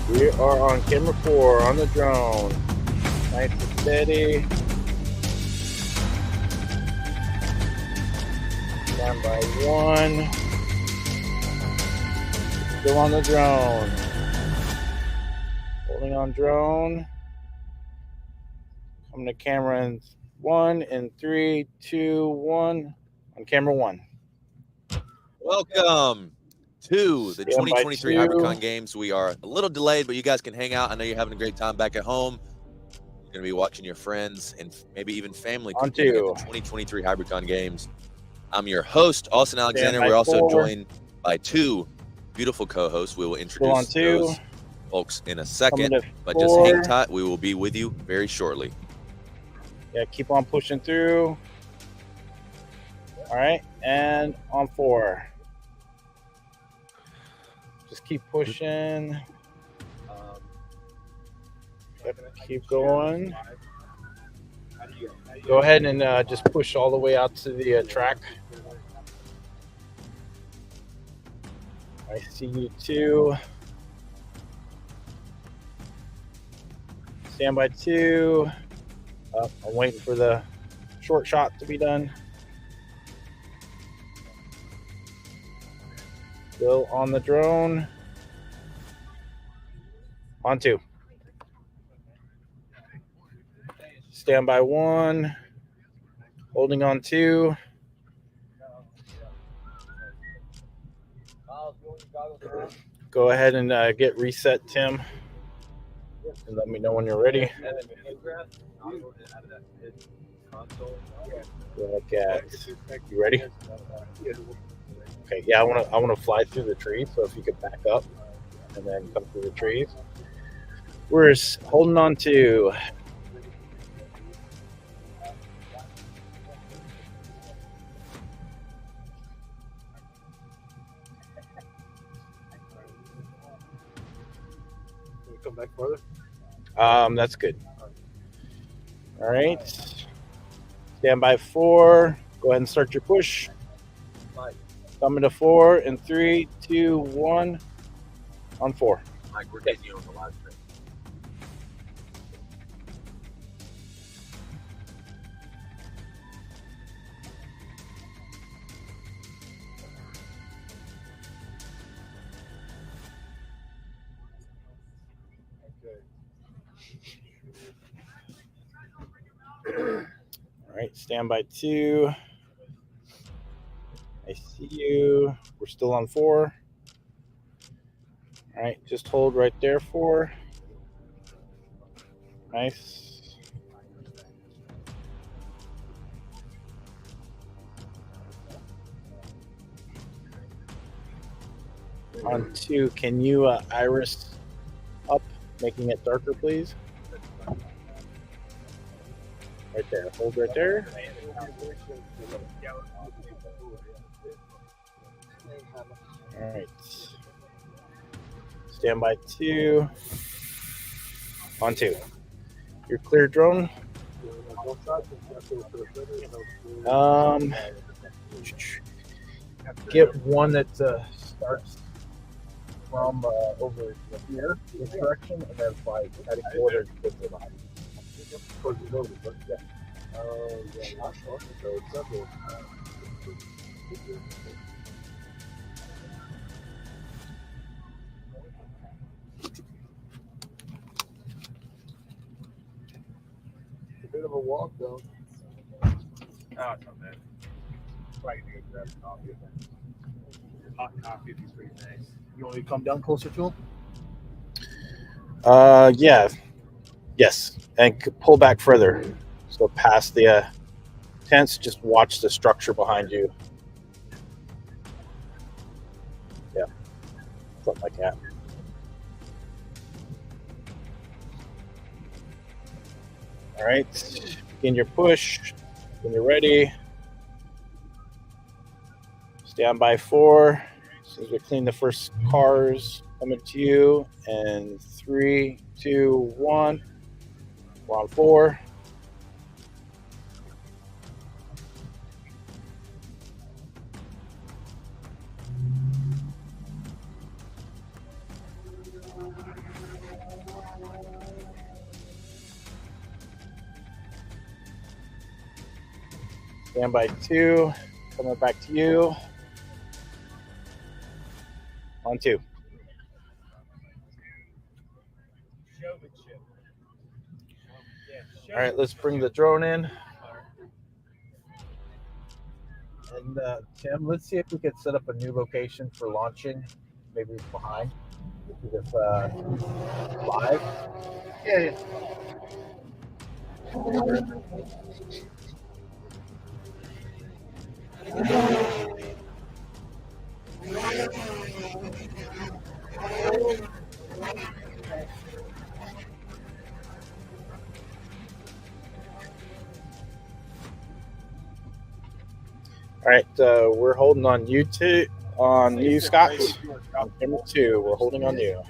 We are on camera 4 on the drone. Nice and steady. Stand by 1. Still on the drone. Holding on drone. Coming to camera in 1 and 3, 2, 1. On camera 1. Welcome to the 2023 2. Hybricon games. We are a little delayed, but you guys can hang out. I know you're having a great time back at home. You're going to be watching your friends and maybe even family On competing at 2. the 2023 Hybricon games. I'm your host, Austin Alexander. Stand by We're also 4. joined by 2 beautiful co-hosts. We will Still on introduce 2. those folks in a second, Coming to but just 4. hang tight. We will be with you very shortly. Yeah, keep on pushing through. All right, and on 4. Just keep pushing. Yep, keep going. Go ahead and just push all the way out to the track. I see you 2. Stand by 2. I'm waiting for the short shot to be done. Still on the drone. On 2. Stand by 1. Holding on 2. Go ahead and get reset, Tim. And let me know when you're ready. Look at. You ready? Okay. Yeah, I want to fly through the trees. So if you could back up and then come through the trees. We're holding on to. Come back further. That's good. All right. Stand by 4. Go ahead and start your push. Coming to 4 in 3, 2, 1. On 4. Mike, we're taking you on the live stream. All right, stand by 2. I see you. We're still on 4. All right, just hold right there 4. Nice. On 2, can you iris up, making it darker, please? Right there. Hold right there. All right. Stand by 2. On 2. Your clear drone. Get one that starts from over here, this direction, and then fly at a quarter to the body. Towards the building, but yeah. A bit of a walk, though. Oh, it's not bad. Probably gonna grab a coffee. Hot coffee would be pretty nice. You want me to come down closer to him? Yeah. Yes. And pull back further. So past the tents, just watch the structure behind you. Yeah. Something like that. All right. Begin your push. When you're ready. Stand by 4. As soon as we clean the first cars, coming to you. And 3, 2, 1. We're on 4. Standby 2. Coming back to you. On 2. All right, let's bring the drone in. And Tim, let's see if we could set up a new location for launching. Maybe behind. If live. Yeah. All right, we're holding on you two, on you, Scott. On camera 2, we're holding on you.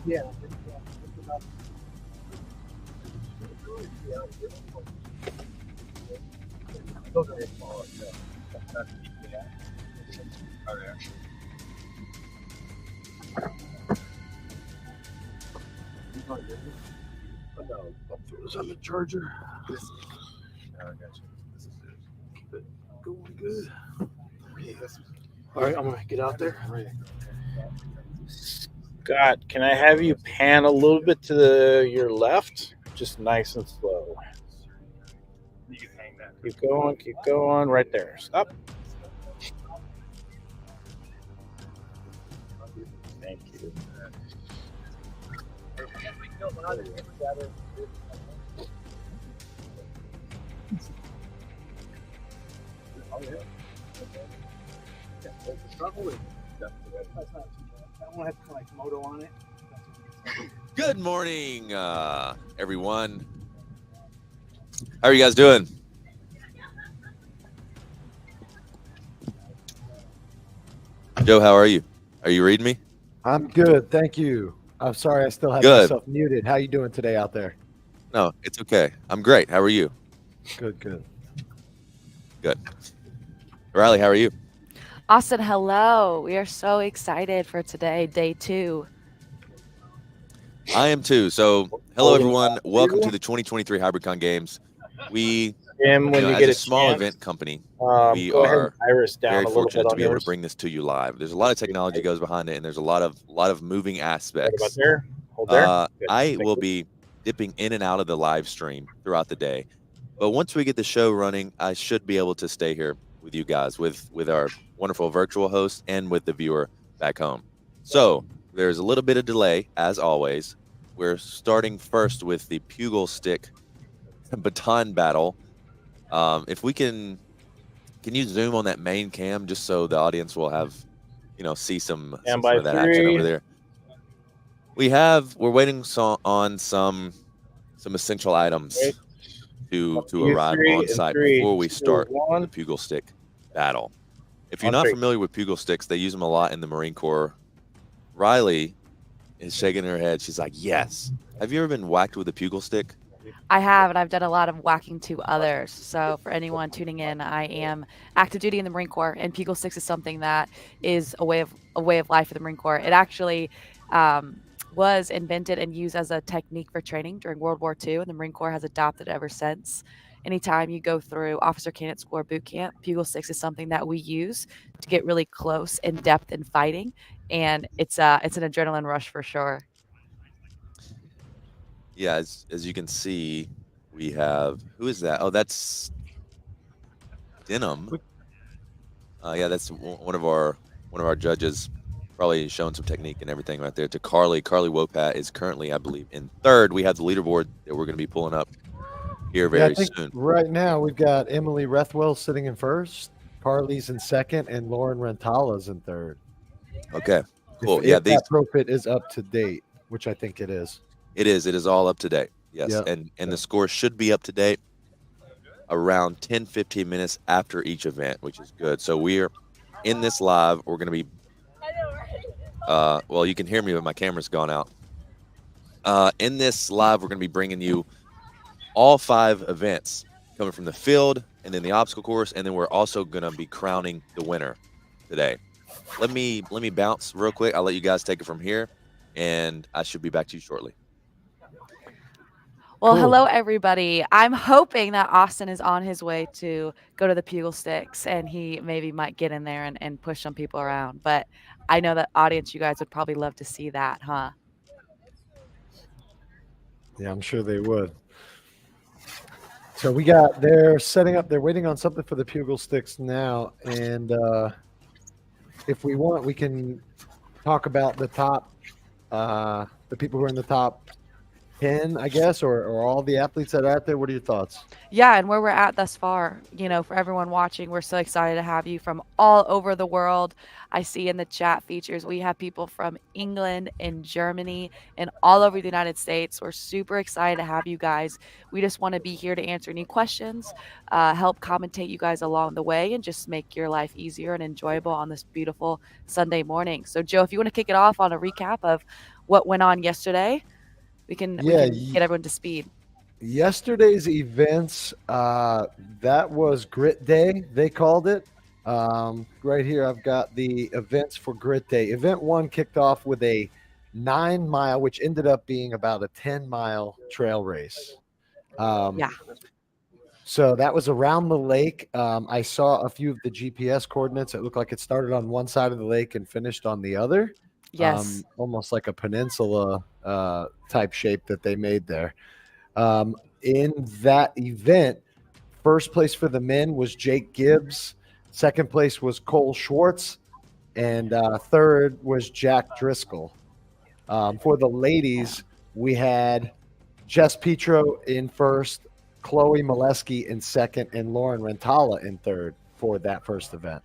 Yeah. It was on the charger. I got you. This is it. Going good. All right, I'm gonna get out there. Scott, can I have you pan a little bit to your left? Just nice and slow. You can hang that. Keep going. Right there. Stop. Thank you. Good morning, everyone. How are you guys doing? Joe, how are you? Are you reading me? I'm good, thank you. I'm sorry I still have Good. myself muted. How you doing today out there? No, it's okay. I'm great. How are you? Good. Riley, how are you? Austin, hello. We are so excited for today, day 2. I am too. So, hello everyone. Welcome to the 2023 Hybricon Games. We, Tim, when you as get a a small chance, event company, we go ahead are and iris down very a little bit fortunate to on be able to yours. bring this to you live. There's a lot of technology goes behind it, and there's a lot of moving Right about aspects. there. Hold there. Good. I Thank will you. be dipping in and out of the live stream throughout the day, but once we get the show running, I should be able to stay here with you guys, with our wonderful virtual host and with the viewer back home. So there's a little bit of delay, as always. We're starting first with the Pugal stick baton battle. If we can you zoom on that main cam just so the audience will have, see some Standby of that action over 3. there. We're waiting on some essential items Wait. to You arrive 3 on and site 3, before we 2, start the 1. Pugal stick battle. If you're On not 3. familiar with Pugal sticks, they use them a lot in the Marine Corps. Riley is shaking her head. She's like, yes. Have you ever been whacked with a Pugal stick? I have, and I've done a lot of whacking to others. So for anyone tuning in, I am active duty in the Marine Corps, and Pugal 6 is something that is a way of life for the Marine Corps. It actually was invented and used as a technique for training during World War II, and the Marine Corps has adopted it ever since. Anytime you go through Officer Candidate School or boot camp, Pugal 6 is something that we use to get really close in depth in fighting, and it's an adrenaline rush for sure. Yeah, as you can see, we have, who is that? Oh, that's Denim. Yeah, that's one of our judges, probably showing some technique and everything right there. To Carly Wopat is currently, I believe, in 3rd. We have the leaderboard that we're going to be pulling up here Yeah, I very think soon. right now we've got Emily Rethwell sitting in 1st, Carly's in 2nd, and Lauren Rentala's in 3rd. Okay, cool. If Yeah, that profit is up to date, which I think it is. It is all up to date. Yes, Yep. and the score should be up to date around 10-15 minutes after each event, which is good. So we're in this live. We're going to be well, you can hear me, but my camera's gone out. In this live, we're going to be bringing you all 5 events coming from the field and then the obstacle course, and then we're also going to be crowning the winner today. let me bounce real quick. I'll let you guys take it from here, and I should be back to you shortly. Well, Cool. hello, everybody. I'm hoping that Austin is on his way to go to the Pugal Sticks, and he maybe might get in there and push some people around. But I know that audience, you guys would probably love to see that, huh? Yeah, I'm sure they would. So they're setting up, they're waiting on something for the Pugal Sticks now. And if we want, we can talk about the people who are in the top 10, I guess, or all the athletes that are out there. What are your thoughts? Yeah, and where we're at thus far, for everyone watching, we're so excited to have you from all over the world. I see in the chat features, we have people from England and Germany and all over the United States. We're super excited to have you guys. We just want to be here to answer any questions, help commentate you guys along the way, and just make your life easier and enjoyable on this beautiful Sunday morning. So, Joe, if you want to kick it off on a recap of what went on yesterday, we can get everyone to speed. Yesterday's events, that was Grit Day, they called it. Right here, I've got the events for Grit Day. Event 1 kicked off with a 9-mile, which ended up being about a 10-mile trail race. Yeah. So that was around the lake. I saw a few of the GPS coordinates. It looked like it started on one side of the lake and finished on the other. Yes. Almost like a peninsula type shape that they made there. In that event, first place for the men was Jake Gibbs. Second place was Cole Schwartz. And third was Jack Driscoll. For the ladies, we had Jess Petro in first, Chloe Molesky in second, and Lauren Rentala in third for that first event.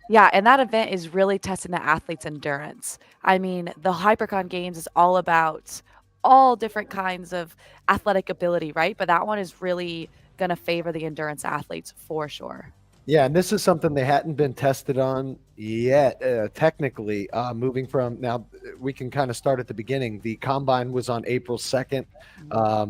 Yeah, and that event is really testing the athlete's endurance. I mean, the Hybricon Games is all about all different kinds of athletic ability, right? But that one is really going to favor the endurance athletes for sure. Yeah, and this is something they hadn't been tested on yet, technically. Moving from now, we can kind of start at the beginning. The combine was on April 2nd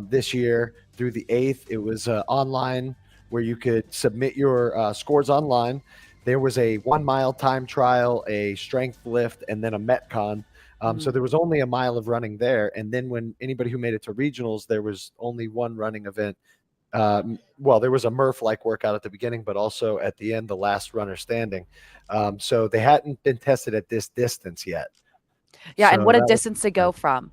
this year through the 8th. It was online where you could submit your scores online. There was a 1-mile time trial, a strength lift, and then a Metcon. So there was only a mile of running there. And then when anybody who made it to regionals, there was only one running event. Well, there was a Murph-like workout at the beginning, but also at the end, the last runner standing. So they hadn't been tested at this distance yet. Yeah, So and what a distance to go from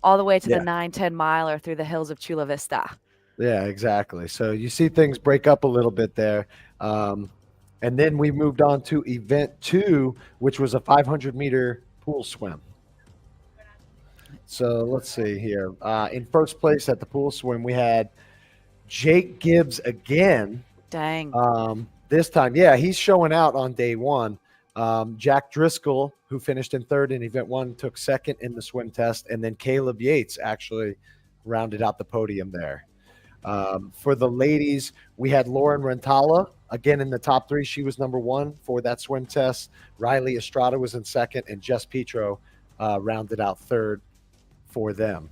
all the way to Yeah. the 9-10 miler through the hills of Chula Vista. Yeah, exactly. So you see things break up a little bit there. And then we moved on to event 2, which was a 500-meter pool swim. So let's see here. In first place at the pool swim, we had Jake Gibbs again. Dang. This time, yeah, he's showing out on day 1. Jack Driscoll, who finished in third in event 1, took second in the swim test. And then Caleb Yates actually rounded out the podium there. For the ladies, we had Lauren Rentala again in the top 3. She was number 1 for that swim test. Riley Estrada was in second, and Jess Petro rounded out third for them.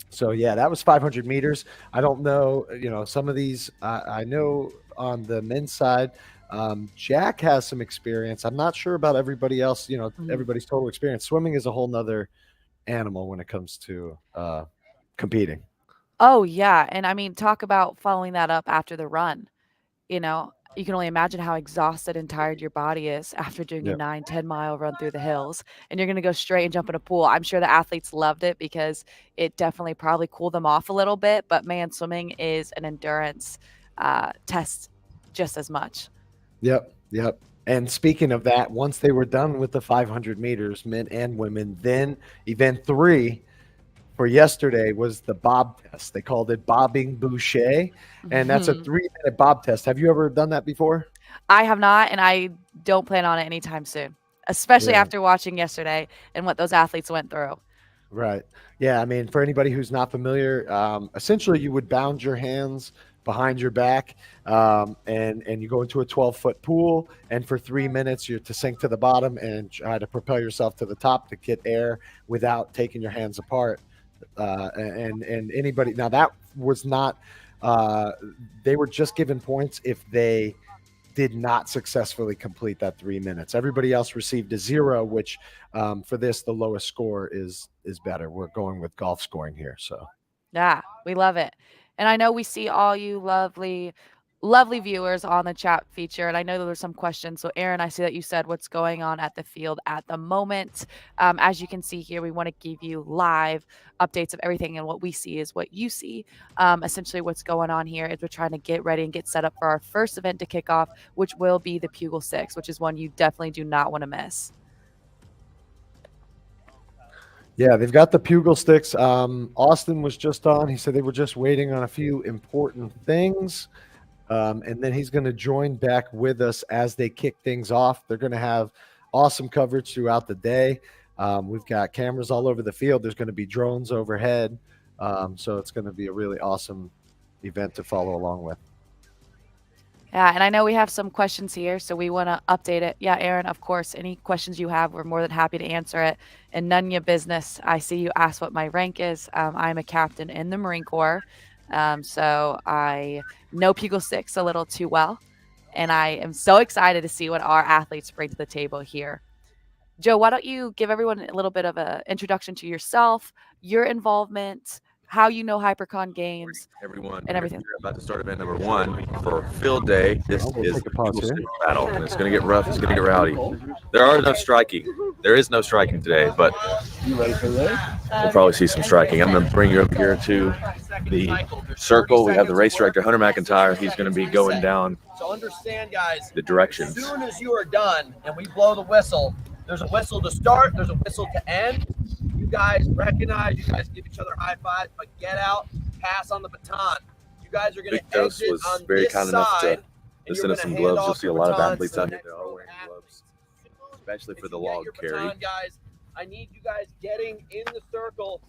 So yeah, that was 500 meters. I don't know, some of these. I know on the men's side, Jack has some experience. I'm not sure about everybody else. Everybody's total experience. Swimming is a whole nother animal when it comes to competing. Oh, yeah. And I mean, talk about following that up after the run. You can only imagine how exhausted and tired your body is after doing a 9-10 mile run through the hills. And you're going to go straight and jump in a pool. I'm sure the athletes loved it because it definitely probably cooled them off a little bit. But man, swimming is an endurance test just as much. Yep. And speaking of that, once they were done with the 500 meters, men and women, then event 3 for yesterday was the bob test. They called it bobbing boucher, and that's a 3-minute bob test. Have you ever done that before? I have not, and I don't plan on it anytime soon, especially after watching yesterday and what those athletes went through. Right. Yeah, I mean, for anybody who's not familiar, essentially you would bound your hands behind your back, and you go into a 12-foot pool, and for 3 minutes you're to sink to the bottom and try to propel yourself to the top to get air without taking your hands apart. And anybody, now that was not, they were just given points if they did not successfully complete that 3 minutes. Everybody else received a 0, which for this, the lowest score is better. We're going with golf scoring here. So Yeah, we love it. And I know we see all you lovely viewers on the chat feature. And I know there's some questions. So Aaron, I see that you said what's going on at the field at the moment. As you can see here, we want to give you live updates of everything. And what we see is what you see. Essentially what's going on here is we're trying to get ready and get set up for our first event to kick off, which will be the Pugal 6, which is one you definitely do not want to miss. yeah, they've got the Pugal sticks. Austin was just on. He said they were just waiting on a few important things. And then he's going to join back with us as they kick things off. They're going to have awesome coverage throughout the day. We've got cameras all over the field. There's going to be drones overhead. So it's going to be a really awesome event to follow along with. Yeah, and I know we have some questions here, so we want to update it. Yeah, Aaron, of course, any questions you have, we're more than happy to answer it. And none of your business. I see you asked what my rank is. I'm a captain in the Marine Corps, so I know Pugal 6 a little too well, and I am so excited to see what our athletes bring to the table here. Joe, why don't you give everyone a little bit of an introduction to yourself, your involvement, how you know Hybricon games, Everyone, and everything. We're about to start event number 1 for field day. This We'll is take a pause Pugal here. 6 battle, and it's going to get rough. It's going to get rowdy. There is no striking today, but You ready for this? we'll probably see some striking. I'm going to bring you up here to the circle. We have the race director, Hunter McIntyre. He's going to be going down So understand, guys, the directions. as soon as you are done and we blow the whistle, there's a whistle to start, there's a whistle to end. You guys recognize, you guys give each other high fives, but get out, pass on the baton. You guys are going to Viktos exit was on very this kind enough side. to and send you're us some gonna hand gloves. You'll off see a your lot of batons athletes to out the here that next are row wearing of gloves, athletes. especially for If the you get log your carry. baton, guys, I need you guys getting in the circle.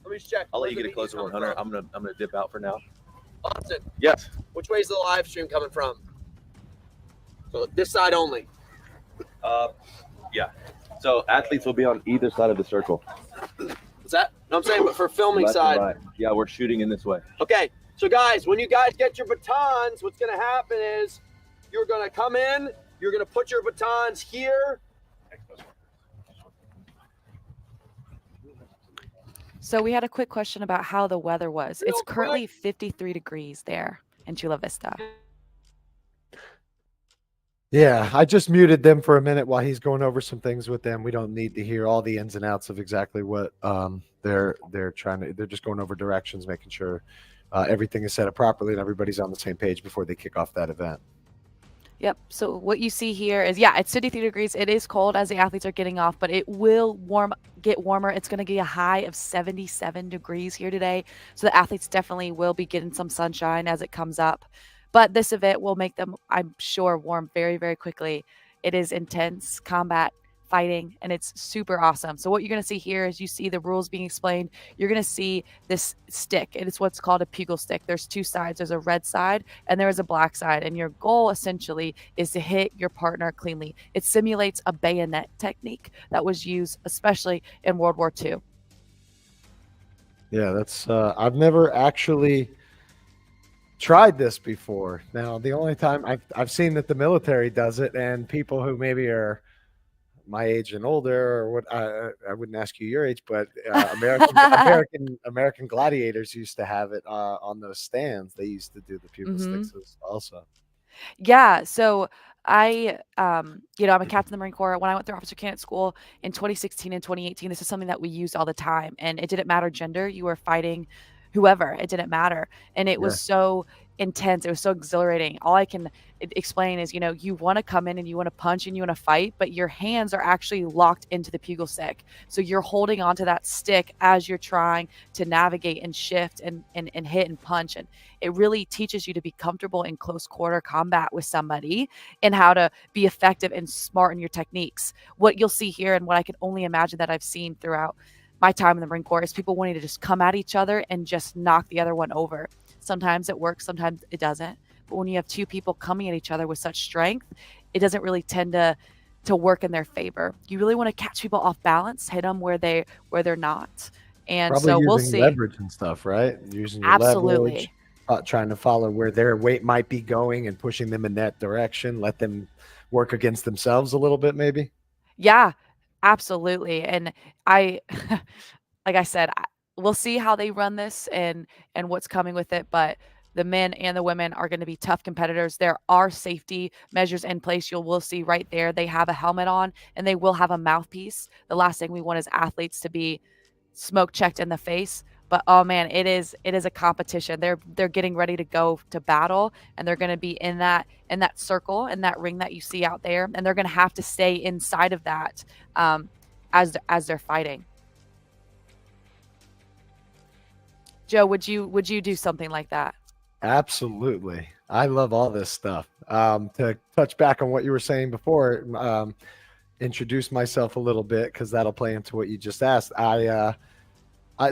Let me just check. I'll let you Where's get a the closer meeting one, coming Hunter. from? I'm gonna dip out for now. Austin, Yes. which way is the live stream coming from? So this side only. Yeah. So athletes will be on either side of the circle. Is that? No, I'm saying, but for filming Left and side. right. Yeah, we're shooting in this way. Okay, so guys, when you guys get your batons, what's going to happen is you're going to come in, you're going to put your batons here. So we had a quick question about how the weather was. It's Real currently 53 degrees there in Chula Vista. Yeah, I just muted them for a minute while he's going over some things with them. We don't need to hear all the ins and outs of exactly what they're trying to. They're just going over directions, making sure everything is set up properly and everybody's on the same page before they kick off that event. Yep. So what you see here is, yeah, it's 53 degrees. It is cold as the athletes are getting off, but it will get warmer. It's going to be a high of 77 degrees here today. So the athletes definitely will be getting some sunshine as it comes up. But this event will make them, I'm sure, warm very, very quickly. It is intense combat fighting, and it's super awesome. So what you're going to see here is you see the rules being explained. You're going to see this stick, and it's what's called a Pugal stick. There's two sides. There's a red side, and there is a black side. And your goal, essentially, is to hit your partner cleanly. It simulates a bayonet technique that was used, especially in World War II. Yeah, that's I've never actually tried this before. Now, the only time I've seen that the military does it, and people who maybe are my age and older, or what I wouldn't ask you your age, but American gladiators used to have it on those stands. They used to do the Pugal sticks also. Yeah. So I, I'm a captain of the Marine Corps. When I went through officer candidate school in 2016 and 2018, this is something that we used all the time, and it didn't matter gender. You were fighting whoever, it didn't matter. And it was so intense. It was so exhilarating. All I can explain is, you want to come in and you want to punch and you want to fight, but your hands are actually locked into the Pugal stick. So you're holding onto that stick as you're trying to navigate and shift and hit and punch. And it really teaches you to be comfortable in close quarter combat with somebody and how to be effective and smart in your techniques. What you'll see here, and what I can only imagine that I've seen throughout my time in the Marine Corps, is people wanting to just come at each other and just knock the other one over. Sometimes it works, sometimes it doesn't. But when you have two people coming at each other with such strength, it doesn't really tend to work in their favor. You really want to catch people off balance, hit them where they're not. And Probably so we'll using see. leverage and stuff, right? Using your Absolutely. leverage. trying to follow where their weight might be going and pushing them in that direction. Let them work against themselves a little bit, maybe. Yeah, absolutely. And I, like I said, we'll see how they run this and what's coming with it. But the men and the women are going to be tough competitors. There are safety measures in place. We'll see right there. They have a helmet on and they will have a mouthpiece. The last thing we want is athletes to be smoke checked in the face. But oh man, it is a competition. They're getting ready to go to battle, and they're going to be in that circle, in that ring that you see out there, and they're going to have to stay inside of that as they're fighting. Joe, would you do something like that? Absolutely. I love all this stuff. To touch back on what you were saying before, introduce myself a little bit because that'll play into what you just asked.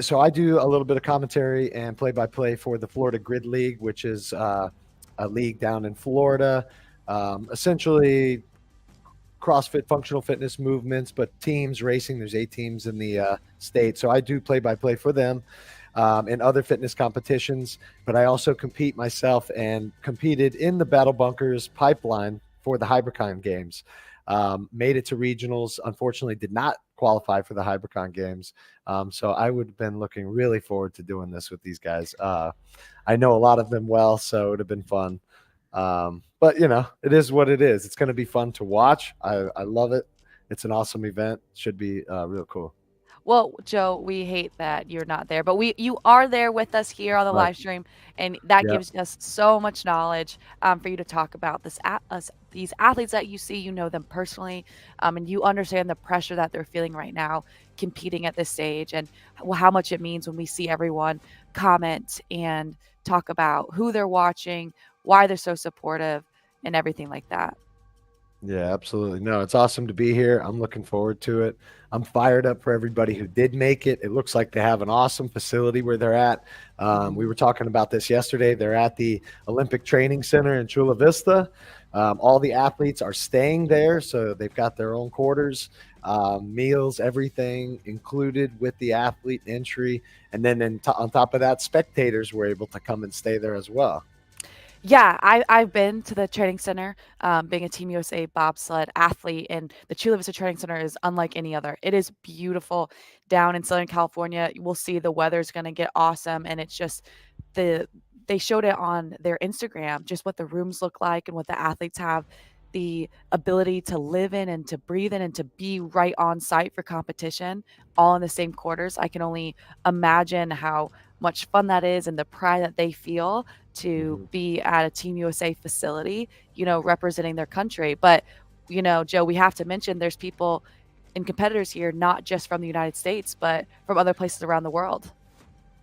So I do a little bit of commentary and play-by-play for the Florida Grid League, which is a league down in Florida. Essentially, CrossFit, functional fitness movements, but teams racing. There's 8 teams in the state, so I do play-by-play for them. And other fitness competitions, but I also compete myself and competed in the Battle Bunkers pipeline for the Hybricon games. Made it to regionals, unfortunately did not qualify for the Hybricon games. So I would have been looking really forward to doing this with these guys. I know a lot of them well, so it would have been fun. But it is what it is. It's going to be fun to watch. I love it. It's an awesome event. Should be real cool. Well, Joe, we hate that you're not there, but you are there with us here on the live stream, and that gives us so much knowledge for you to talk about these athletes that you see. You know them personally, and you understand the pressure that they're feeling right now, competing at this stage, and how much it means when we see everyone comment and talk about who they're watching, why they're so supportive, and everything like that. Yeah, absolutely. No, it's awesome to be here. I'm looking forward to it. I'm fired up for everybody who did make it. It looks like they have an awesome facility where they're at. We were talking about this yesterday. They're at the Olympic Training Center in Chula Vista. All the athletes are staying there, so they've got their own quarters, meals, everything included with the athlete entry. And then on top of that, spectators were able to come and stay there as well. Yeah, I've been to the training center, being a Team USA bobsled athlete, and the Chula Vista Training Center is unlike any other. It is beautiful down in Southern California. We'll see the weather's going to get awesome, and it's just they showed it on their Instagram, just what the rooms look like and what the athletes have the ability to live in and to breathe in and to be right on site for competition, all in the same quarters. I can only imagine how much fun that is and the pride that they feel to be at a Team USA facility, representing their country. But, Joe, we have to mention there's people and competitors here, not just from the United States, but from other places around the world.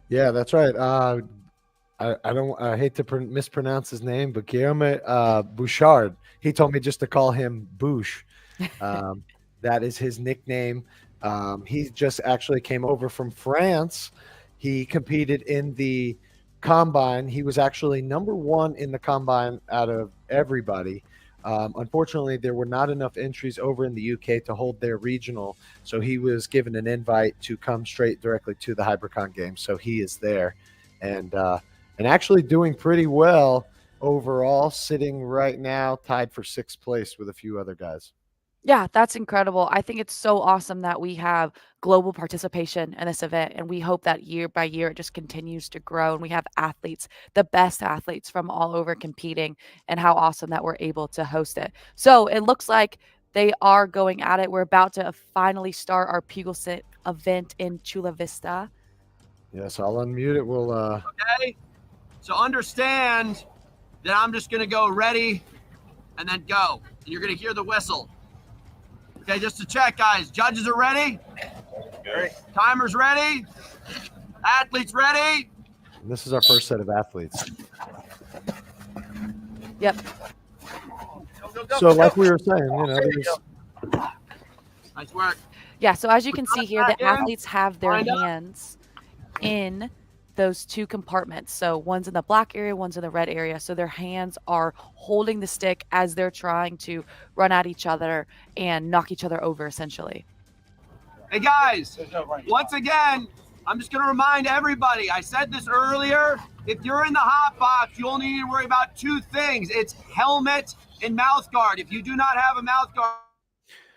Yeah, that's right. I hate to mispronounce his name, but Guillaume Bouchard. He told me just to call him Bouche. That is his nickname. He just actually came over from France. He competed in the combine. He was actually number 1 in the combine out of everybody. Unfortunately, there were not enough entries over in the UK to hold their regional, so he was given an invite to come straight directly to the Hybricon Games. So he is there, and actually doing pretty well overall, sitting right now tied for 6th place with a few other guys. Yeah, that's incredible. I think it's so awesome that we have global participation in this event, and we hope that year by year it just continues to grow, and we have athletes, the best athletes from all over competing, and how awesome that we're able to host it. So it looks like they are going at it. We're about to finally start our Pugal event in Chula Vista. Yes, I'll unmute it. We'll Okay. So understand that I'm just gonna go ready and then go. And you're gonna hear the whistle. Okay, just to check, guys. Judges are ready. Great. Timers ready. Athletes ready. And this is our first set of athletes. Yep. Go, So like we were saying, nice work. Yeah, so as you can see here, the Back in. athletes have their Lined up. hands in those 2 compartments. So one's in the black area, one's in the red area. So their hands are holding the stick as they're trying to run at each other and knock each other over, essentially. Hey, guys, once again, I'm just going to remind everybody, I said this earlier, if you're in the hot box, you only need to worry about 2 things. It's helmet and mouth guard. If you do not have a mouth guard.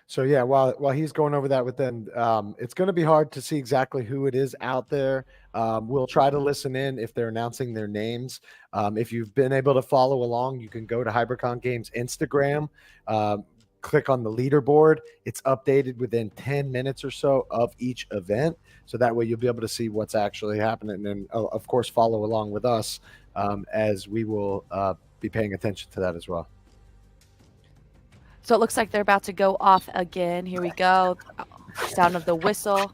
So yeah, while he's going over that with them, it's going to be hard to see exactly who it is out there. We'll try to listen in if they're announcing their names. If you've been able to follow along, you can go to Hybricon Games Instagram, click on the leaderboard. It's updated within 10 minutes or so of each event. So that way you'll be able to see what's actually happening. And of course, follow along with us as we will be paying attention to that as well. So it looks like they're about to go off again. Here we go. Sound of the whistle.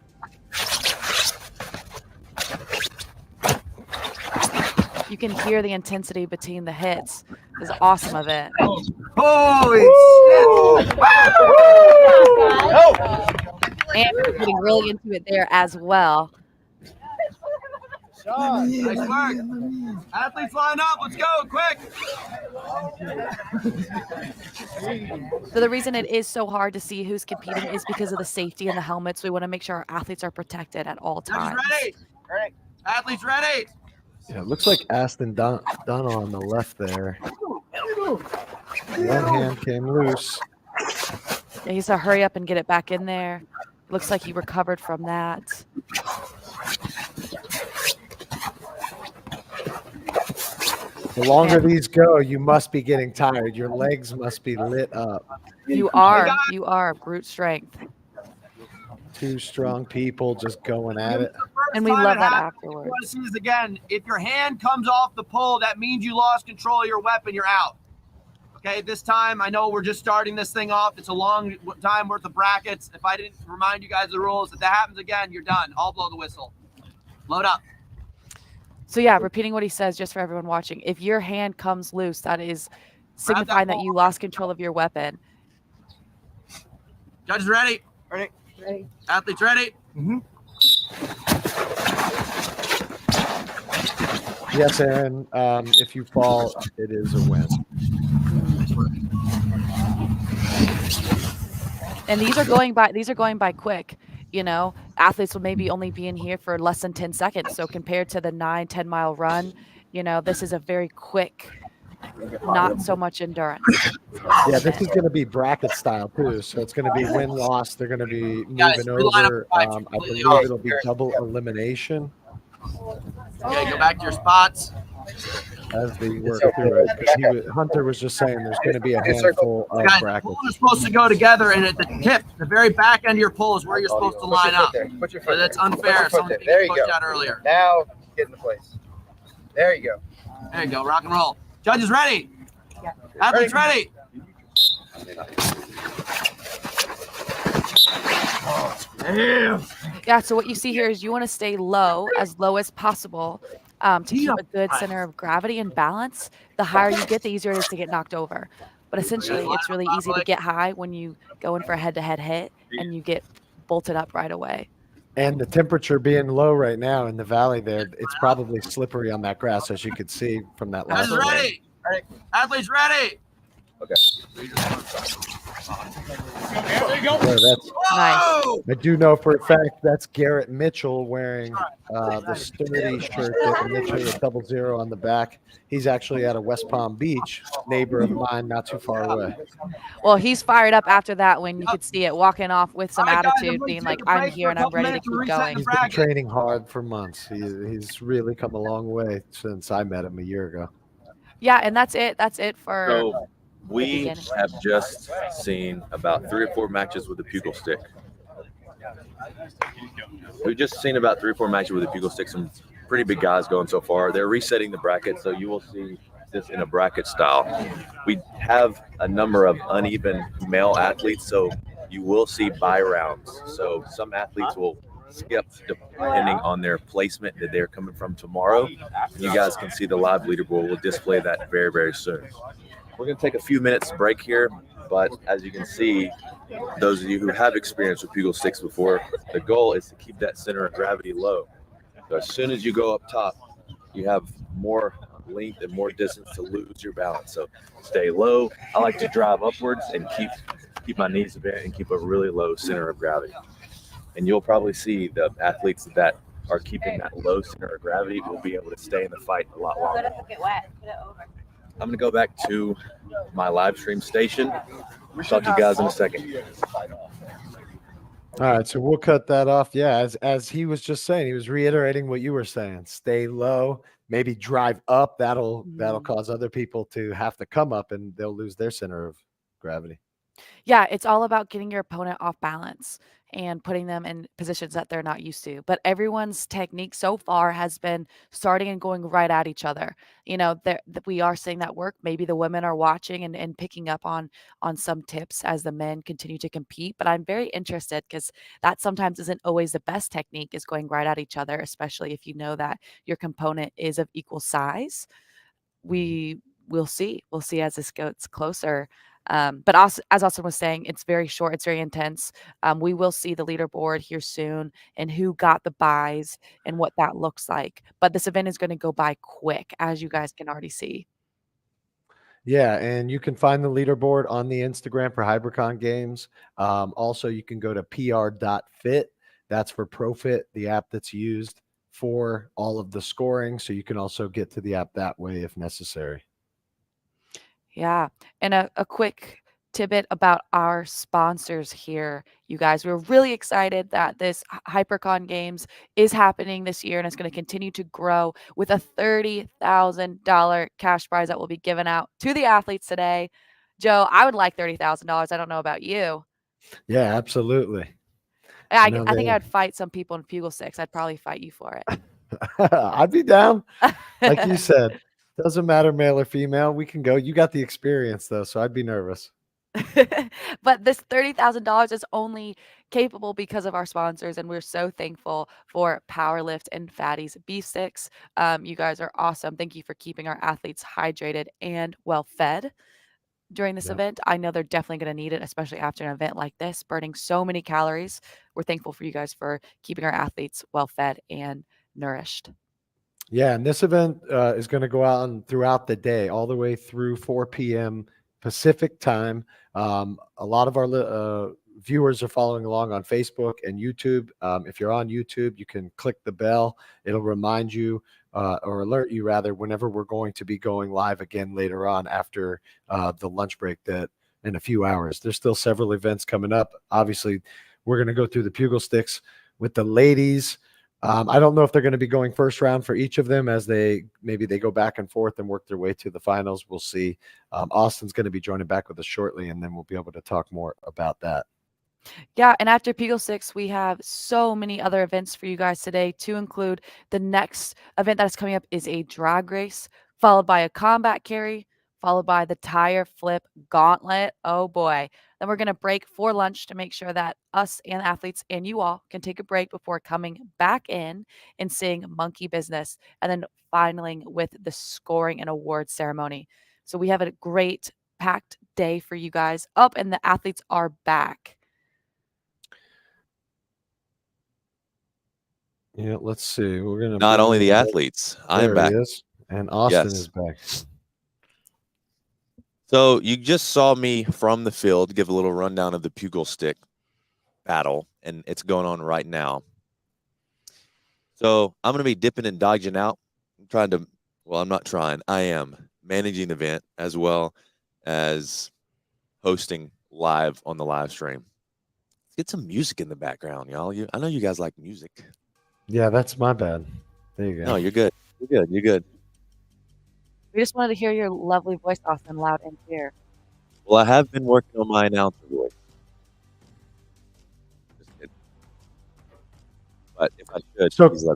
You can hear the intensity between the hits. It's awesome of it. Holy shit! And we're getting really into it there as well. Nice work. Athletes line up. Let's go, quick. So the reason it is so hard to see who's competing is because of the safety in the helmets. We want to make sure our athletes are protected at all times. Ready. Athletes ready. Yeah, it looks like Aston Dunn on the left there. One hand came loose. Yeah, he has to hurry up and get it back in there. Looks like he recovered from that. The longer these go, you must be getting tired. Your legs must be lit up. You are brute strength. 2 strong people just going at it. And we love that afterwards. You want to see this again. If your hand comes off the pole, that means you lost control of your weapon. You're out. Okay, this time, I know we're just starting this thing off. It's a long time worth of brackets. If I didn't remind you guys the rules, if that happens again, you're done. I'll blow the whistle. Load up. So yeah, repeating what he says just for everyone watching. If your hand comes loose, that is signifying that you lost control of your weapon. Judges ready? Ready. Athletes ready? Mm-hmm. Yes, Aaron. If you fall, it is a win. And these are going by quick. You know, athletes will maybe only be in here for less than 10 seconds. So compared to the 9-10 mile run, you know, this is a very quick, not so much endurance. Yeah, this is going to be bracket style too. So it's going to be win-loss. They're going to be moving over. I believe it'll be double elimination. Okay, go back to your spots. As they work through it. Hunter was just saying there's going to be a handful of Guys, the brackets. pole is supposed to go together, and at the tip, the very back end of your pole is where you're supposed to line up. Put your So foot that's there. unfair. Put your foot Someone there. can There get you pushed go. out earlier. Now get into place. There you go. There you go. Rock and roll. Judges ready? Athletes ready? Yeah, so what you see here is you want to stay low as possible to keep a good center of gravity and balance. The higher you get, the easier it is to get knocked over. But essentially, it's really easy to get high when you go in for a head-to-head hit and you get bolted up right away. And the temperature being low right now in the valley there, it's probably slippery on that grass, as you could see from that last Judges one. ready? Athletes ready? Okay. Yeah, that's, Whoa! I do know for a fact that's Garrett Mitchell wearing the sturdy shirt there, Mitchell with 00 on the back. He's actually out of West Palm Beach, neighbor of mine, not too far away. Well, he's fired up after that when you could see it walking off with some All right, guys, attitude, I'm being gonna like, take a I'm break here for and a I'm couple ready to minutes to keep reset going. the He's been bracket. training hard for months. He's really come a long way since I met him a year ago. Yeah, and that's it. That's it for So we beginning. have just seen about 3 or 4 matches with the Pugal stick. We've just seen about 3 or 4 matches with the Pugal stick. Some pretty big guys going so far. They're resetting the bracket, so you will see this in a bracket style. We have a number of uneven male athletes, so you will see bye rounds. So some athletes will skip depending on their placement that they're coming from tomorrow. You guys can see the live leaderboard. We'll display that very, very soon. We're going to take a few minutes break here, but as you can see, those of you who have experience with Pugal sticks before, the goal is to keep that center of gravity low. So as soon as you go up top, you have more length and more distance to lose your balance. So stay low. I like to drive upwards and keep my knees bent and keep a really low center of gravity. And you'll probably see the athletes that are keeping that low center of gravity will be able to stay in the fight a lot longer. I'm going to go back to my live stream station. Talk to you guys in a second. All right, so we'll cut that off. Yeah, as he was just saying, he was reiterating what you were saying. Stay low, maybe drive up. That'll cause other people to have to come up, and they'll lose their center of gravity. Yeah, it's all about getting your opponent off balance and putting them in positions that they're not used to. But everyone's technique so far has been starting and going right at each other. You know, we are seeing that work. Maybe the women are watching and picking up on some tips as the men continue to compete. But I'm very interested because that sometimes isn't always the best technique, is going right at each other, especially if you know that your component is of equal size. We'll see. We'll see as this gets closer. But also, as Austin was saying, it's very short. It's very intense. We will see the leaderboard here soon and who got the buys and what that looks like. But this event is going to go by quick, as you guys can already see. Yeah, and you can find the leaderboard on the Instagram for Hybricon Games. Also, you can go to pr.fit. That's for ProFit, the app that's used for all of the scoring. So you can also get to the app that way if necessary. Yeah. And a quick tidbit about our sponsors here, you guys. We're really excited that this Hybricon Games is happening this year, and it's going to continue to grow with a $30,000 cash prize that will be given out to the athletes today. Joe, I would like $30,000. I don't know about you. Yeah, absolutely. I think I'd fight some people in Pugal 6. I'd probably fight you for it. I'd be down. Like you said, doesn't matter male or female. We can go. You got the experience, though, so I'd be nervous. But this $30,000 is only capable because of our sponsors, and we're so thankful for Powerlift and Fatty's beef sticks. You guys are awesome. Thank you for keeping our athletes hydrated and well fed during this event. I know they're definitely going to need it, especially after an event like this, burning so many calories. We're thankful for you guys for keeping our athletes well fed and nourished. Yeah, and this event is going to go on throughout the day, all the way through 4 p.m. Pacific time. A lot of our viewers are following along on Facebook and YouTube. If you're on YouTube, you can click the bell. It'll remind you or alert you, rather, whenever we're going to be going live again later on after the lunch break that in a few hours. There's still several events coming up. Obviously, we're going to go through the Pugal sticks with the ladies. I don't know if they're going to be going first round for each of them, as maybe they go back and forth and work their way to the finals. We'll see. Austin's going to be joining back with us shortly, and then we'll be able to talk more about that. Yeah, and after Pugal 6, we have so many other events for you guys today, to include the next event that is coming up is a drag race, followed by a combat carry, followed by the tire flip gauntlet. Oh boy. Then we're going to break for lunch to make sure that us and athletes and you all can take a break before coming back in and seeing monkey business, and then finaling with the scoring and awards ceremony. So we have a great packed day for you guys up, and the athletes are back. Yeah, let's see. We're going to not only the athletes. I'm back. And Austin is back. So you just saw me from the field give a little rundown of the Pugal stick battle, and it's going on right now. So I'm going to be dipping and dodging out. I'm not trying. I am managing the event as well as hosting live on the live stream. Let's get some music in the background, y'all. I know you guys like music. Yeah, that's my bad. There you go. No, you're good. You're good. We just wanted to hear your lovely voice, Austin, loud and clear. Well, I have been working on my announcer voice. But if I should, so,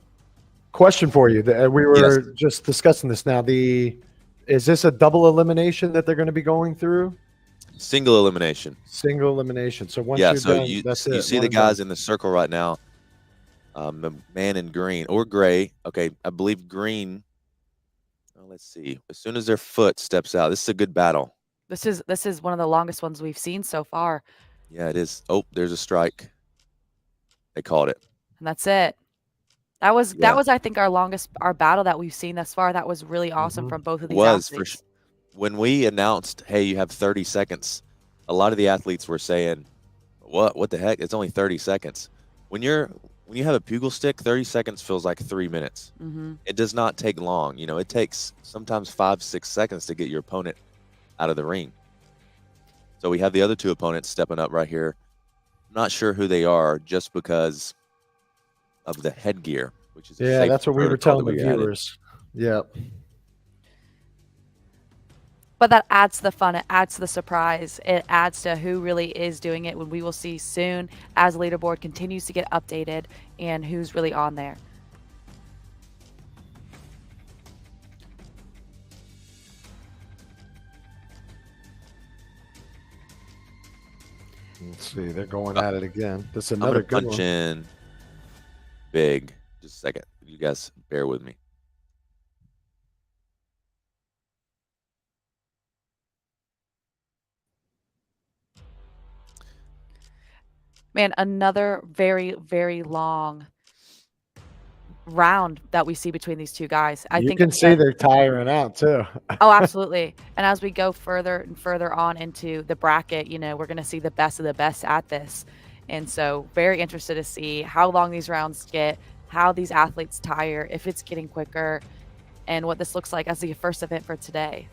question for you. We were just discussing this now. Is this a double elimination that they're going to be going through? Single elimination. Single elimination. So once you're done, that's it. You see the guys in the circle right now. The man in green or gray. Okay, I believe green. Oh, let's see. As soon as their foot steps out, this is a good battle. This is one of the longest ones we've seen so far. Yeah, it is. Oh, there's a strike. They called it. And that's it. That was I think our battle that we've seen thus far. That was really awesome from both of these athletes. When we announced, hey, you have 30 seconds, a lot of the athletes were saying, what the heck? It's only 30 seconds. When you're when you have a Pugal stick, 30 seconds feels like 3 minutes. Mm-hmm. It does not take long. You know, it takes sometimes 5-6 seconds to get your opponent out of the ring. So we have the other two opponents stepping up right here. I'm not sure who they are just because of the headgear, which is Yeah, that's what we were telling the added. viewers. Yep. But that adds to the fun. It adds to the surprise. It adds to who really is doing it. When we will see soon as the leaderboard continues to get updated and who's really on there. Let's see. They're going at it again. This is I'm another gonna good punch one. in big. Just a second. You guys bear with me. Man, another very, very long round that we see between these two guys. I You think can it's see they're tiring out too. Oh, absolutely. And as we go further and further on into the bracket, you know, we're going to see the best of the best at this. And so very interested to see how long these rounds get, how these athletes tire, if it's getting quicker, and what this looks like as the first event for today.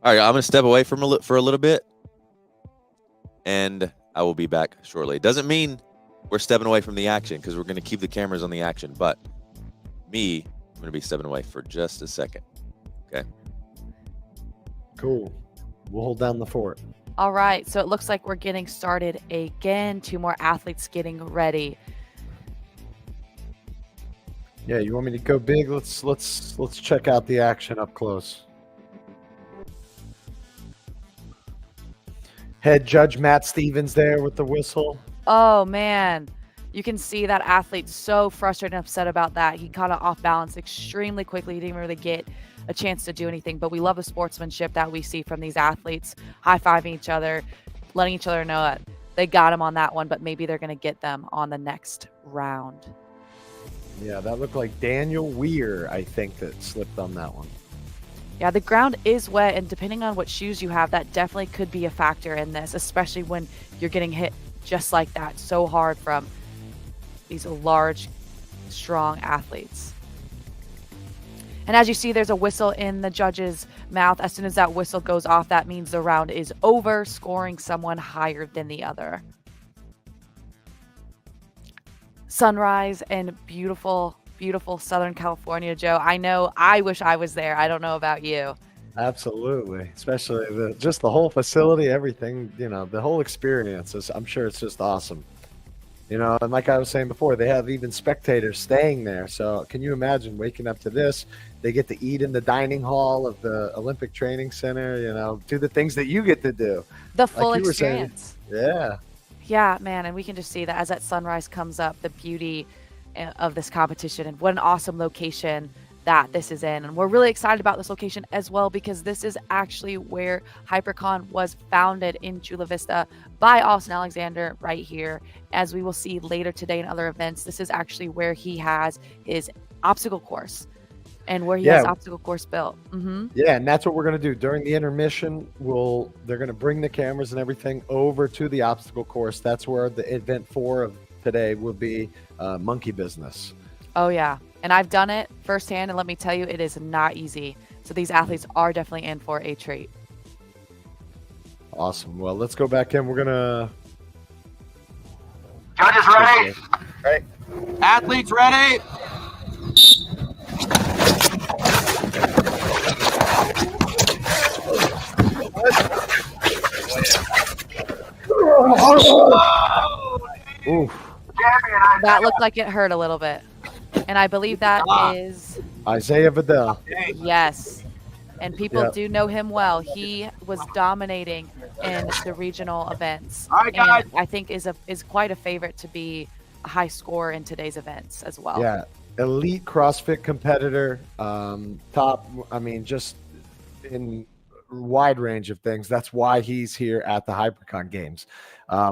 All right, I'm going to step away for a little bit, and I will be back shortly. It doesn't mean we're stepping away from the action because we're going to keep the cameras on the action, but I'm going to be stepping away for just a second. Okay. Cool. We'll hold down the fort. All right, so it looks like we're getting started again. 2 more athletes getting ready. Yeah, you want me to go big? Let's check out the action up close. Head judge Matt Stevens there with the whistle. Oh, man. You can see that athlete so frustrated and upset about that. He caught it off balance extremely quickly. He didn't really get a chance to do anything. But we love the sportsmanship that we see from these athletes, high-fiving each other, letting each other know that they got him on that one, but maybe they're going to get them on the next round. Yeah, that looked like Daniel Weir, I think, that slipped on that one. Yeah, the ground is wet, and depending on what shoes you have, that definitely could be a factor in this, especially when you're getting hit just like that so hard from these large, strong athletes. And as you see, there's a whistle in the judge's mouth. As soon as that whistle goes off, that means the round is over, scoring someone higher than the other. Sunrise and beautiful, beautiful Southern California, Joe. I know, I wish I was there. I don't know about you. Absolutely, especially just the whole facility, everything, you know, the whole experience is, I'm sure it's just awesome. You know, and like I was saying before, they have even spectators staying there. So can you imagine waking up to this? They get to eat in the dining hall of the Olympic Training Center, you know, do the things that you get to do. The full Like you were saying. experience. Yeah. Yeah, man, and we can just see that as that sunrise comes up, the beauty of this competition and what an awesome location that this is in. And we're really excited about this location as well because this is actually where Hybricon was founded in Chula Vista by Austin Alexander right here. As we will see later today in other events, this is actually where he has his obstacle course and where he has obstacle course built. Mm-hmm. Yeah, and that's what we're going to do. During the intermission, they're going to bring the cameras and everything over to the obstacle course. That's where the event 4 of today will be monkey business. Oh, yeah. And I've done it firsthand, and let me tell you, it is not easy. So these athletes are definitely in for a treat. Awesome. Well, let's go back in. We're going to... Judges ready? Right. Athletes ready? Oof. That looked like it hurt a little bit. And I believe that is... Isaiah Vidal. Yes. And people do know him well. He was dominating in the regional events. All right, guys. And I think is quite a favorite to be a high scorer in today's events as well. Yeah. Elite CrossFit competitor. Top, I mean, just in wide range of things. That's why he's here at the Hybricon Games.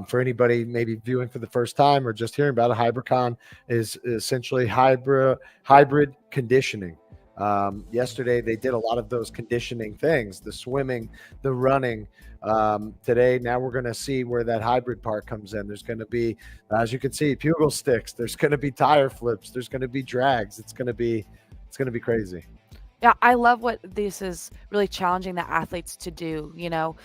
For anybody maybe viewing for the first time or just hearing about it, Hybricon is essentially hybrid conditioning. Yesterday, they did a lot of those conditioning things, the swimming, the running. Today, now we're going to see where that hybrid part comes in. There's going to be, as you can see, Pugal sticks. There's going to be tire flips. There's going to be drags. It's going to be crazy. Yeah, I love what this is really challenging the athletes to do. You know,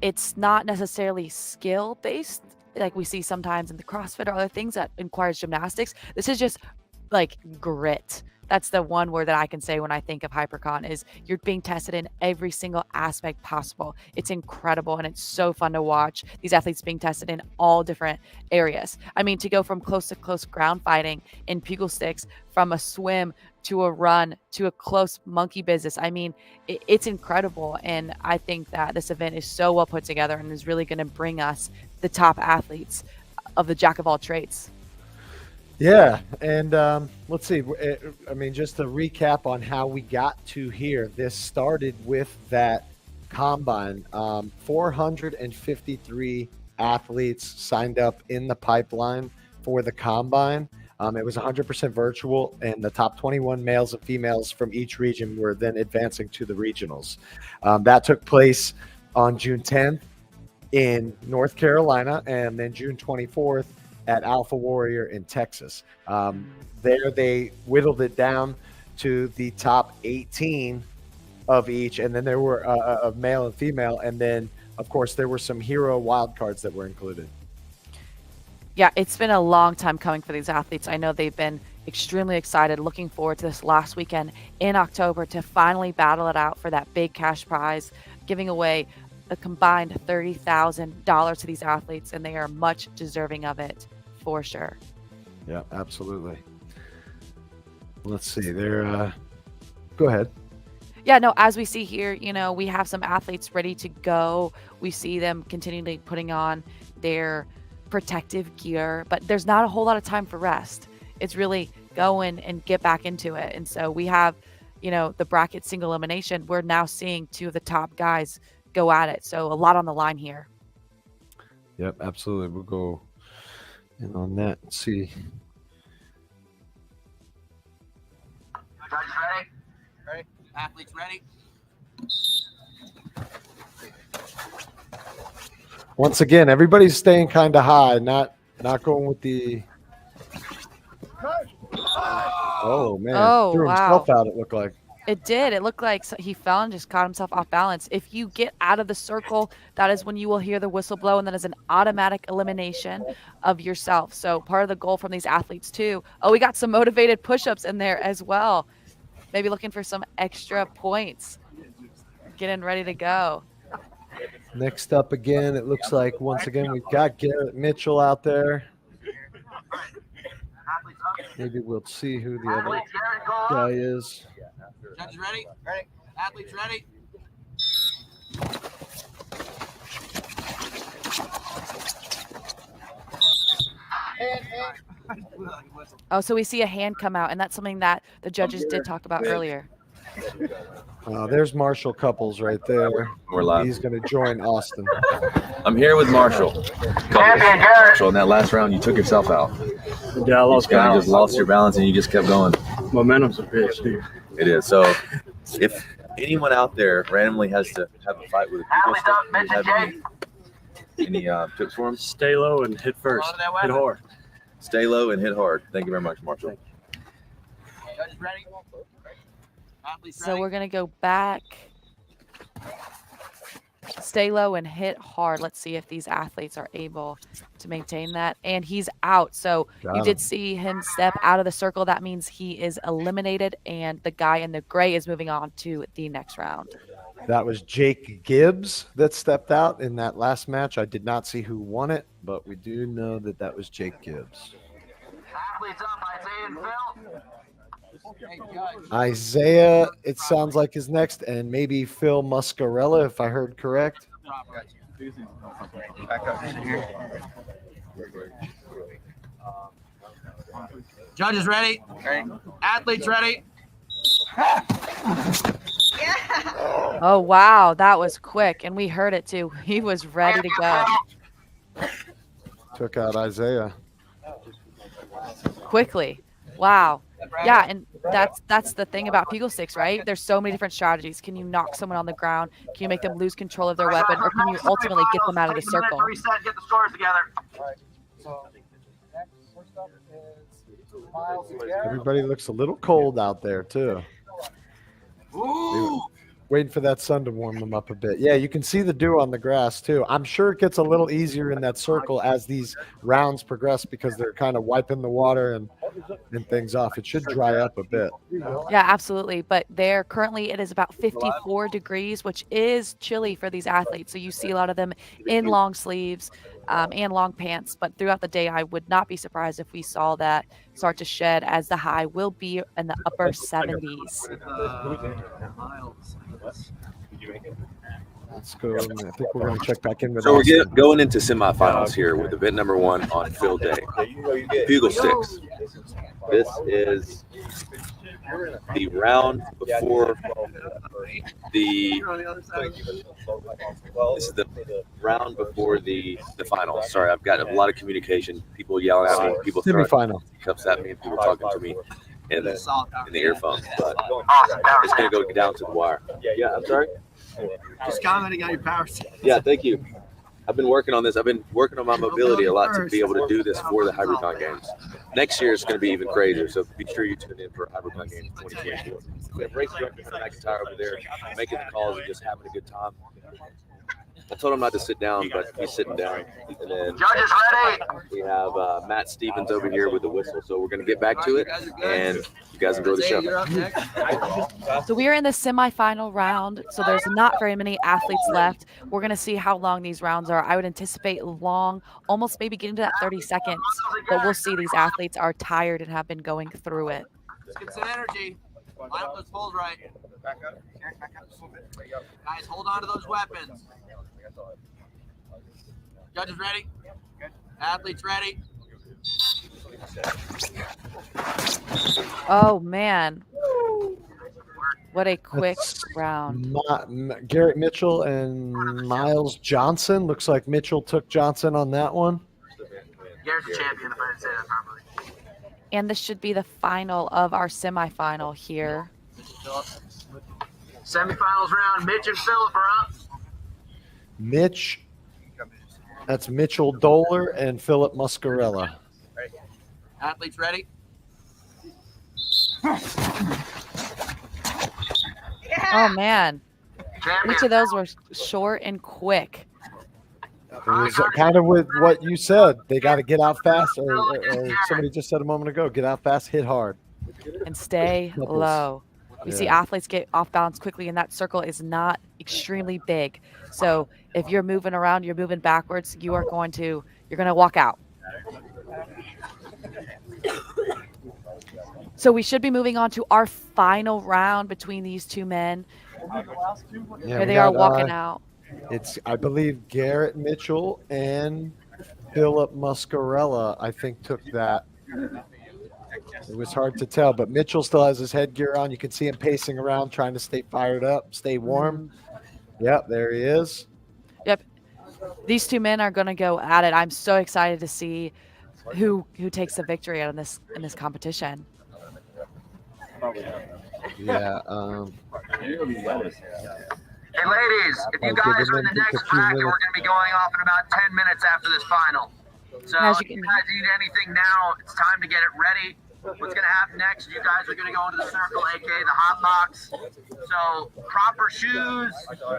it's not necessarily skill based like we see sometimes in the CrossFit or other things that requires gymnastics. This is just like grit. That's the one word that I can say when I think of Hybricon is you're being tested in every single aspect possible. It's incredible and it's so fun to watch these athletes being tested in all different areas. I mean, to go from close to close ground fighting in Pugal sticks, from a swim to a run to a close monkey business. I mean, it's incredible. And I think that this event is so well put together and is really going to bring us the top athletes of the jack of all trades. Yeah, and let's see. I mean, just to recap on how we got to here, this started with that combine. 453 athletes signed up in the pipeline for the combine. It was 100% virtual, and the top 21 males and females from each region were then advancing to the regionals. That took place on June 10th in North Carolina, and then June 24th at Alpha Warrior in Texas. There they whittled it down to the top 18 of each, and then there were a male and female, and then of course there were some hero wildcards that were included. Yeah, it's been a long time coming for these athletes. I know they've been extremely excited, looking forward to this last weekend in October to finally battle it out for that big cash prize, giving away a combined $30,000 to these athletes, and they are much deserving of it for sure. Yeah, absolutely. Let's see there. Go ahead. Yeah, no, as we see here, you know, we have some athletes ready to go. We see them continually putting on their protective gear, but there's not a whole lot of time for rest. It's really go in and get back into it. And so we have, you know, the bracket single elimination. We're now seeing two of the top guys go at it. So a lot on the line here. Yep, absolutely. We'll go in on that and see. Judges ready? Ready? Athletes ready? Once again, everybody's staying kind of high, not going with the. Oh man! Oh, threw himself out. It looked like. It did. It looked like he fell and just caught himself off balance. If you get out of the circle, that is when you will hear the whistle blow, and that is an automatic elimination of yourself. So part of the goal from these athletes too. Oh, we got some motivated push-ups in there as well. Maybe looking for some extra points. Getting ready to go. Next up again, it looks like once again we've got Garrett Mitchell out there. Maybe we'll see who the other guy is. Judges ready? Ready. Athletes ready? Oh, so we see a hand come out, and that's something that the judges did talk about earlier. There's Marshall Couples right there. We're live. He's going to join Austin. I'm here with Marshall. Marshall, in that last round, you took yourself out. Yeah, I lost You kind of balance. just lost your balance and you just kept going. Momentum's a bitch, dude. It is. So, if anyone out there randomly has to have a fight with a Pugal stick, do you have any tips for them? Stay low and hit first. Hit hard. Stay low and hit hard. Thank you very much, Marshall. Judges ready? Athletes So ready? we're going to go back. Stay low and hit hard. Let's see if these athletes are able to maintain that. And he's out. So you did see him step out of the circle. That means he is eliminated, and the guy in the gray is moving on to the next round. That was Jake Gibbs that stepped out in that last match. I did not see who won it, but we do know that that was Jake Gibbs. Athletes up, Isaiah and Phil. Hey, Judge. Isaiah, it sounds like, is next, and maybe Phil Muscarella, if I heard correct. Judges ready? Ready. Athletes ready? Oh, wow. That was quick. And we heard it, too. He was ready to go. Took out Isaiah. Quickly. Wow. Yeah, and that's the thing about Pugal sticks, right? There's so many different strategies. Can you knock someone on the ground? Can you make them lose control of their weapon, or can you ultimately get them out of the circle? Reset, get the scores together. Everybody looks a little cold out there too. Ooh. Waiting for that sun to warm them up a bit. Yeah, you can see the dew on the grass too. I'm sure it gets a little easier in that circle as these rounds progress because they're kind of wiping the water and things off. It should dry up a bit. Yeah, absolutely. But there currently it is about 54 degrees, which is chilly for these athletes. So you see a lot of them in long sleeves and long pants. But throughout the day, I would not be surprised if we saw that start to shed, as the high will be in the upper 70s. Let's go. I think we're going to check back in with So we're Austin. going into semifinals here with event number 1 on field day. Bugle sticks. This is the round before the finals. Sorry, I've got a lot of communication. People yelling at me, people throwing Semifinal. cups at me, and people talking to me in the earphones. But it's going to go down to the wire. Yeah, I'm sorry. Just commenting on your power set. Yeah, thank you. I've been working on this. I've been working on my mobility a lot to be able to do this for the Hybricon games. Next year is going to be even crazier, so be sure you tune in for Hybricon games 2024. We have race director from McIntyre over there making the calls and just having a good time. I told him not to sit down, but he's sitting down. And then Judges ready. we have Matt Stevens over here with the whistle, so we're going to get back to it, and you guys enjoy the show. So we are in the semifinal round. So there's not very many athletes left. We're going to see how long these rounds are. I would anticipate long, almost maybe getting to that 30 seconds. But we'll see. These athletes are tired and have been going through it. Let's get some energy. Line up those poles right. Guys, hold on to those weapons. Judges ready? Athletes ready? Oh, man. What a quick round. Garrett Mitchell and Miles Johnson. Looks like Mitchell took Johnson on that one. Garrett's the champion, if I didn't say that properly. And this should be the final of our semifinal here. Semifinals round. Mitch and Phillip are up. Mitch. That's Mitchell Doler and Philip Muscarella. Athletes ready? Oh, man. Each of those were short and quick. It was kind of with what you said. They got to get out fast, or somebody just said a moment ago, get out fast, hit hard. And stay low. We see athletes get off balance quickly, and that circle is not extremely big. So if you're moving around, you're moving backwards, you're going to walk out. So we should be moving on to our final round between these two men. Here they are walking out. It's, I believe, Garrett Mitchell and Philip Muscarella, I think, took that. It was hard to tell, but Mitchell still has his headgear on. You can see him pacing around, trying to stay fired up, stay warm. Yep, there he is. Yep. These two men are going to go at it. I'm so excited to see who takes the victory out of this in this competition. Yeah. Hey, ladies, if you guys are in the next bracket, we're going to be going off in about 10 minutes after this final. So if you guys need anything now, it's time to get it ready. What's going to happen next, you guys are going to go into the circle, aka the hot box. So proper shoes,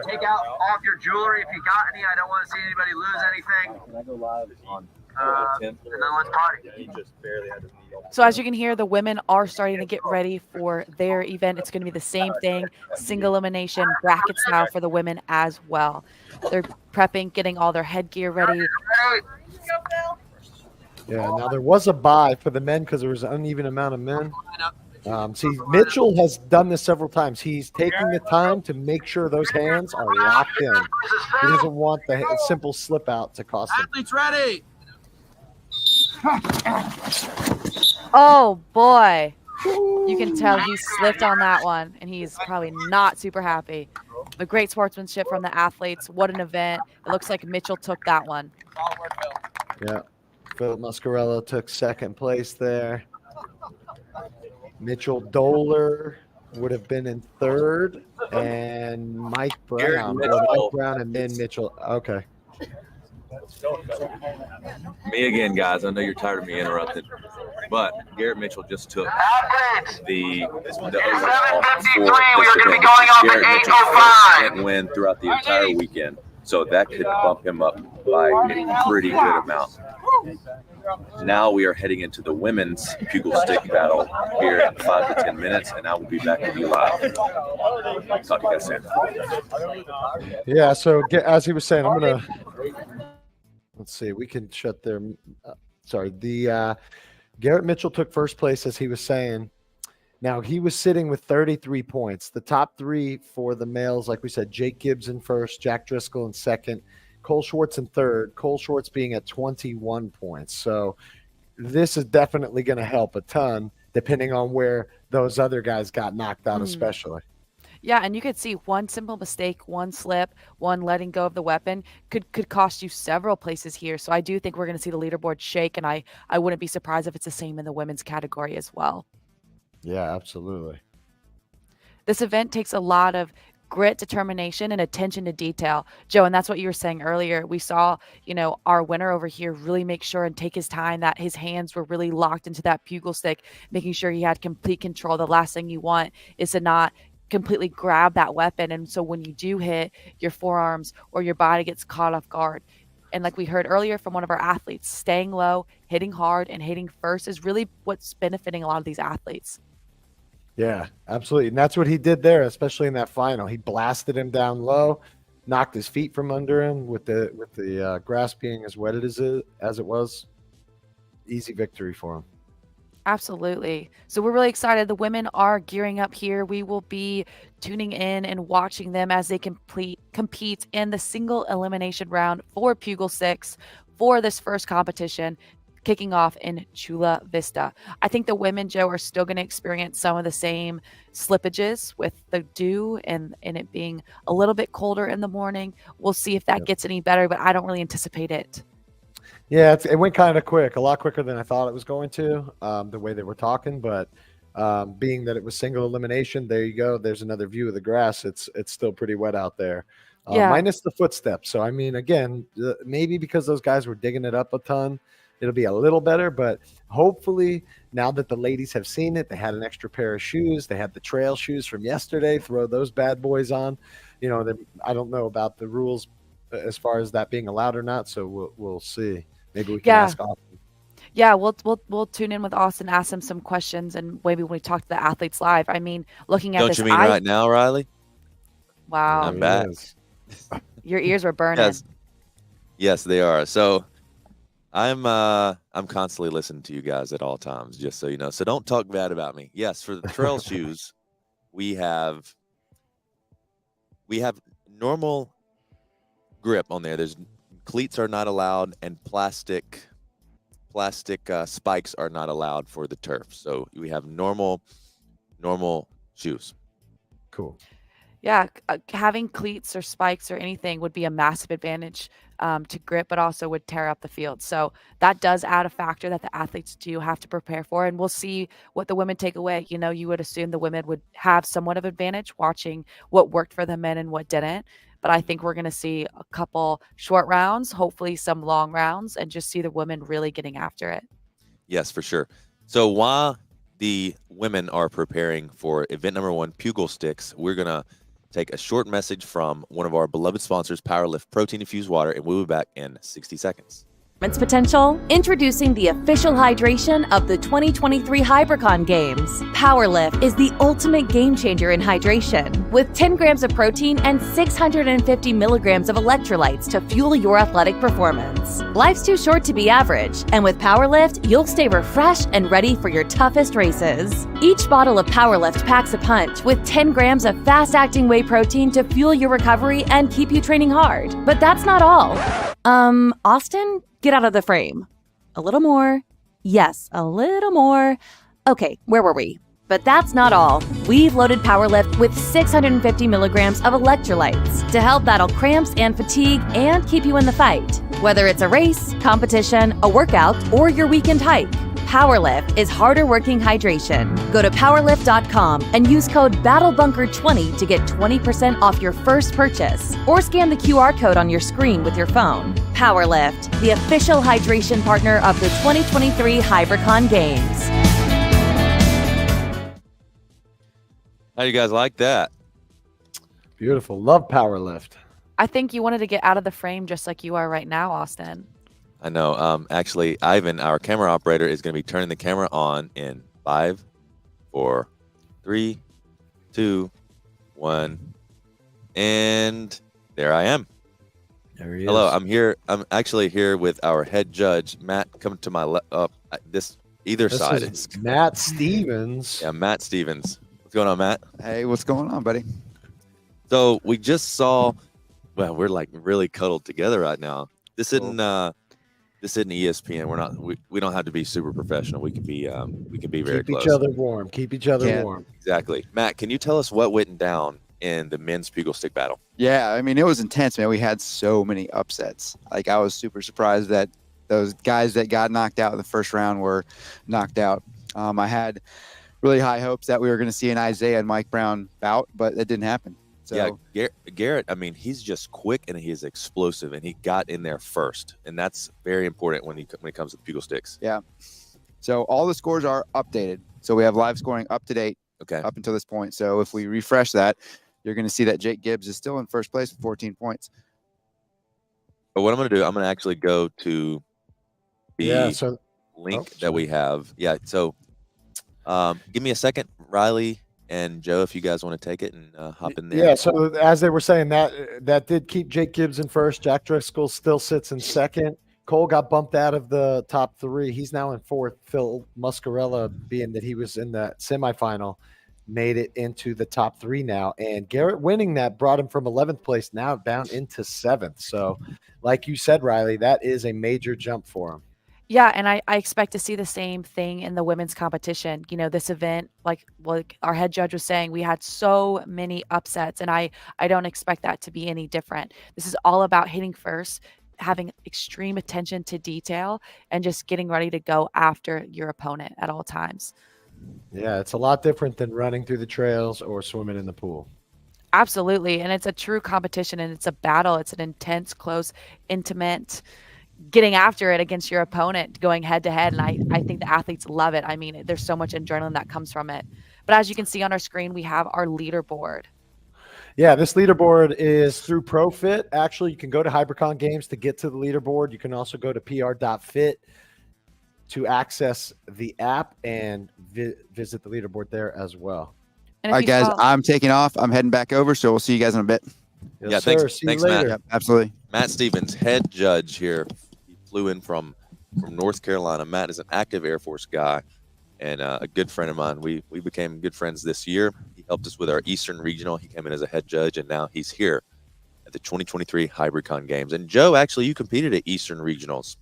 take out off your jewelry if you got any. I don't want to see anybody lose anything. Can I go live on And then let's party. He just barely had his knee on. So as you can hear, the women are starting to get ready for their event. It's going to be the same thing, single elimination, bracket style for the women as well. They're prepping, getting all their headgear ready. Yeah, now there was a bye for the men because there was an uneven amount of men. See, Mitchell has done this several times. He's taking the time to make sure those hands are locked in. He doesn't want the simple slip out to cost him. Athletes ready. Oh, boy. You can tell he slipped on that one, and he's probably not super happy. But great sportsmanship from the athletes. What an event. It looks like Mitchell took that one. Yeah. Philip Muscarella took second place there. Mitchell Doler would have been in third, and Mike Brown. Mike Brown and then Mitchell. Okay. Me again, guys. I know you're tired of me interrupting, but Garrett Mitchell just took the overall for we are going to be going off at 8:05. Didn't win throughout the entire weekend, so that could bump him up by a pretty good amount. Now we are heading into the women's Pugal stick battle here in 5 to 10 minutes, and I will be back with you live. Talk to you guys soon. Yeah, so as he was saying, I'm going to – let's see. We can shut their Garrett Mitchell took first place, as he was saying. Now, he was sitting with 33 points. The top three for the males, like we said, Jake Gibbs in first, Jack Driscoll in second, Cole Schwartz in third, Cole Schwartz being at 21 points. So this is definitely going to help a ton, depending on where those other guys got knocked out, especially. Yeah, and you could see one simple mistake, one slip, one letting go of the weapon could cost you several places here. So I do think we're going to see the leaderboard shake, and I wouldn't be surprised if it's the same in the women's category as well. Yeah, absolutely. This event takes a lot of grit, determination, and attention to detail, Joe. And that's what you were saying earlier. We saw, our winner over here really make sure and take his time, that his hands were really locked into that Pugal stick, making sure he had complete control. The last thing you want is to not completely grab that weapon. And so when you do hit, your forearms or your body gets caught off guard. And like we heard earlier from one of our athletes, staying low, hitting hard, and hitting first is really what's benefiting a lot of these athletes. Yeah, absolutely. And that's what he did there, especially in that final. He blasted him down low, knocked his feet from under him with the grass being as wet as it was. Easy victory for him. Absolutely. So we're really excited. The women are gearing up here. We will be tuning in and watching them as they compete in the single elimination round for Pugal 6 for this first competition, kicking off in Chula, Vista. I think the women, Joe, are still going to experience some of the same slippages with the dew and it being a little bit colder in the morning. We'll see if that gets any better, but I don't really anticipate it. Yeah, it went kind of quick, a lot quicker than I thought it was going to, the way they were talking. But being that it was single elimination, there you go. There's another view of the grass. It's still pretty wet out there, minus the footsteps. So, I mean, again, maybe because those guys were digging it up a ton, it'll be a little better. But hopefully now that the ladies have seen it, they had an extra pair of shoes. They had the trail shoes from yesterday. Throw those bad boys on. I don't know about the rules as far as that being allowed or not. So we'll see. Maybe we can ask Austin. Yeah, we'll tune in with Austin, ask him some questions, and maybe when we talk to the athletes live. I mean, looking at Don't this, you mean right now, Riley? Wow, I'm back. Your ears were burning. Yes, they are. So I'm constantly listening to you guys at all times, just so you know. So don't talk bad about me. Yes, for the trail shoes, we have normal grip on there. There's cleats are not allowed, and plastic spikes are not allowed for the turf. So we have normal shoes. Cool. Yeah, having cleats or spikes or anything would be a massive advantage to grip, but also would tear up the field. So that does add a factor that the athletes do have to prepare for, and we'll see what the women take away. You would assume the women would have somewhat of advantage watching what worked for the men and what didn't. But I think we're going to see a couple short rounds, hopefully some long rounds, and just see the women really getting after it. Yes, for sure. So while the women are preparing for event number 1, Pugal Sticks, we're going to take a short message from one of our beloved sponsors, PowerLift Protein Infused Water, and we'll be back in 60 seconds. Potential. Introducing the official hydration of the 2023 Hybricon Games. PowerLift is the ultimate game changer in hydration, with 10 grams of protein and 650 milligrams of electrolytes to fuel your athletic performance. Life's too short to be average, and with PowerLift, you'll stay refreshed and ready for your toughest races. Each bottle of PowerLift packs a punch with 10 grams of fast-acting whey protein to fuel your recovery and keep you training hard. But that's not all. Austin? Get out of the frame. A little more. Yes, a little more. Okay, where were we? But that's not all. We've loaded PowerLift with 650 milligrams of electrolytes to help battle cramps and fatigue and keep you in the fight. Whether it's a race, competition, a workout, or your weekend hike, Powerlift is harder working hydration. Go to powerlift.com and use code BattleBunker20 to get 20% off your first purchase, or scan the QR code on your screen with your phone. Powerlift, the official hydration partner of the 2023 Hybricon Games. How you guys like that? Beautiful. Love Powerlift. I think you wanted to get out of the frame just like you are right now, Austin. I know. Actually, Ivan, our camera operator, is going to be turning the camera on in 5, 4, 3, 2, 1, and there I am. There he Hello, is. I'm here. I'm actually here with our head judge, Matt. Come to my left. Either This side. is Matt Stevens. Yeah, Matt Stevens. What's going on, Matt? Hey, what's going on, buddy? So we just saw. Well, we're like really cuddled together right now. This isn't ESPN. We're not. We don't have to be super professional. We can be very Keep close. each other warm. Keep each other warm. Exactly. Matt, can you tell us what went down in the men's Pugal stick battle? Yeah, I mean, it was intense, man. We had so many upsets. Like, I was super surprised that those guys that got knocked out in the first round were knocked out. I had really high hopes that we were going to see an Isaiah and Mike Brown bout, but it didn't happen. So, yeah, Garrett, I mean, he's just quick and he's explosive, and he got in there first, and that's very important when it comes to Pugal sticks. Yeah. So all the scores are updated. So we have live scoring up to date up until this point. So if we refresh that, you're going to see that Jake Gibbs is still in first place with 14 points. But what I'm going to do, I'm going to actually go to the link that we have. Yeah, so give me a second, Riley and Joe, if you guys want to take it and hop in there. Yeah, so as they were saying, that did keep Jake Gibbs in first. Jack Driscoll still sits in second. Cole got bumped out of the top 3. He's now in fourth. Phil Muscarella, being that he was in the semifinal, made it into the top 3 now. And Garrett winning that brought him from 11th place now down into 7th. So like you said, Riley, that is a major jump for him. Yeah, and I expect to see the same thing in the women's competition. You know, this event, like our head judge was saying, we had so many upsets, and I don't expect that to be any different. This is all about hitting first, having extreme attention to detail, and just getting ready to go after your opponent at all times. Yeah, it's a lot different than running through the trails or swimming in the pool. Absolutely, and it's a true competition, and it's a battle. It's an intense, close, intimate, getting after it against your opponent, going head to head. And I think the athletes love it. I mean, there's so much adrenaline that comes from it. But as you can see on our screen, we have our leaderboard. Yeah, this leaderboard is through ProFit. Actually, you can go to Hybricon Games to get to the leaderboard. You can also go to pr.fit to access the app and visit the leaderboard there as well. All right, guys, I'm taking off. I'm heading back over, so we'll see you guys in a bit. Yes, yeah, sir. thanks, See thanks you Matt. later. Yep, absolutely. Matt Stevens, head judge here. He flew in from North Carolina. Matt is an active Air Force guy and a good friend of mine. We became good friends this year. He helped us with our Eastern Regional. He came in as a head judge, and now he's here at the 2023 Hybricon Games. And Joe, actually, you competed at Eastern Regionals.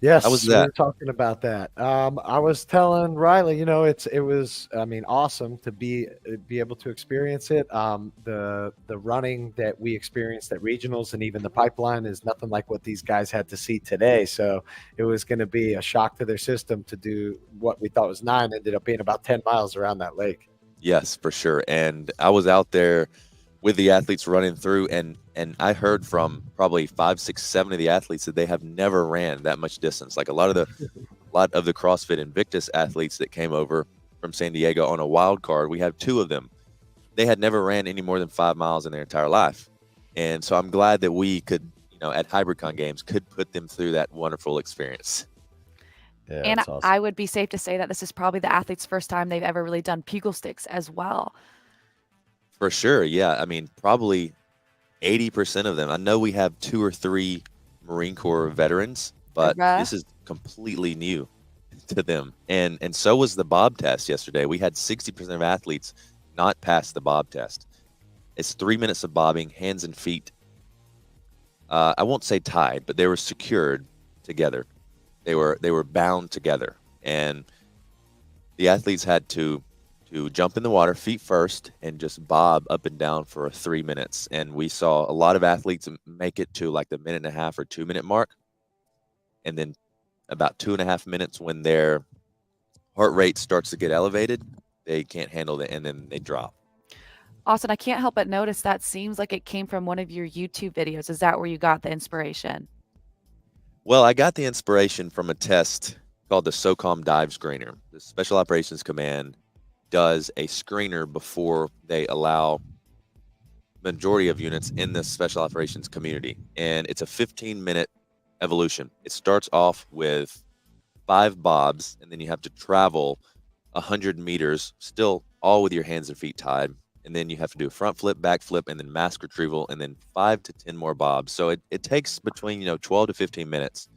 Yes, how was we that? were talking about that. I was telling Riley, you know, it was, I mean, awesome to be able to experience it. The running that we experienced at regionals and even the pipeline is nothing like what these guys had to see today. So it was going to be a shock to their system to do what we thought was 9, ended up being about 10 miles around that lake. Yes, for sure. And I was out there with the athletes running through, and I heard from probably 5, 6, 7 of the athletes that they have never ran that much distance. Like a lot of the CrossFit Invictus athletes that came over from San Diego on a wild card, we had 2 of them. They had never ran any more than 5 miles in their entire life. And so I'm glad that we could, you know, at Hybricon Games could put them through that wonderful experience. Yeah, And that's awesome. I would be safe to say that this is probably the athlete's first time they've ever really done Pugal sticks as well. For sure, yeah. I mean, probably 80% of them. I know we have 2 or 3 Marine Corps veterans, but this is completely new to them. And so was the Bob test yesterday. We had 60% of athletes not pass the Bob test. It's 3 minutes of bobbing, hands and feet. I won't say tied, but they were secured together. They were bound together, and the athletes had to jump in the water feet first and just bob up and down for 3 minutes. And we saw a lot of athletes make it to like the 1.5 or 2 minute mark. And then about 2.5 minutes when they're heart rate starts to get elevated, they can't handle it, and then they drop. Austin, I can't help but notice that seems like it came from one of your YouTube videos. Is that where you got the inspiration? Well, I got the inspiration from a test called the SOCOM Dive Screener. The Special Operations Command does a screener before they allow majority of units in the Special Operations community. And it's a 15-minute evolution. It starts off with 5 bobs, and then you have to travel 100 meters, still all with your hands and feet tied. And then you have to do a front flip, back flip, and then mask retrieval, and then 5 to 10 more bobs. So it takes between 12 to 15 minutes.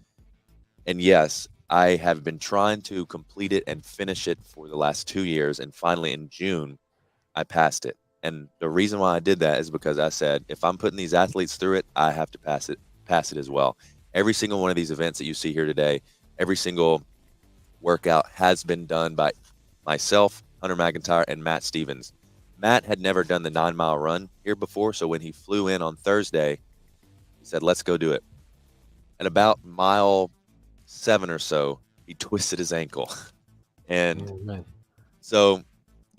And yes, I have been trying to complete it and finish it for the last 2 years. And finally in June, I passed it. And the reason why I did that is because I said, if I'm putting these athletes through it, I have to pass it as well. Every single one of these events that you see here today, every single workout has been done by myself, Hunter McIntyre, and Matt Stevens. Matt had never done the 9-mile run here before, so when he flew in on Thursday, he said, let's go do it. At about mile 7 or so, he twisted his ankle. And so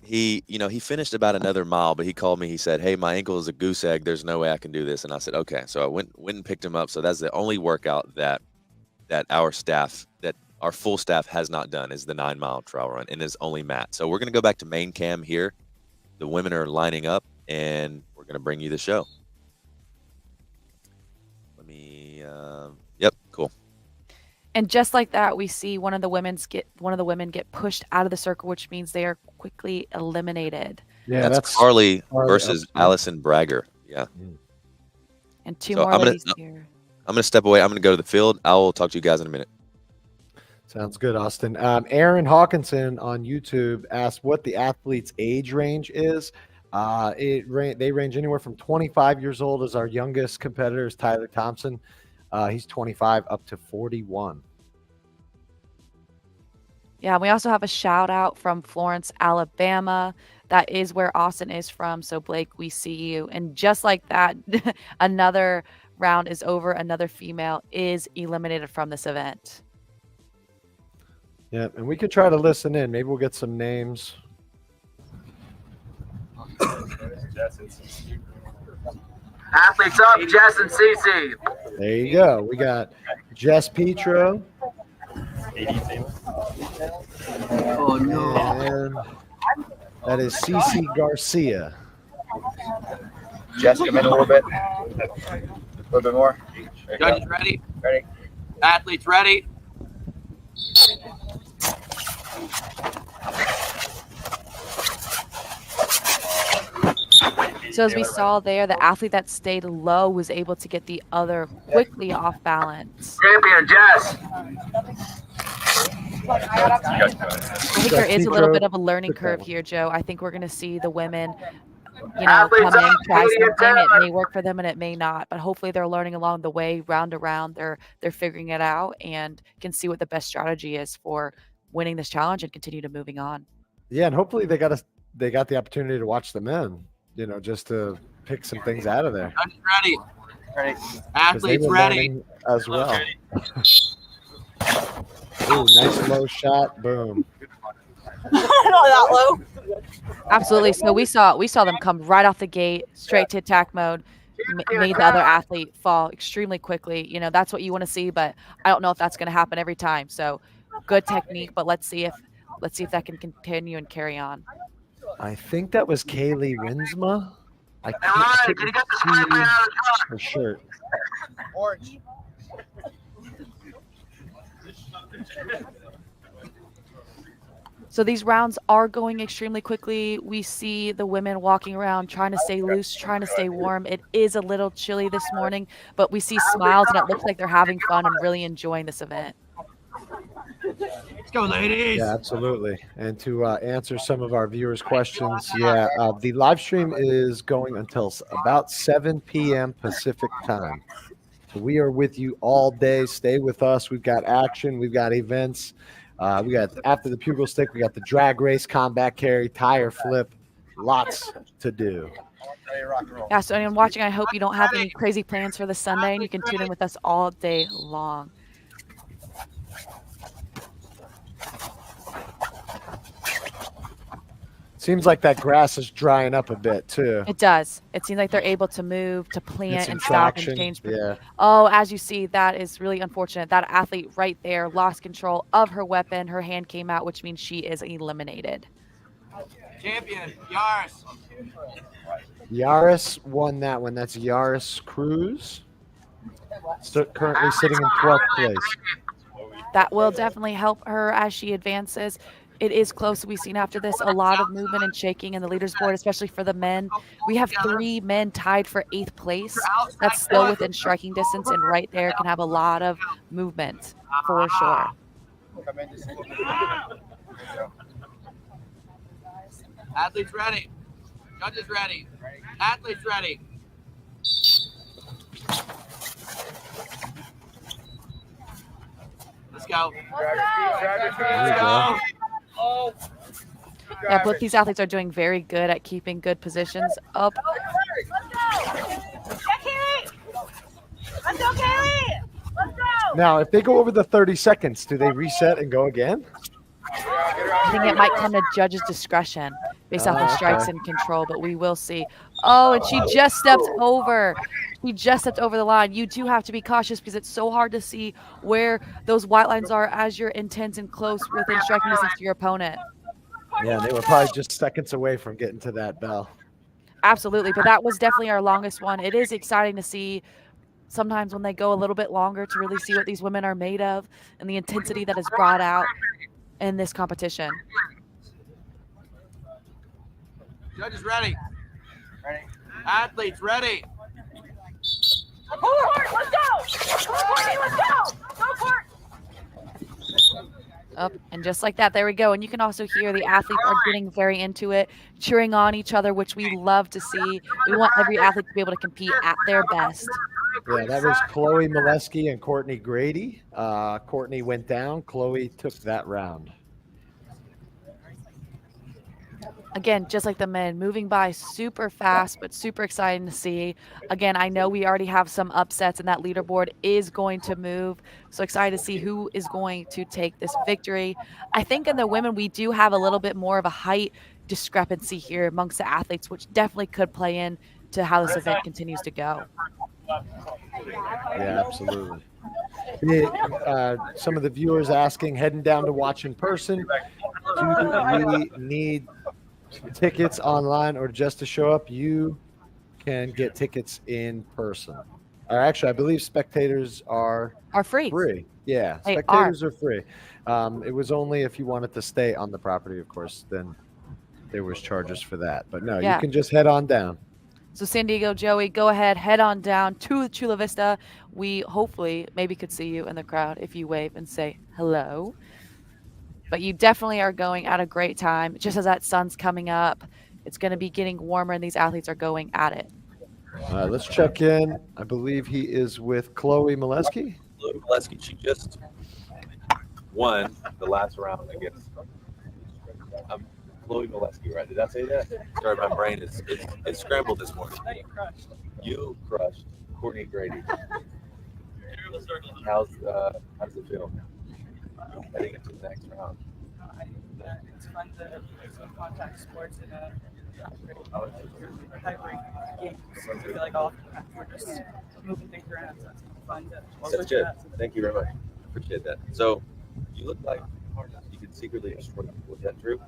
he finished about another mile, but he called me. He said, hey, my ankle is a goose egg. There's no way I can do this. And I said, okay. So I went and picked him up. So that's the only workout that our full staff has not done is the 9-mile trail run, and is only Matt. So we're going to go back to main cam here. The women are lining up, and we're going to bring you the show. Let me, yep, cool. And just like that, we see one of the women get pushed out of the circle, which means they are quickly eliminated. Yeah, that's Carly versus Allison Bragger. Yeah. And 2 more ladies here. I'm going to step away. I'm going to go to the field. I will talk to you guys in a minute. Sounds good, Austin. Aaron Hawkinson on YouTube asked what the athlete's age range is. They range anywhere from 25 years old as our youngest competitor is Tyler Thompson. He's 25 up to 41. Yeah, we also have a shout out from Florence, Alabama. That is where Austin is from. So Blake, we see you. And just like that, another round is over. Another female is eliminated from this event. Yeah, and we could try to listen in. Maybe we'll get some names. Athletes up, Jess and Cece. There you go. We got Jess Petro. Oh, no. And that is Cece Garcia. Jess, come in a little bit. A little bit more. Judges ready? Ready. Athletes ready? So as we saw there, the athlete that stayed low was able to get the other quickly off balance. Champion, Jess. I think there is a little bit of a learning curve here, Joe. I think we're going to see the women, come in, try something. It may work for them and it may not, but hopefully they're learning along the way, round to round. They're figuring it out and can see what the best strategy is for winning this challenge and continue to moving on. Yeah, and hopefully they got the opportunity to watch the men, just to pick some things out of there. Ready. Ready. Athletes ready. As well. Ooh, nice low shot. Boom. Not that low. Absolutely. So we saw them come right off the gate, straight to attack mode, made the other athlete fall extremely quickly. That's what you want to see, but I don't know if that's going to happen every time. So good technique, but let's see if that can continue and carry on. I think that was Kaylee Winsma. I couldn't see her shirt. Orange. So these rounds are going extremely quickly. We see the women walking around trying to stay loose, trying to stay warm. It is a little chilly this morning, but we see smiles and it looks like they're having fun and really enjoying this event. Let's go, ladies. Yeah, absolutely. And to answer some of our viewers' questions, the live stream is going until about 7 p.m. Pacific time. So we are with you all day. Stay with us. We've got action. We've got events. We got after the Pugal stick, we got the drag race, combat carry, tire flip. Lots to do. Yeah, so anyone watching, I hope you don't have any crazy plans for this Sunday and you can tune in with us all day long. Seems like that grass is drying up a bit too. It does. It seems like they're able to move, to plant some and stop and traction. change. Yeah. Oh, as you see, that is really unfortunate. That athlete right there lost control of her weapon. Her hand came out, which means she is eliminated. Champion, Yaris. Yaris won that one. That's Yaris Cruz. Currently sitting in 12th place. That will definitely help her as she advances. It is close. We've seen after this a lot of movement and shaking in the leaders board, especially for the men. We have 3 men tied for 8th place. That's still within striking distance, and right there can have a lot of movement for sure. Athletes ready. Judges ready. Athletes ready. Let's go. Let's go. Yeah, both these athletes are doing very good at keeping good positions up. Let's go, Kaylee! Let's go! Now, if they go over the 30 seconds, do they reset and go again? I think it might come to judge's discretion based off of strikes and control, but we will see. Oh, and she just stepped over. She just stepped over the line. You do have to be cautious because it's so hard to see where those white lines are as you're intense and close within striking distance to your opponent. Yeah, they were probably just seconds away from getting to that bell. Absolutely, but that was definitely our longest one. It is exciting to see sometimes when they go a little bit longer to really see what these women are made of and the intensity that is brought out in this competition. Judges ready. Ready. Athletes ready. Let's go! Let's go! Go for it! Up and just like that, there we go. And you can also hear the athletes are getting very into it, cheering on each other, which we love to see. We want every athlete to be able to compete at their best. Yeah, that was Chloe Molesky and Courtney Grady. Courtney went down. Chloe took that round. Again, just like the men, moving by super fast, but super exciting to see. Again, I know we already have some upsets, and that leaderboard is going to move. So excited to see who is going to take this victory. I think in the women, we do have a little bit more of a height discrepancy here amongst the athletes, which definitely could play in to how this event continues to go. Yeah, absolutely. Some of the viewers asking, heading down to watch in person, do we need tickets online or just to show up? You can get tickets in person. Or actually, I believe spectators are free. Yeah, They spectators are free. It was only if you wanted to stay on the property, of course, then there was charges for that. But no, Yeah. you can just head on down. So San Diego, Joey, go ahead, head on down to Chula Vista. We hopefully maybe could see you in the crowd if you wave and say hello. But you definitely are going at a great time. Just as that sun's coming up, it's going to be getting warmer, and these athletes are going at it. All right, let's check in. I believe he is with Chloe Molesky. Chloe Molesky, she just won the last round against Chloe Molesky, right? Did I say that? Sorry, my brain is scrambled this morning. You crushed Courtney Grady. How does it feel heading into the next round? It's fun to play some contact sports in a hybrid game. So I feel like often we're just moving things around. So it's fun to That's good. Thank you very much. Appreciate that. So you look like you could secretly destroy people. Was that true?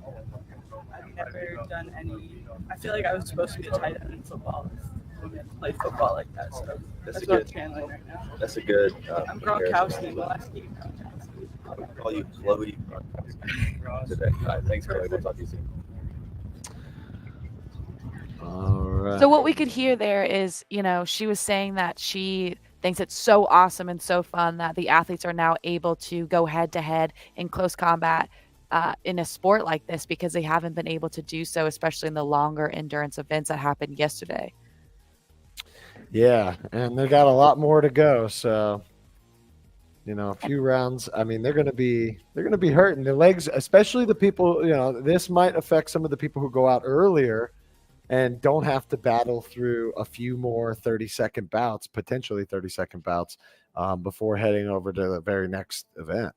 I've never done any. I feel like I was supposed to be a tight end in football. Play football like that. So that's what I'm channeling right now. That's a good. I'm Gronkowski. Molesky. I'm going to call you Chloe Gronkowski today. All right, thanks, Chloe. We'll talk to you soon. All right. So what we could hear there is, she was saying that she thinks it's so awesome and so fun that the athletes are now able to go head to head in close combat in a sport like this because they haven't been able to do so, especially in the longer endurance events that happened yesterday. Yeah, and they got a lot more to go. So, a few rounds. I mean, they're going to be hurting the legs, especially the people. This might affect some of the people who go out earlier and don't have to battle through a few more 30-second bouts, potentially 30-second bouts, before heading over to the very next event.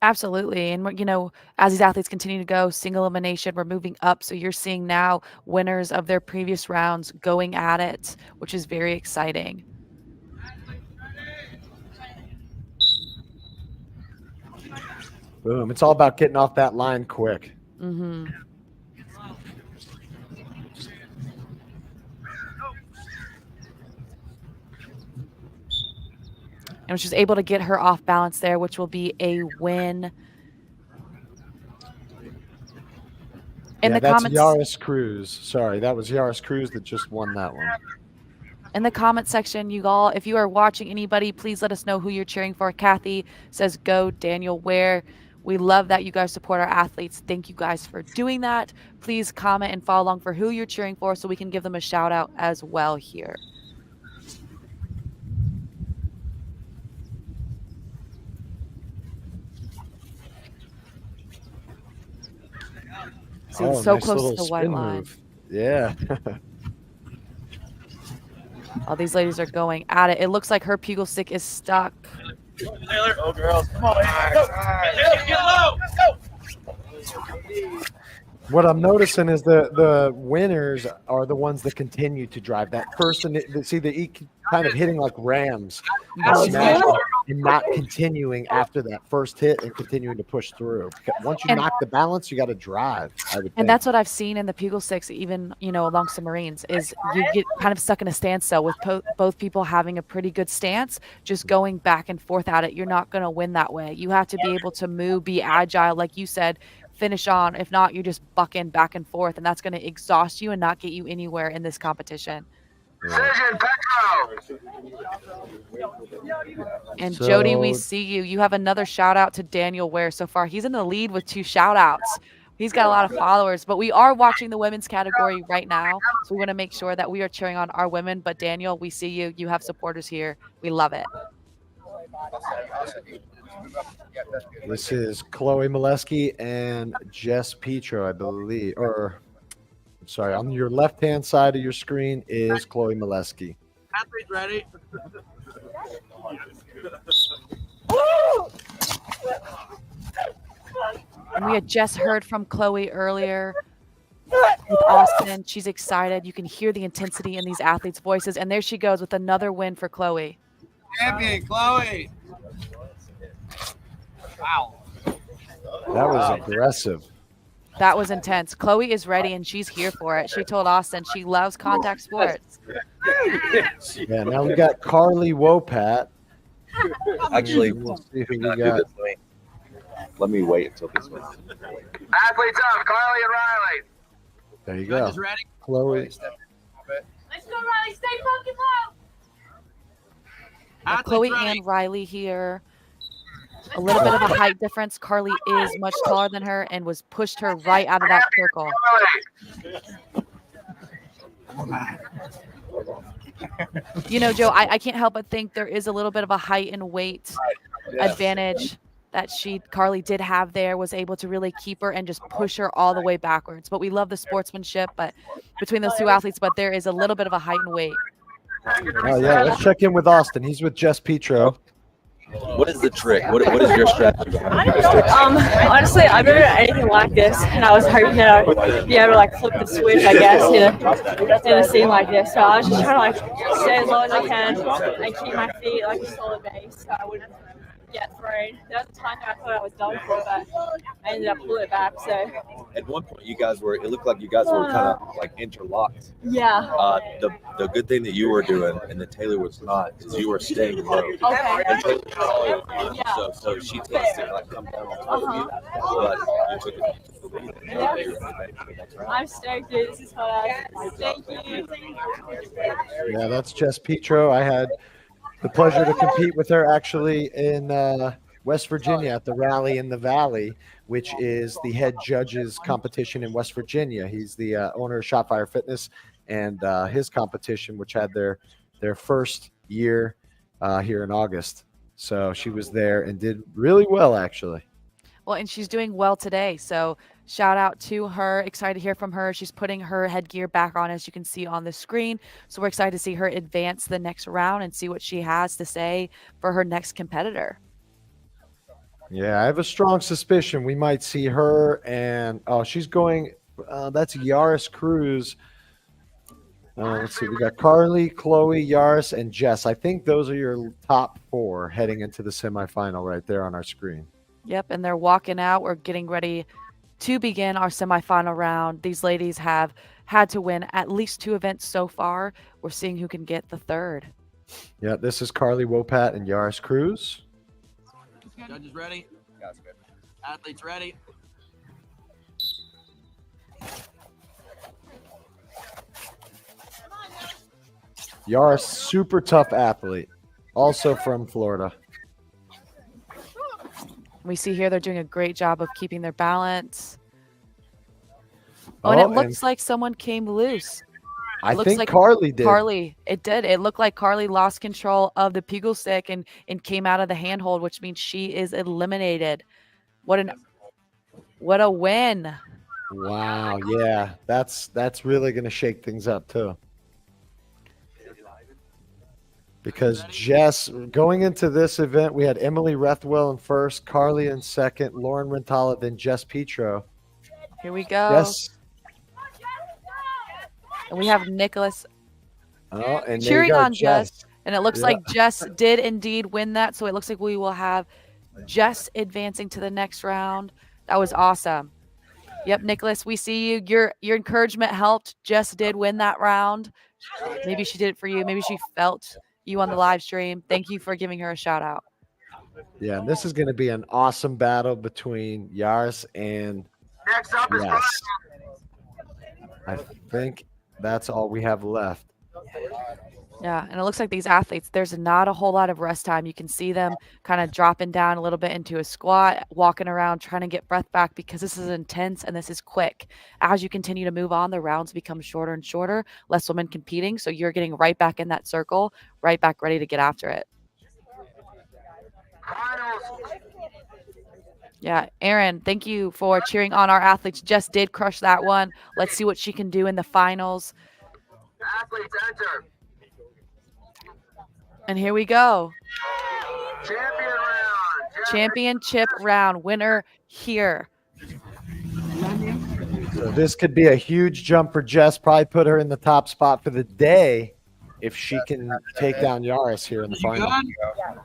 Absolutely. And, as these athletes continue to go, single elimination, we're moving up. So you're seeing now winners of their previous rounds going at it, which is very exciting. Boom. It's all about getting off that line quick. Mm-hmm. And she's able to get her off balance there, which will be a win. In the that's comments, Yaris Cruz. Sorry, that was Yaris Cruz that just won that one. in the comment section, you all, if you are watching anybody, please let us know who you're cheering for. Kathy says, go Daniel Ware. We love that you guys support our athletes. Thank you guys for doing that. Please comment and follow along for who you're cheering for so we can give them a shout out as well here. So nice close to the white line. Move. Yeah. All these ladies are going at it. It looks like her Pugal stick is stuck. Oh, girls, come on. Get low. Let's go. What I'm noticing is the winners are the ones that continue to drive. That person, see, they kind of hitting like rams and smashing and not continuing after that first hit and continuing to push through. Once you knock the balance, you got to drive, I would think. And that's what I've seen in the Pugal sticks, even, along submarines, is you get kind of stuck in a standstill with both people having a pretty good stance, just going back and forth at it. You're not going to win that way. You have to be able to move, be agile, like you said, finish on. If not, you're just bucking back and forth, and that's going to exhaust you and not get you anywhere in this competition. And Jody, we see you. You have another shout out to Daniel Ware so far. He's in the lead with 2 shout outs. He's got a lot of followers, but we are watching the women's category right now. So we want to make sure that we are cheering on our women. But Daniel, we see you. You have supporters here. We love it. This is Chloe Molesky and Jess Petro, I believe. Or, sorry, on your left-hand side of your screen is Chloe Molesky. Athletes ready? And we had just heard from Chloe earlier with Austin. She's excited. You can hear the intensity in these athletes' voices. And there she goes with another win for Chloe. Champion, Chloe. Wow. That was aggressive. That was intense. Chloe is ready, and she's here for it. She told Austin she loves contact sports. Yeah, now we got Carly Wopat. Actually, we'll see who we not do got. this. Let me wait until this one. Athletes up, Carly and Riley. There you go. Ready? Chloe. Let's go, Riley. Stay fucking low. Chloe and Riley here. A little bit of a height difference. Carly is much taller than her and was pushed her right out of that circle. Joe, I can't help but think there is a little bit of a height and weight advantage that Carly did have there, was able to really keep her and just push her all the way backwards. But we love the sportsmanship between those two athletes, but there is a little bit of a height and weight. Oh, yeah, let's check in with Austin. He's with Jess Petro. What is the trick? What is your strategy? Honestly, I've never done anything like this, and I was hoping that I'd be able to flip the switch, I guess, in a scene like this. So I was just trying to stay as low as I can and keep my feet like a solid base, so I wouldn't get thrown. There was a time that I thought I was done for, but I ended up pulling it back. So at one point, it looked like you guys were kind of like interlocked. Yeah. The good thing that you were doing and that Taylor was not is you were staying low. Okay. And Taylor was taller than you, so she takes it like come down on top of you, but you took it. I'm stoked, dude. This is fun. Thank you. Yeah, that's Jess Petro. I had the pleasure to compete with her actually in West Virginia at the Rally in the Valley, which is the head judge's competition in West Virginia. He's the owner of Shotfire Fitness, and his competition, which had their first year here in August. So she was there and did really well, actually. Well, and she's doing well today. So shout out to her. Excited to hear from her. She's putting her headgear back on, as you can see on the screen. So we're excited to see her advance the next round and see what she has to say for her next competitor. Yeah, I have a strong suspicion we might see her and she's going. That's Yaris Cruz. Let's see. We got Carly, Chloe, Yaris, and Jess. I think those are your top 4 heading into the semifinal right there on our screen. Yep, and they're walking out. We're getting ready to begin our semifinal round. These ladies have had to win at least 2 events so far. We're seeing who can get the 3rd. Yeah, this is Carly Wopat and Yaris Cruz. Judges ready? Athletes ready? Yaris, super tough athlete, also from Florida. We see here they're doing a great job of keeping their balance. And it looks like someone came loose. I think like Carly did. Carly, it did. It looked like Carly lost control of the Pugal stick and came out of the handhold, which means she is eliminated. What a win. Wow, yeah. That's really going to shake things up too. Because Jess, going into this event, we had Emily Rethwell in first, Carly in second, Lauren Rentala, then Jess Petro. Here we go. Yes. And we have Nicholas and cheering on Jess. And it looks like Jess did indeed win that. So it looks like we will have Jess advancing to the next round. That was awesome. Yep, Nicholas, we see you. Your encouragement helped. Jess did win that round. Maybe she did it for you. Maybe she felt you on the live stream. Thank you for giving her a shout out. Yeah, and this is going to be an awesome battle between Yaris and Next up is Jess. I think that's all we have left. Yeah, and it looks like these athletes, there's not a whole lot of rest time. You can see them kind of dropping down a little bit into a squat, walking around, trying to get breath back because this is intense and this is quick. As you continue to move on, the rounds become shorter and shorter, less women competing. So you're getting right back in that circle, right back ready to get after it. Yeah, Aaron, thank you for cheering on our athletes. Jess did crush that one. Let's see what she can do in the finals. Athletes enter. And here we go. Championship round. Winner here. So this could be a huge jump for Jess. Probably put her in the top spot for the day if she can take down Yaris here in the final.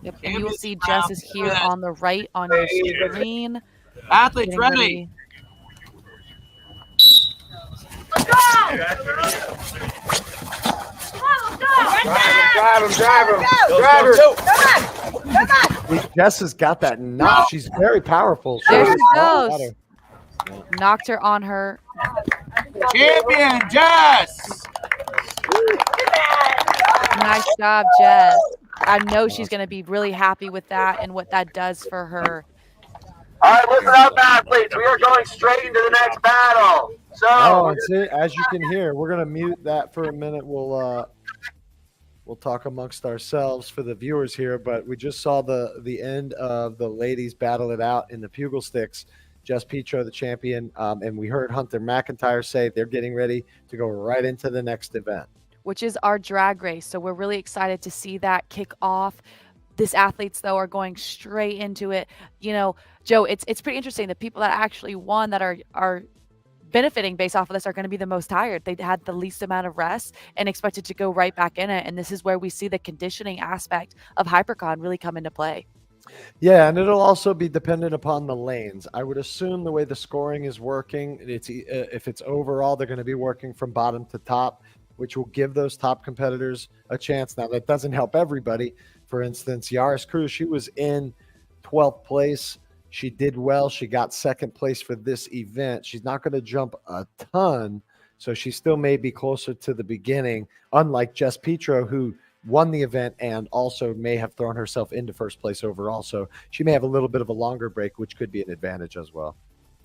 Yep, and you will see Jess is here on the right on your screen. Athletes ready. Drive him. Jess has got that knock. She's very powerful. There she goes. Knocked her on her. Champion Jess. Nice job, Jess. I know she's going to be really happy with that and what that does for her. All right, listen up, athletes. We are going straight into the next battle. So, as you can hear, we're going to mute that for a minute. We'll talk amongst ourselves for the viewers here, but we just saw the end of the ladies battle it out in the Pugal sticks. Jess Petro, the champion, and we heard Hunter McIntyre say they're getting ready to go right into the next event, which is our drag race. So we're really excited to see that kick off. These athletes, though, are going straight into it. You know, Joe, it's pretty interesting. The people that actually won that are benefiting based off of this are going to be the most tired. They had the least amount of rest and expected to go right back in it. And this is where we see the conditioning aspect of Hybricon really come into play. Yeah, and it'll also be dependent upon the lanes. I would assume the way the scoring is working, if it's overall, they're going to be working from bottom to top, which will give those top competitors a chance. Now, that doesn't help everybody. For instance, Yaris Cruz, she was in 12th place. She did well. She got second place for this event. She's not going to jump a ton, so she still may be closer to the beginning, unlike Jess Petro, who won the event and also may have thrown herself into first place overall. So she may have a little bit of a longer break, which could be an advantage as well.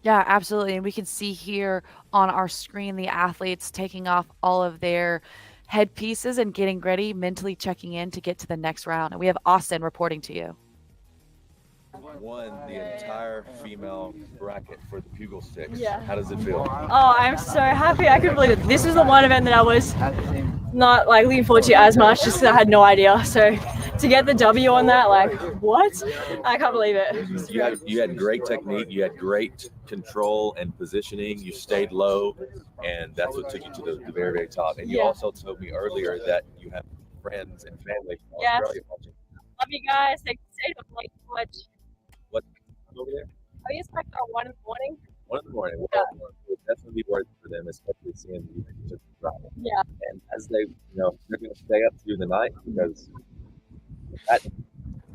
Yeah, absolutely. And we can see here on our screen the athletes taking off all of their headpieces and getting ready, mentally checking in to get to the next round. And we have Austin reporting to you. Won the entire female bracket for the Pugal sticks. Yeah. How does it feel? Oh, I'm so happy. I couldn't believe it. This was the one event that I was not like looking forward to as much just because I had no idea. So to get the W on that, like, what? I can't believe it. You had great technique. You had great control and positioning. You stayed low, and that's what took you to the very, very top. And you also told me earlier that you have friends and family from Yes. Australia watching. Love you guys. Thanks for staying up late so much. What over there? Are you expecting at 1 in the morning? 1 in the morning. Well, it would definitely be worth it for them, especially seeing you just drive. Yeah. And as they, they're going to stay up through the night because that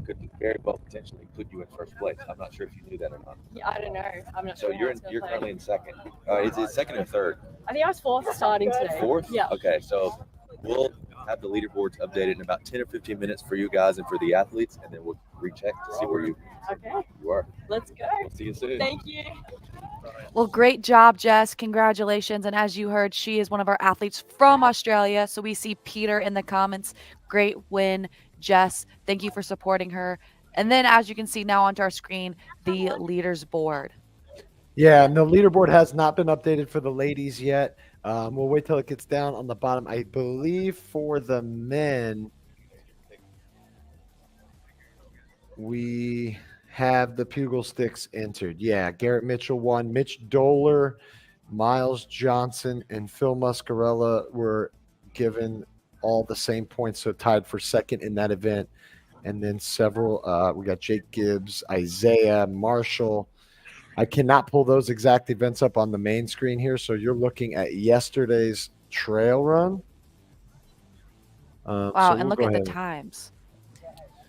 could very well potentially put you in first place. I'm not sure if you knew that or not. Yeah, I don't know. I'm not So sure. you're currently in second. Is it second or third? I think I was 4th starting today. 4th? Yeah. Okay, so we'll have the leaderboards updated in about 10 or 15 minutes for you guys and for the athletes, and then we'll recheck to see where you are. Let's go. We'll see you soon. Thank you. Well, great job, Jess. Congratulations. And as you heard, she is one of our athletes from Australia. So we see Peter in the comments. Great win, Jess. Thank you for supporting her. And then as you can see now onto our screen, the leaders board. Yeah, and the leaderboard has not been updated for the ladies yet. We'll wait till it gets down on the bottom. I believe for the men, we have the Pugal sticks entered. Yeah, Garrett Mitchell won. Mitch Doler, Miles Johnson, and Phil Muscarella were given all the same points, so tied for second in that event. And then several, we got Jake Gibbs, Isaiah, Marshall. I cannot pull those exact events up on the main screen here, so you're looking at yesterday's trail run. Wow, so and look at the times.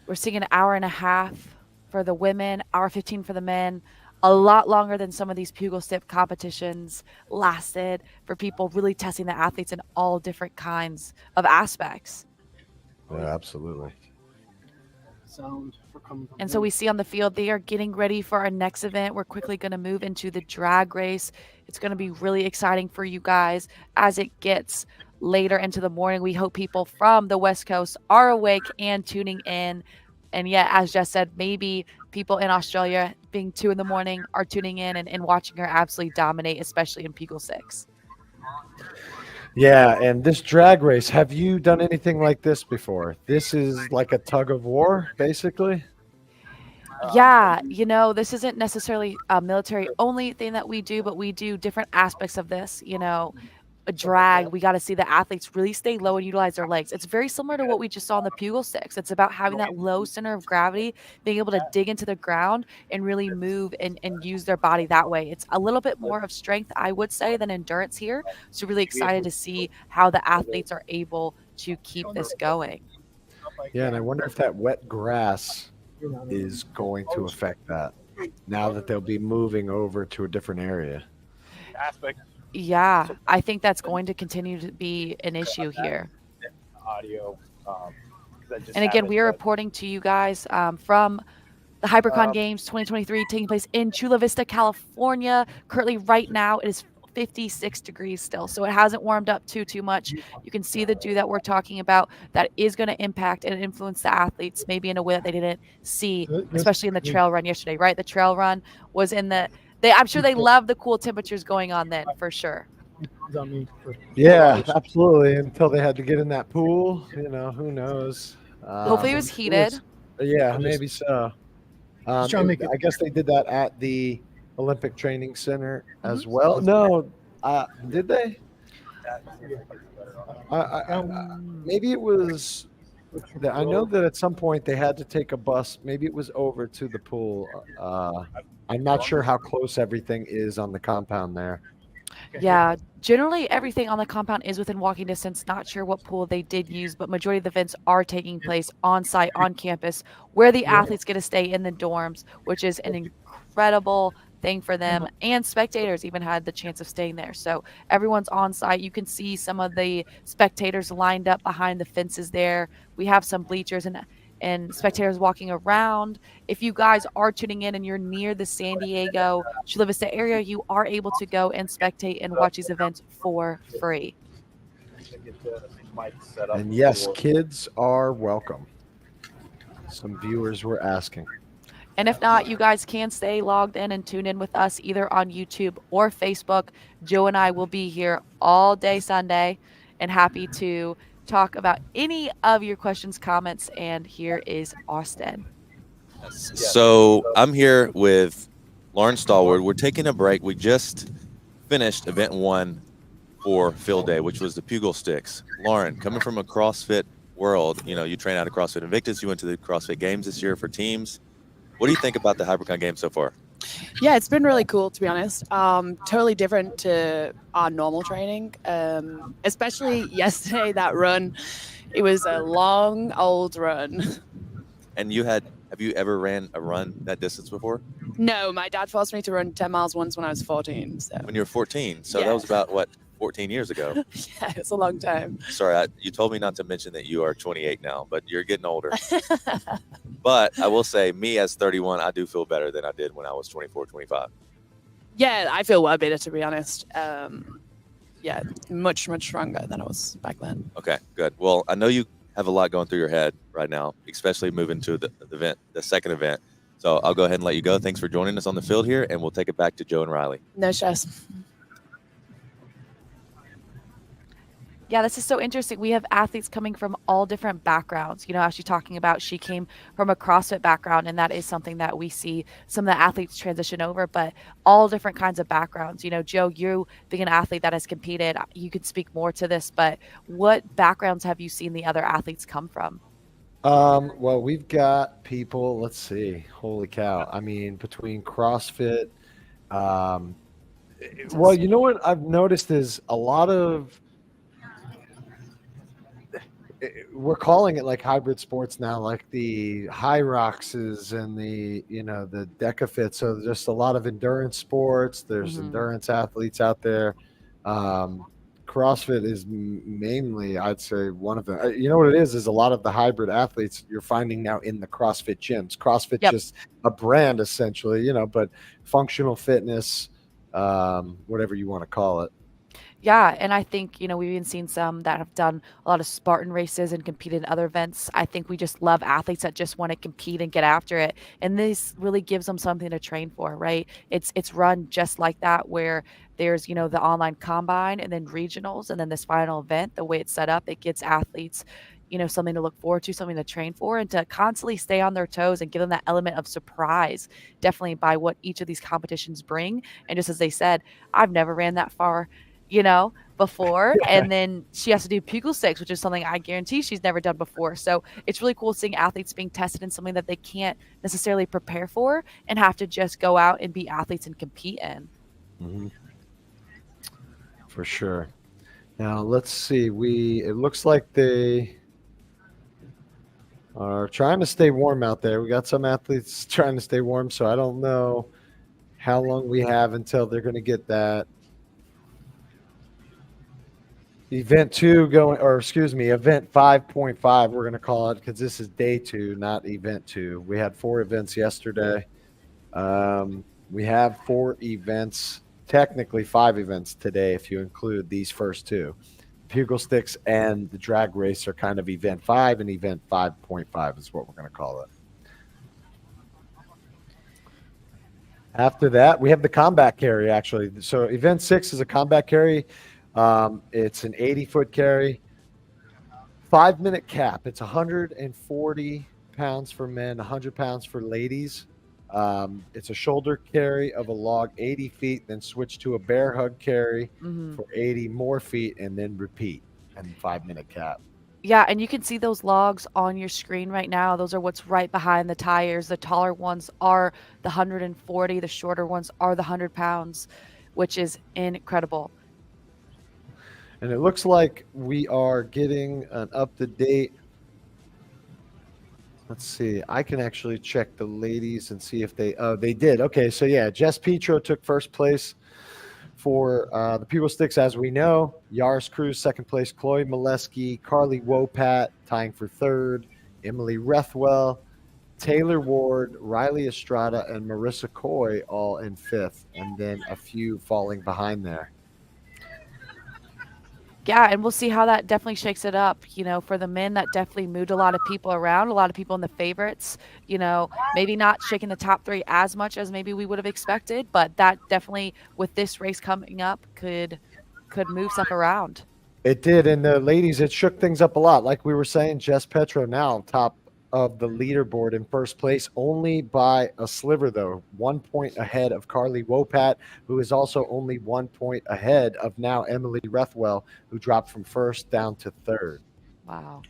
We're seeing an hour and a half for the women, hour 15 for the men. A lot longer than some of these Pugal stick competitions lasted for people really testing the athletes in all different kinds of aspects. Yeah, absolutely. And so we see on the field, they are getting ready for our next event. We're quickly going to move into the drag race. It's going to be really exciting for you guys as it gets later into the morning. We hope people from the West Coast are awake and tuning in. And yet, as Jess said, maybe people in Australia being 2 in the morning are tuning in and watching her absolutely dominate, especially in Pugal 6. Yeah, and this drag race, have you done anything like this before? This is like a tug of war, basically? Yeah, this isn't necessarily a military only thing that we do, but we do different aspects of this. A drag, we got to see the athletes really stay low and utilize their legs. It's very similar to what we just saw in the Pugal sticks. It's about having that low center of gravity, being able to dig into the ground and really move and use their body that way. It's a little bit more of strength, I would say, than endurance here. So really excited to see how the athletes are able to keep this going. Yeah, and I wonder if that wet grass is going to affect that now that they'll be moving over to a different area. Yeah, I think that's going to continue to be an issue here. Audio. And again, we are reporting to you guys from the Hybricon Games 2023 taking place in Chula Vista, California. Currently, right now, it is 56 degrees still, so it hasn't warmed up too much. You can see the dew that we're talking about that is going to impact and influence the athletes maybe in a way that they didn't see, especially in the trail run yesterday, right? The trail run was in the I'm sure they love the cool temperatures going on then, for sure. Yeah, absolutely. Until they had to get in that pool, who knows? Hopefully it was heated. Yeah, maybe so. I guess they did that at the Olympic Training Center as well. No, did they? Maybe it was. I know that at some point they had to take a bus. Maybe it was over to the pool. I'm not sure how close everything is on the compound there. Yeah, generally everything on the compound is within walking distance. Not sure what pool they did use, but majority of the events are taking place on site, on campus, where the athletes get to stay in the dorms, which is an incredible thing for them. And spectators even had the chance of staying there. So everyone's on site. You can see some of the spectators lined up behind the fences there. We have some bleachers and spectators walking around. If you guys are tuning in and you're near the San Diego, Chula Vista area, you are able to go and spectate and watch these events for free. And yes, kids are welcome. Some viewers were asking. And if not, you guys can stay logged in and tune in with us either on YouTube or Facebook. Joe and I will be here all day Sunday and happy to talk about any of your questions, comments, and here is Austin. So I'm here with Lauren Stallward. We're taking a break. We just finished event 1 for field day, which was the Pugal sticks. Lauren, coming from a CrossFit world, you train out of CrossFit Invictus. You went to the CrossFit Games this year for teams. What do you think about the Hybricon Games so far? Yeah, it's been really cool, to be honest. Totally different to our normal training, especially yesterday, that run. It was a long, old run. And have you ever ran a run that distance before? No, my dad forced me to run 10 miles once when I was 14. So. When you were 14? So Yeah. that was about, 14 years ago? Yeah, it's a long time. Sorry, you told me not to mention that you are 28 now, but you're getting older. But I will say, me as 31, I do feel better than I did when I was 24, 25. Yeah, I feel well better, to be honest. Yeah, much, much stronger than I was back then. Okay, good. Well, I know you have a lot going through your head right now, especially moving to the second event. So I'll go ahead and let you go. Thanks for joining us on the field here, and we'll take it back to Joe and Riley. No stress. Yeah, this is so interesting. We have athletes coming from all different backgrounds. As she's talking about, she came from a CrossFit background, and that is something that we see some of the athletes transition over, but all different kinds of backgrounds. Joe, you being an athlete that has competed, you could speak more to this, but what backgrounds have you seen the other athletes come from? Well, we've got people, let's see, holy cow. I mean, between CrossFit, well, you know what I've noticed is a lot of, we're calling it like hybrid sports now, like the Hyroxes and the Decafit. So just a lot of endurance sports. There's endurance athletes out there. CrossFit is mainly, I'd say, one of them. You know what it is a lot of the hybrid athletes you're finding now in the CrossFit gyms. CrossFit just a brand essentially, but functional fitness, whatever you want to call it. Yeah, and I think, we've even seen some that have done a lot of Spartan races and competed in other events. I think we just love athletes that just want to compete and get after it. And this really gives them something to train for, right? It's run just like that, where there's, the online combine and then regionals and then this final event. The way it's set up, it gives athletes, something to look forward to, something to train for, and to constantly stay on their toes and give them that element of surprise, definitely by what each of these competitions bring. And just as they said, I've never ran that far, before. And then she has to do Pugal sticks, which is something I guarantee she's never done before. So it's really cool seeing athletes being tested in something that they can't necessarily prepare for and have to just go out and be athletes and compete in. Mm-hmm. For sure. Now let's see. It looks like they are trying to stay warm out there. We got some athletes trying to stay warm, so I don't know how long we have until they're going to get that event 2 going, or excuse me, event 5.5, we're going to call it, because this is day 2, not event 2. We had 4 events yesterday. We have 4 events, technically 5 events today, if you include these first 2. Pugal sticks and the drag race are kind of event 5, and event 5.5 is what we're going to call it. After that, we have the combat carry, actually. So event 6 is a combat carry. It's an 80-foot carry, 5-minute cap. It's 140 pounds for men, 100 pounds for ladies. It's a shoulder carry of a log 80 feet, then switch to a bear hug carry for 80 more feet, and then repeat, and 5-minute cap. Yeah, and you can see those logs on your screen right now. Those are what's right behind the tires. The taller ones are the 140. The shorter ones are the 100 pounds, which is incredible. And it looks like we are getting an up-to-date. Let's see. I can actually check the ladies and see if they did. Okay, so yeah, Jess Petro took first place for the Pugal sticks, as we know. Yaris Cruz, second place. Chloe Molesky, Carly Wopat tying for third. Emily Rethwell, Taylor Ward, Riley Estrada, and Marissa Coy all in fifth, and then a few falling behind there. Yeah, and we'll see how that definitely shakes it up. For the men, that definitely moved a lot of people around, a lot of people in the favorites. Maybe not shaking the top 3 as much as maybe we would have expected, but that definitely, with this race coming up, could move stuff around. It did, and the ladies, it shook things up a lot. Like we were saying, Jess Petro now top of the leaderboard in first place, only by a sliver, though. 1 point ahead of Carly Wopat, who is also only 1 point ahead of now Emily Rethwell, who dropped from first down to third. Wow.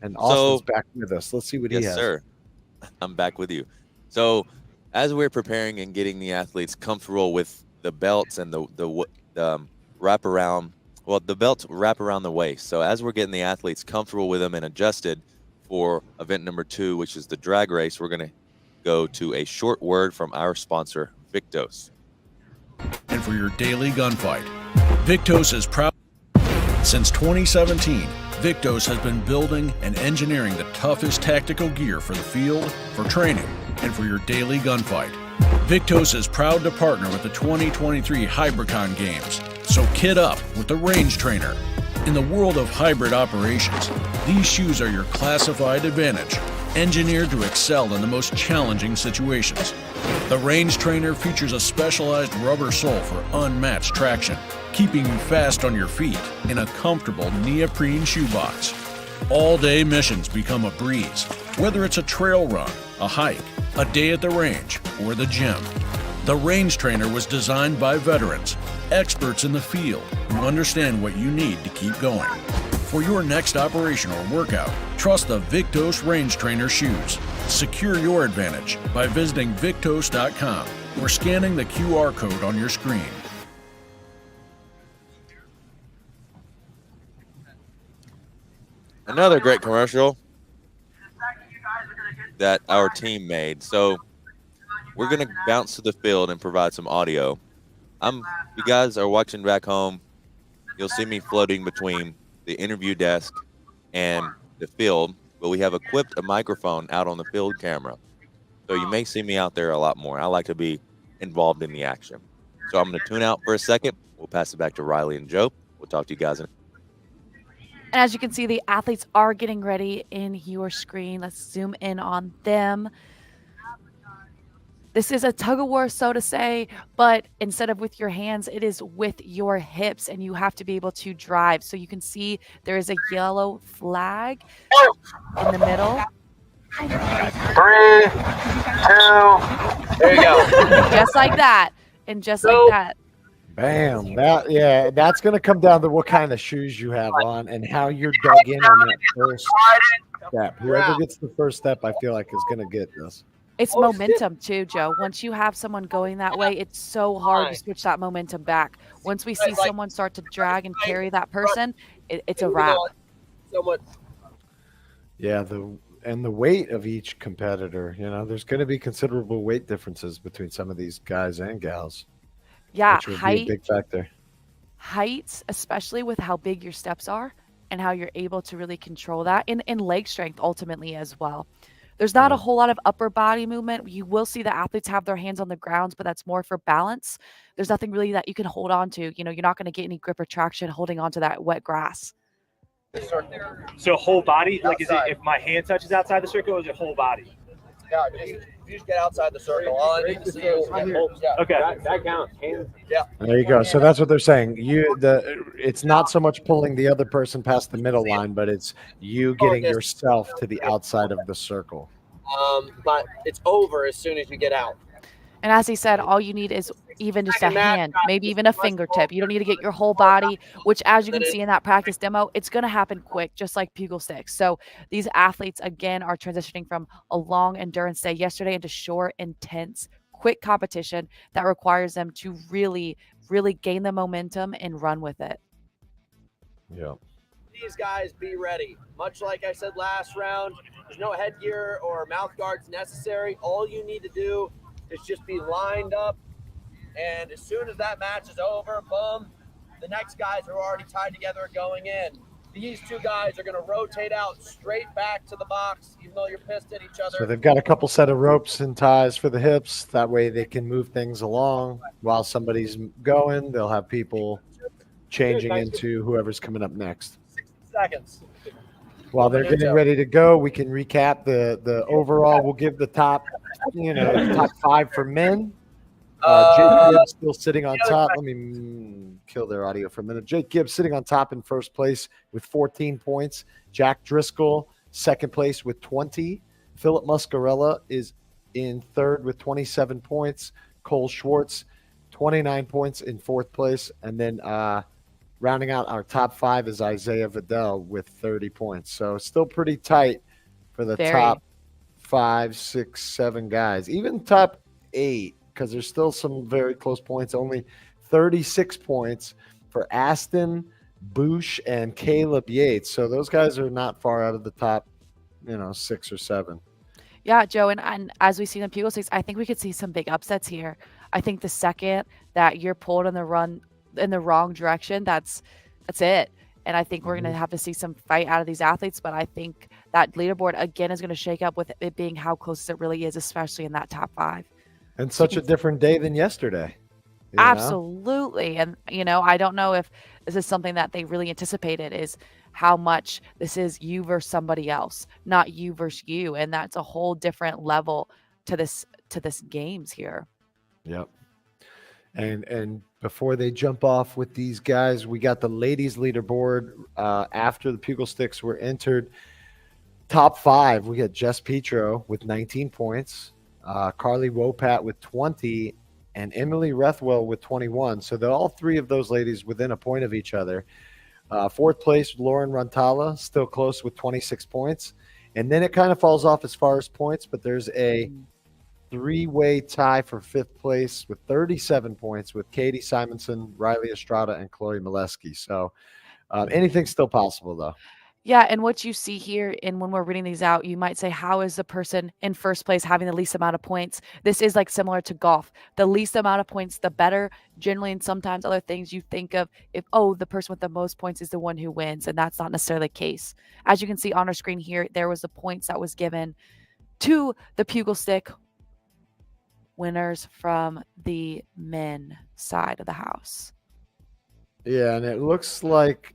And Austin's back with us. Let's see what he has. Yes, sir. I'm back with you. So as we're preparing and getting the athletes comfortable with the belts and the wrap around, well, the belts wrap around the waist. So as we're getting the athletes comfortable with them and adjusted for event number 2, which is the drag race, we're going to go to a short word from our sponsor, Viktos. And for your daily gunfight, Viktos is proud. Since 2017, Viktos has been building and engineering the toughest tactical gear for the field, for training, and for your daily gunfight. Viktos is proud to partner with the 2023 Hybricon Games, so kit up with the Range Trainer. In the world of hybrid operations, these shoes are your classified advantage, engineered to excel in the most challenging situations. The Range Trainer features a specialized rubber sole for unmatched traction, keeping you fast on your feet in a comfortable neoprene shoebox. All-day missions become a breeze, whether it's a trail run, a hike, a day at the range, or the gym. The Range Trainer was designed by veterans, experts in the field who understand what you need to keep going. For your next operation or workout, trust the Viktos Range Trainer shoes. Secure your advantage by visiting Viktos.com or scanning the QR code on your screen. Another great commercial that our team made. So we're going to bounce to the field and provide some audio. You guys are watching back home. You'll see me floating between the interview desk and the field, but we have equipped a microphone out on the field camera. So you may see me out there a lot more. I like to be involved in the action. So I'm going to tune out for a second. We'll pass it back to Riley and Joe. We'll talk to you guys in And as you can see, the athletes are getting ready in your screen. Let's zoom in on them. This is a tug of war, so to say, but instead of with your hands, it is with your hips, and you have to be able to drive. So you can see there is a yellow flag in the middle. 3, 2, there you go. Just like that. And just like that. Bam. That's going to come down to what kind of shoes you have on and how you're dug in on that first step. Whoever gets the first step, I feel like, is going to get this. It's momentum too, Joe. Once you have someone going that way, it's so hard to switch that momentum back. Once we see someone start to drag and carry that person, it's a wrap. Yeah, the weight of each competitor, there's going to be considerable weight differences between some of these guys and gals. Yeah, which would be a big factor. Height, especially with how big your steps are and how you're able to really control that, and leg strength ultimately as well. There's not a whole lot of upper body movement. You will see the athletes have their hands on the ground, but that's more for balance. There's nothing really that you can hold on to. You're not going to get any grip or traction holding onto that wet grass. So whole body, like, is it if my hand touches outside the circle, or is it whole body? Yeah, you just get outside the circle. All I need to see is okay. That counts. Yeah. There you go. So that's what they're saying. It's not so much pulling the other person past the middle line, but it's you getting yourself to the outside of the circle. But it's over as soon as you get out. And as he said, all you need is even just a hand, maybe even a fingertip. You don't need to get your whole body, which, as you can see in that practice demo, it's going to happen quick, just like Pugal sticks. So these athletes, again, are transitioning from a long endurance day yesterday into short, intense, quick competition that requires them to really, really gain the momentum and run with it. Yeah. These guys, be ready. Much like I said last round, there's no headgear or mouth guards necessary. All you need to do is just be lined up, and as soon as that match is over, boom, the next guys are already tied together are going in. These two guys are going to rotate out straight back to the box, even though you're pissed at each other. So they've got a couple set of ropes and ties for the hips. That way they can move things along while somebody's going. They'll have people changing into whoever's coming up next. 60 seconds. While they're getting ready to go, we can recap the overall. We'll give the top 5 for men, Jake Gibbs still sitting on top. Let me kill their audio for a minute. Jake Gibbs sitting on top in first place with 14 points. Jack Driscoll, second place with 20. Philip Muscarella is in third with 27 points. Cole Schwartz, 29 points in fourth place. And then rounding out our top 5 is Isaiah Vidal with 30 points. So still pretty tight for the top 5, 6, 7 guys. Even top 8, because there's still some very close points. Only 36 points for Aston, Boosh, and Caleb Yates. So those guys are not far out of the top, 6 or 7. Yeah, Joe, and as we see in the Pugal Stakes, I think we could see some big upsets here. I think the second that you're pulled in the wrong direction, that's it. And I think we're going to have to see some fight out of these athletes. But I think that leaderboard, again, is going to shake up with it being how close it really is, especially in that top 5. And such a different day than yesterday. Absolutely. And, I don't know if this is something that they really anticipated, is how much this is you versus somebody else, not you versus you. And that's a whole different level to this games here. Yep. And before they jump off with these guys, we got the ladies leaderboard after the Pugal Sticks were entered. Top 5, we got Jess Petro with 19 points, Carly Wopat with 20, and Emily Rethwell with 21. So they're all 3 of those ladies within a point of each other. Fourth place, Lauren Rantala, still close with 26 points. And then it kind of falls off as far as points, but there's a 3-way tie for 5th place with 37 points with Katie Simonson, Riley Estrada, and Chloe Molesky. So anything's still possible, though. Yeah, and what you see here, and when we're reading these out, you might say, how is the person in first place having the least amount of points? This is like similar to golf. The least amount of points, the better. Generally, and sometimes other things you think of, if, the person with the most points is the one who wins, and that's not necessarily the case. As you can see on our screen here, there was the points that was given to the Pugal Stick winners from the men side of the house. Yeah, and it looks like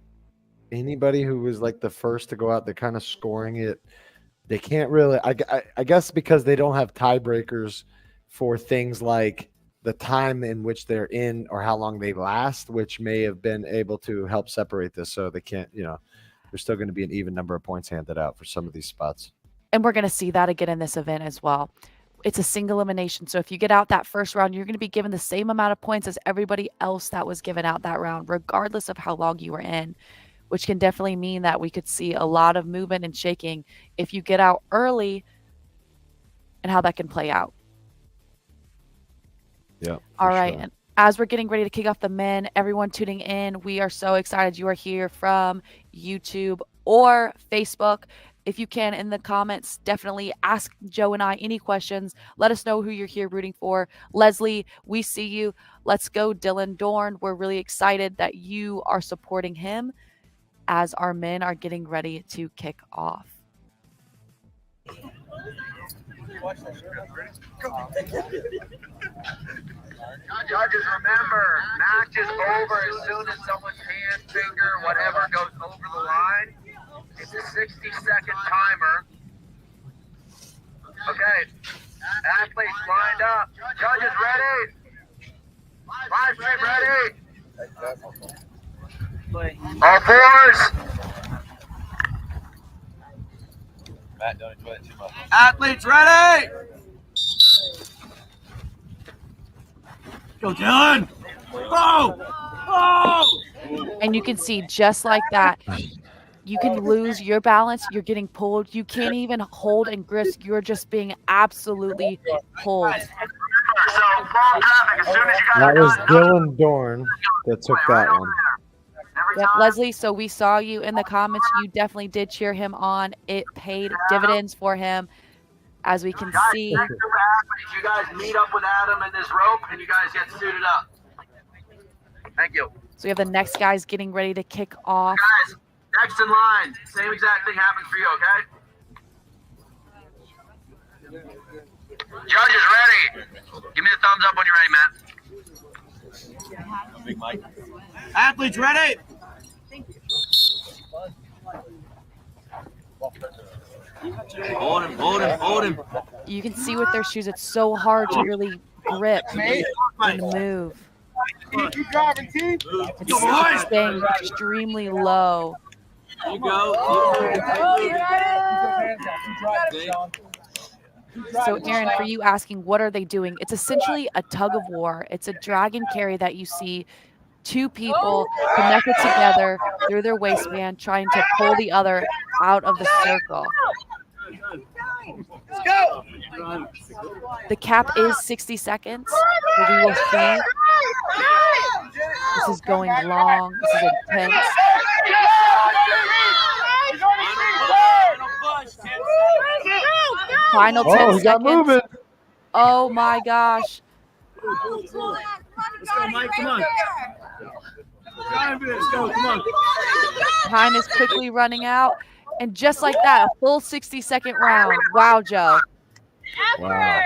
anybody who was like the first to go out, they're kind of scoring it. They can't really, I guess because they don't have tiebreakers for things like the time in which they're in or how long they last, which may have been able to help separate this. So they can't, there's still going to be an even number of points handed out for some of these spots. And we're going to see that again in this event as well. It's a single elimination. So if you get out that first round, you're going to be given the same amount of points as everybody else that was given out that round, regardless of how long you were in, which can definitely mean that we could see a lot of movement and shaking if you get out early and how that can play out. Yeah. All right. Sure. And as we're getting ready to kick off the men, everyone tuning in, we are so excited you are here from YouTube or Facebook. If you can, in the comments, definitely ask Joe and I any questions. Let us know who you're here rooting for. Leslie, we see you. Let's go, Dylan Dorn. We're really excited that you are supporting him as our men are getting ready to kick off. Judges, remember, match is over as soon as someone's hand, finger, whatever goes over the line. It's a 60-second timer. Okay, athletes lined up. Judges ready. Live stream ready. All fours. Matt, don't enjoy it too much. Athletes ready. Go, Dylan. Go. And you can see just like that, you can lose your balance. You're getting pulled. You can't even hold and grip. You're just being absolutely pulled. That was Dylan Dorn that took that one. Yep, Leslie, so we saw you in the comments. You definitely did cheer him on. It paid dividends for him, as we can see. You guys meet up with Adam in this rope, and you guys get suited up. Thank you. So we have the next guys getting ready to kick off. Guys, next in line, same exact thing happens for you, okay? Judges ready. Give me the thumbs up when you're ready, Matt. Big Mike. Athletes ready. Hold him. You can see with their shoes, it's so hard to really grip. Judges in the move. Keep driving, team. It's staying extremely low. You go. So, Aaron, for you asking, what are they doing? It's essentially a tug of war. It's a drag and carry that you see two people connected together through their waistband trying to pull the other out of the circle. Let's go. The cap is 60 seconds, so we will see. This is going long. This is intense. Final 10 he got seconds. moving. Oh my gosh. Let's go, Mike. Come on. Let's go. Come on. Time is quickly running out. And just like that, a full 60-second round. Wow, Joe. Wow.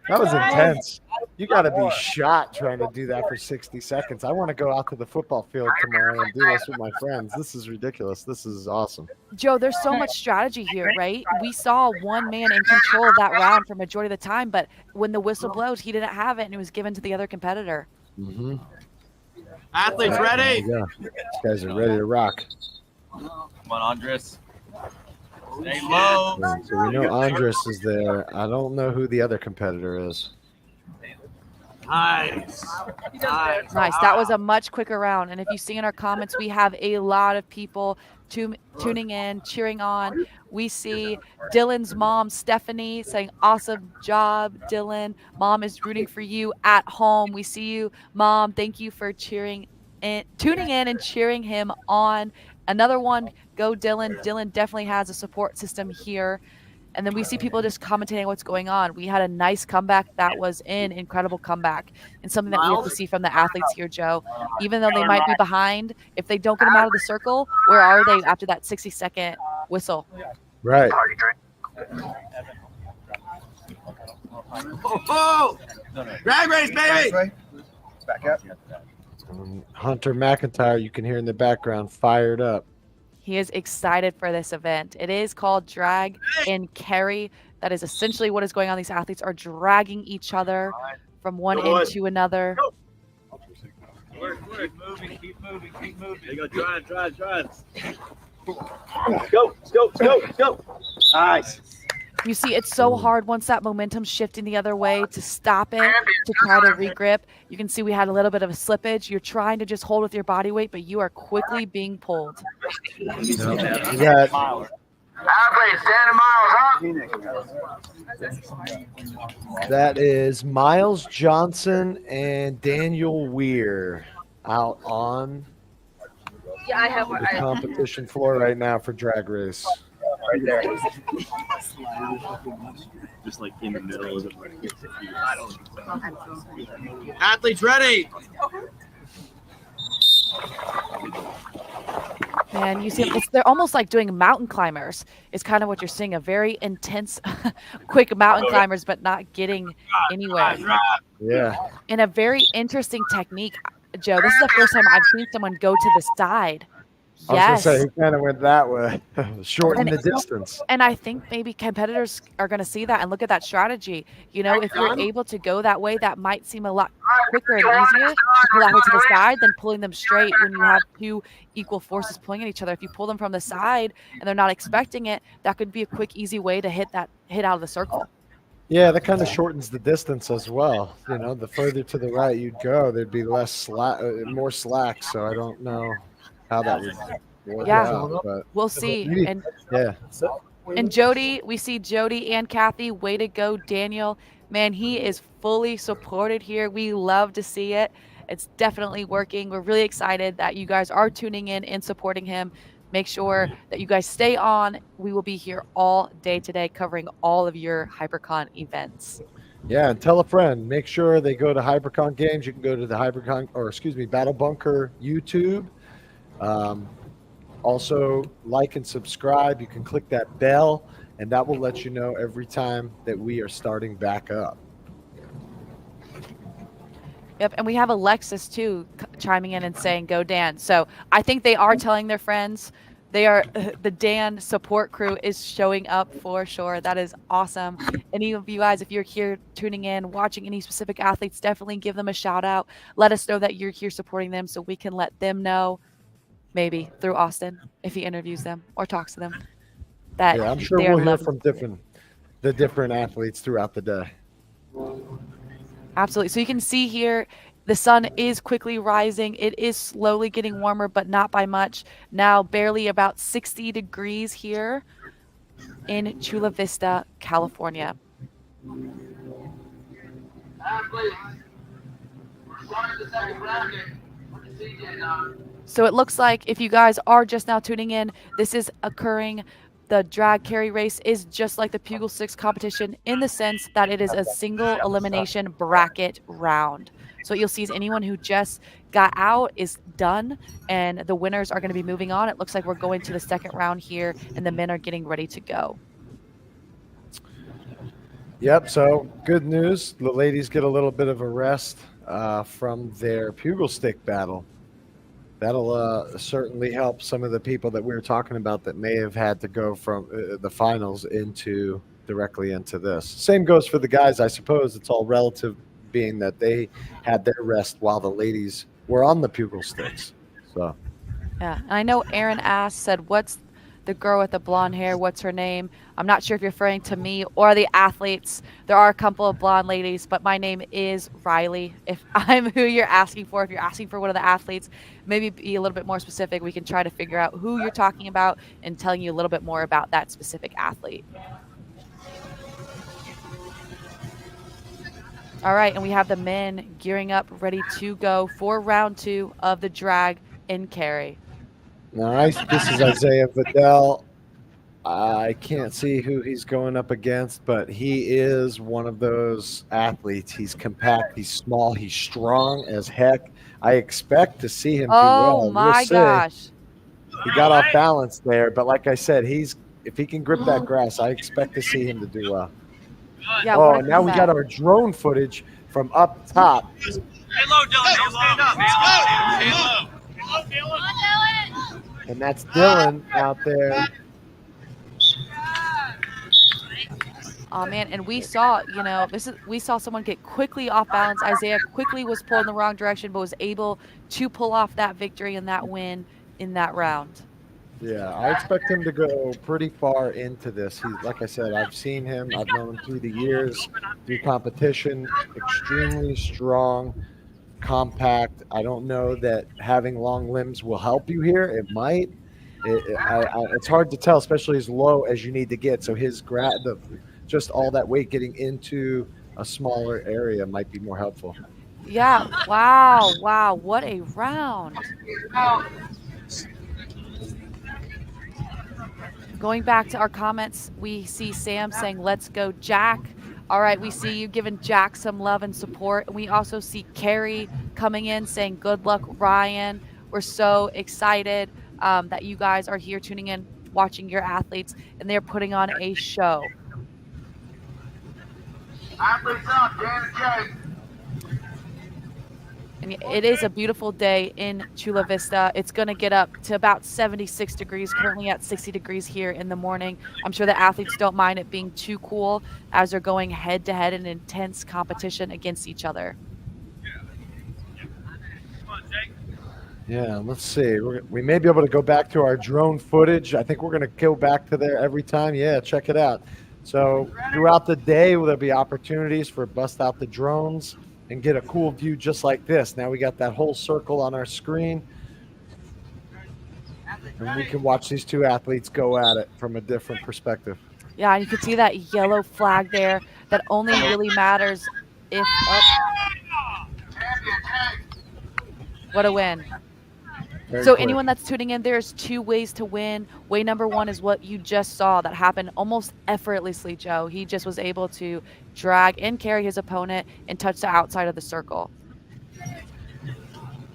That was intense. You got to be shot trying to do that for 60 seconds. I want to go out to the football field tomorrow and do this with my friends. This is ridiculous. This is awesome. Joe, there's so much strategy here, right? We saw one man in control of that round for majority of the time, but when the whistle blows, he didn't have it, and it was given to the other competitor. Mm-hmm. Athletes ready? Yeah. These guys are ready to rock. Come on, Andres. Stay low. So we know Andres is there. I don't know who the other competitor is. Nice. Nice. That was a much quicker round. And if you see in our comments, we have a lot of people tuning in, cheering on. We see Dylan's mom, Stephanie, saying, awesome job, Dylan. Mom is rooting for you at home. We see you, Mom. Thank you for tuning in and cheering him on. Another one, go Dylan. Dylan definitely has a support system here. And then we see people just commentating what's going on. We had a nice comeback. That was an incredible comeback and something that we have to see from the athletes here, Joe. Even though they might be behind, if they don't get them out of the circle, where are they after that 60-second whistle? Right. Oh! Drag race, baby! Back up. Hunter McIntyre, you can hear in the background, fired up. He is excited for this event. It is called Drag and Carry. That is essentially what is going on. These athletes are dragging each other from one end to another. Keep moving, keep moving, keep moving. There you go, drive. Go. Nice. You see, it's so hard once that momentum's shifting the other way to stop it, to try to regrip. You can see we had a little bit of a slippage. You're trying to just hold with your body weight, but you are quickly being pulled. Athletes, 10 miles up. That is Miles Johnson and Daniel Weir out on the competition floor right now for drag race. Right there. Just like in the middle of it. Athletes ready? And you see, they're almost like doing mountain climbers. Is kind of what you're seeing, a very intense, quick mountain climbers, but not getting anywhere. Yeah. And a very interesting technique, Joe. This is the first time I've seen someone go to the side. I was going to say, he kind of went that way, shorten the distance. And I think maybe competitors are going to see that and look at that strategy. You know, if you're able to go that way, that might seem a lot quicker and easier to pull out to the side than pulling them straight when you have two equal forces pulling at each other. If you pull them from the side and they're not expecting it, that could be a quick, easy way to hit out of the circle. Yeah, that kind of shortens the distance as well. You know, the further to the right you'd go, there'd be less slack, more slack. So I don't know how that would work out, but we'll see. And yeah. And Jody, we see Jody and Kathy. Way to go, Daniel. Man, he is fully supported here. We love to see it. It's definitely working. We're really excited that you guys are tuning in and supporting him. Make sure that you guys stay on. We will be here all day today covering all of your Hybricon events. Yeah, and tell a friend. Make sure they go to Hybricon Games. You can go to the Battle Bunker YouTube. Also, like and subscribe. You can click that bell, and that will let you know every time that we are starting back up. Yep, and we have Alexis, too, chiming in and saying, go Dan. So I think they are telling their friends. They are the Dan support crew is showing up for sure. That is awesome. Any of you guys, if you're here tuning in, watching any specific athletes, definitely give them a shout out. Let us know that you're here supporting them so we can let them know, maybe through Austin, if he interviews them or talks to them, that I'm sure they are we'll hear loved. from the different athletes throughout the day. Absolutely. So you can see here, the sun is quickly rising. It is slowly getting warmer, but not by much. Now barely about 60 degrees here in Chula Vista, California. So it looks like if you guys are just now tuning in, this is occurring. The drag carry race is just like the Pugal 6 competition in the sense that it is a single elimination bracket round. So what you'll see is anyone who just got out is done, and the winners are going to be moving on. It looks like we're going to the second round here, and the men are getting ready to go. Yep, so good news. The ladies get a little bit of a rest from their Pugal stick battle. That'll certainly help some of the people that we were talking about that may have had to go from the finals directly into this. Same goes for the guys, I suppose. It's all relative, being that they had their rest while the ladies were on the Pugal sticks. So, yeah, I know Aaron said, what's the girl with the blonde hair? What's her name? I'm not sure if you're referring to me or the athletes. There are a couple of blonde ladies, but my name is Riley. If I'm who you're asking for, if you're asking for one of the athletes, maybe be a little bit more specific. We can try to figure out who you're talking about and telling you a little bit more about that specific athlete. All right, and we have the men gearing up, ready to go for round 2 of the drag and carry. nice. This is Isaiah Vidal. I can't see who he's going up against, but he is one of those athletes. He's compact, he's small, he's strong as heck. I expect to see him do well. Oh my gosh. He got off balance there, but like I said, if he can grip that grass, I expect to see him to do well. Yeah, oh, and now we got our drone footage from up top. Stay low, Dylan. Don't stand up. Stay low. Stay low, Dylan. And that's Dylan out there. Oh man, and we saw, we saw someone get quickly off balance. Isaiah quickly was pulled in the wrong direction, but was able to pull off that victory and that win in that round. Yeah, I expect him to go pretty far into this. Like I said, I've seen him. I've known him through the years, through competition. Extremely strong, compact. I don't know that having long limbs will help you here. It might. It's hard to tell, especially as low as you need to get. So just all that weight getting into a smaller area might be more helpful. Yeah. Wow. What a round. Going back to our comments, we see Sam saying, let's go, Jack. All right, we see you giving Jack some love and support. We also see Carrie coming in saying, good luck, Ryan. We're so excited that you guys are here tuning in, watching your athletes, and they're putting on a show. Athletes up, Dan and Jay. And it is a beautiful day in Chula Vista. It's going to get up to about 76 degrees, currently at 60 degrees here in the morning. I'm sure the athletes don't mind it being too cool as they're going head-to-head in intense competition against each other. Yeah, let's see. We may be able to go back to our drone footage. I think we're going to go back to there every time. Yeah, check it out. So throughout the day, there'll be opportunities for bust out the drones and get a cool view just like this. Now we got that whole circle on our screen. And we can watch these two athletes go at it from a different perspective. Yeah, and you can see that yellow flag there that only really matters if what a win. So anyone that's tuning in, there's 2 ways to win. Way number 1 is what you just saw that happened almost effortlessly, Joe. He just was able to drag and carry his opponent and touch the outside of the circle.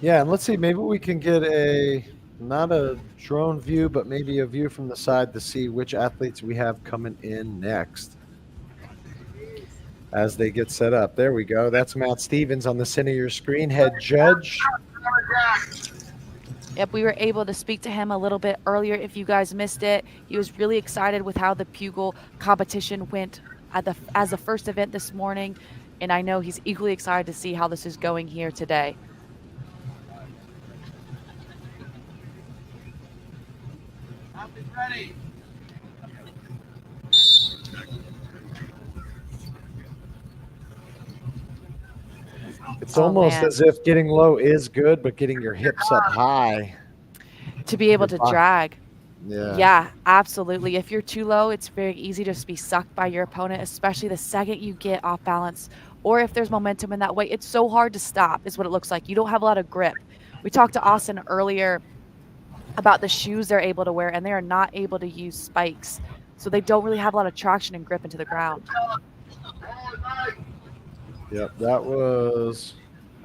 Yeah, and let's see, maybe we can get not a drone view, but maybe a view from the side to see which athletes we have coming in next as they get set up. There we go. That's Matt Stevens on the center of your screen, head judge. Yep, we were able to speak to him a little bit earlier. If you guys missed it, he was really excited with how the Pugal competition went as the first event this morning, and I know he's equally excited to see how this is going here today. Ready. It's almost as if getting low is good, but getting your hips up high to be able to drag. Yeah, absolutely. If you're too low, it's very easy to just be sucked by your opponent, especially the second you get off balance, or if there's momentum in that way. It's so hard to stop is what it looks like. You don't have a lot of grip. We talked to Austin earlier about the shoes they're able to wear, and they are not able to use spikes, so they don't really have a lot of traction and grip into the ground. Yep, that was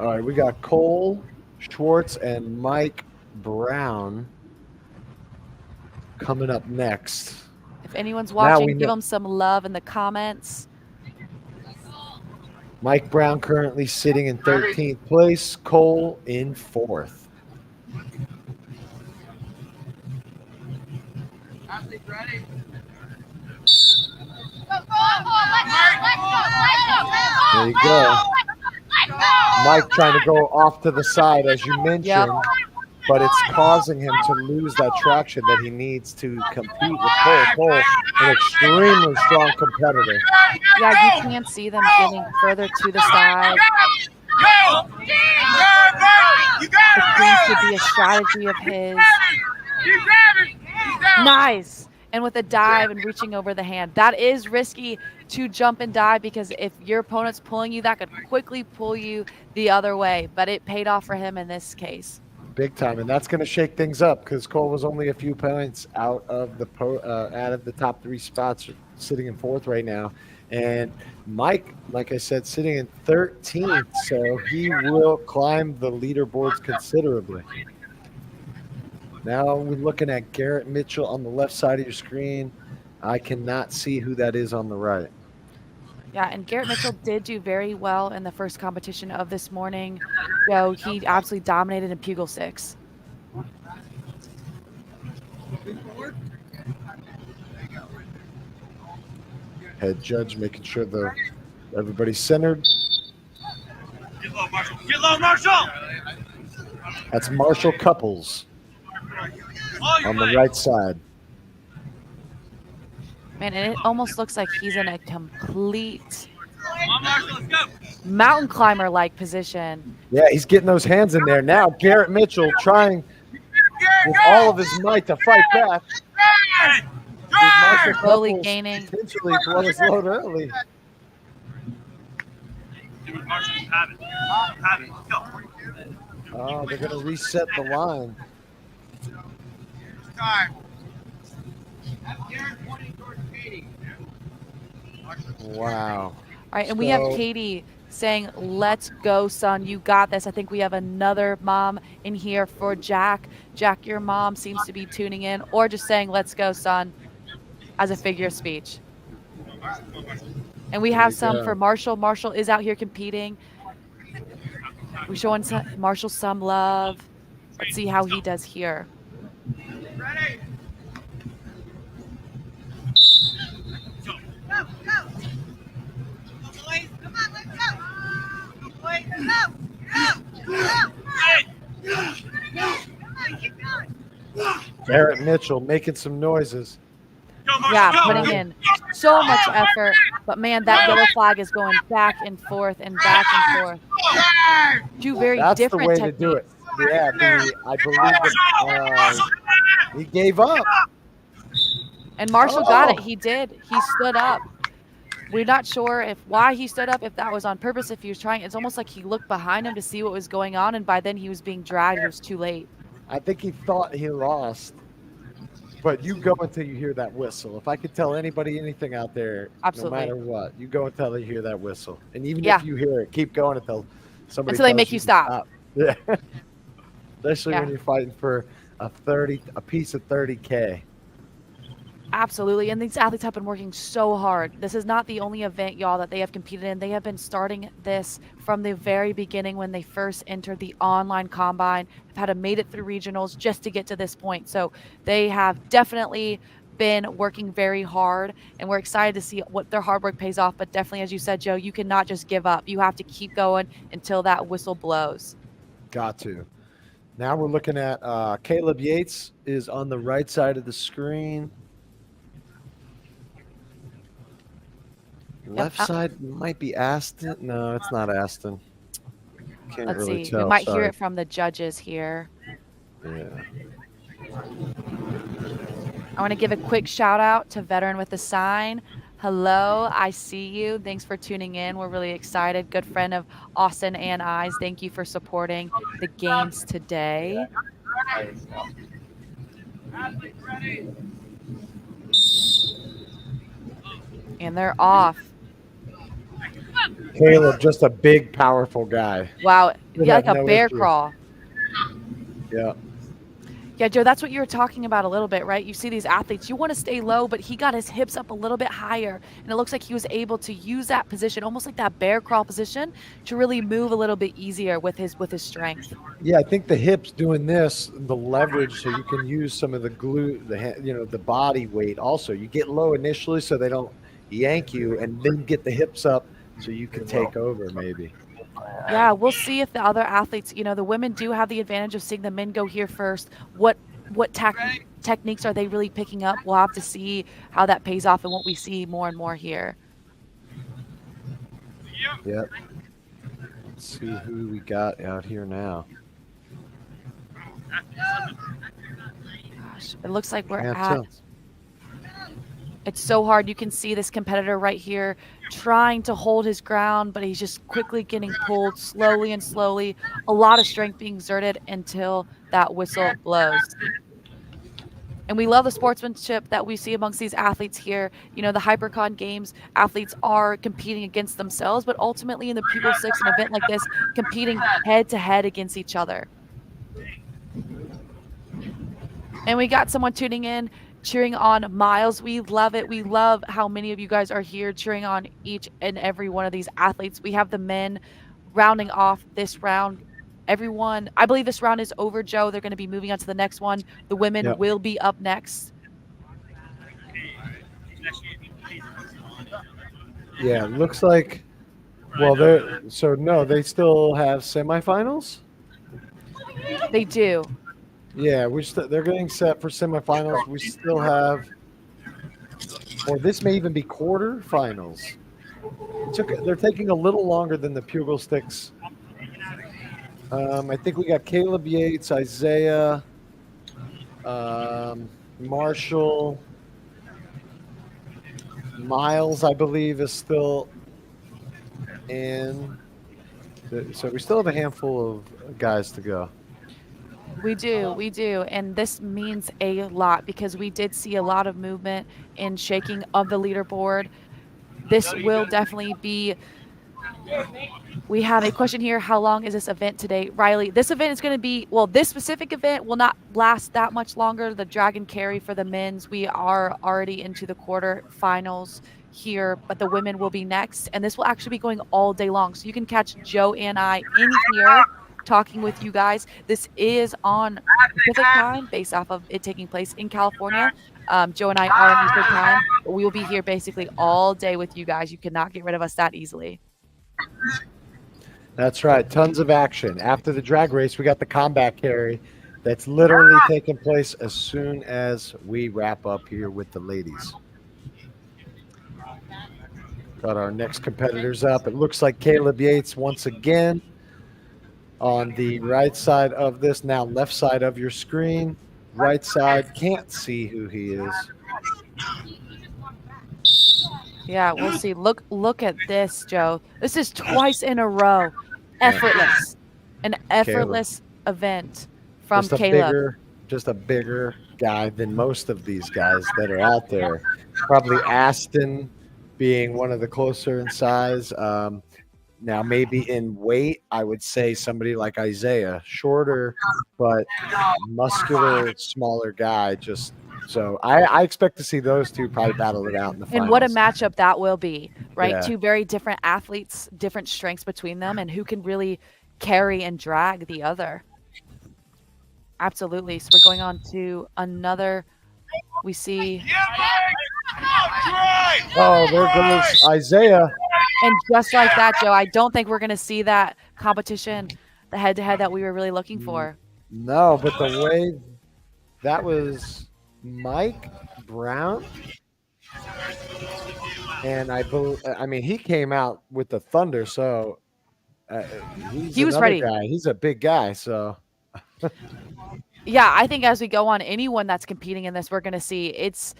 all right. We got Cole, Schwartz, and Mike Brown coming up next. If anyone's watching, give them some love in the comments. Mike Brown currently sitting in 13th place, Cole in 4th. Ready. There you go. Mike trying to go off to the side, as you mentioned, but it's causing him to lose that traction that he needs to compete with Cole. Cole, an extremely strong competitor. Yeah, you can see them getting further to the side. It seems to be a strategy of his. Nice. And with a dive and reaching over the hand. That is risky to jump and dive, because if your opponent's pulling you, that could quickly pull you the other way. But it paid off for him in this case. Big time, and that's going to shake things up because Cole was only a few points out of the top 3 spots, sitting in 4th right now. And Mike, like I said, sitting in 13th, so he will climb the leaderboards considerably. Now we're looking at Garrett Mitchell on the left side of your screen. I cannot see who that is on the right. Yeah, and Garrett Mitchell did do very well in the first competition of this morning. So he absolutely dominated in Pugal 6. Head judge making sure everybody's centered. Get low, Marshall. Get low, Marshall. That's Marshall Couples on the right side. Man, and it almost looks like he's in a complete mountain climber-like position. Yeah, he's getting those hands in there. Now Garrett Mitchell trying with all of his might to fight back. Slowly gaining. Potentially blow his load early. Oh, they're going to reset the line. Wow. All right, and we have Katie saying, let's go, son. You got this. I think we have another mom in here for Jack. Jack, your mom seems to be tuning in, or just saying, let's go, son, as a figure of speech. And we have some for Marshall. Marshall is out here competing. We're showing Marshall some love. Let's see how he does here. Ready. Go. Go. Boys, come on, let's go. Boys, go. Garrett Mitchell making some noises. Yeah, putting in so much effort. But, man, that yellow flag is going back and forth and back and forth. Two very different techniques. That's the way to do it. Yeah, I believe that he gave up. And Marshall got it. He did. He stood up. We're not sure why he stood up, if that was on purpose, if he was trying. It's almost like he looked behind him to see what was going on, and by then he was being dragged. It was too late. I think he thought he lost. But you go until you hear that whistle. If I could tell anybody anything out there, absolutely, no matter what, you go until they hear that whistle. And even if you hear it, keep going until somebody they make you stop. Yeah. Especially when you're fighting for a piece of 30K. Absolutely. And these athletes have been working so hard. This is not the only event, y'all, that they have competed in. They have been starting this from the very beginning when they first entered the online combine, have had to made it through regionals just to get to this point. So they have definitely been working very hard, and we're excited to see what their hard work pays off. But definitely, as you said, Joe, you cannot just give up. You have to keep going until that whistle blows. Got to. Now we're looking at Caleb Yates is on the right side of the screen. Left side might be Aston. No, it's not Aston. Can't Let's really see. tell. We might hear Sorry. it from the judges here. Yeah. I want to give a quick shout out to Veteran with the Sign. Hello, I see you. Thanks for tuning in. We're really excited. Good friend of Austin and I's. Thank you for supporting the games today. And they're off. Caleb, just a big, powerful guy. Wow. Would Yeah, have like a no bear issue. crawl. Yeah. Yeah, Joe, that's what you were talking about a little bit, right? You see these athletes, you want to stay low, but he got his hips up a little bit higher, and it looks like he was able to use that position, almost like that bear crawl position, to really move a little bit easier with his strength. Yeah, I think the hips doing this, the leverage, so you can use some of the glute, the body weight. Also, you get low initially, so they don't yank you, and then get the hips up, so you can take over maybe. Yeah, we'll see if the other athletes, the women do have the advantage of seeing the men go here first. What techniques are they really picking up? We'll have to see how that pays off and what we see more and more here. Yep. Let's see who we got out here now. Gosh, it looks like we're Can't at. tell. It's so hard. You can see this competitor right here trying to hold his ground, but he's just quickly getting pulled slowly and slowly. A lot of strength being exerted until that whistle blows. And we love the sportsmanship that we see amongst these athletes here. The Hybricon games, athletes are competing against themselves, but ultimately in the Pugal 6, an event like this, competing head-to-head against each other. And we got someone tuning in, cheering on Miles. We love it. We love how many of you guys are here cheering on each and every one of these athletes. We have the men rounding off this round. Everyone, I believe this round is over, Joe. They're going to be moving on to the next one. The women will be up next. Yeah, looks like. Well, they still have semifinals. They do. Yeah, they're getting set for semifinals. We still have, or this may even be quarterfinals. They're taking a little longer than the Pugal sticks. I think we got Caleb Yates, Isaiah, Marshall, Miles, I believe, is still in. So we still have a handful of guys to go. We do. And this means a lot because we did see a lot of movement and shaking of the leaderboard. This will definitely be. We have a question here. How long is this event today? Riley, this event is going to be, this specific event will not last that much longer. The Dragon Carry for the men's, we are already into the quarterfinals here, but the women will be next. And this will actually be going all day long. So you can catch Joe and I in here talking with you guys. This is on Pacific time based off of it taking place in California. Joe and I are on Eastern time, but we will be here basically all day with you guys. You cannot get rid of us that easily. That's right. Tons of action. After the drag race, we got the combat carry that's literally taking place as soon as we wrap up here with the ladies. Got our next competitors up. It looks like Caleb Yates once again on the right side of this, now left side of your screen. Right side, can't see who he is. Yeah, we'll see. Look at this, Joe. This is twice in a row. Effortless. An effortless event from Caleb. Just a bigger guy than most of these guys that are out there. Probably Aston being one of the closer in size. Now, maybe in weight, I would say somebody like Isaiah, shorter but muscular, smaller guy, just So I expect to see those two probably battle it out in the finals. And what a matchup that will be, right? Yeah. Two very different athletes, different strengths between them, and who can really carry and drag the other. Absolutely. So we're going on to another. We see. Oh, there goes Isaiah. And just like that, Joe, I don't think we're going to see that competition, the head-to-head that we were really looking for. No, but the way that was Mike Brown. And I mean, he came out with the thunder, so he was ready. Guy. He's a big guy, so. Yeah, I think as we go on, anyone that's competing in this, we're going to see it's.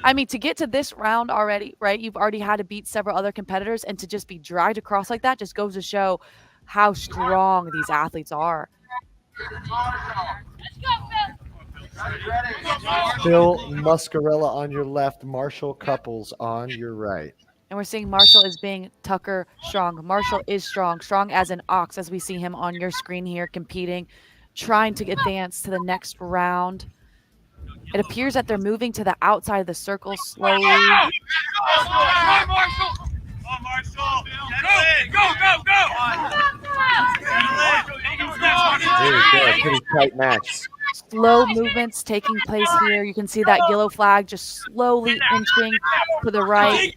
I mean, to get to this round already, right? You've already had to beat several other competitors, and to just be dragged across like that just goes to show how strong these athletes are. Phil Muscarella on your left, Marshall Couples on your right. And we're seeing Marshall is being Tucker strong. Marshall is strong as an ox, as we see him on your screen here competing, trying to advance to the next round. It appears that they're moving to the outside of the circle slowly. Pretty tight match. Slow movements taking place here. You can see that yellow flag just slowly inching to the right.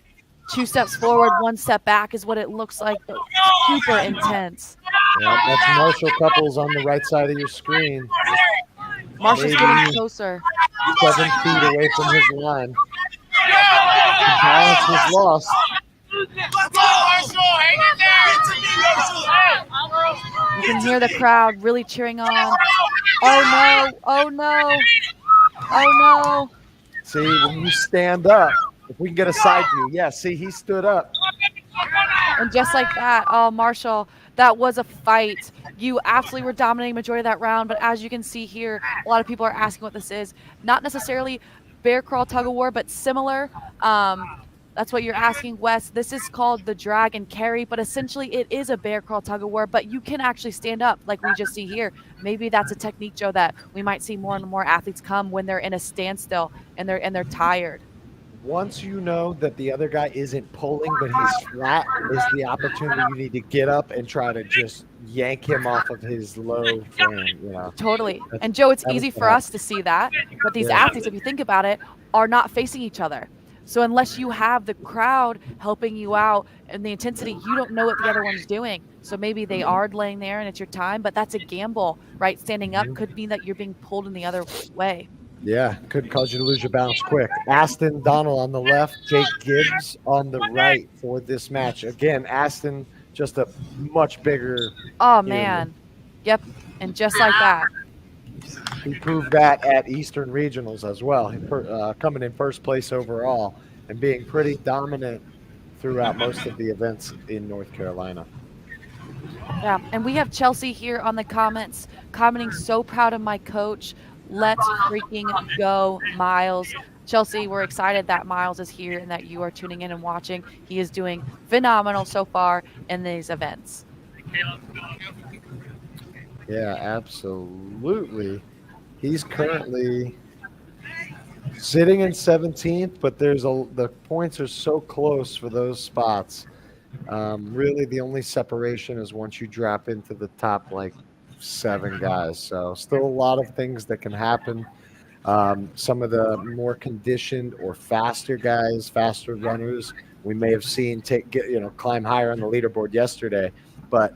2 steps forward, 1 step back is what it looks like. Super intense. Yeah, that's Marshall Couples on the right side of your screen. Marshall's getting closer. 7 feet away from his line. The balance was lost. You can hear the crowd really cheering on. Oh no, oh no, oh no. See, when you stand up, if we can get a side view. Yeah, see, he stood up. And just like that, oh, Marshall, that was a fight. You absolutely were dominating majority of that round, but as you can see here, a lot of people are asking what this is. Not necessarily bear crawl tug of war, but similar. That's what you're asking, Wes. This is called the drag and carry, but essentially it is a bear crawl tug of war, but you can actually stand up like we just see here. Maybe that's a technique, Joe, that we might see more and more athletes come when they're in a standstill and they're tired. Once you know that the other guy isn't pulling, but he's flat, is the opportunity you need to get up and try to just yank him off of his low frame. You know? Totally. And Joe, it's easy for us to see that, but these athletes, if you think about it, are not facing each other. So unless you have the crowd helping you out and the intensity, you don't know what the other one's doing. So maybe they are laying there and it's your time, but that's a gamble, right? Standing up could mean that you're being pulled in the other way. Yeah, could cause you to lose your balance quick. Aston Donald on the left, Jake Gibbs on the right for this match. Again, Aston just a much bigger. Oh, man. Yep. And just like that. He proved that at Eastern Regionals as well, coming in first place overall and being pretty dominant throughout most of the events in North Carolina. Yeah, and we have Chelsea here on the comments commenting, so proud of my coach. Let's freaking go, Miles. Chelsea, we're excited that Miles is here and that you are tuning in and watching. He is doing phenomenal so far in these events. Yeah, absolutely. He's currently sitting in 17th, but the points are so close for those spots. Really, the only separation is once you drop into the top, 7 guys. So still a lot of things that can happen. Some of the more conditioned or faster guys, faster runners, we may have seen climb higher on the leaderboard yesterday, but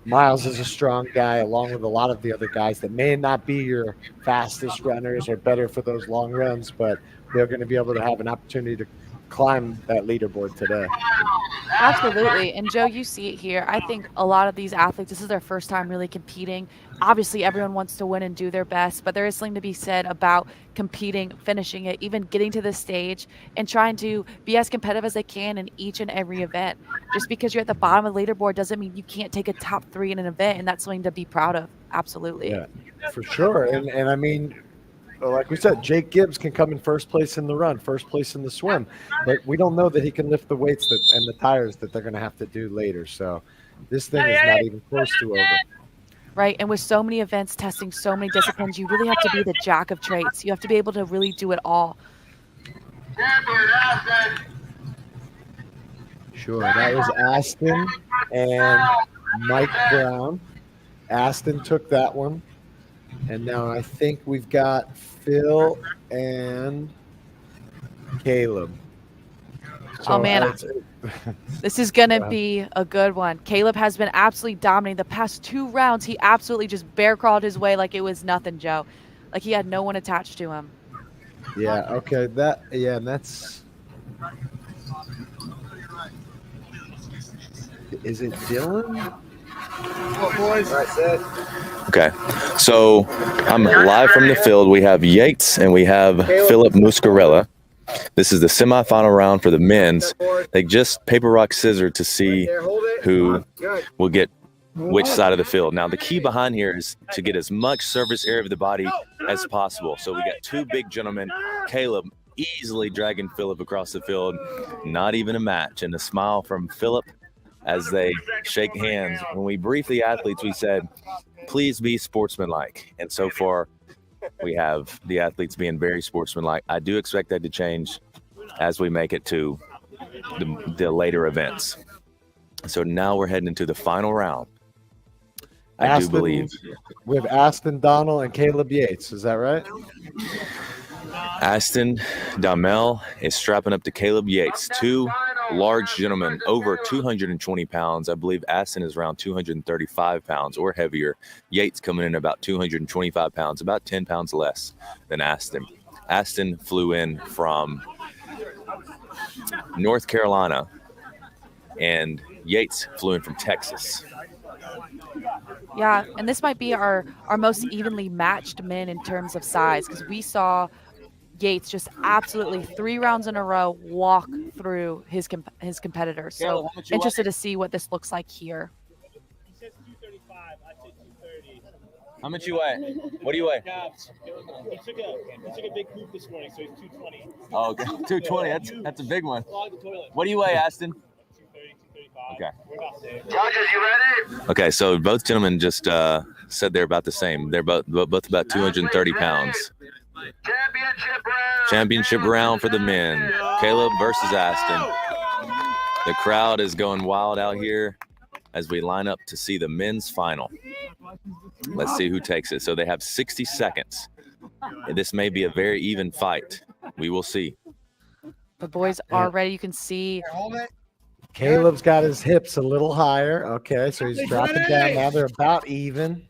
Miles is a strong guy along with a lot of the other guys that may not be your fastest runners or better for those long runs, but they're going to be able to have an opportunity to climb that leaderboard today. Absolutely. And Joe, you see it here. I think a lot of these athletes, this is their first time really competing. Obviously, everyone wants to win and do their best, but there is something to be said about competing, finishing it, even getting to this stage and trying to be as competitive as they can in each and every event. Just because you're at the bottom of the leaderboard doesn't mean you can't take a top 3 in an event, and that's something to be proud of. Absolutely. Yeah, for sure. And I mean, like we said, Jake Gibbs can come in first place in the run, first place in the swim, but we don't know that he can lift the weights and the tires that they're going to have to do later. So this thing is not even close to over. right? And with so many events testing so many disciplines, you really have to be the jack of trades. You have to be able to really do it all. Sure, that was Aston and Mike Brown. Aston took that one. And now I think we've got Phil and Caleb. Oh, man. This is going to be a good one. Caleb has been absolutely dominating. The past 2 rounds, he absolutely just bear crawled his way like it was nothing, Joe. Like he had no one attached to him. Yeah, okay. And that's... Is it Dylan? Boys. Okay, so I'm live from the field. We have Yates and we have Philip Muscarella. This is the semifinal round for the men's. They just paper, rock, scissors to see who will get which side of the field. Now, the key behind here is to get as much surface area of the body as possible. So we got 2 big gentlemen. Caleb easily dragging Philip across the field. Not even a match. And a smile from Philip as they shake hands. When we briefed the athletes, we said, please be sportsmanlike. And so far, we have the athletes being very sportsmanlike. I do expect that to change as we make it to the later events. So now we're heading into the final round. I do believe. We have Aston Donald and Caleb Yates. Is that right? Aston Damel is strapping up to Caleb Yates. 2 large gentlemen, over 220 pounds. I believe Aston is around 235 pounds or heavier. Yates coming in about 225 pounds, about 10 pounds less than Aston. Aston flew in from North Carolina, and Yates flew in from Texas. Yeah, and this might be our most evenly matched men in terms of size, because we saw Yates just absolutely 3 rounds in a row walk through his competitors. So interested to see what this looks like here. He says 235. I said 230. How much you weigh? What do you weigh? He took a big poop this morning, so he's 220. Oh, okay. 220. That's a big one. Clog the toilet. What do you weigh, Aston? 230, 235. Okay. We're about the same. Judges, you ready? Okay, so both gentlemen just said they're about the same. They're both about 230 pounds. Championship round for the men. Caleb versus Aston. The crowd is going wild out here as we line up to see the men's final. Let's see who takes it. So they have 60 seconds. This may be a very even fight. We will see. The boys are ready. You can see Caleb's got his hips a little higher. Okay, so he's dropping down. Now they're about even.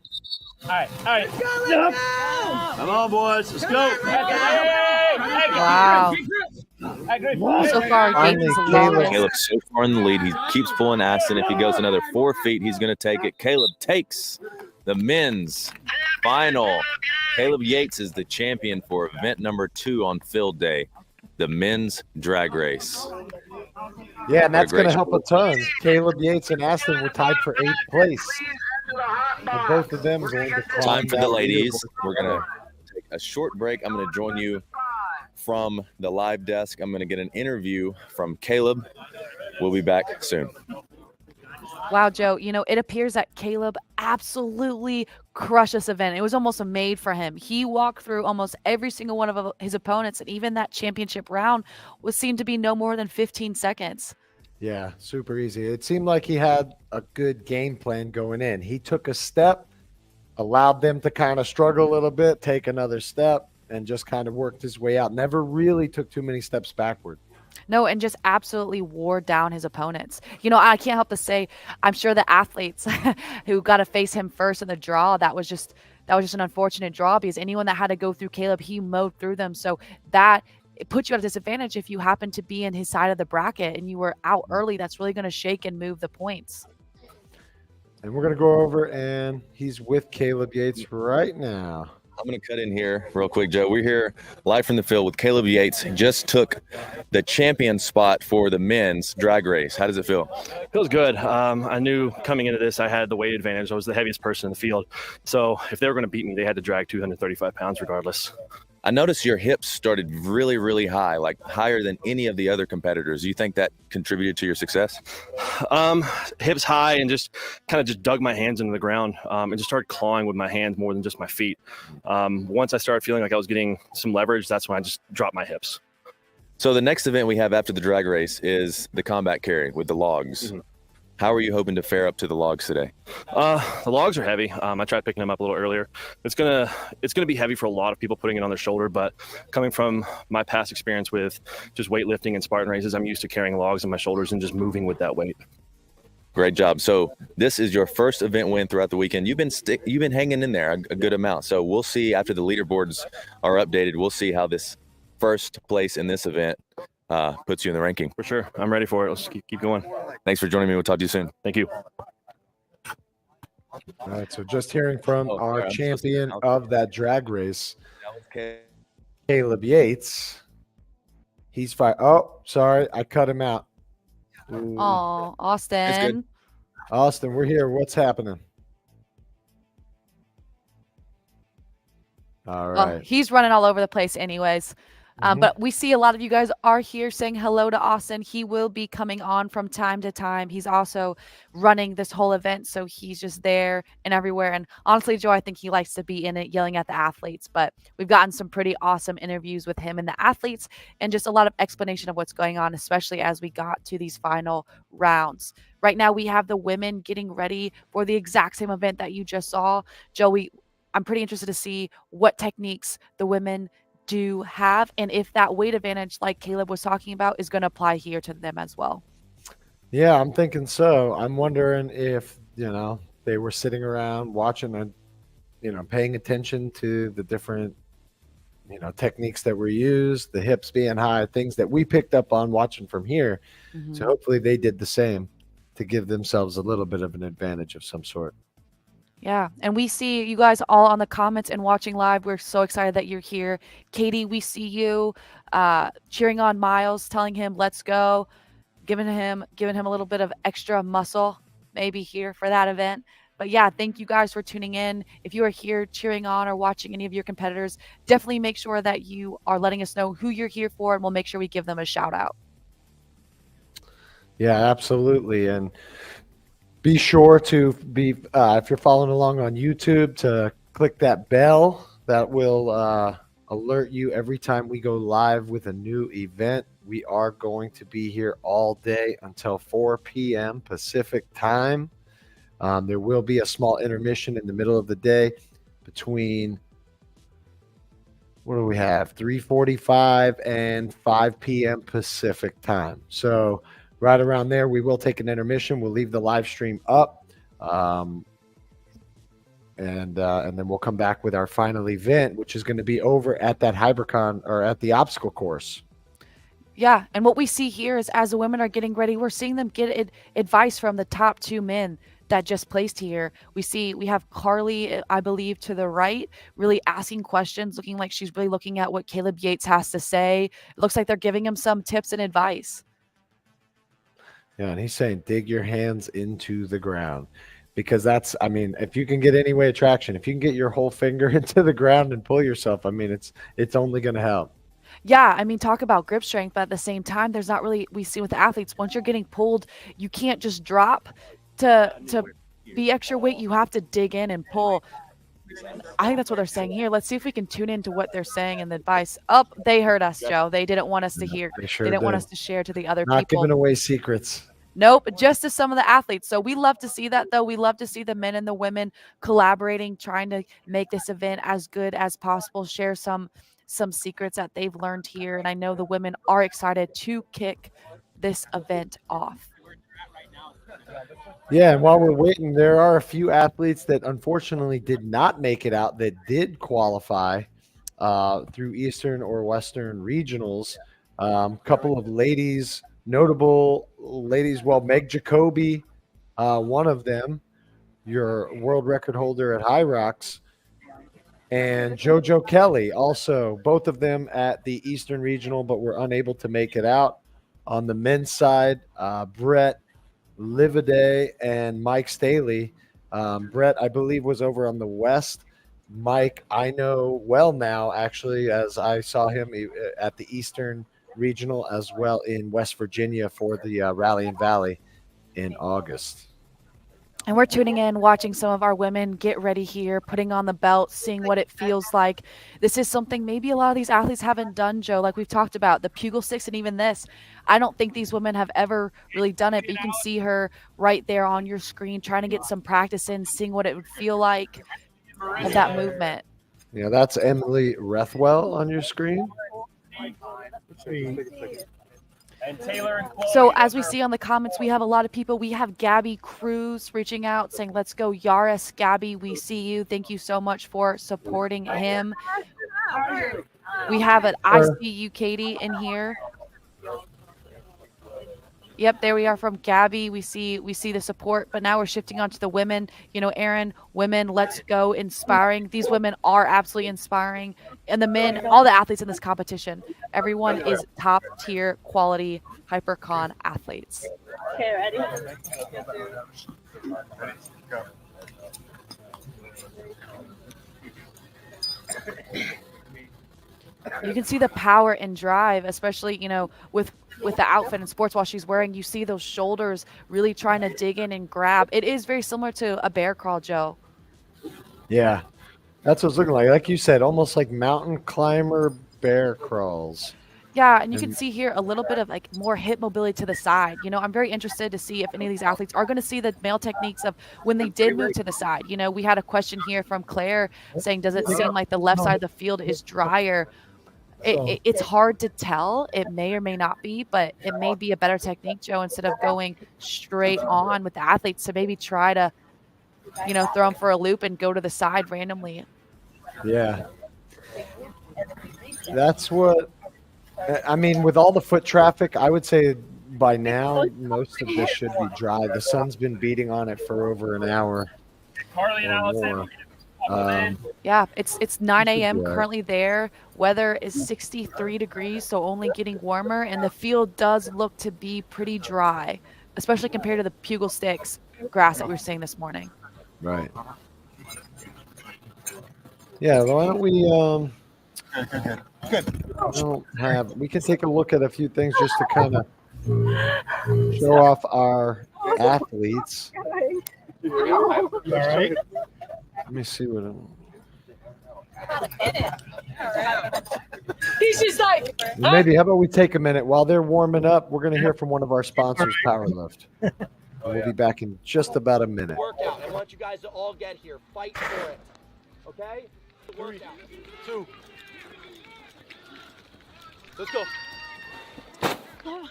All right. Come on, boys. Let's go. Wow. So far, Caleb's so far in the lead. He keeps pulling Aston. If he goes another 4 feet, he's going to take it. Caleb takes the men's final. Caleb Yates is the champion for event number 2 on field day, the men's drag race. Yeah, and that's going to help a ton. Caleb Yates and Aston were tied for 8th place. And both of them are going to Time for the ladies. We're going to take a short break. I'm going to join you from the live desk. I'm going to get an interview from Caleb. We'll be back soon. Wow, Joe, it appears that Caleb absolutely crushed this event. It was almost made for him. He walked through almost every single one of his opponents, and even that championship round seemed to be no more than 15 seconds. Yeah, super easy. It seemed like he had a good game plan going in. He took a step, allowed them to kind of struggle a little bit, take another step, and just kind of worked his way out. Never really took too many steps backward. No, and just absolutely wore down his opponents. I can't help but say, I'm sure the athletes who got to face him first in the draw, that was just an unfortunate draw, because anyone that had to go through Caleb, he mowed through them. So that it puts you at a disadvantage if you happen to be in his side of the bracket and you were out early. That's really going to shake and move the points. And we're going to go over, and he's with Caleb Yates right now. I'm going to cut in here real quick, Joe. We're here live from the field with Caleb Yates. He just took the champion spot for the men's drag race. How does it feel? Feels good. I knew coming into this I had the weight advantage. I was the heaviest person in the field. So if they were going to beat me, they had to drag 235 pounds regardless. I noticed your hips started really, really high, like higher than any of the other competitors. Do you think that contributed to your success? Hips high, and just kind of just dug my hands into the ground and just started clawing with my hands more than just my feet. Once I started feeling like I was getting some leverage, that's when I just dropped my hips. So the next event we have after the drag race is the combat carry with the logs. Mm-hmm. How are you hoping to fare up to the logs today? The logs are heavy. I tried picking them up a little earlier. It's gonna be heavy for a lot of people putting it on their shoulder, but coming from my past experience with just weightlifting and Spartan races, I'm used to carrying logs on my shoulders and just moving with that weight. Great job. So this is your first event win throughout the weekend. You've been hanging in there a good amount. So we'll see after the leaderboards are updated. We'll see how this first place in this event puts you in the ranking. For sure. I'm ready for it. Let's keep going. Thanks for joining me. We'll talk to you soon. Thank you. All right, so just hearing from our champion of that drag race, Caleb Yates. He's fine. Oh, sorry, I cut him out. Oh, Austin. Austin, we're here. What's happening? All right. Well, he's running all over the place anyways. But we see a lot of you guys are here saying hello to Austin. He will be coming on from time to time. He's also running this whole event, so he's just there and everywhere. And honestly, Joe, I think he likes to be in it, yelling at the athletes. But we've gotten some pretty awesome interviews with him and the athletes, and just a lot of explanation of what's going on, especially as we got to these final rounds. Right now, we have the women getting ready for the exact same event that you just saw. Joey, I'm pretty interested to see what techniques the women do have, and if that weight advantage, like Caleb was talking about, is going to apply here to them as well. Yeah, I'm thinking so. I'm wondering if, they were sitting around watching and, paying attention to the different, techniques that were used, the hips being high, things that we picked up on watching from here. Mm-hmm. So hopefully they did the same to give themselves a little bit of an advantage of some sort. Yeah, and we see you guys all on the comments and watching live. We're so excited that you're here. Katie, we see you cheering on Miles, telling him, let's go, giving him a little bit of extra muscle maybe here for that event. But yeah, thank you guys for tuning in. If you are here cheering on or watching any of your competitors, definitely make sure that you are letting us know who you're here for, and we'll make sure we give them a shout out. Yeah, absolutely. And be sure to be, if you're following along on YouTube, to click that bell that will alert you every time we go live with a new event. We are going to be here all day until 4 p.m. Pacific time. There will be a small intermission in the middle of the day between, what do we have, 3:45 and 5 p.m. Pacific time. So right around there, we will take an intermission. We'll leave the live stream up, and then we'll come back with our final event, which is going to be over at that Hybricon, or at the obstacle course. Yeah, and what we see here is as the women are getting ready, we're seeing them get advice from the top two men that just placed here. We have Carly, I believe, to the right, really asking questions, looking like she's really looking at what Caleb Yates has to say. It looks like they're giving him some tips and advice. Yeah, and he's saying dig your hands into the ground, because that's, if you can get any way of traction, if you can get your whole finger into the ground and pull yourself, it's only going to help. Yeah, talk about grip strength, but at the same time, there's not really, we see with the athletes, once you're getting pulled, you can't just drop to be extra weight. You have to dig in and pull. I think that's what they're saying here. Let's see if we can tune into what they're saying in the advice. They heard us, Joe. They didn't want us to hear. They sure didn't want did. us to share to the other Not people. giving away secrets. Nope, just to some of the athletes. So we love to see that, though. We love to see the men and the women collaborating, trying to make this event as good as possible, share some secrets that they've learned here. And I know the women are excited to kick this event off. Yeah, and while we're waiting, there are a few athletes that unfortunately did not make it out that did qualify through Eastern or Western regionals. Couple of ladies, notable ladies, Meg Jacoby, one of them, your world record holder at High Rocks, and JoJo Kelly, also, both of them at the Eastern Regional, but were unable to make it out. On the men's side, Brett Livaday and Mike Staley. Brett, I believe, was over on the West, Mike, I know well now, actually, as I saw him at the Eastern Regional as well in West Virginia for the Rally and Valley in August. And we're tuning in, watching some of our women get ready here, putting on the belt, seeing what it feels like. This is something maybe a lot of these athletes haven't done, Joe, like we've talked about, the Pugal sticks and even this. I don't think these women have ever really done it, but you can see her right there on your screen trying to get some practice in, seeing what it would feel like of that movement. Yeah, that's Emily Rethwell on your screen. And Taylor and Chloe. So as we see on the comments, we have a lot of people. We have Gabby Cruz reaching out saying, let's go Yaris. Gabby, we see you. Thank you so much for supporting him. We have an ICU Katie in here. Yep, there we are from Gabby. We see the support, but now we're shifting on to the women. You know, Aaron, women, let's go, inspiring. These women are absolutely inspiring. And the men, all the athletes in this competition, everyone is top tier quality Hybricon athletes. Okay, ready? You can see the power and drive, especially, you know, with the outfit and sports watch she's wearing. You see those shoulders really trying to dig in and grab. It is very similar to a bear crawl, Joe. Yeah, that's what it's looking like. Like you said, almost like mountain climber bear crawls. Yeah, and you can see here a little bit of like more hip mobility to the side. You know, I'm very interested to see if any of these athletes are going to see the male techniques of when they did move to the side. You know, we had a question here from Claire saying, does it seem like the left side of the field is drier? It's hard to tell. It may or may not be, but it may be a better technique, Joe, instead of going straight on with the athletes to maybe try to, you know, throw them for a loop and go to the side randomly. Yeah. That's what, I mean, with all the foot traffic, I would say by now, most of this should be dry. The sun's been beating on it for over an hour. Carly and Allison. Yeah, it's 9 a.m. currently there. Weather is 63 degrees, so only getting warmer, and the field does look to be pretty dry, especially compared to the Pugal sticks grass that we were seeing this morning. Right. Yeah, why don't we we can take a look at a few things just to kind of show off our athletes. All right. Let me see what He's just like, maybe how about we take a minute while they're warming up. We're going to hear from one of our sponsors, Powerlift. We'll be back in just about a minute. Workout. I want you guys to all get here. Fight for it. Okay? Workout. 2. Let's go. Workout.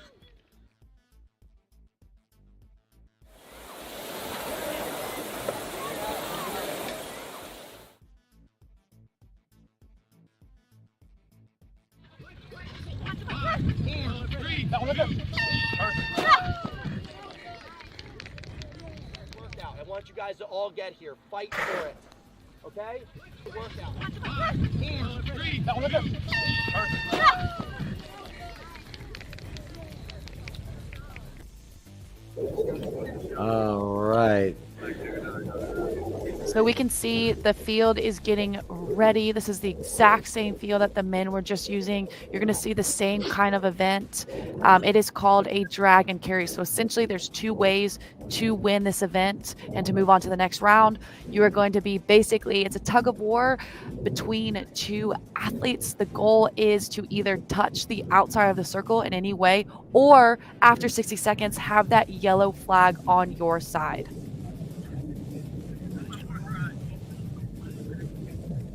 I want you guys to all get here. Fight for it. Okay? Workout. All right. So we can see the field is getting ready. This is the exact same field that the men were just using. You're going to see the same kind of event. It is called a drag and carry. So essentially there's 2 ways to win this event and to move on to the next round. You are going to be basically, it's a tug of war between 2 athletes. The goal is to either touch the outside of the circle in any way, or after 60 seconds, have that yellow flag on your side.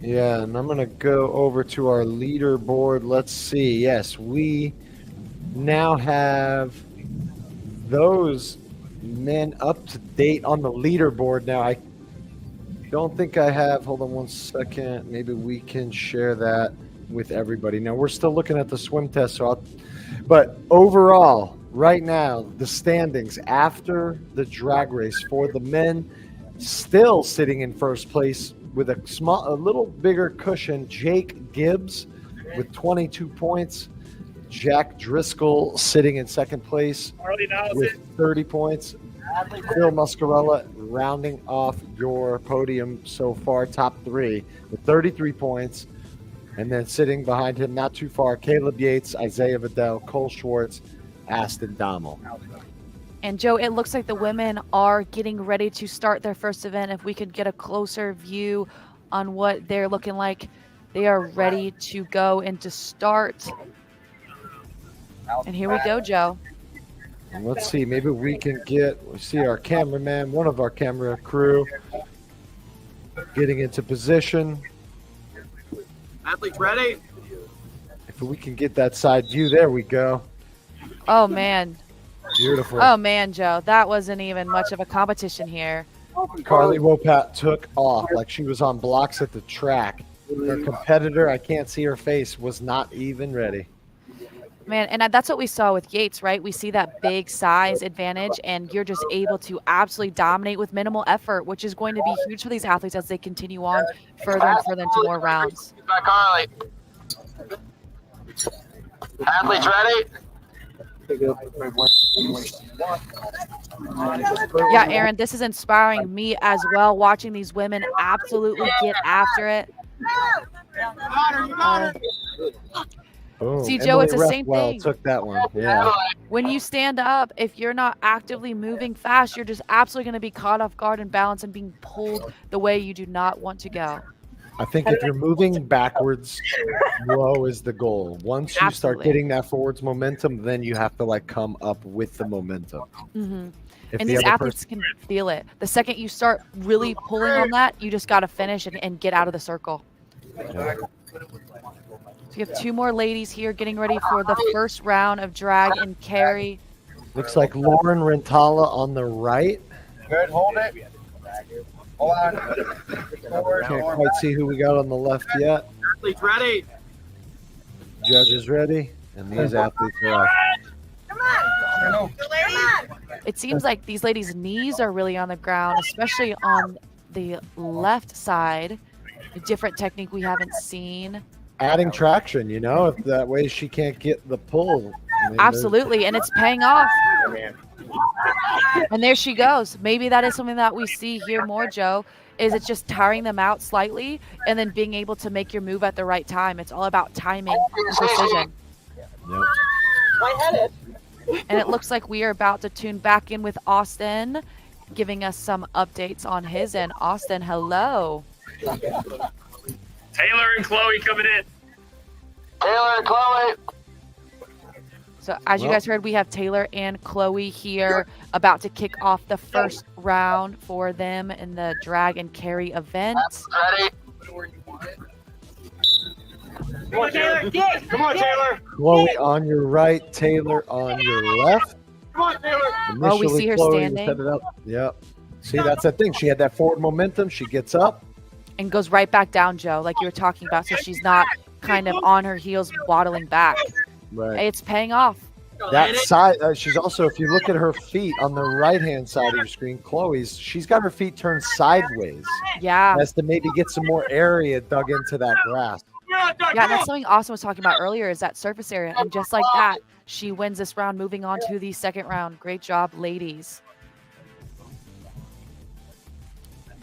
Yeah, and I'm going to go over to our leaderboard. Let's see. Yes, we now have those men up to date on the leaderboard. Now, I don't think I have. Hold on one second. Maybe we can share that with everybody. Now, we're still looking at the swim test. But overall, right now, the standings after the drag race for the men, still sitting in first place with a little bigger cushion, Jake Gibbs with 22 points. Jack Driscoll sitting in second place with 30 points. Phil Muscarella rounding off your podium so far, top 3 with 33 points. And then sitting behind him, not too far, Caleb Yates, Isaiah Vidal, Cole Schwartz, Aston Dommel. And Joe, it looks like the women are getting ready to start their first event. If we could get a closer view on what they're looking like, they are ready to go and to start. And here we go, Joe. And let's see, maybe we can see our cameraman, one of our camera crew, getting into position. Athletes ready? If we can get that side view, there we go. Oh, man. Beautiful. Oh, man, Joe. That wasn't even much of a competition here. Carly Wopat took off like she was on blocks at the track. Her competitor, I can't see her face, was not even ready. Man, and that's what we saw with Yates, right? We see that big size advantage, and you're just able to absolutely dominate with minimal effort, which is going to be huge for these athletes as they continue on further and further into more rounds. Back, Carly. Athletes ready? Yeah, Aaron, this is inspiring me as well, watching these women absolutely get after it. See, Joe, Emily it's the same Rethwell thing. took that one. Yeah. When you stand up, if you're not actively moving fast, you're just absolutely going to be caught off guard and balance and being pulled the way you do not want to go. I think if you're moving backwards, low is the goal. Once you start Absolutely. getting that forwards momentum, then you have to like come up with the momentum. Mm-hmm. If And the these other athletes can feel it. The second you start really pulling on that, you just got to finish and get out of the circle. Yeah. So you have 2 more ladies here getting ready for the first round of drag and carry. Looks like Lauren Rentala on the right. Good, hold it. Hold on. Can't quite see who we got on the left yet. Athletes ready? Judges ready, and these athletes are off. It seems like these ladies' knees are really on the ground, especially on the left side. A different technique we haven't seen. Adding traction, you know, if that way she can't get the pull. I mean, Absolutely, and it's paying off. And there she goes. Maybe that is something that we see here more, Joe, is it's just tiring them out slightly and then being able to make your move at the right time. It's all about timing and precision. Yep. And it looks like we are about to tune back in with Austin, giving us some updates on his end. Austin, hello. Taylor and Chloe coming in. Taylor and Chloe. So as you guys heard, we have Taylor and Chloe here about to kick off the first round for them in the drag and carry event. Ready? Come on, Taylor. Come on, Taylor. Chloe on your right, Taylor on your left. Come on, Taylor. Oh, we Initially, see her Chloe standing. set it up. Yep. See, that's the thing. She had that forward momentum. She gets up. And goes right back down, Joe, like you were talking about, so she's not kind of on her heels waddling back. Right. It's paying off. That side, she's also, if you look at her feet on the right-hand side of your screen, Chloe's, she's got her feet turned sideways. Yeah. Has to maybe get some more area dug into that grass. Yeah, that's something Austin was talking about earlier, is that surface area. And just like that, she wins this round, moving on to the second round. Great job, ladies.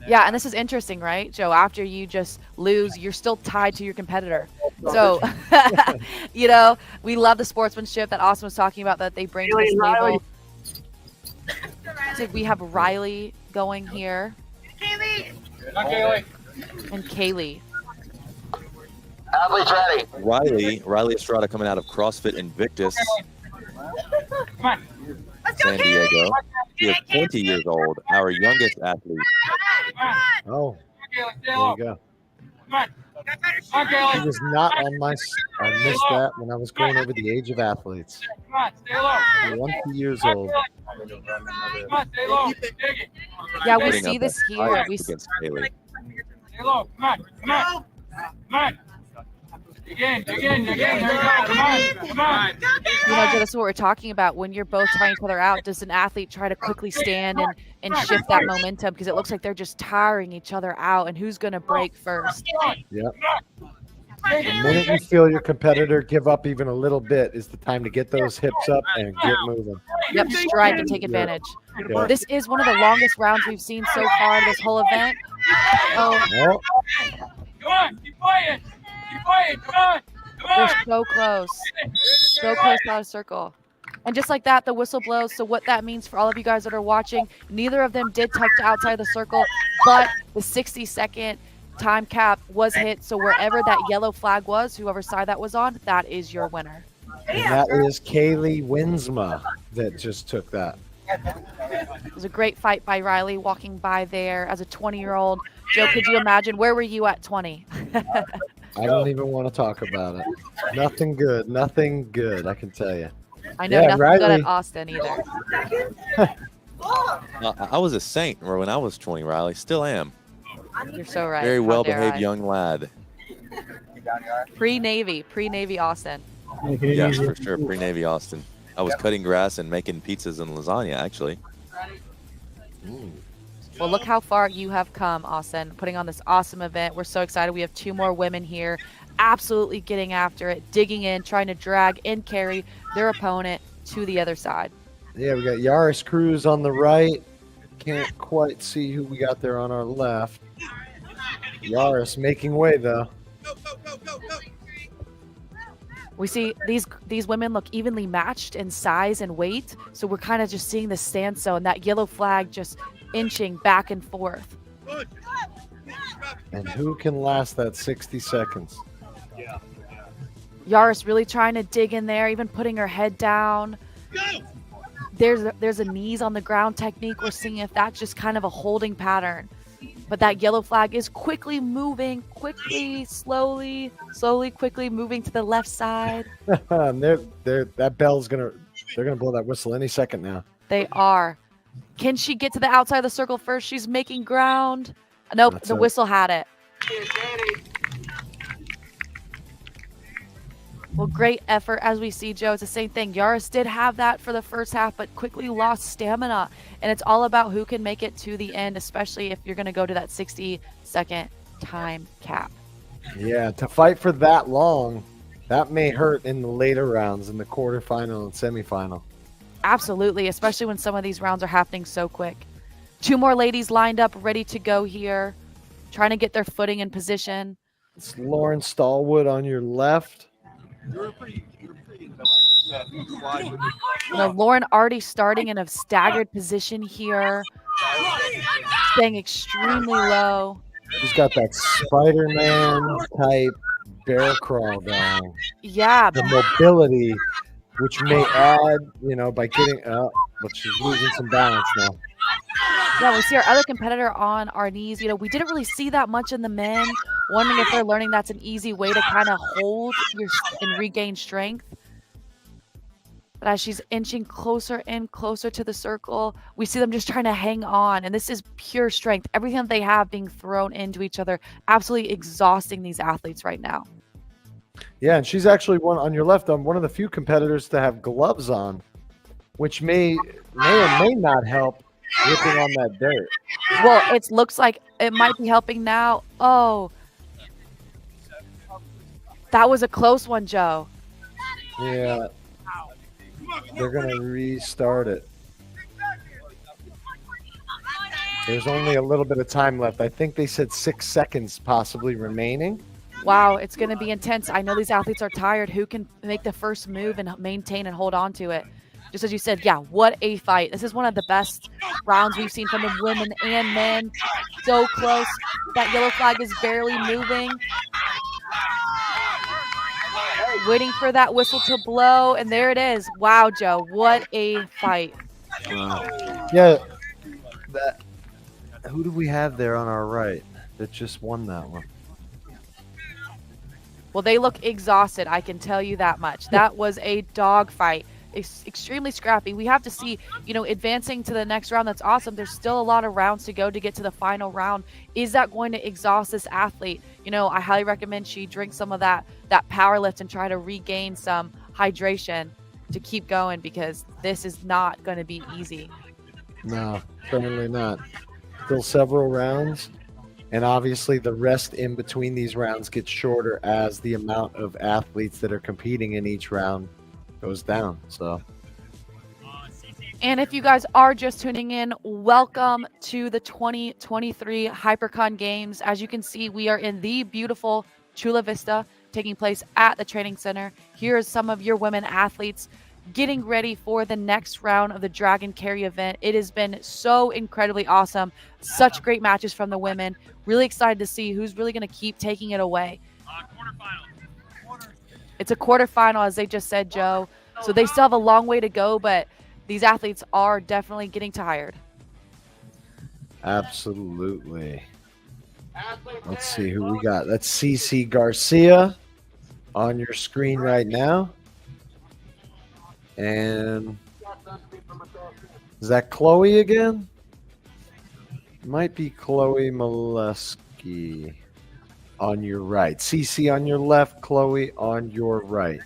Yeah, and this is interesting, right, Joe? After you just lose, you're still tied to your competitor. So, you know, we love the sportsmanship that Austin was talking about that they bring to this table. So we have Riley going here. And Kaylee. Athletes ready? Riley Estrada coming out of CrossFit Invictus, San Diego. She is 20 years old, our youngest athlete. Oh, there you go. She was not on my. I missed that when I was going over the age of athletes. 20 years old. Yeah, we Putting see up this a here. fight We against Kaylee. Again. Come on. You know, Joe, that's what we're talking about. When you're both trying each other out, does an athlete try to quickly stand and shift that momentum? Because it looks like they're just tiring each other out. And who's going to break first? Yep. The minute you feel your competitor give up even a little bit is the time to get those hips up and get moving. Yep, strike and take advantage. Yeah. This is one of the longest rounds we've seen so far this whole event. Oh, Oh, Come on, keep playing. Keep playing. Come on. they're so close. So close out of circle. And just like that, the whistle blows. So what that means for all of you guys that are watching, neither of them did touch outside the circle, but the 60-second time cap was hit. So wherever that yellow flag was, whoever side that was on, that is your winner. and that is Kaylee Winsma that just took that. It was a great fight by Riley walking by there as a 20-year-old. Joe, could you imagine? Where were you at 20? I don't even want to talk about it. Nothing good. Nothing good, I can tell you. I know nothing good at Austin either. I was a saint when I was 20, Riley. Still am. You're so right. Very How well-behaved dare I? young lad. Pre-Navy Austin. Yes, for sure. Pre-Navy Austin. I was cutting grass and making pizzas and lasagna, actually. Well, look how far you have come, Austin, putting on this awesome event. We're so excited. We have 2 more women here absolutely getting after it, digging in, trying to drag and carry their opponent to the other side. Yeah, we got Yaris Cruz on the right. Can't quite see who we got there on our left. Yaris making way, though. We see these women look evenly matched in size and weight, so we're kind of just seeing the standstill and that yellow flag just inching back and forth. And who can last that 60 seconds? Yaris really trying to dig in there, even putting her head down. There's a knees on the ground technique. We're seeing if that's just kind of a holding pattern. But that yellow flag is quickly moving, slowly, quickly moving to the left side. And that bell's they're gonna blow that whistle any second now. They are. Can she get to the outside of the circle first? She's making ground. Nope, That's the it. whistle had it. Well, great effort as we see, Joe. It's the same thing. Yaris did have that for the first half, but quickly lost stamina. And it's all about who can make it to the end, especially if you're going to go to that 60-second time cap. Yeah, to fight for that long, that may hurt in the later rounds, in the quarterfinal and semifinal. Absolutely, especially when some of these rounds are happening so quick. 2 more ladies lined up, ready to go here, trying to get their footing in position. It's Lauren Stallwood on your left. Lauren already starting in a staggered position here, staying extremely low. She's got that Spider-Man type bear crawl going. Yeah. The mobility, which may add, by getting up, but she's losing some balance now. Yeah, we see our other competitor on our knees. We didn't really see that much in the men. Wondering if they're learning that's an easy way to kind of hold and regain strength. But as she's inching closer and closer to the circle, we see them just trying to hang on. And this is pure strength. Everything that they have being thrown into each other, absolutely exhausting these athletes right now. Yeah, and she's actually one of the few competitors to have gloves on, which may or may not help whipping on that dirt. Well, it looks like it might be helping now. Oh, that was a close one, Joe. Yeah. They're going to restart it. There's only a little bit of time left. I think they said 6 seconds possibly remaining. Wow, it's going to be intense. I know these athletes are tired. Who can make the first move and maintain and hold on to it? Just as you said, yeah, what a fight. This is one of the best rounds we've seen from the women and men. So close. That yellow flag is barely moving. Waiting for that whistle to blow, and there it is. Wow, Joe, what a fight. Yeah. Who do we have there on our right that just won that one? Well, they look exhausted, I can tell you that much. That was a dog fight. It's extremely scrappy. We have to see, advancing to the next round. That's awesome. There's still a lot of rounds to go to get to the final round. Is that going to exhaust this athlete? I highly recommend she drink some of that power lift and try to regain some hydration to keep going, because this is not going to be easy. No, certainly not. Still several rounds. And obviously the rest in between these rounds gets shorter as the amount of athletes that are competing in each round goes down. So, and if you guys are just tuning in, welcome to the 2023 Hybricon Games. As you can see, we are in the beautiful Chula Vista, taking place at the training center. Here are some of your women athletes getting ready for the next round of the Dragon Carry event. It has been so incredibly awesome. Such great matches from the women. Really excited to see who's really going to keep taking it away. It's a quarterfinal, as they just said, Joe. So they still have a long way to go, but these athletes are definitely getting tired. absolutely. Let's see who we got. That's CC Garcia on your screen right now. And is that Chloe again? Might be Chloe Molesky on your right. CC on your left, Chloe on your right.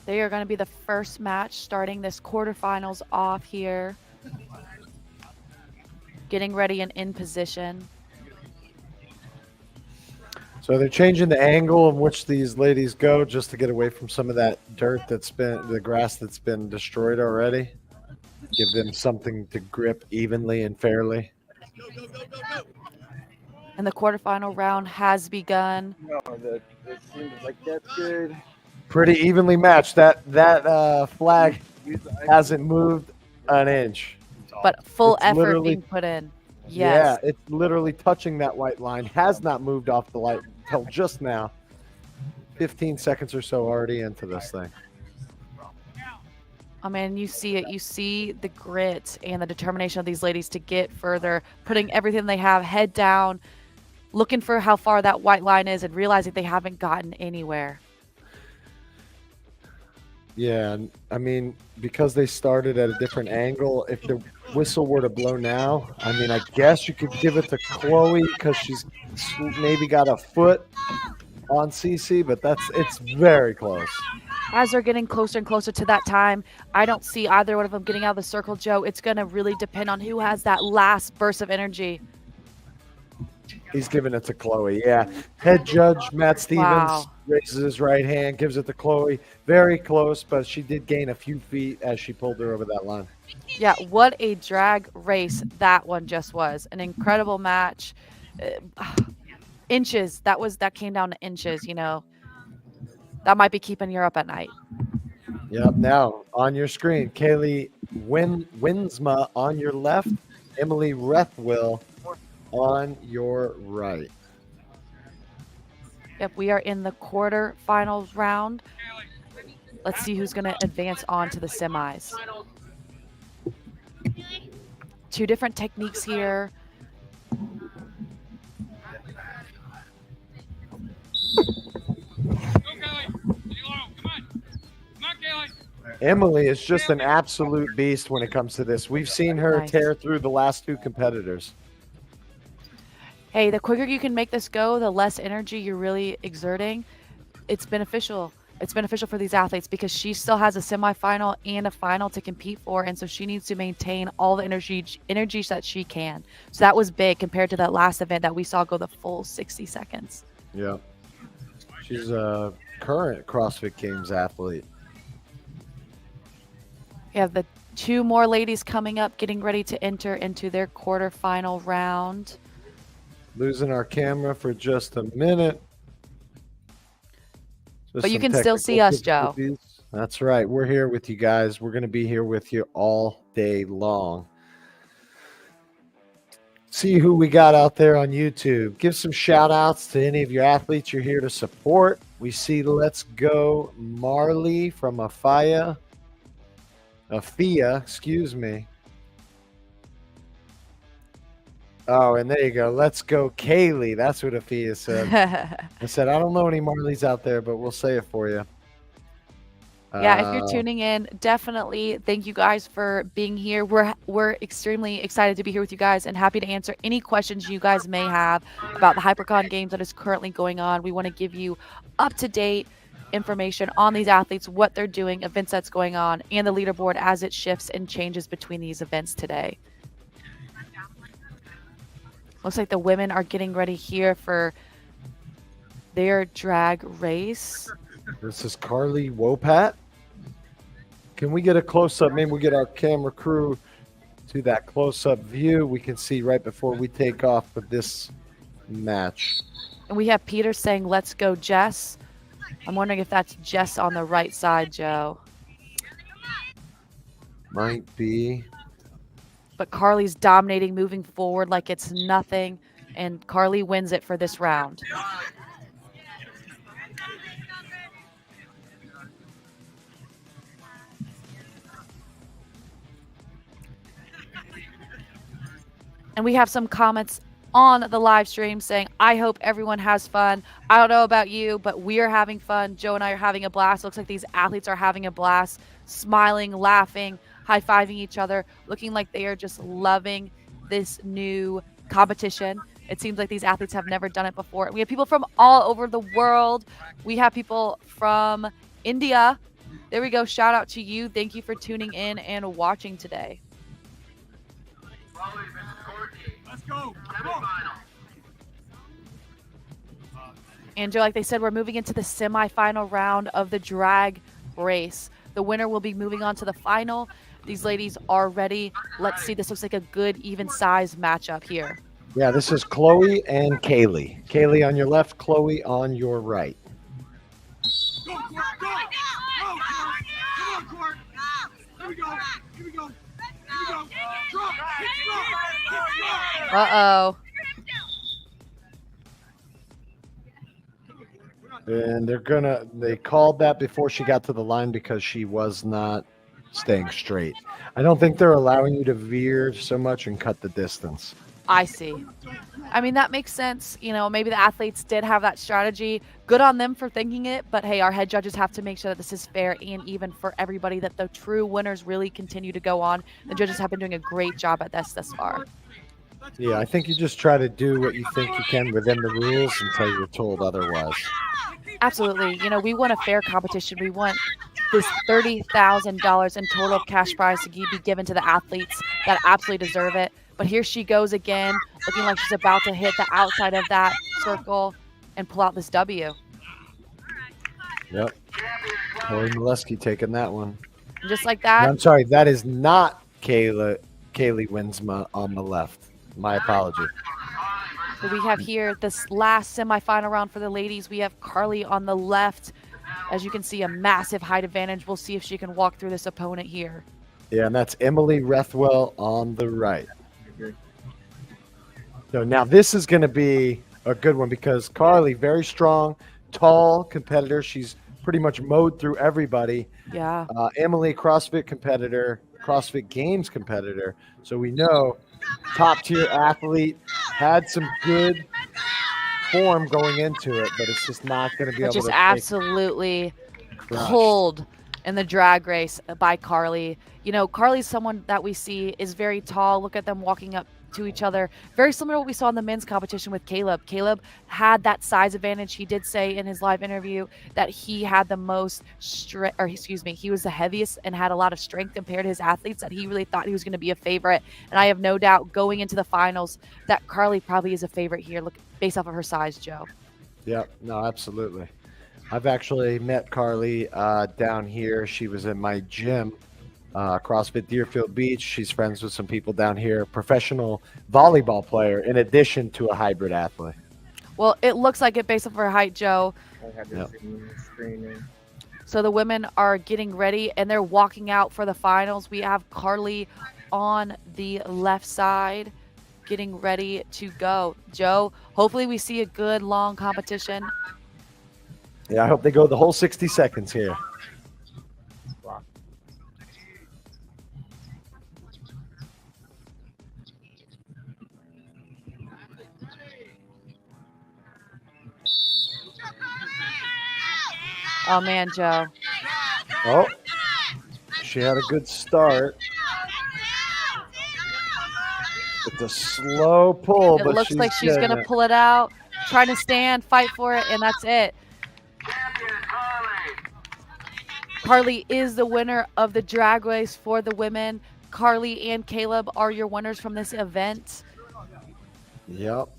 They are going to be the first match starting this quarterfinals off here. Getting ready and in position. So they're changing the angle in which these ladies go just to get away from some of that dirt that's been, the grass that's been destroyed already. Give them something to grip evenly and fairly. And the quarterfinal round has begun. No, it seems like that's good. Pretty evenly matched. That flag hasn't moved an inch. But full It's effort literally- being put in. Yes. Yeah, it's literally touching that white line. Has not moved off the light until just now. 15 seconds or so already into this thing. I mean, you see it. You see the grit and the determination of these ladies to get further, putting everything they have head down, looking for how far that white line is and realizing they haven't gotten anywhere. Yeah, and I mean, because they started at a different angle, if the whistle were to blow now, I mean, I guess you could give it to Chloe because she's maybe got a foot on CC, but it's very close. As they're getting closer and closer to that time, I don't see either one of them getting out of the circle, Joe. It's going to really depend on who has that last burst of energy. He's giving it to Chloe, yeah. Head judge Matt Stevens raises his right hand, gives it to Chloe. Very close, but she did gain a few feet as she pulled her over that line. Yeah, what a drag race that one just was. An incredible match. Inches, that came down to inches, you know. That might be keeping you up at night. Yep, now on your screen, Kaylee Winsma on your left, Emily Rethwill on your right. Yep, we are in the quarterfinals round. Let's see who's going to advance on to the semis. Two different techniques here. Emily is just an absolute beast when it comes to this. We've seen her Nice. tear through the last two competitors. Hey, the quicker you can make this go, the less energy you're really exerting. It's beneficial. It's beneficial for these athletes because she still has a semifinal and a final to compete for, and so she needs to maintain all the energies that she can. So that was big compared to that last event that we saw go the full 60 seconds. Yeah. She's a current CrossFit Games athlete. We have the two more ladies coming up, getting ready to enter into their quarterfinal round. Losing our camera for just a minute. Just But you some can still see technical us, Joe. difficulties. That's right. We're here with you guys. We're going to be here with you all day long. See who we got out there on YouTube. Give some shout outs to any of your athletes you're here to support. We see Let's Go Marley from Afia, excuse me. Oh, and there you go. Let's go, Kaylee. That's what Afia said. I said, I don't know any Marleys out there, but we'll say it for you. Yeah, if you're tuning in, definitely thank you guys for being here. We're extremely excited to be here with you guys and happy to answer any questions you guys may have about the Hybricon Games that is currently going on. We want to give you up-to-date information on these athletes, what they're doing, events that's going on, and the leaderboard as it shifts and changes between these events today. Looks like the women are getting ready here for their drag race. This is Carly Wopat. Can we get a close-up? Maybe we get our camera crew to that close-up view. We can see right before we take off with this match. And we have Peter saying, let's go, Jess. I'm wondering if that's Jess on the right side, Joe. Might be. But Carly's dominating, moving forward like it's nothing. And Carly wins it for this round. And we have some comments on the live stream saying, I hope everyone has fun. I don't know about you, but we are having fun. Joe and I are having a blast. Looks like these athletes are having a blast, smiling, laughing, high-fiving each other, looking like they are just loving this new competition. It seems like these athletes have never done it before. We have people from all over the world. We have people from India. There we go. Shout out to you. Thank you for tuning in and watching today. Let's go. And Joe, like they said, we're moving into the semifinal round of the drag race. The winner will be moving on to the final. These ladies are ready. Let's see. This looks like a good, even size matchup here. Yeah, this is Chloe and Kaylee. Kaylee on your left, Chloe on your right. Go, Court, go. Go, Court. Come on, Court. Here we go. Here we go. Here we go. Drop. Uh-oh. And they called that before she got to the line because she was not staying straight. I don't think they're allowing you to veer so much and cut the distance. I see. I mean, that makes sense. You know, maybe the athletes did have that strategy. Good on them for thinking it. But hey, our head judges have to make sure that this is fair and even for everybody, that the true winners really continue to go on. The judges have been doing a great job at this thus far. Yeah, I think you just try to do what you think you can within the rules until you're told otherwise. Absolutely. You know, we want a fair competition. We want this $30,000 in total cash prize to be given to the athletes that absolutely deserve it. But here she goes again, looking like she's about to hit the outside of that circle and pull out this W. Yep. Corey Molesky taking that one. And just like that. I'm sorry, that is not Kaylee Winsma on the left. My apology. So we have here this last semifinal round for the ladies. We have Carly on the left. As you can see, a massive height advantage. We'll see if she can walk through this opponent here. Yeah, and that's Emily Rethwell on the right. So now this is going to be a good one because Carly, very strong, tall competitor. She's pretty much mowed through everybody. Yeah. Emily, CrossFit competitor, CrossFit Games competitor. So we know top tier athlete, had some good form going into it, but it's just not going to be able to. Just absolutely pulled in the drag race by Carly. You know, Carly's someone that we see is very tall. Look at them walking up to each other. Very similar to what we saw in the men's competition with Caleb. Caleb had that size advantage. He did say in his live interview that he had the most he was the heaviest and had a lot of strength compared to his athletes, that he really thought he was going to be a favorite. And I have no doubt going into the finals that Carly probably is a favorite here, based off of her size, Joe. Yeah, no, absolutely. I've actually met Carly down here. She was in my gym, CrossFit Deerfield Beach. She's friends with some people down here, professional volleyball player, in addition to a hybrid athlete. Well, it looks like it based off her height, Joe. Yep. So the women are getting ready, and they're walking out for the finals. We have Carly on the left side getting ready to go. Joe, hopefully we see a good, long competition. Yeah, I hope they go the whole 60 seconds here. Oh, man, Joe. Oh, she had a good start. It's a slow pull, It looks like she's going to pull it out, trying to stand, fight for it, and that's it. Carly is the winner of the drag race for the women. Carly and Caleb are your winners from this event. Yep.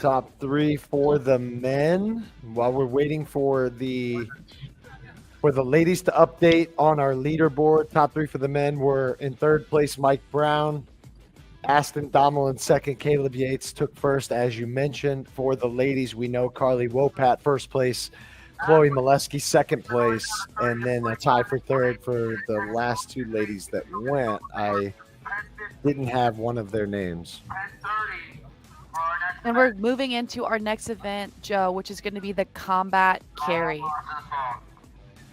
Top 3 for the men. While we're waiting for the ladies to update on our leaderboard, top 3 for the men were in third place Mike Brown, Aston Dommel in second, Caleb Yates took first, as you mentioned. For the ladies, we know Carly Wopat first place, Chloe Molesky second place, and then a tie for third for the last 2 ladies that went. I didn't have one of their names. And we're moving into our next event, Joe, which is going to be the combat carry.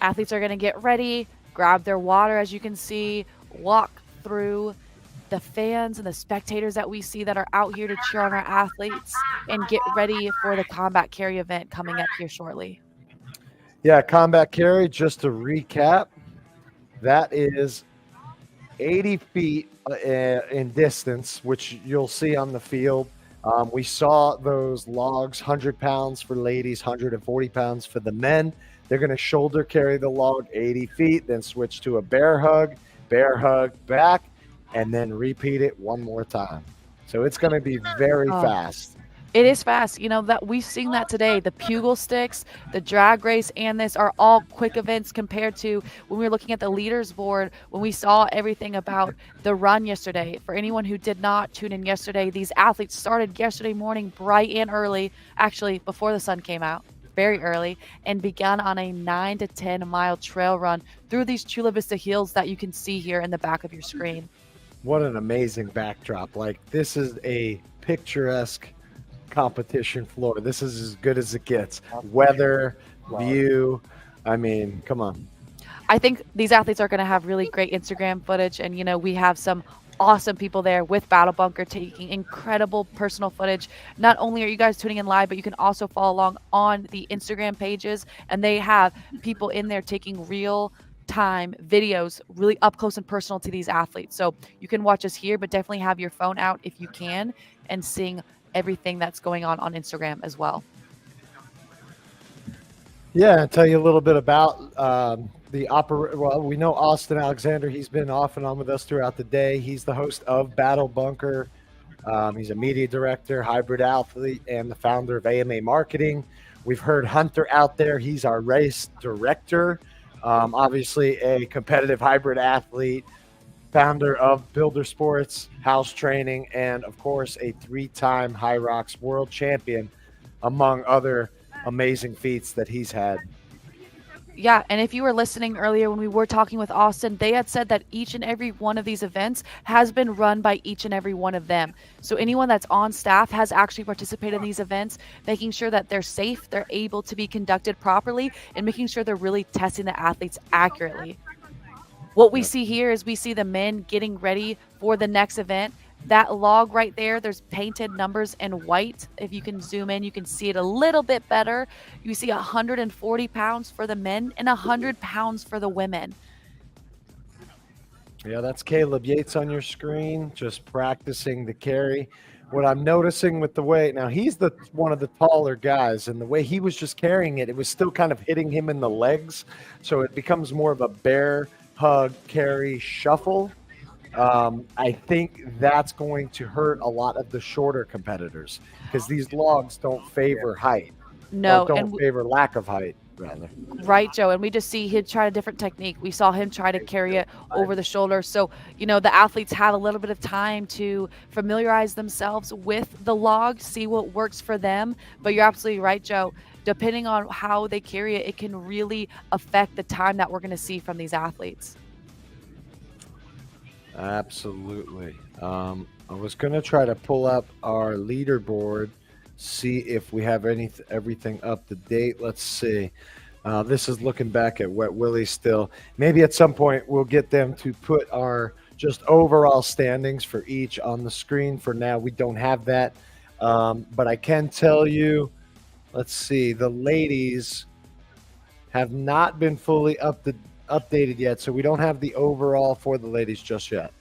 Athletes are going to get ready, grab their water, as you can see, walk through the fans and the spectators that we see that are out here to cheer on our athletes, and get ready for the combat carry event coming up here shortly. Yeah, combat carry, just to recap, that is 80 feet in distance, which you'll see on the field. We saw those logs, 100 pounds for ladies, 140 pounds for the men. They're going to shoulder carry the log 80 feet, then switch to a bear hug, back, and then repeat it one more time. So it's going to be very fast. It is fast. You know, that we've seen that today. The Pugal sticks, the drag race, and this are all quick events compared to when we were looking at the leaders board, when we saw everything about the run yesterday. For anyone who did not tune in yesterday, these athletes started yesterday morning bright and early, actually before the sun came out, very early, and began on a 9 to 10 mile trail run through these Chula Vista hills that you can see here in the back of your screen. What an amazing backdrop. Like, this is a picturesque competition floor. This is as good as it gets. Weather, view. I mean, come on. I think these athletes are going to have really great Instagram footage, and you know, we have some awesome people there with Battle Bunker taking incredible personal footage. Not only are you guys tuning in live, but you can also follow along on the Instagram pages, and they have people in there taking real time videos really up close and personal to these athletes. So you can watch us here, but definitely have your phone out if you can and seeing everything that's going on Instagram as well. Yeah, I'll tell you a little bit about well, we know Austin Alexander. He's been off and on with us throughout the day. He's the host of Battle Bunker. He's a media director, hybrid athlete, and the founder of AMA Marketing. We've heard Hunter out there. He's our race director. Obviously a competitive hybrid athlete, founder of Builder Sports, House Training, and of course a 3-time High Rocks world champion, among other amazing feats that he's had. Yeah, and if you were listening earlier when we were talking with Austin, they had said that each and every one of these events has been run by each and every one of them. So anyone that's on staff has actually participated in these events, making sure that they're safe, they're able to be conducted properly, and making sure they're really testing the athletes accurately. What we see here is we see the men getting ready for the next event. That log right there, there's painted numbers in white. If you can zoom in, you can see it a little bit better. You see 140 pounds for the men and 100 pounds for the women. Yeah, that's Caleb Yates on your screen, just practicing the carry. What I'm noticing with the way, now he's one of the taller guys, and the way he was just carrying it, it was still kind of hitting him in the legs. So it becomes more of a bear hug, carry, shuffle. I think that's going to hurt a lot of the shorter competitors because these logs don't favor height. No, don't favor lack of height, rather. Right, Joe. And we just see him try a different technique. We saw him try to carry it over the shoulder. So, you know, the athletes have a little bit of time to familiarize themselves with the log, see what works for them. But you're absolutely right, Joe. Depending on how they carry it, it can really affect the time that we're going to see from these athletes. Absolutely. I was going to try to pull up our leaderboard, see if we have everything up to date. Let's see. This is looking back at Wet Willie still. Maybe at some point we'll get them to put our just overall standings for each on the screen. For now, we don't have that. But I can tell you, let's see, the ladies have not been fully updated yet, so we don't have the overall for the ladies just yet.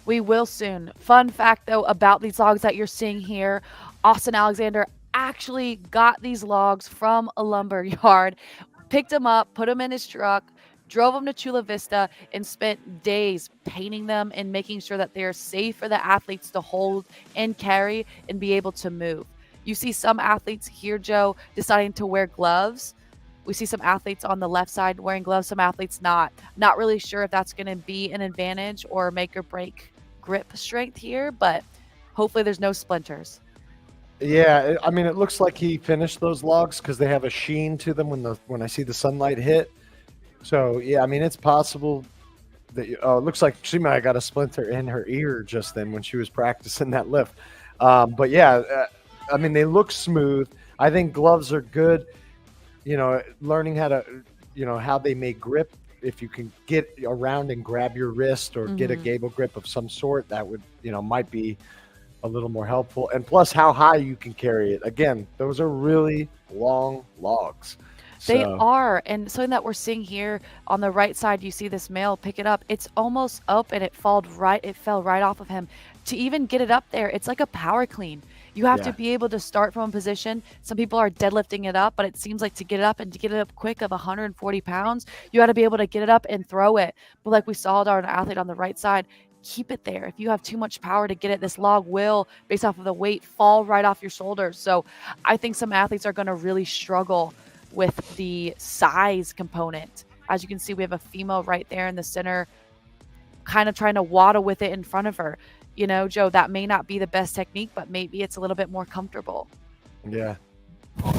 We will soon. Fun fact, though, about these logs that you're seeing here, Austin Alexander actually got these logs from a lumber yard, picked them up, put them in his truck, drove them to Chula Vista and spent days painting them and making sure that they're safe for the athletes to hold and carry and be able to move. You see some athletes here, Joe, deciding to wear gloves. We see some athletes on the left side wearing gloves, some athletes not. Not really sure if that's going to be an advantage or make or break grip strength here, but hopefully there's no splinters. Yeah, I mean, it looks like he finished those logs because they have a sheen to them when I see the sunlight hit. So, yeah, I mean, it's possible that it looks like she might have got a splinter in her ear just then when she was practicing that lift. But, yeah, I mean, they look smooth. I think gloves are good. You know, learning how to, you know, how they may grip. If you can get around and grab your wrist or get a gable grip of some sort, that would, you know, might be a little more helpful. And plus how high you can carry it. Again, those are really long logs. They are. And something that we're seeing here on the right side, you see this male pick it up. It's almost up and it fell right off of him. To even get it up there, it's like a power clean. You have to be able to start from a position. Some people are deadlifting it up, but it seems like to get it up and to get it up quick of 140 pounds, you got to be able to get it up and throw it. But like we saw our athlete on the right side, keep it there. If you have too much power to get it, this log will, based off of the weight, fall right off your shoulders. So I think some athletes are going to really struggle with the size component. As you can see, we have a female right there in the center, kind of trying to waddle with it in front of her. You know, Joe, that may not be the best technique, but maybe it's a little bit more comfortable. Yeah. All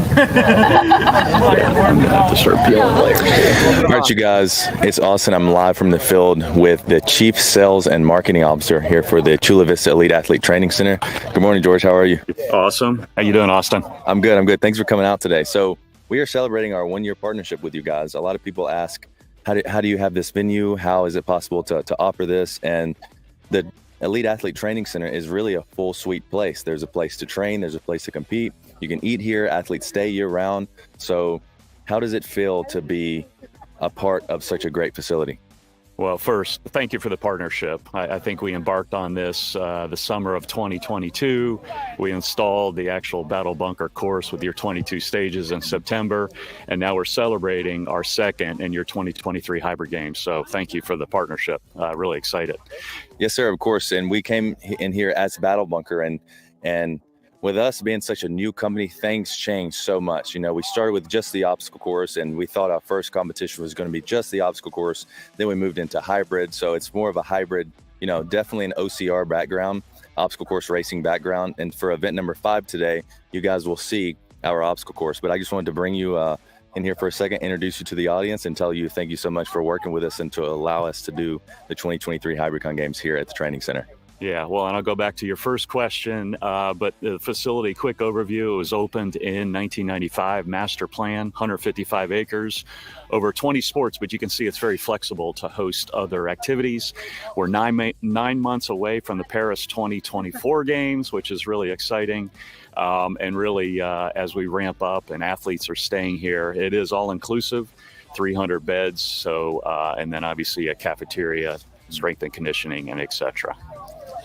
right, you guys, it's Austin. I'm live from the field with the Chief Sales and Marketing Officer here for the Chula Vista Elite Athlete Training Center. Good morning, George. How are you? Awesome. How you doing, Austin? I'm good. Thanks for coming out today. So we are celebrating our 1-year partnership with you guys. A lot of people ask, how do you have this venue? How is it possible to offer this? And the Elite Athlete Training Center is really a full suite place. There's a place to train. There's a place to compete. You can eat here. Athletes stay year round. So how does it feel to be a part of such a great facility? Well, first, thank you for the partnership. I think we embarked on this the summer of 2022. We installed the actual Battle Bunker course with your 22 stages in September, and now we're celebrating our second in your 2023 Hybrid Games. So thank you for the partnership. Really excited. Yes, sir, of course. And we came in here as Battle Bunker, and with us being such a new company, things changed so much. You know, we started with just the obstacle course, and we thought our first competition was going to be just the obstacle course. Then we moved into hybrid. So it's more of a hybrid, you know, definitely an OCR background, obstacle course racing background. And for event number 5 today, you guys will see our obstacle course. But I just wanted to bring you in here for a second, introduce you to the audience, and tell you thank you so much for working with us and to allow us to do the 2023 Hybricon Games here at the training center. Yeah, well, and I'll go back to your first question, but the facility, quick overview, it was opened in 1995, master plan, 155 acres, over 20 sports, but you can see it's very flexible to host other activities. We're 9 months away from the Paris 2024 games, which is really exciting. And really, as we ramp up and athletes are staying here, it is all inclusive, 300 beds. So, and then obviously a cafeteria, strength and conditioning, and et cetera.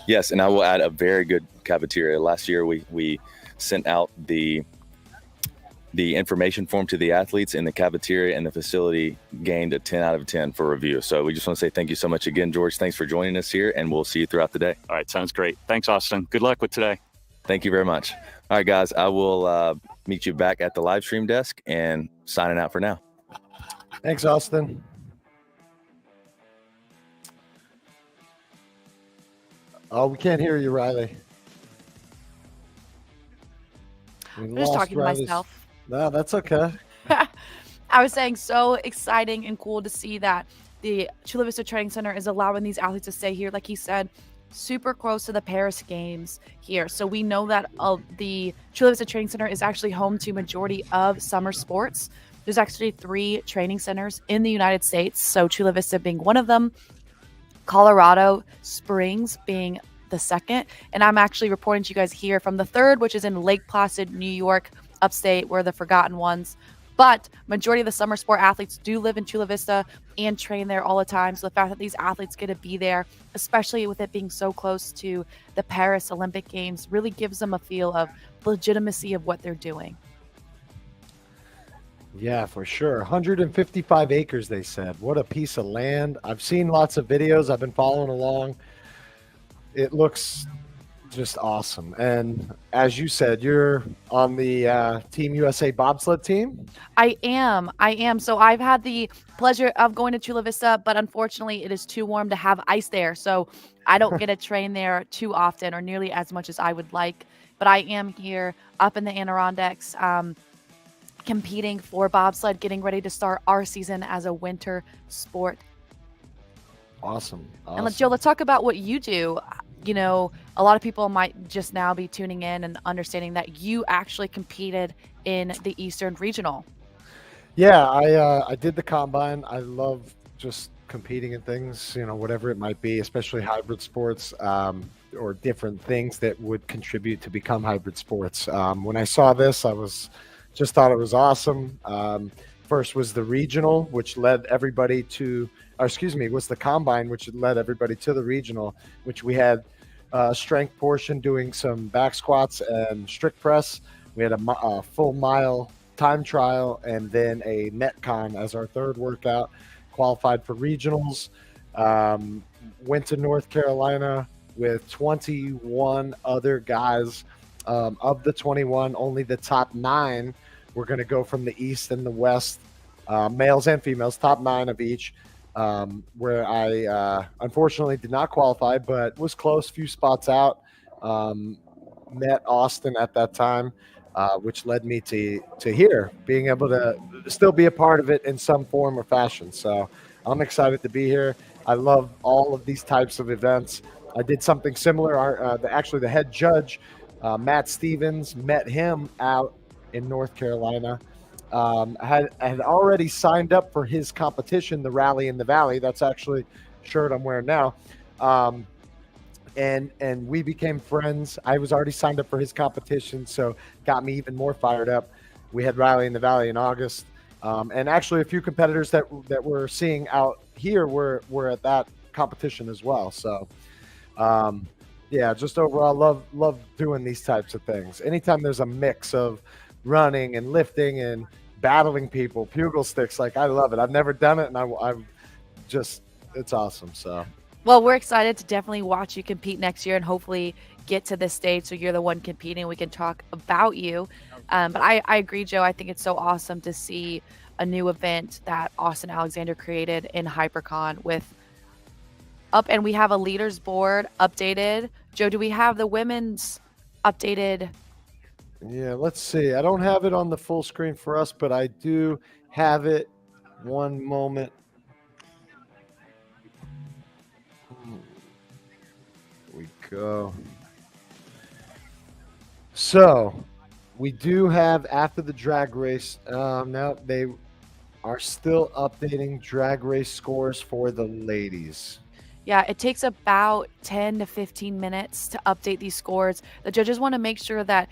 Yes, and I will add a very good cafeteria. Last year, we sent out the information form to the athletes in the cafeteria, and the facility gained a 10 out of 10 for review. So we just want to say thank you so much again, George. Thanks for joining us here, and we'll see you throughout the day. All right, sounds great. Thanks, Austin. Good luck with today. Thank you very much. All right, guys, I will meet you back at the live stream desk and signing out for now. Thanks, Austin. Oh, we can't hear you, Riley. I'm just talking to myself. No, that's okay. I was saying, so exciting and cool to see that the Chula Vista Training Center is allowing these athletes to stay here. Like he said, super close to the Paris Games here. So we know that the Chula Vista Training Center is actually home to majority of summer sports. There's actually 3 training centers in the United States. So Chula Vista being one of them, Colorado Springs being the second. And I'm actually reporting to you guys here from the third, which is in Lake Placid, New York, upstate. We're the forgotten ones. But majority of the summer sport athletes do live in Chula Vista and train there all the time. So the fact that these athletes get to be there, especially with it being so close to the Paris Olympic Games, really gives them a feel of legitimacy of what they're doing. Yeah, for sure. 155 acres, they said. What a piece of land. I've seen lots of videos. I've been following along. It looks just awesome. And as you said, you're on the Team USA bobsled team? I am. So I've had the pleasure of going to Chula Vista, but unfortunately it is too warm to have ice there. So I don't get to train there too often or nearly as much as I would like. But I am here up in the Adirondacks, competing for bobsled, getting ready to start our season as a winter sport. Awesome. And Joe, let's talk about what you do. You know, a lot of people might just now be tuning in and understanding that you actually competed in the Eastern Regional. Yeah, I did the combine. I love just competing in things, you know, whatever it might be, especially hybrid sports, or different things that would contribute to become hybrid sports. When I saw this, I just thought it was awesome. First was the regional, which led everybody to, was the combine, which led everybody to the regional, which we had strength portion doing some back squats and strict press. We had a full mile time trial and then a Metcon as our third workout. Qualified for regionals. Went to North Carolina with 21 other guys. Of the 21, only the top 9 were going to go from the East and the West, males and females, top 9 of each. Where I unfortunately did not qualify, but was close, few spots out. Met Austin at that time, which led me to here, being able to still be a part of it in some form or fashion. So I'm excited to be here. I love all of these types of events. I did something similar. The head judge, Matt Stevens, met him out in North Carolina. I had already signed up for his competition, the Rally in the Valley. That's actually the shirt I'm wearing now. And we became friends. I was already signed up for his competition, so got me even more fired up. We had Rally in the Valley in August. And actually a few competitors that we're seeing out here were at that competition as well. So yeah, just overall love doing these types of things. Anytime there's a mix of running and lifting and battling people, Pugal sticks, like I love it. I've never done it, and I'm just, it's awesome. So well, we're excited to definitely watch you compete next year and hopefully get to this stage so you're the one competing. We can talk about you. But I agree, Joe. I think it's so awesome to see a new event that Austin Alexander created in Hybricon with up, and we have a leaders board updated. Joe, do we have the women's updated? Yeah, let's see. I don't have it on the full screen for us, but I do have it. One moment. Here we go. So we do have, after the drag race, now they are still updating drag race scores for the ladies. Yeah, it takes about 10 to 15 minutes to update these scores. The judges want to make sure that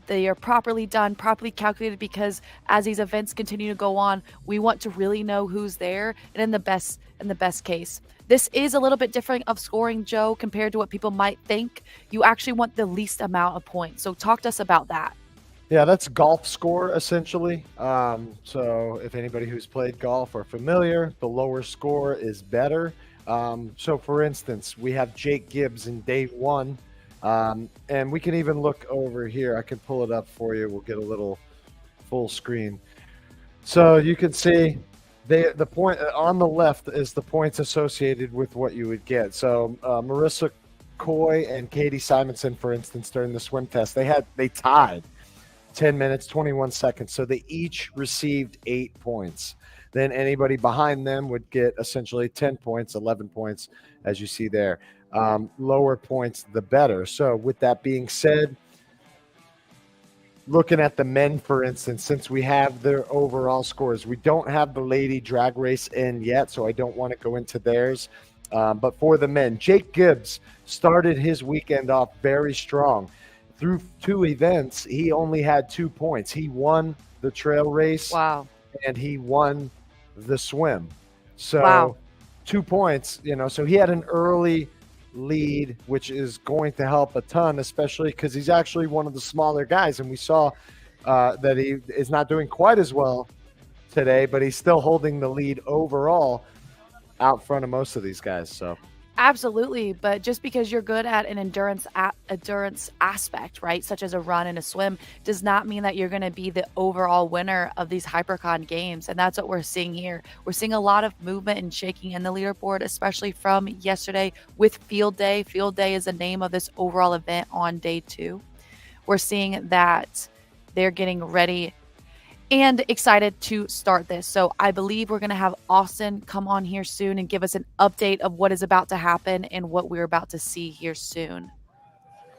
they are properly done, properly calculated, because as these events continue to go on, we want to really know who's there and in the best case. This is a little bit different of scoring, Joe, compared to what people might think. You actually want the least amount of points. So talk to us about that. Yeah, that's golf score, essentially. So if anybody who's played golf are familiar, the lower score is better. So for instance, we have Jake Gibbs in day 1. And we can even look over here. I can pull it up for you. We'll get a little full screen. So you can see the point on the left is the points associated with what you would get. So Marissa Coy and Katie Simonson, for instance, during the swim test, they tied 10 minutes, 21 seconds. So they each received 8 points. Then anybody behind them would get essentially 10 points, 11 points, as you see there. Lower points, the better. So with that being said, looking at the men, for instance, since we have their overall scores, we don't have the lady drag race in yet, so I don't want to go into theirs. But for the men, Jake Gibbs started his weekend off very strong. Through 2 events, he only had 2 points. He won the trail race. Wow. And he won the swim. So wow. 2 points, so he had an early lead, which is going to help a ton, especially because he's actually one of the smaller guys, and we saw that he is not doing quite as well today, but he's still holding the lead overall out front of most of these guys. So Absolutely, but just because you're good at an endurance aspect, right, such as a run and a swim, does not mean that you're going to be the overall winner of these Hybricon games, and that's what we're seeing here. We're seeing a lot of movement and shaking in the leaderboard, especially from yesterday with Field Day. Field Day is the name of this overall event on day 2. We're seeing that they're getting ready and excited to start this. So I believe we're going to have Austin come on here soon and give us an update of what is about to happen and what we're about to see here soon.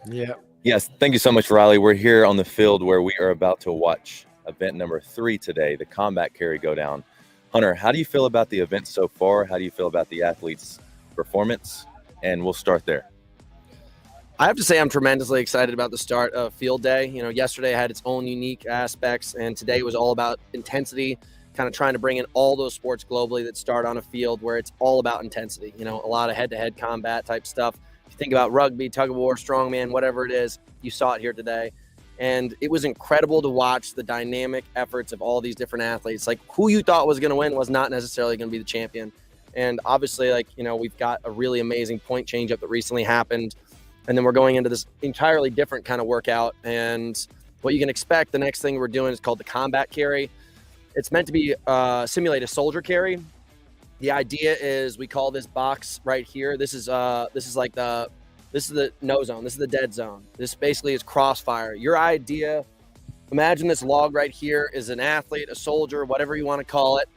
Yeah. Yes, thank you so much, Riley. We're here on the field where we are about to watch event number 3 today, the combat carry go down. Hunter, how do you feel about the event so far? How do you feel about the athletes' performance? And we'll start there. I have to say I'm tremendously excited about the start of Field Day. You know, yesterday had its own unique aspects, and today was all about intensity, kind of trying to bring in all those sports globally that start on a field where it's all about intensity. You know, a lot of head-to-head combat type stuff. If you think about rugby, tug of war, strongman, whatever it is, you saw it here today. And it was incredible to watch the dynamic efforts of all these different athletes. Like, who you thought was going to win was not necessarily going to be the champion. And obviously, like, you know, we've got a really amazing point change-up that recently happened. And then we're going into this entirely different kind of workout. And what you can expect, the next thing we're doing is called the combat carry. It's meant to be simulate a soldier carry. The idea is we call this box right here. This is the no zone. This is the dead zone. This basically is crossfire. Your idea, imagine this log right here is an athlete, a soldier, whatever you want to call it.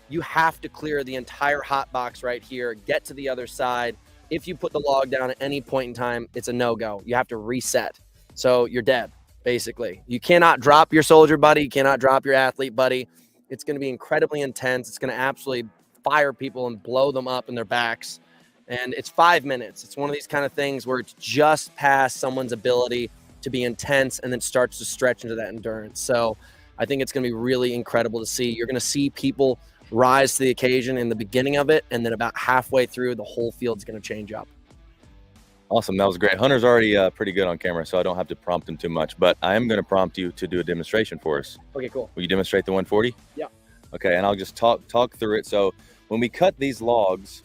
You have to clear the entire hot box right here, get to the other side. If you put the log down at any point in time, it's a no-go. You have to reset. So you're dead, basically. You cannot drop your soldier buddy. You cannot drop your athlete buddy. It's going to be incredibly intense. It's going to absolutely fire people and blow them up in their backs. And it's 5 minutes. It's one of these kind of things where it's just past someone's ability to be intense and then starts to stretch into that endurance. So I think it's going to be really incredible to see. You're going to see people rise to the occasion in the beginning of it, and then about halfway through, the whole field's going to change up. Awesome. That was great. Hunter's already pretty good on camera, so I don't have to prompt him too much, but I am going to prompt you to do a demonstration for us. Okay, cool. Will you demonstrate the 140? Yeah. Okay, and I'll just talk through it. So when we cut these logs,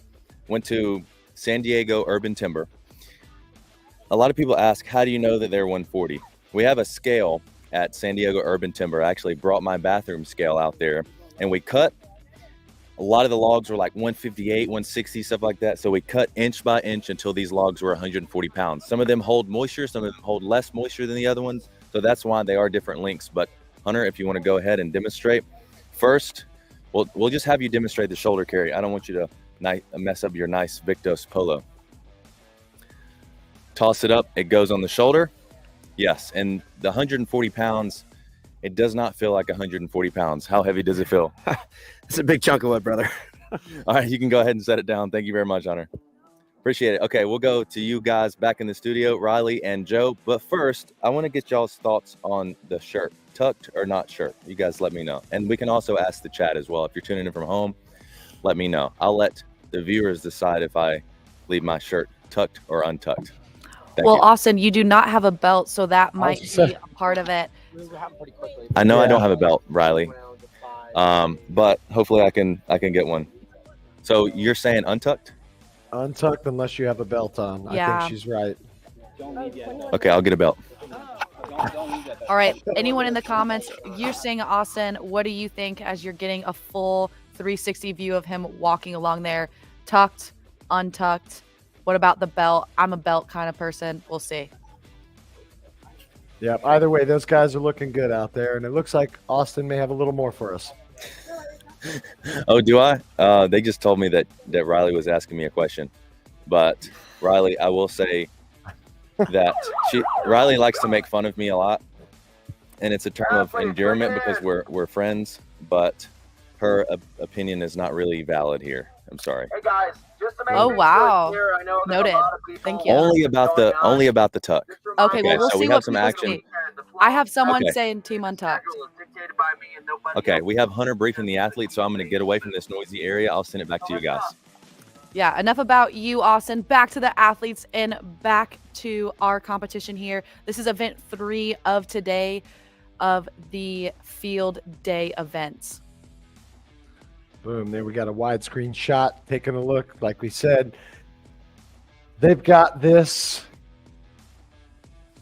went to San Diego Urban Timber, a lot of people ask, how do you know that they're 140? We have a scale at San Diego Urban Timber. I actually brought my bathroom scale out there, and we cut. A lot of the logs were like 158, 160, stuff like that. So we cut inch by inch until these logs were 140 pounds. Some of them hold moisture, some of them hold less moisture than the other ones. So that's why they are different lengths. But Hunter, if you want to go ahead and demonstrate first, we'll just have you demonstrate the shoulder carry. I don't want you to mess up your nice Viktos polo. Toss it up. It goes on the shoulder. Yes. And the 140 pounds, it does not feel like 140 pounds. How heavy does it feel? It's a big chunk of wood, brother. All right, you can go ahead and set it down. Thank you very much, Hunter. Appreciate it. Okay, we'll go to you guys back in the studio, Riley and Joe. But first, I want to get y'all's thoughts on the shirt. Tucked or not shirt? You guys let me know. And we can also ask the chat as well. If you're tuning in from home, let me know. I'll let the viewers decide if I leave my shirt tucked or untucked. Thank you. Austin, you do not have a belt, so that might be a part of it. I know I don't have a belt, Riley, but hopefully I can get one. So you're saying untucked? Untucked unless you have a belt on. Yeah. I think she's right. Okay, I'll get a belt. All right, anyone in the comments, you're saying, Austin, what do you think as you're getting a full 360 view of him walking along there? Tucked, untucked? What about the belt? I'm a belt kind of person. We'll see. Yeah, either way, those guys are looking good out there, and it looks like Austin may have a little more for us. Oh, do I? They just told me that Riley was asking me a question. But Riley, I will say that Riley likes to make fun of me a lot, and it's a term of endearment because we're friends, but her opinion is not really valid here. I'm sorry. Hey guys, just to make Oh, wow. clear, I know Noted. Thank you. Only about the tuck. Okay, well, we'll so see we have what some people action. see. I have someone Okay. saying Team Untucked. Okay, we have Hunter briefing the athletes, so I'm going to get away from this noisy area. I'll send it back to you guys. Yeah, enough about you, Austin. Back to the athletes and back to our competition here. This is event 3 of today of the Field Day events. Boom. There we got a widescreen shot. Taking a look, like we said, they've got this.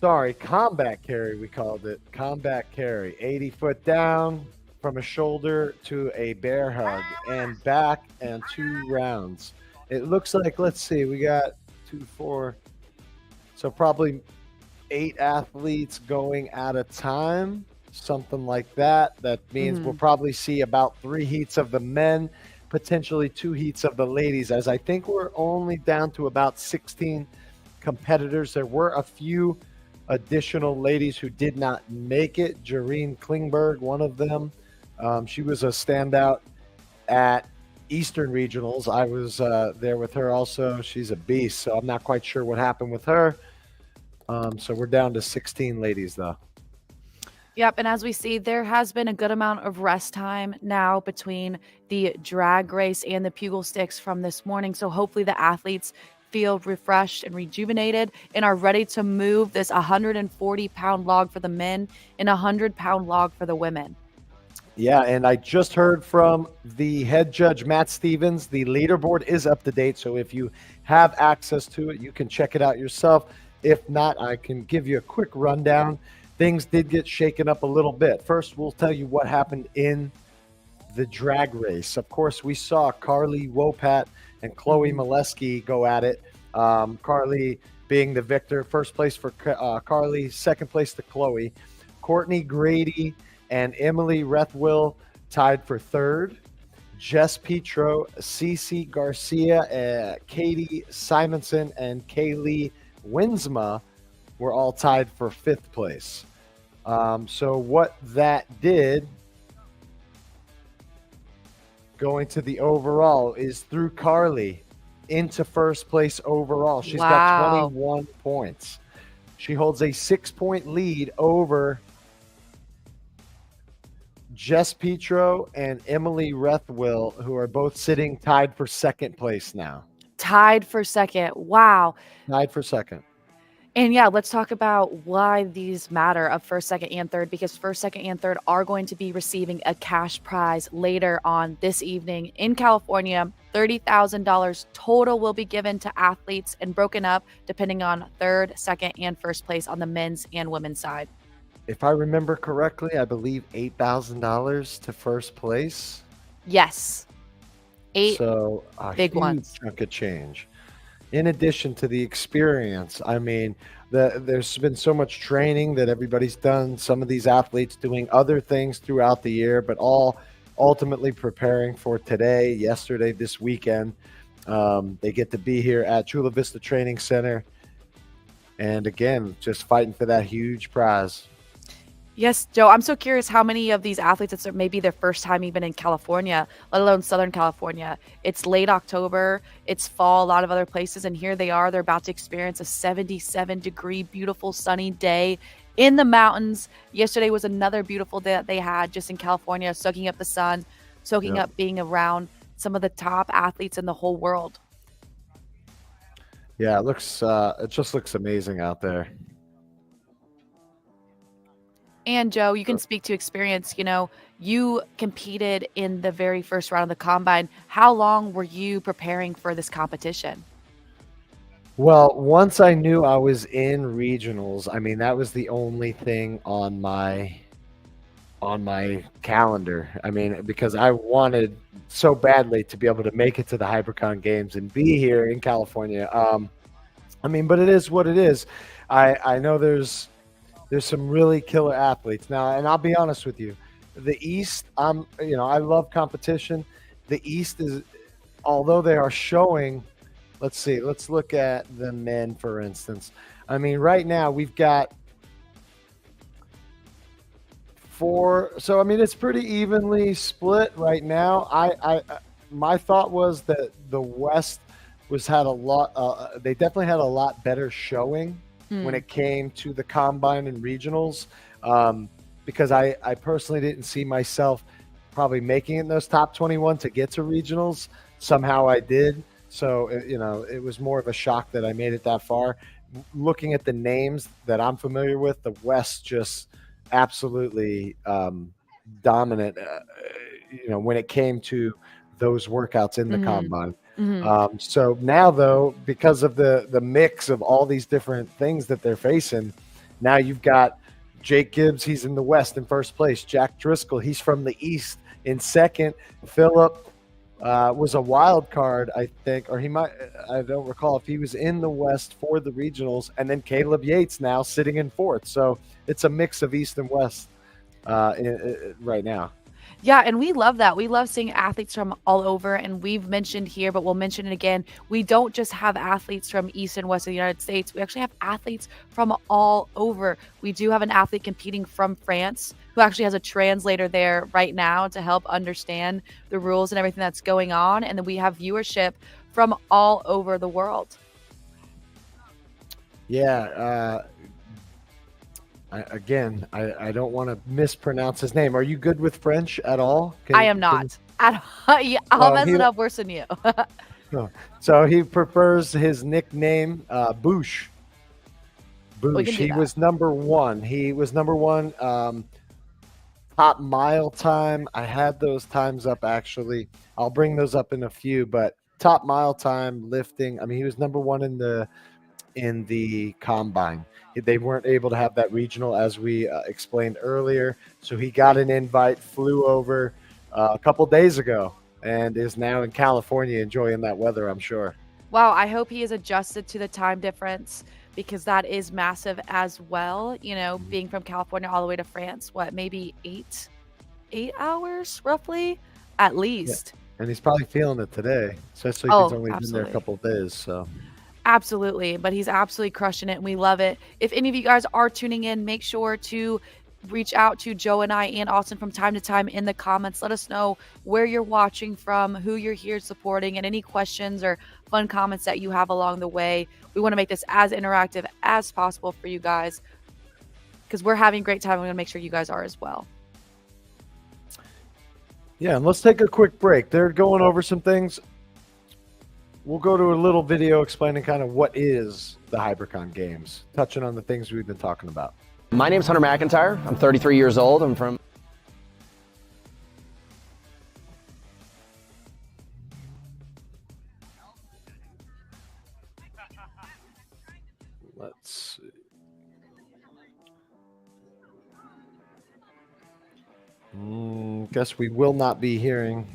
Sorry, combat carry, we called it. Combat carry. 80 foot down from a shoulder to a bear hug and back and 2 rounds. It looks like, let's see, we got 2, 4. So probably 8 athletes going at a time, something like that. That means we'll probably see about 3 heats of the men, potentially 2 heats of the ladies, as I think we're only down to about 16 competitors. There were a few additional ladies who did not make it. Jareen Klingberg, one of them. She was a standout at Eastern Regionals. I was there with her also. She's a beast, so I'm not quite sure what happened with her. So we're down to 16 ladies, though. Yep, and as we see, there has been a good amount of rest time now between the drag race and the Pugal sticks from this morning. So hopefully the athletes feel refreshed and rejuvenated and are ready to move this 140-pound log for the men and a 100-pound log for the women. Yeah, and I just heard from the head judge, Matt Stevens. The leaderboard is up to date, so if you have access to it, you can check it out yourself. If not, I can give you a quick rundown. Things did get shaken up a little bit. First, we'll tell you what happened in the drag race. Of course, we saw Carly Wopat and Chloe Molesky go at it. Carly being the victor. First place for Carly, second place to Chloe. Courtney Grady and Emily Rethwill tied for third. Jess Petro, Cece Garcia, Katie Simonson, and Kaylee Winsma were all tied for fifth place. So what that did, going to the overall, is through Carly into first place overall. She's got 21 points. She holds a 6-point lead over Jess Petro and Emily Rethwill, who are both sitting tied for second place now. Tied for second. Wow. Tied for second. And yeah, let's talk about why these matter of first, second, and third, because first, second, and third are going to be receiving a cash prize later on this evening in California. $30,000 total will be given to athletes and broken up depending on third, second, and first place on the men's and women's side. If I remember correctly, I believe $8,000 to first place. Yes. So a big huge ones. chunk of change. In addition to the experience, I mean, there's been so much training that everybody's done. Some of these athletes doing other things throughout the year, but all ultimately preparing for today, yesterday, this weekend. They get to be here at Chula Vista Training Center. And again, just fighting for that huge prize. Yes, Joe, I'm so curious how many of these athletes, it's maybe their first time even in California, let alone Southern California. It's late October, it's fall, a lot of other places, and here they are. They're about to experience a 77-degree, beautiful, sunny day in the mountains. Yesterday was another beautiful day that they had just in California, soaking up the sun, soaking up being around some of the top athletes in the whole world. Yeah, it just looks amazing out there. And Joe, you can speak to experience. You know, you competed in the very first round of the combine. How long were you preparing for this competition? Well, once I knew I was in regionals, I mean, that was the only thing on my calendar. I mean, because I wanted so badly to be able to make it to the Hybricon games and be here in California. I mean, but it is what it is. I know there's some really killer athletes now, and I'll be honest with you, the East, I love competition. The East is, although they are showing, let's look at the men, for instance. I mean, right now we've got 4. So, I mean, it's pretty evenly split right now. My thought was that the West had a lot, they definitely had a lot better showing when it came to the combine and regionals, because I personally didn't see myself probably making it in those top 21 to get to regionals. Somehow I did. So, it was more of a shock that I made it that far. Looking at the names that I'm familiar with, the West just absolutely dominant, when it came to those workouts in the Mhm. combine. Mhm. So now, though, because of the mix of all these different things that they're facing, now you've got Jake Gibbs, he's in the West in first place. Jack Driscoll, he's from the East in second. Philip was a wild card, I think, or I don't recall if he was in the West for the regionals. And then Caleb Yates now sitting in fourth. So it's a mix of East and West right now. Yeah, and we love that. We love seeing athletes from all over, and we've mentioned here, but we'll mention it again. We don't just have athletes from East and West of the United States. We actually have athletes from all over. We do have an athlete competing from France who actually has a translator there right now to help understand the rules and everything that's going on. And then we have viewership from all over the world. Yeah. I don't want to mispronounce his name. Are you good with French at all? I am not. I'll mess it up worse than you. So he prefers his nickname, Boosh. Boosh. He was number one. He was number one. Top mile time. I had those times up, actually. I'll bring those up in a few, but top mile time, lifting. I mean, he was number one in the combine. They weren't able to have that regional, as we explained earlier. So he got an invite, flew over a couple days ago, and is now in California enjoying that weather, I'm sure. Wow, I hope he is adjusted to the time difference, because that is massive as well. You know, being from California all the way to France, what, maybe eight hours roughly, at least. Yeah. And he's probably feeling it today, especially if he's only been there a couple of days. So. Absolutely, but he's absolutely crushing it, and we love it. If any of you guys are tuning in, make sure to reach out to Joe and I and Austin from time to time in the comments. Let us know where you're watching from, who you're here supporting, and any questions or fun comments that you have along the way. We want to make this as interactive as possible for you guys, because we're having a great time. We want to make sure you guys are as well. Yeah, and let's take a quick break. They're going over some things. We'll go to a little video explaining kind of what is the Hybricon Games, touching on the things we've been talking about. My name's Hunter McIntyre. I'm 33 years old. I'm from... Let's see. Guess we will not be hearing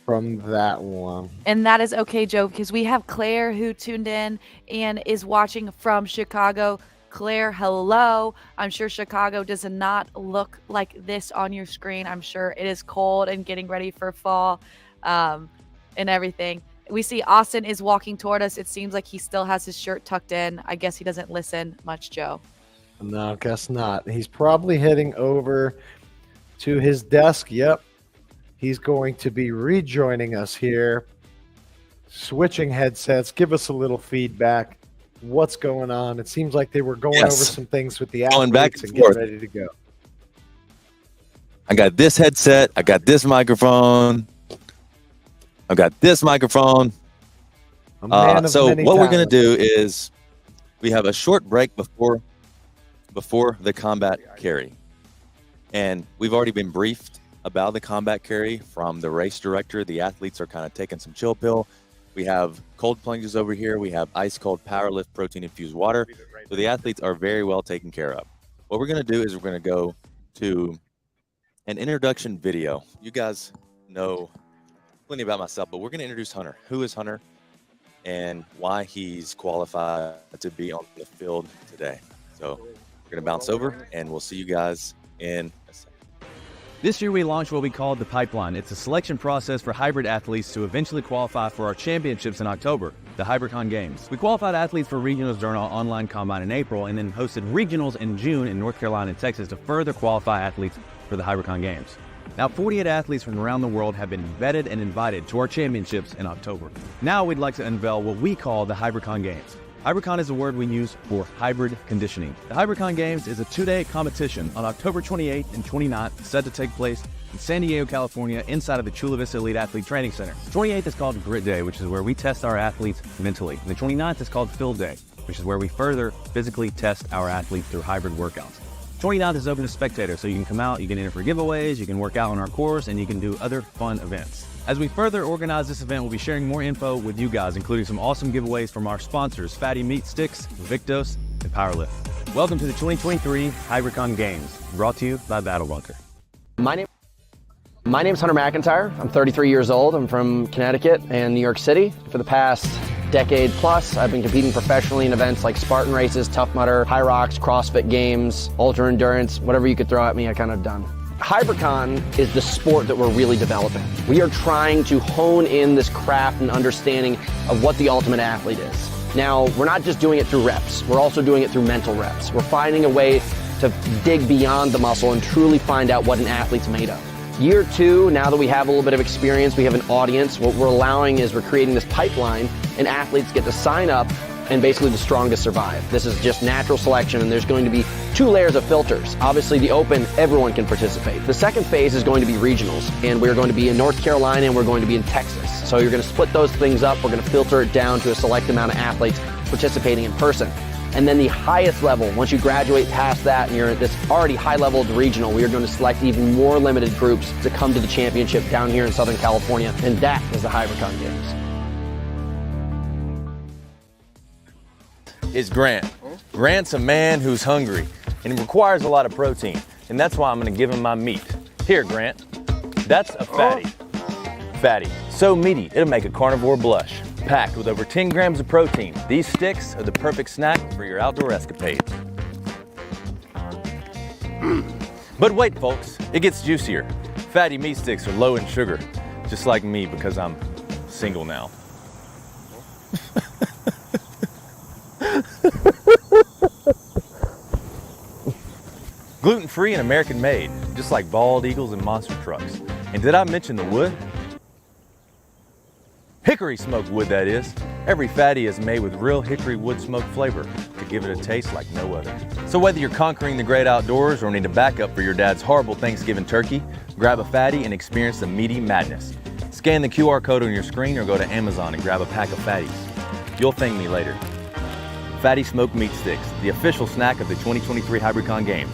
from that one. And that is okay, Joe, because we have Claire who tuned in and is watching from Chicago. Claire, hello. I'm sure Chicago does not look like this on your screen. I'm sure it is cold and getting ready for fall and everything. We see Austin is walking toward us. It seems like he still has his shirt tucked in. I guess he doesn't listen much, Joe. No, guess not. He's probably heading over to his desk. Yep. He's going to be rejoining us here, switching headsets. Give us a little feedback. What's going on? It seems like they were going over some things with the athletes back and and getting forth. ready to go. I got this headset. I got this microphone. I got this microphone. So what we're going to do is we have a short break before the combat carry. And we've already been briefed about the combat carry from the race director. The athletes are kind of taking some chill pill. We have cold plunges over here. We have ice cold power lift protein infused water. So the athletes are very well taken care of. What we're going to do is we're going to go to an introduction video. You guys know plenty about myself, but we're going to introduce Hunter. Who is Hunter and why he's qualified to be on the field today. So we're going to bounce over and we'll see you guys in a second. This year we launched what we call the Pipeline. It's a selection process for hybrid athletes to eventually qualify for our championships in October, the Hybricon Games. We qualified athletes for regionals during our online combine in April and then hosted regionals in June in North Carolina and Texas to further qualify athletes for the Hybricon Games. Now 48 athletes from around the world have been vetted and invited to our championships in October. Now we'd like to unveil what we call the Hybricon Games. Hybricon is a word we use for hybrid conditioning. The Hybricon Games is a 2-day competition on October 28th and 29th, set to take place in San Diego, California, inside of the Chula Vista Elite Athlete Training Center. The 28th is called Grit Day, which is where we test our athletes mentally. And the 29th is called Field Day, which is where we further physically test our athletes through hybrid workouts. 29th is open to spectators, so you can come out, you can enter for giveaways, you can work out on our course, and you can do other fun events. As we further organize this event, we'll be sharing more info with you guys, including some awesome giveaways from our sponsors, Fatty Meat Sticks, Viktos, and Powerlift. Welcome to the 2023 Hybricon Games, brought to you by Battle Bunker. My name's Hunter McIntyre. I'm 33 years old. I'm from Connecticut and New York City. For the past decade plus, I've been competing professionally in events like Spartan races, Tough Mudder, High Rocks, CrossFit Games, Ultra Endurance, whatever you could throw at me, I kind of done. Hybricon is the sport that we're really developing. We are trying to hone in this craft and understanding of what the ultimate athlete is. Now, we're not just doing it through reps, we're also doing it through mental reps. We're finding a way to dig beyond the muscle and truly find out what an athlete's made of. Year 2, now that we have a little bit of experience, we have an audience, what we're allowing is we're creating this pipeline and athletes get to sign up and basically the strongest survive. This is just natural selection and there's going to be 2 layers of filters. Obviously the open, everyone can participate. The second phase is going to be regionals and we're going to be in North Carolina and we're going to be in Texas. So you're going to split those things up. We're going to filter it down to a select amount of athletes participating in person. And then the highest level, once you graduate past that and you're at this already high level of the regional, we are going to select even more limited groups to come to the championship down here in Southern California. And that is the Hybricon Games. Is Grant. Grant's a man who's hungry and he requires a lot of protein, and that's why I'm gonna give him my meat. Here, Grant. That's a fatty. Fatty, so meaty, it'll make a carnivore blush. Packed with over 10 grams of protein, these sticks are the perfect snack for your outdoor escapades. But wait, folks, it gets juicier. Fatty meat sticks are low in sugar, just like me because I'm single now. Gluten-free and American-made, just like bald eagles and monster trucks. And did I mention the wood? Hickory smoked wood, that is. Every fatty is made with real hickory wood smoke flavor to give it a taste like no other. So whether you're conquering the great outdoors or need a backup for your dad's horrible Thanksgiving turkey, grab a fatty and experience the meaty madness. Scan the QR code on your screen or go to Amazon and grab a pack of fatties. You'll thank me later. Fatty Smoked Meat Sticks, the official snack of the 2023 Hybricon Games.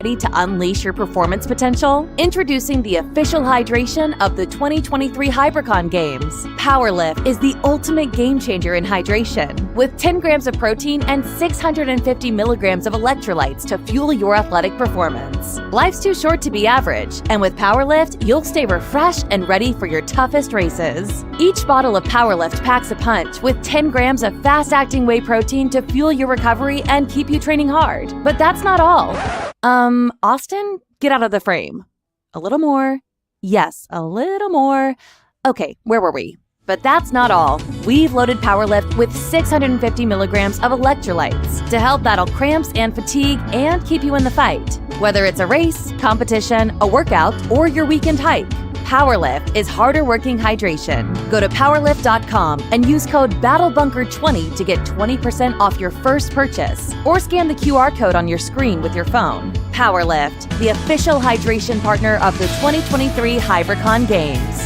Ready to unleash your performance potential? Introducing the official hydration of the 2023 Hybricon Games. Powerlift is the ultimate game changer in hydration, with 10 grams of protein and 650 milligrams of electrolytes to fuel your athletic performance. Life's too short to be average, and with Powerlift, you'll stay refreshed and ready for your toughest races. Each bottle of Powerlift packs a punch with 10 grams of fast-acting whey protein to fuel your recovery and keep you training hard. But that's not all. Austin, get out of the frame. A little more. Yes, a little more. Okay, where were we? But that's not all. We've loaded Powerlift with 650 milligrams of electrolytes to help battle cramps and fatigue and keep you in the fight. Whether it's a race, competition, a workout, or your weekend hike, Powerlift is harder working hydration. Go to powerlift.com and use code BattleBunker20 to get 20% off your first purchase, or scan the QR code on your screen with your phone. Powerlift, the official hydration partner of the 2023 Hybricon Games.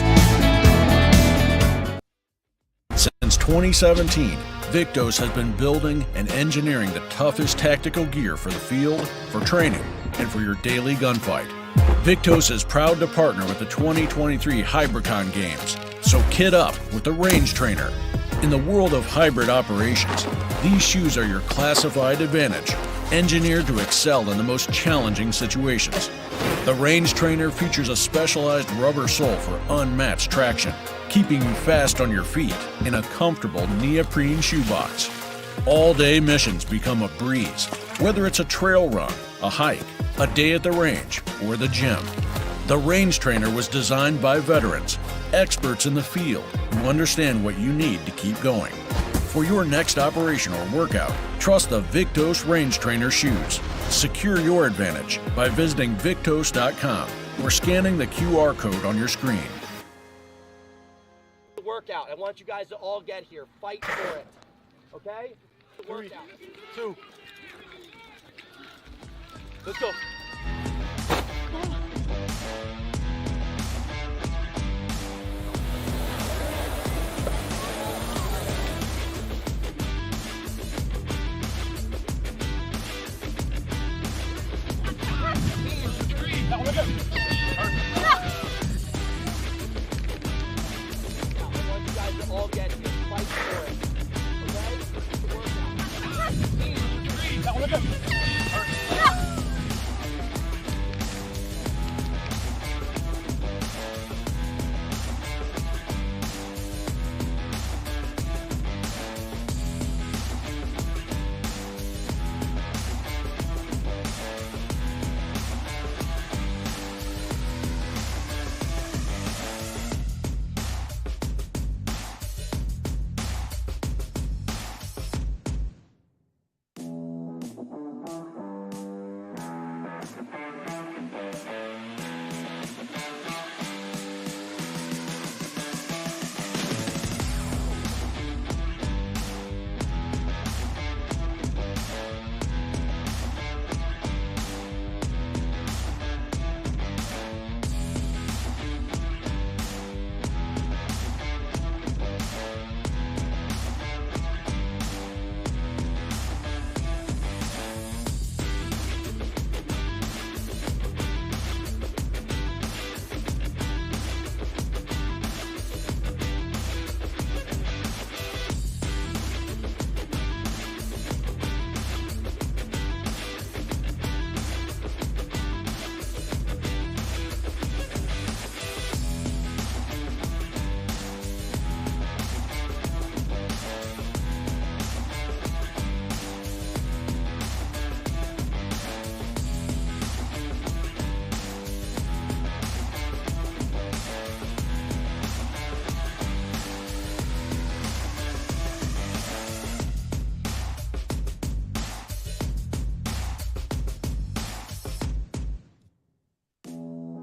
Since 2017, Viktos has been building and engineering the toughest tactical gear for the field, for training, and for your daily gunfight. Viktos is proud to partner with the 2023 Hybricon Games, so kit up with the Range Trainer. In the world of hybrid operations, these shoes are your classified advantage, engineered to excel in the most challenging situations. The Range Trainer features a specialized rubber sole for unmatched traction, keeping you fast on your feet in a comfortable neoprene shoebox. All-day missions become a breeze, whether it's a trail run, a hike, a day at the range, or the gym. The Range Trainer was designed by veterans, experts in the field who understand what you need to keep going. For your next operation or workout, trust the Viktos Range Trainer shoes. Secure your advantage by visiting Viktos.com or scanning the QR code on your screen. Workout. I want you guys to all get here. Fight for it. Okay? 3, 2. Let's go. all get you. Fight for it.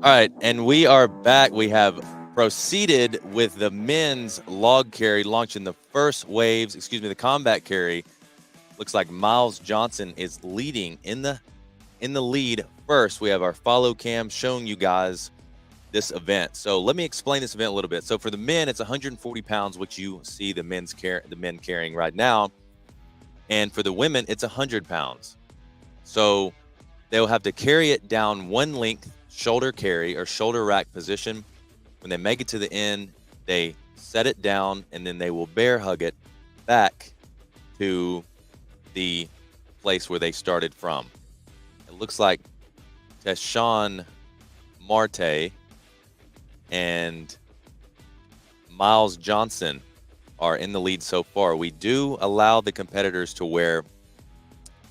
All right, and we are back. We have proceeded with the men's log carry, launching the first waves, the combat carry. Looks like Miles Johnson is leading in the lead first. We have our follow cam showing you guys this event. So let me explain this event a little bit. So for the men, it's 140 pounds, which you see the men carrying right now. And for the women, it's 100 pounds. So they'll have to carry it down one length, shoulder carry or shoulder rack position. When they make it to the end, they set it down and then they will bear hug it back to the place where they started from. It looks like Teshawn Marte and Miles Johnson are in the lead so far. We do allow the competitors to wear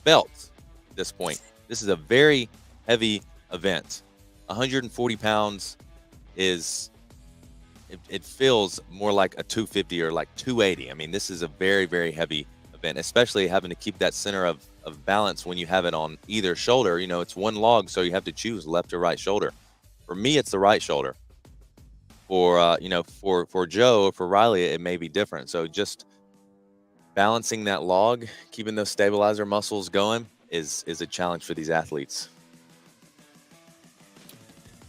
belts at this point. This is a very heavy event. 140 pounds is, it feels more like a 250 or like 280. I mean, this is a very, very heavy event, especially having to keep that center of balance when you have it on either shoulder. You know, it's one log, so you have to choose left or right shoulder. For me, it's the right shoulder. For, for Joe or for Riley, it may be different. So just balancing that log, keeping those stabilizer muscles going is a challenge for these athletes.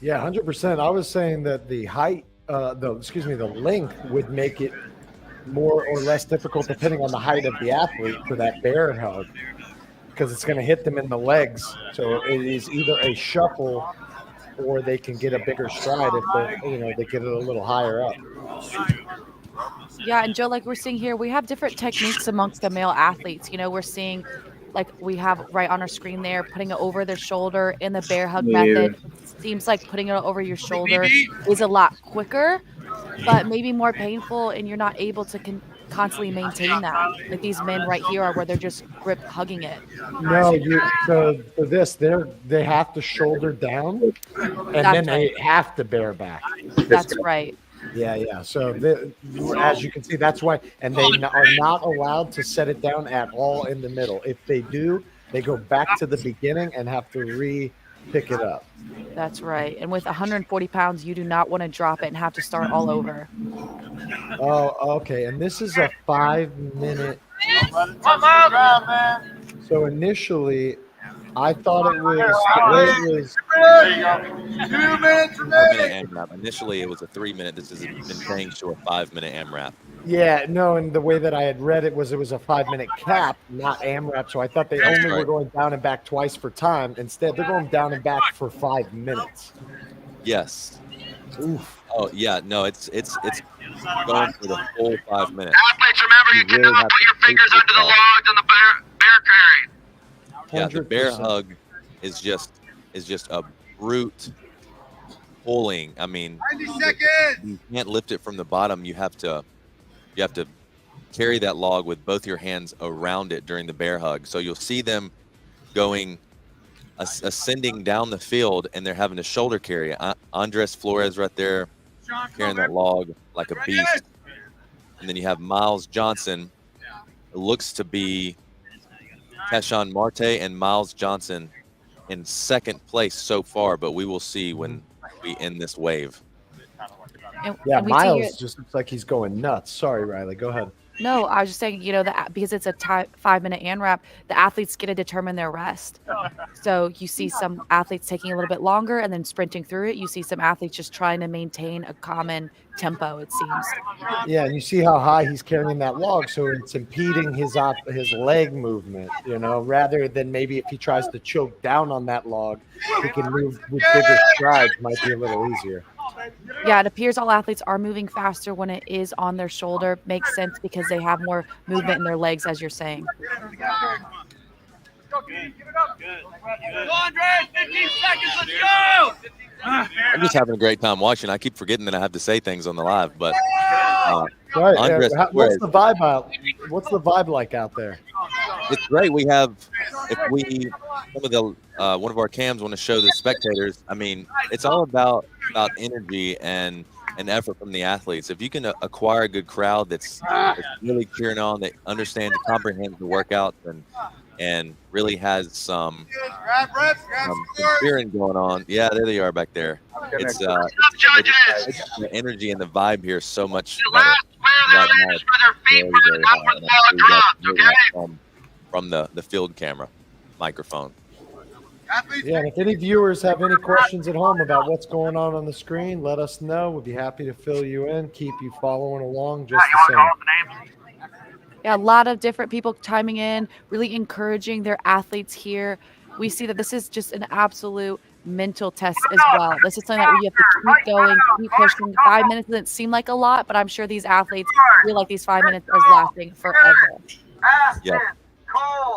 Yeah, 100%. I was saying that the height, the length would make it more or less difficult depending on the height of the athlete for that bear hug, because it's going to hit them in the legs. So it is either a shuffle or they can get a bigger stride if they get it a little higher up. Yeah, and Joe, like we're seeing here, we have different techniques amongst the male athletes. You know, we're seeing, like we have right on our screen there, putting it over their shoulder in the bear hug method. It seems like putting it over your shoulder is a lot quicker, but maybe more painful, and you're not able to constantly maintain that. Like these men right here are where they're just grip hugging it. No, so for this, they have to shoulder down, and then they have to bear back. That's right. Yeah. So as you can see, that's why, and they are not allowed to set it down at all in the middle. If they do, they go back to the beginning and have to pick it up. That's right. And with 140 pounds, you do not want to drop it and have to start all over. Oh, okay. And this is a 5-minute. So initially, I thought it was. 2 minutes remaining. Initially, it was a 3-minute. This has been changed to a 5-minute AMRAP. Yeah, no, and the way that I had read it was a 5-minute cap, not AMRAP. So I thought they only were going down and back twice for time. Instead, they're going down and back for 5 minutes. Yes. Oof. Oh yeah, no, it's going for the full 5 minutes. Athletes, remember you cannot put your fingers under the logs on the bear carry. Yeah, the bear 100%. hug is just a brute pulling. I mean, 90 seconds. you can't lift it from the bottom. You have to carry that log with both your hands around it during the bear hug. So you'll see them going ascending down the field, and they're having to shoulder carry. Andres Flores right there carrying that log like a beast. And then you have Miles Johnson. It looks to be Tashawn Marte and Miles Johnson in second place so far, but we will see when we end this wave. Yeah, and we see Miles just looks like he's going nuts. Sorry, Riley. Go ahead. No, I was just saying, that because it's a 5-minute ANRAP, the athletes get to determine their rest. So you see some athletes taking a little bit longer and then sprinting through it. You see some athletes just trying to maintain a common tempo, it seems. Yeah, and you see how high he's carrying that log, so it's impeding his leg movement, rather than maybe if he tries to choke down on that log, he can move with bigger strides, might be a little easier. Yeah, it appears all athletes are moving faster when it is on their shoulder. Makes sense because they have more movement in their legs, as you're saying. Go, Andres! 15 seconds, let's go! I'm just having a great time watching. I keep forgetting that I have to say things on the live, but Right. Andres What's the vibe out? What's the vibe like out there? It's great. We have, some of the one of our cams want to show the spectators. I mean, it's all about energy and effort from the athletes. If you can acquire a good crowd that's really cheering on, that understands, comprehends the workouts, and really has some cheering going on. Yeah, there they are back there. It's the energy and the vibe here is so much better right now. It's very, very high, and I'm sure you guys hear that from the field camera microphone. Yeah, and if any viewers have any questions at home about what's going on the screen, let us know. We'd be happy to fill you in, keep you following along just the same. Yeah, a lot of different people chiming in, really encouraging their athletes here. We see that this is just an absolute mental test as well. This is something that we have to keep going, keep pushing. 5 minutes doesn't seem like a lot, but I'm sure these athletes feel like these 5 minutes is lasting forever. Yeah.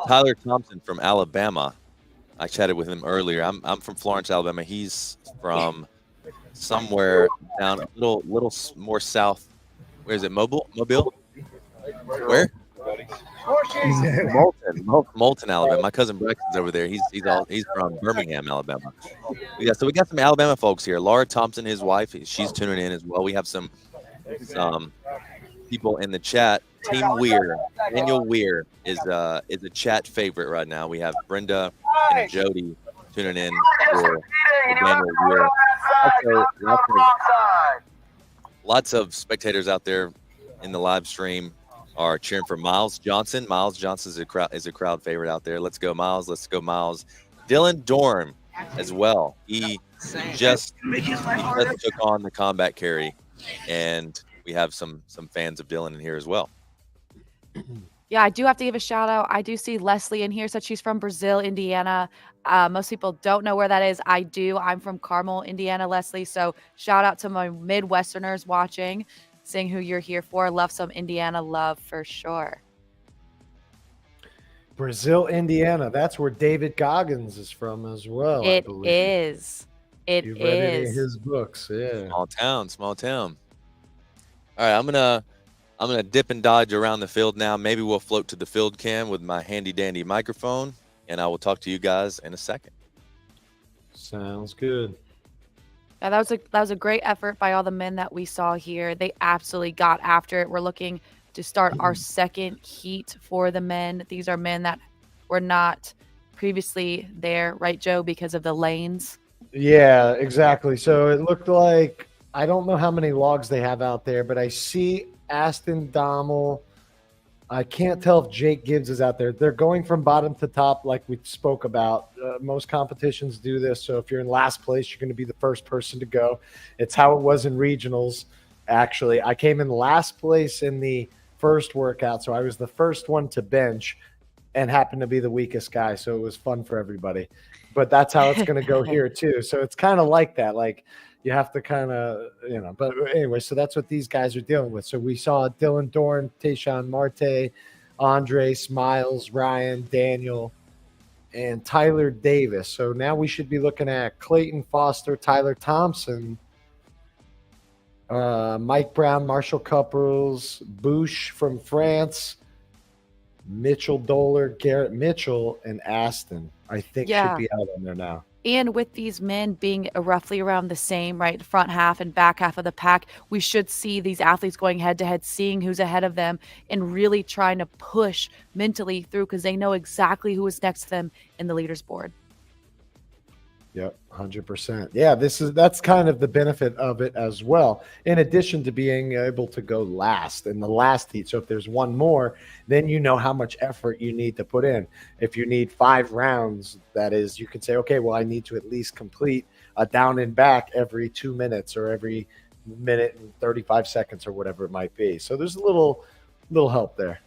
Tyler Thompson from Alabama. I chatted with him earlier. I'm from Florence, Alabama. He's from somewhere down a little more south. Where is it? Mobile? Where? Moulton, Alabama. My cousin Braxton's over there. He's from Birmingham, Alabama. Yeah, so we got some Alabama folks here. Laura Thompson, his wife, she's tuning in as well. We have some people in the chat. Team Weir, Daniel Weir is a chat favorite right now. We have Brenda and Jody tuning in for Daniel Weir. Also, lots of spectators out there in the live stream are cheering for Miles Johnson. Miles Johnson is a crowd favorite out there. Let's go, Miles. Let's go, Miles. Dylan Dorm as well. He just took on the combat carry, and we have some fans of Dylan in here as well. Yeah, I do have to give a shout out. I do see Leslie in here, said she's from Brazil, Indiana. Most people don't know where that is. I do. I'm from Carmel, Indiana, Leslie. So shout out to my Midwesterners watching, seeing who you're here for. Love some Indiana love for sure. Brazil, Indiana. That's where David Goggins is from as well. It is. It You've read any of is. his books, yeah. Small town. All right, I'm gonna dip and dodge around the field now. Maybe we'll float to the field cam with my handy dandy microphone, and I will talk to you guys in a second. Sounds good. Yeah, that was a great effort by all the men that we saw here. They absolutely got after it. We're looking to start our second heat for the men. These are men that were not previously there, right, Joe, because of the lanes? Yeah, exactly. So it looked like, I don't know how many logs they have out there, but I see Aston Dommel. I can't tell if Jake Gibbs is out there. They're going from bottom to top like we spoke about. Most competitions do this. So if you're in last place, you're going to be the first person to go. It's how it was in regionals, actually. I came in last place in the first workout, so I was the first one to bench and happened to be the weakest guy. So it was fun for everybody. But that's how it's going to go here too. So it's kind of like that. Like, you have to kind of, but anyway, so that's what these guys are dealing with. So we saw Dylan Dorn, Tayshawn Marte, Andre, Smiles, Ryan, Daniel, and Tyler Davis. So now we should be looking at Clayton Foster, Tyler Thompson, Mike Brown, Marshall Couples, Bouche from France, Mitchell Doler, Garrett Mitchell, and Aston, I think, should be out on there now. And with these men being roughly around the same, right, front half and back half of the pack, we should see these athletes going head to head, seeing who's ahead of them, and really trying to push mentally through because they know exactly who is next to them in the leaders board. Yep, 100%. Yeah, that's kind of the benefit of it as well, in addition to being able to go last in the last heat. So if there's one more, then you know how much effort you need to put in. If you need 5 rounds, that is, you can say, okay, well, I need to at least complete a down and back every 2 minutes or every minute and 35 seconds or whatever it might be. So there's a little help there.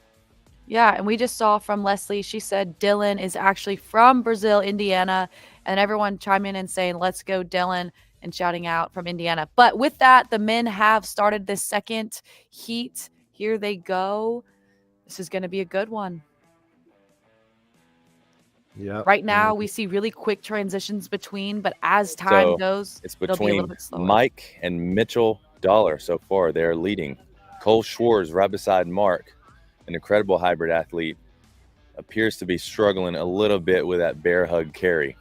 Yeah, and we just saw from Leslie, she said Dylan is actually from Brazil, Indiana, and everyone chiming in and saying, let's go Dylan, and shouting out from Indiana. But with that, the men have started this second heat. Here they go. This is going to be a good one. Yeah. Right now, we see really quick transitions between, but as time goes, it's it'll be a between little bit slower. Mike and Mitchell Dollar so far. They're leading. Cole Schwartz right beside Mark, an incredible hybrid athlete, appears to be struggling a little bit with that bear hug carry.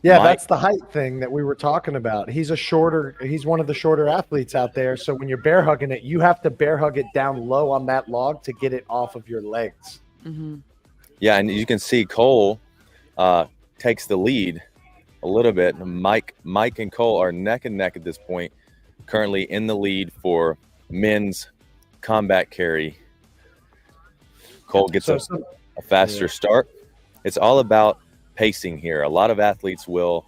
Yeah, that's the height thing that we were talking about. He's one of the shorter athletes out there. So when you're bear hugging it, you have to bear hug it down low on that log to get it off of your legs. Mm-hmm. Yeah, and you can see Cole takes the lead a little bit. Mike and Cole are neck and neck at this point, currently in the lead for men's combat carry. Cole gets a faster start. It's all about pacing here. A lot of athletes will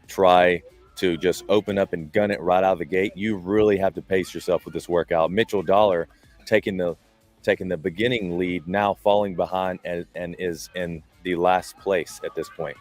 try to just open up and gun it right out of the gate. You really have to pace yourself with this workout. Mitchell Dollar taking the beginning lead, now falling behind and is in the last place at this point.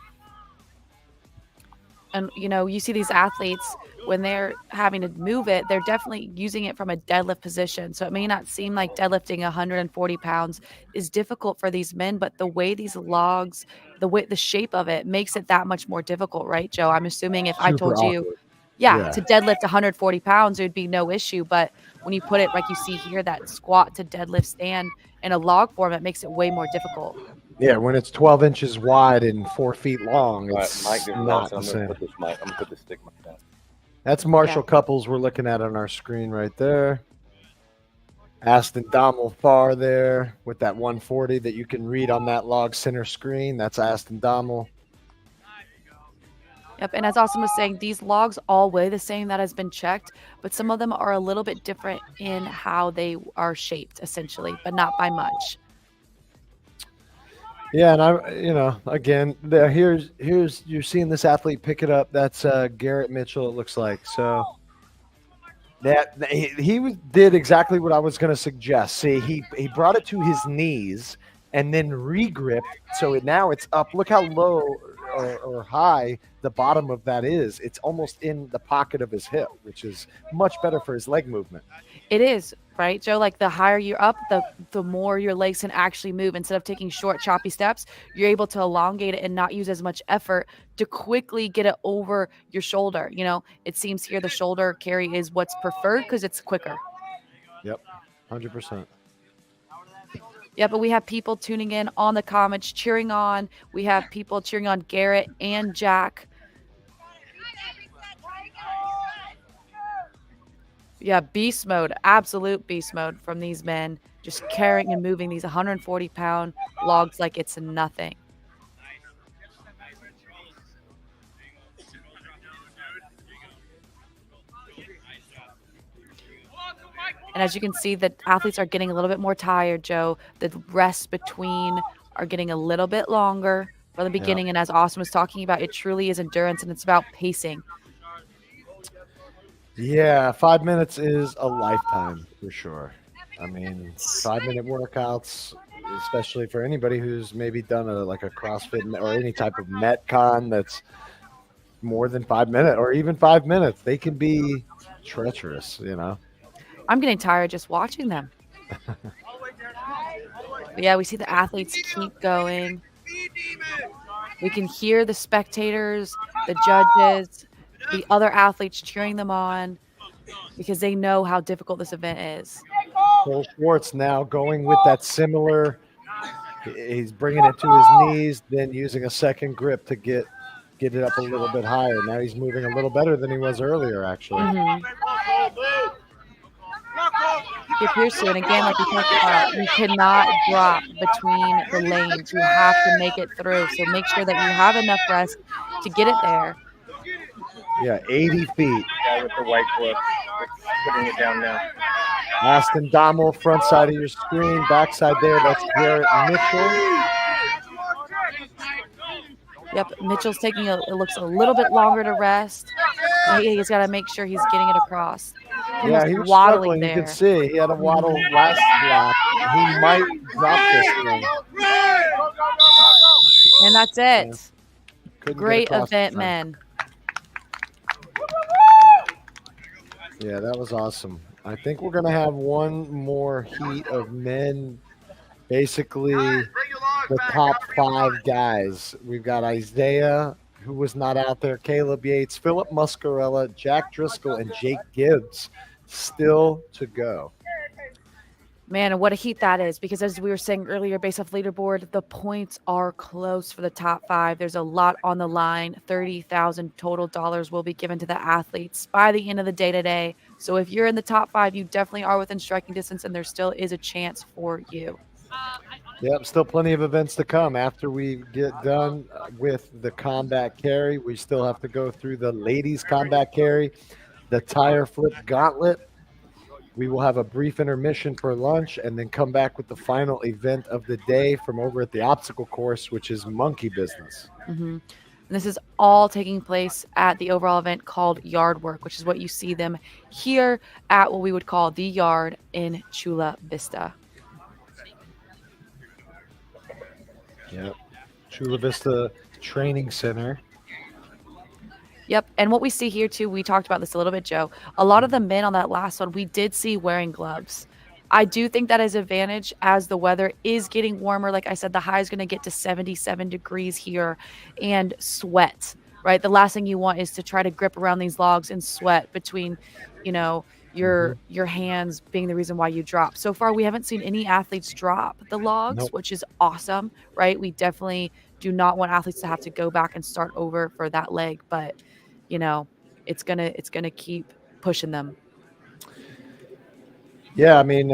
And, you see these athletes, when they're having to move it, they're definitely using it from a deadlift position. So it may not seem like deadlifting 140 pounds is difficult for these men, but the way these logs, the shape of it makes it that much more difficult, right, Joe? I'm assuming if I told you, to deadlift 140 pounds, it would be no issue. But when you put it, like you see here, that squat to deadlift stand in a log form, it makes it way more difficult. Yeah, when it's 12 inches wide and 4 feet long, it's Mike, not the same. I'm gonna put this stick down. That's Marshall Couples we're looking at on our screen right there. Aston Dommel far there with that 140 that you can read on that log center screen. That's Aston Dommel. Yep, and as Austin was saying, these logs all weigh the same. That has been checked, but some of them are a little bit different in how they are shaped, essentially, but not by much. Yeah, and again, here's you're seeing this athlete pick it up. That's Garrett Mitchell, it looks like. So that he did exactly what I was going to suggest. See, he brought it to his knees and then re-gripped. So now it's up. Look how low or high the bottom of that is. It's almost in the pocket of his hip, which is much better for his leg movement. It is, right, Joe? Like the higher you're up, the more your legs can actually move. Instead of taking short, choppy steps, you're able to elongate it and not use as much effort to quickly get it over your shoulder. It seems here the shoulder carry is what's preferred because it's quicker. Yep, 100%. Yeah, but we have people tuning in on the comments, cheering on. We have people cheering on Garrett and Jack. Yeah, beast mode, absolute beast mode from these men, just carrying and moving these 140-pound logs like it's nothing. And as you can see, the athletes are getting a little bit more tired, Joe. The rests between are getting a little bit longer from the beginning. Yeah. And as Austin was talking about, it truly is endurance, and it's about pacing. Yeah, 5 minutes is a lifetime for sure. I mean, 5-minute workouts, especially for anybody who's maybe done a CrossFit or any type of Metcon that's more than 5 minutes or even 5 minutes. They can be treacherous, you know. I'm getting tired just watching them. But yeah, we see the athletes keep going. We can hear the spectators, the judges, the other athletes cheering them on because they know how difficult this event is. Cole Schwartz now going with that similar. He's bringing it to his knees, then using a second grip to get it up a little bit higher. Now he's moving a little better than he was earlier, actually. He appears to, and again, like we talked about, you cannot drop between the lanes. You have to make it through. So make sure that you have enough rest to get it there. Yeah, 80 feet. Guy with the white glove, putting it down now. Aston Dommel, front side of your screen, backside there, that's Garrett Mitchell. Yep, Mitchell's taking it looks a little bit longer to rest. He's got to make sure he's getting it across. Yeah, he was struggling. You can see he had a waddle last lap. He might drop this thing. And that's it. Yeah. Great event, men. Yeah, that was awesome. I think we're going to have one more heat of men, basically the top 5 guys. We've got Isaiah, who was not out there, Caleb Yates, Philip Muscarella, Jack Driscoll, and Jake Gibbs still to go. Man, and what a heat that is, because as we were saying earlier, based off leaderboard, the points are close for the top 5. There's a lot on the line. $30,000 total dollars will be given to the athletes by the end of the day today. So if you're in the top 5, you definitely are within striking distance, and there still is a chance for you. Yep, still plenty of events to come. After we get done with the combat carry, we still have to go through the ladies combat carry, the tire flip gauntlet. We will have a brief intermission for lunch and then come back with the final event of the day from over at the obstacle course, which is monkey business. And this is all taking place at the overall event called Yard Work, which is what you see them here at what we would call the Yard in Chula Vista. Yep. Chula Vista Training Center. Yep. And what we see here too, we talked about this a little bit, Joe. A lot of the men on that last one, we did see wearing gloves. I do think that is an advantage as the weather is getting warmer. Like I said, the high is going to get to 77 degrees here and sweat, right? The last thing you want is to try to grip around these logs and sweat between, you know, your hands being the reason why you drop. So far, we haven't seen any athletes drop the logs, which is awesome, right? We definitely do not want athletes to have to go back and start over for that leg, but you know, it's gonna keep pushing them. Yeah, I mean,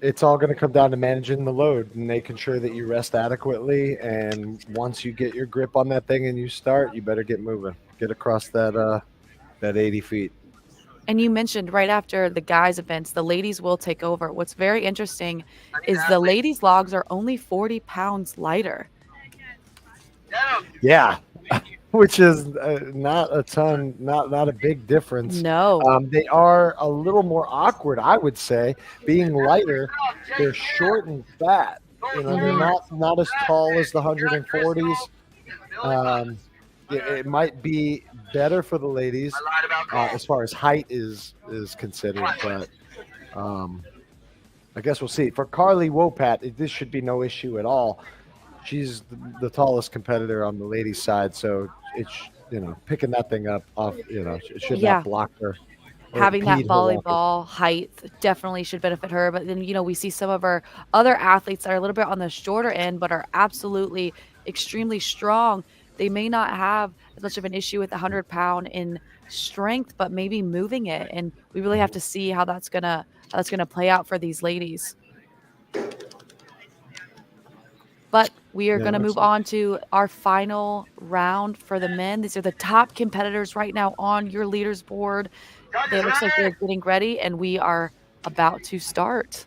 it's all going to come down to managing the load and making sure that you rest adequately. And once you get your grip on that thing and you start, you better get moving, get across that 80 feet. And you mentioned right after the guys' events, the ladies will take over. What's very interesting is the ladies' logs are only 40 pounds lighter. Yeah. Which is not a ton, not a big difference. No. They are a little more awkward, I would say. Being lighter, they're short and fat. You know, they're not as tall as the 140s. It might be better for the ladies as far as height is considered, but I guess we'll see. For Carly Wopat, this should be no issue at all. She's the tallest competitor on the ladies' side, so it's, you know, picking that thing up off, you know, it should not block her. Having that volleyball height definitely should benefit her. But then, you know, we see some of our other athletes that are a little bit on the shorter end, but are absolutely extremely strong. They may not have as much of an issue with 100-pound in strength, but maybe moving it. And we really have to see how that's gonna play out for these ladies. But we are going to move on to our final round for the men. These are the top competitors right now on your leaders board. It looks like they're getting ready, and we are about to start.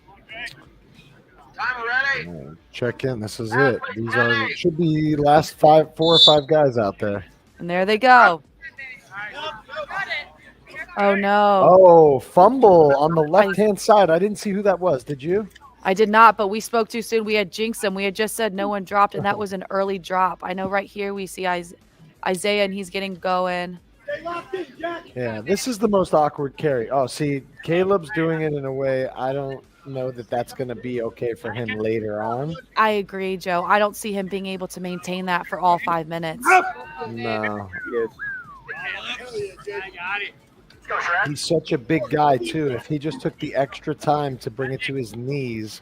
Check in. This is it. These should be last 4 or 5 guys out there. And there they go. Oh, no. Oh, fumble on the left-hand side. I didn't see who that was. Did you? I did not, but we spoke too soon. We had jinxed them. We had just said no one dropped, and that was an early drop. I know right here we see Isaiah, and he's getting going. Yeah, this is the most awkward carry. Oh, see, Caleb's doing it in a way I don't know that that's going to be okay for him later on. I agree, Joe. I don't see him being able to maintain that for all 5 minutes. No. He's such a big guy, too. If he just took the extra time to bring it to his knees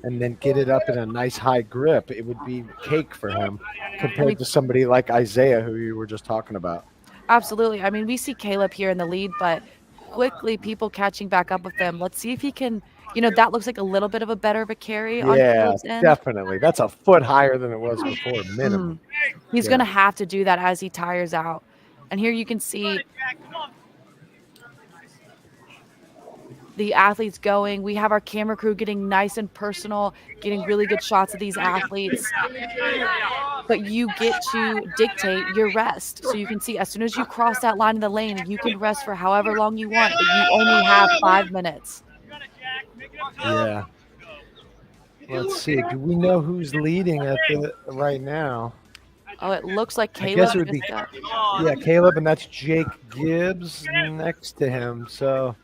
and then get it up in a nice high grip, it would be cake for him compared to somebody like Isaiah, who you were just talking about. Absolutely. I mean, we see Caleb here in the lead, but quickly people catching back up with him. Let's see if he can, that looks like a little bit of a better of a carry on Caleb's end. Definitely. That's a foot higher than it was before, minimum. He's going to have to do that as he tires out. And here you can see the athletes going. We have our camera crew getting nice and personal, getting really good shots of these athletes. But you get to dictate your rest. So you can see as soon as you cross that line in the lane, you can rest for however long you want, but you only have 5 minutes. Yeah. Let's see. Do we know who's leading at right now? Oh, it looks like Caleb. I guess it would be Caleb, and that's Jake Gibbs next to him. So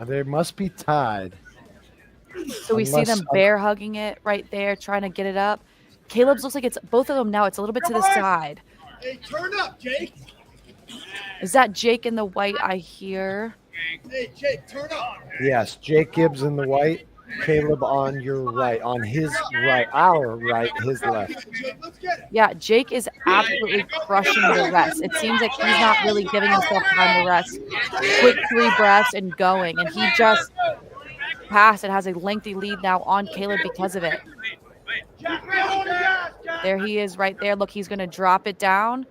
they must be tied. So we see them bear hugging it right there, trying to get it up. Caleb's looks like it's both of them now. It's a little bit to the side. Hey, turn up, Jake. Is that Jake in the white I hear? Hey, Jake, turn up. Yes, Jake Gibbs in the white. Caleb on your right, on his right, our right, his left. Yeah, Jake is absolutely crushing the rest. It seems like he's not really giving himself time to rest. Quick 3 breaths and going, and he just passed and has a lengthy lead now on Caleb because of it. There he is right there. Look, he's going to drop it down,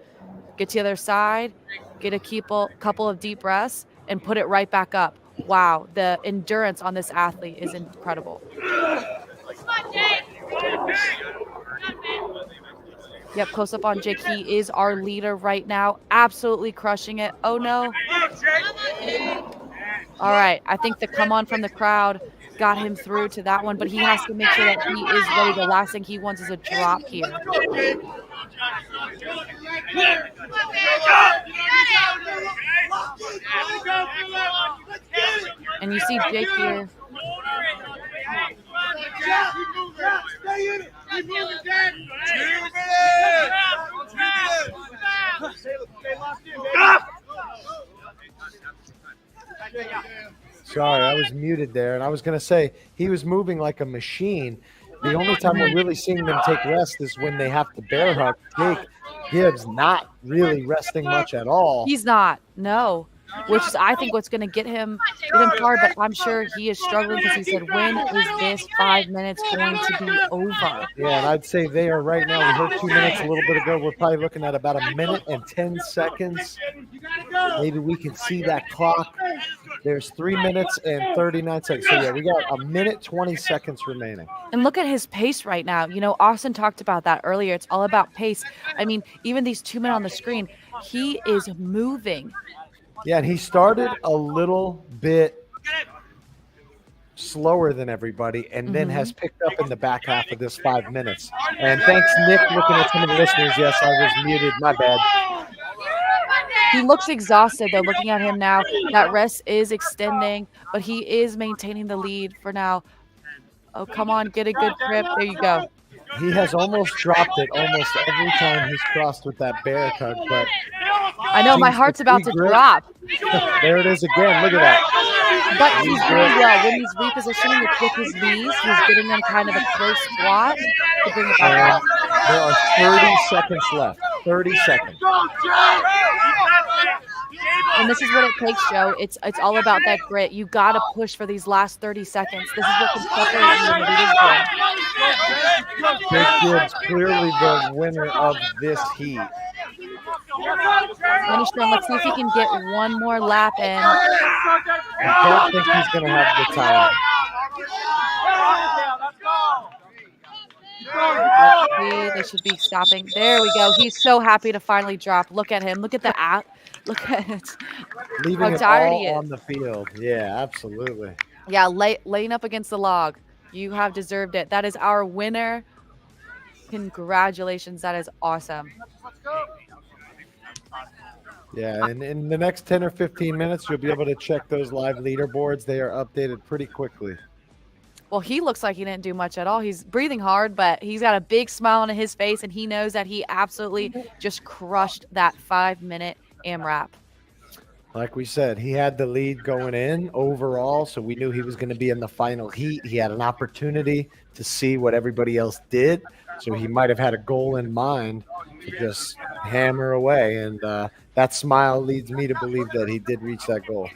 get to the other side, get a couple of deep breaths, and put it right back up. Wow, the endurance on this athlete is incredible. Yep, close up on Jake. He is our leader right now. Absolutely crushing it. Oh, no. All right, I think the come on from the crowd got him through to that one, but he has to make sure that he is ready. The last thing he wants is a drop here. And you see Jake here. Sorry, I was muted there, and I was going to say he was moving like a machine. The only time we're really seeing them take rest is when they have to bear hug. Jake Gibbs not really resting much at all. He's not, no. Which is, I think, what's going to get him far. But I'm sure he is struggling because he said, "When is this 5 minutes going to be over?" Yeah, and I'd say they are right now. We heard 2 minutes a little bit ago. We're probably looking at about 1 minute and 10 seconds. Maybe we can see that clock. There's 3 minutes and 39 seconds. So yeah, we got 1 minute 20 seconds remaining. And look at his pace right now. Austin talked about that earlier. It's all about pace. I mean, even these 2 men on the screen, he is moving. Yeah, and he started a little bit slower than everybody and then has picked up in the back half of this 5 minutes. And thanks, Nick, looking at some of the listeners. Yes, I was muted. My bad. He looks exhausted, though, looking at him now. That rest is extending, but he is maintaining the lead for now. Oh, come on, get a good grip. There you go. He has almost dropped it almost every time he's crossed with that bear hug, but I know my heart's about to drop. There it is again. Look at that. But he's doing well. When he's repositioning it with his knees, he's getting them kind of a close squat to bring it back up. There are 30 seconds left. 30 seconds. And this is what it takes, Joe. It's all about that grit. You got to push for these last 30 seconds. This is what can separate you in the leading game. Jake Gibbs clearly the winner of this heat. Finish strong. Let's see if he can get one more lap in. I don't think he's going to have the time. They should be stopping. There we go. He's so happy to finally drop. Look at him. Look at the app. Look at it. Leaving how it tired all he is. on the field. Yeah, absolutely. Yeah, laying up against the log. You have deserved it. That is our winner. Congratulations. That is awesome. Yeah, and in the next 10 or 15 minutes, you'll be able to check those live leaderboards. They are updated pretty quickly. Well, he looks like he didn't do much at all. He's breathing hard, but he's got a big smile on his face, and he knows that he absolutely just crushed that 5-minute AMRAP. Like we said, he had the lead going in overall, so we knew he was going to be in the final heat. He had an opportunity to see what everybody else did, so he might have had a goal in mind to just hammer away, and that smile leads me to believe that he did reach that goal.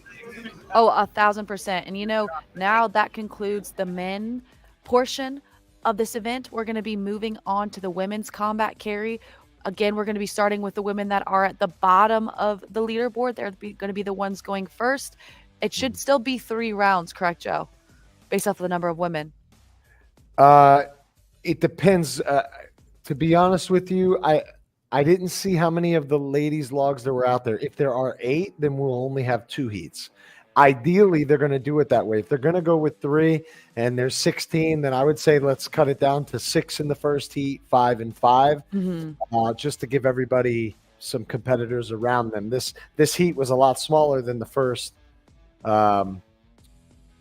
Oh, 1,000%. And now that concludes the men portion of this event. We're going to be moving on to the women's combat carry. Again, we're going to be starting with the women that are at the bottom of the leaderboard. They're going to be the ones going first. It should still be 3 rounds, correct, Joe? Based off of the number of women. It depends. To be honest with you, I didn't see how many of the ladies' logs there were out there. If there are 8, then we'll only have 2 heats. Ideally, they're going to do it that way. If they're going to go with 3 and there's 16, then I would say let's cut it down to 6 in the first heat, 5 and 5, just to give everybody some competitors around them. This heat was a lot smaller than the first of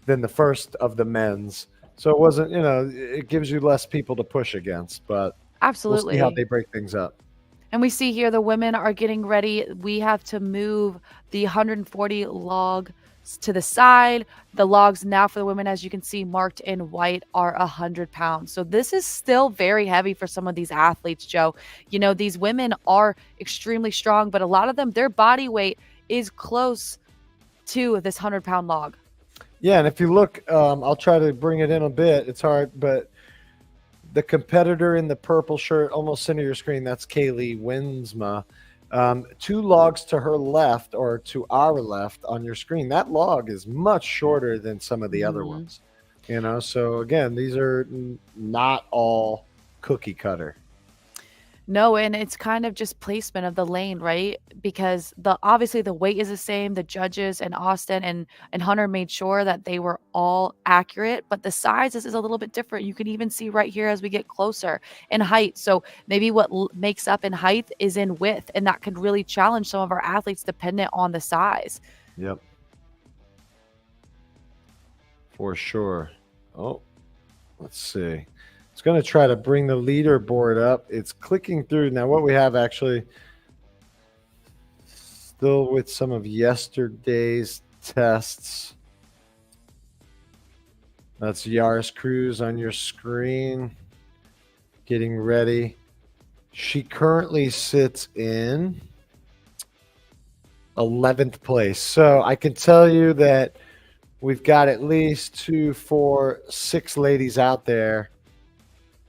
the men's, so it wasn't. It gives you less people to push against, but absolutely, we'll see how they break things up. And we see here the women are getting ready. We have to move the 140 log to the side. The logs now for the women, as you can see marked in white, are 100 pounds. So this is still very heavy for some of these athletes, Joe. These women are extremely strong, but a lot of them, their body weight is close to this 100-pound log. Yeah, and if you look, I'll try to bring it in a bit. It's hard, but the competitor in the purple shirt, almost center of your screen, that's Kaylee Winsma. 2 logs to her left, or to our left on your screen, that log is much shorter than some of the other ones. So again, these are not all cookie cutter. No, and it's kind of just placement of the lane, right? Because obviously the weight is the same. The judges and Austin and Hunter made sure that they were all accurate, but the sizes is a little bit different. You can even see right here as we get closer in height. So maybe what makes up in height is in width, and that could really challenge some of our athletes dependent on the size. Yep. For sure. Oh, let's see. It's going to try to bring the leaderboard up. It's clicking through. Now, what we have actually still with some of yesterday's tests. That's Yaris Cruz on your screen getting ready. She currently sits in 11th place. So I can tell you that we've got at least 2, 4, 6 ladies out there.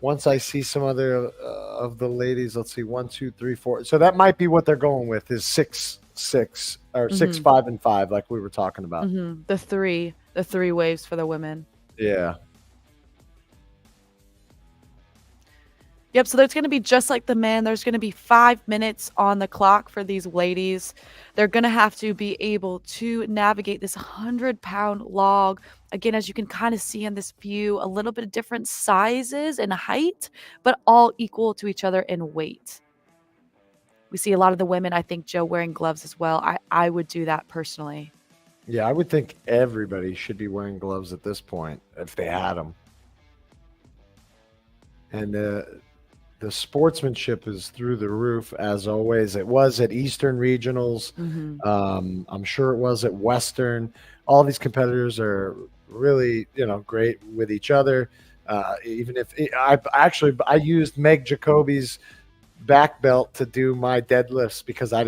Once I see some other of the ladies, let's see, 1, 2, 3, 4. So that might be what they're going with, is 6, 6, or 6, 5, and 5, like we were talking about. The three waves for the women. Yeah. Yep, so there's going to be just like the men. There's going to be 5 minutes on the clock for these ladies. They're going to have to be able to navigate this 100-pound log. Again, as you can kind of see in this view, a little bit of different sizes and height, but all equal to each other in weight. We see a lot of the women, I think, Joe, wearing gloves as well. I would do that personally. Yeah, I would think everybody should be wearing gloves at this point if they had them. And the sportsmanship is through the roof, as always. It was at Eastern Regionals. I'm sure it was at Western. All these competitors are really, great with each other. Even if I used Meg Jacoby's back belt to do my deadlifts because I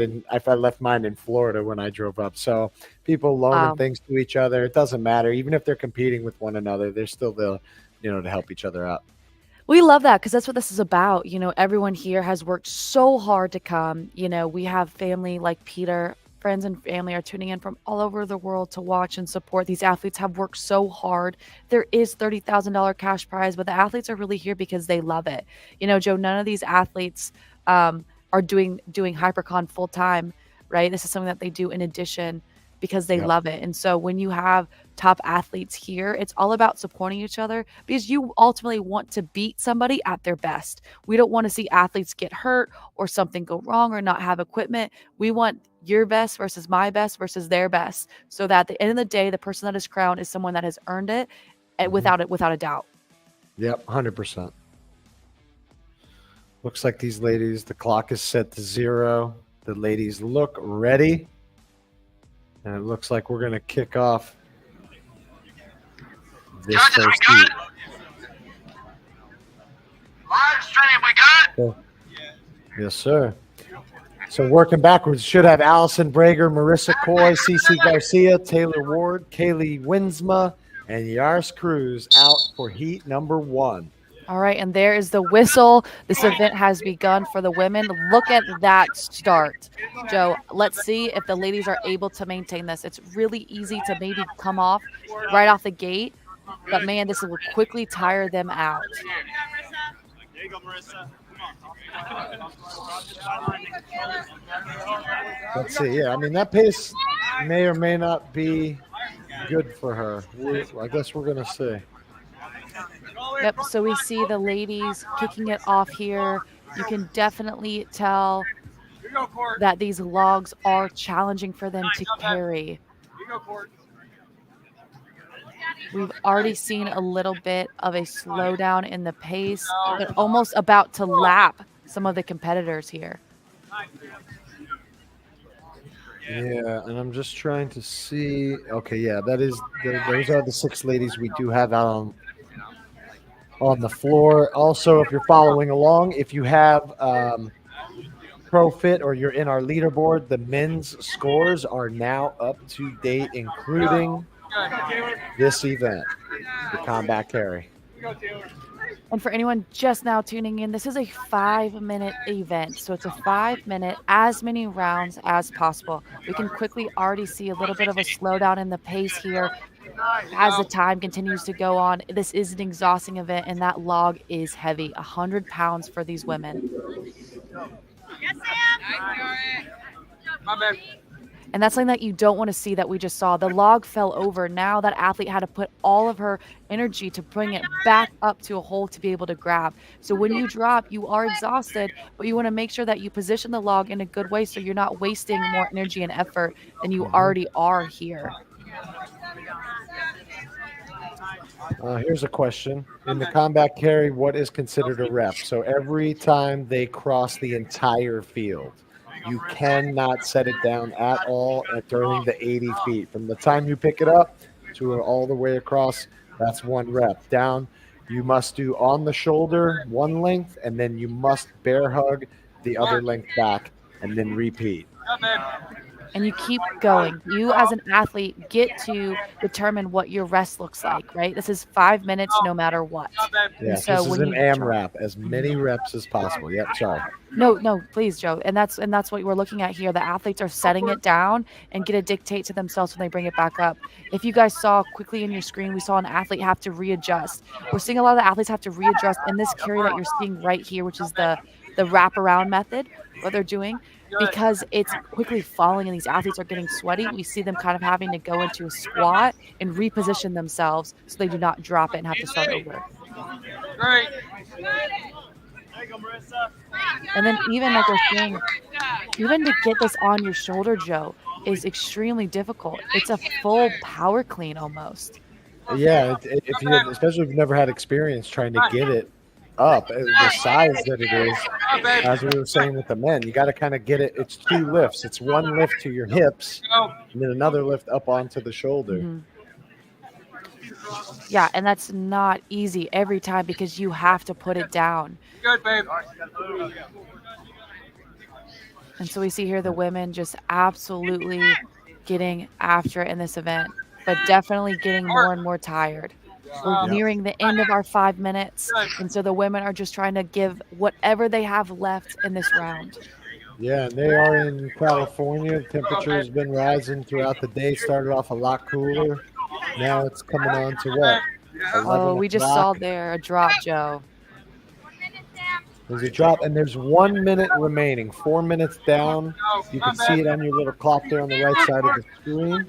left mine in Florida when I drove up. So people loaning things to each other. It doesn't matter. Even if they're competing with one another, they're still there, to help each other out. We love that because that's what this is about. Everyone here has worked so hard to come. We have family like Peter, friends and family are tuning in from all over the world to watch and support. These athletes have worked so hard. There is $30,000 cash prize, but the athletes are really here because they love it. Joe, none of these athletes are doing Hybricon full time, right? This is something that they do in addition because they Yep. love it. And so when you have top athletes here, it's all about supporting each other because you ultimately want to beat somebody at their best. We don't want to see athletes get hurt or something go wrong or not have equipment. We want your best versus my best versus their best, so that at the end of the day, the person that is crowned is someone that has earned it, and without a doubt. Yep, 100%. Looks like these ladies, the clock is set to 0. The ladies look ready. And it looks like we're going to kick off this first heat. Live stream, we got? Yes, sir. So working backwards, should have Allison Brager, Marissa Coy, Cece Garcia, Taylor Ward, Kaylee Winsma, and Yars Cruz out for heat number 1. All right, and there is the whistle. This event has begun for the women. Look at that start, Joe. Let's see if the ladies are able to maintain this. It's really easy to maybe come off right off the gate, but man, this will quickly tire them out. There you go, Marissa. Let's see. Yeah, I mean, that pace may or may not be good for her. I guess we're going to see. Yep, so we see the ladies kicking it off here. You can definitely tell that these logs are challenging for them to carry. We've already seen a little bit of a slowdown in the pace, but almost about to lap some of the competitors here. Yeah, and I'm just trying to see. Okay, yeah, those are the 6 ladies we do have out on the floor. Also, if you're following along, if you have ProFit or you're in our leaderboard, the men's scores are now up to date, including this event, the combat carry. And for anyone just now tuning in, this is a 5-minute event. So it's a 5-minute, as many rounds as possible. We can quickly already see a little bit of a slowdown in the pace here as the time continues to go on. This is an exhausting event, and that log is heavy, 100 pounds for these women. And that's something that you don't want to see that we just saw. The log fell over. Now that athlete had to put all of her energy to bring it back up to a hole to be able to grab. So when you drop, you are exhausted, but you want to make sure that you position the log in a good way so you're not wasting more energy and effort than you already are here. Here's a question. In the combat carry, what is considered a rep? So every time they cross the entire field, you cannot set it down at all during the 80 feet. From the time you pick it up to all the way across, that's 1 rep. Down, you must do on the shoulder 1 length, and then you must bear hug the other length back, and then repeat. And you keep going. You as an athlete get to determine what your rest looks like, right? This is 5 minutes no matter what. Yeah, so this is an AMRAP, as many reps as possible. Yep, sorry. No, please, Joe. And that's what we're looking at here. The athletes are setting it down and get to dictate to themselves when they bring it back up. If you guys saw quickly in your screen, we saw an athlete have to readjust. We're seeing a lot of the athletes have to readjust in this carry that you're seeing right here, which is the wraparound method, what they're doing, because it's quickly falling and these athletes are getting sweaty. We see them kind of having to go into a squat and reposition themselves so they do not drop it and have to start over. Great. And then even like we're saying, even to get this on your shoulder, Joe, is extremely difficult. It's a full power clean almost. Yeah, if you, especially if you've never had experience trying to get it up, the size that it is, as we were saying with the men, you got to kind of get it. It's 2 lifts. It's 1 lift to your hips, and then another lift up onto the shoulder. Mm-hmm. Yeah, and that's not easy every time because you have to put it down. Good, babe. And so we see here the women just absolutely getting after it in this event, but definitely getting more and more tired. We're nearing the end of our 5 minutes, and so the women are just trying to give whatever they have left in this round. Yeah, and they are in California. The temperature has been rising throughout the day. Started off a lot cooler. Now it's coming on to what? Oh, we just saw there a drop, Joe. There's a drop, and there's 1 minute remaining. 4 minutes down. You can see it on your little clock there on the right side of the screen.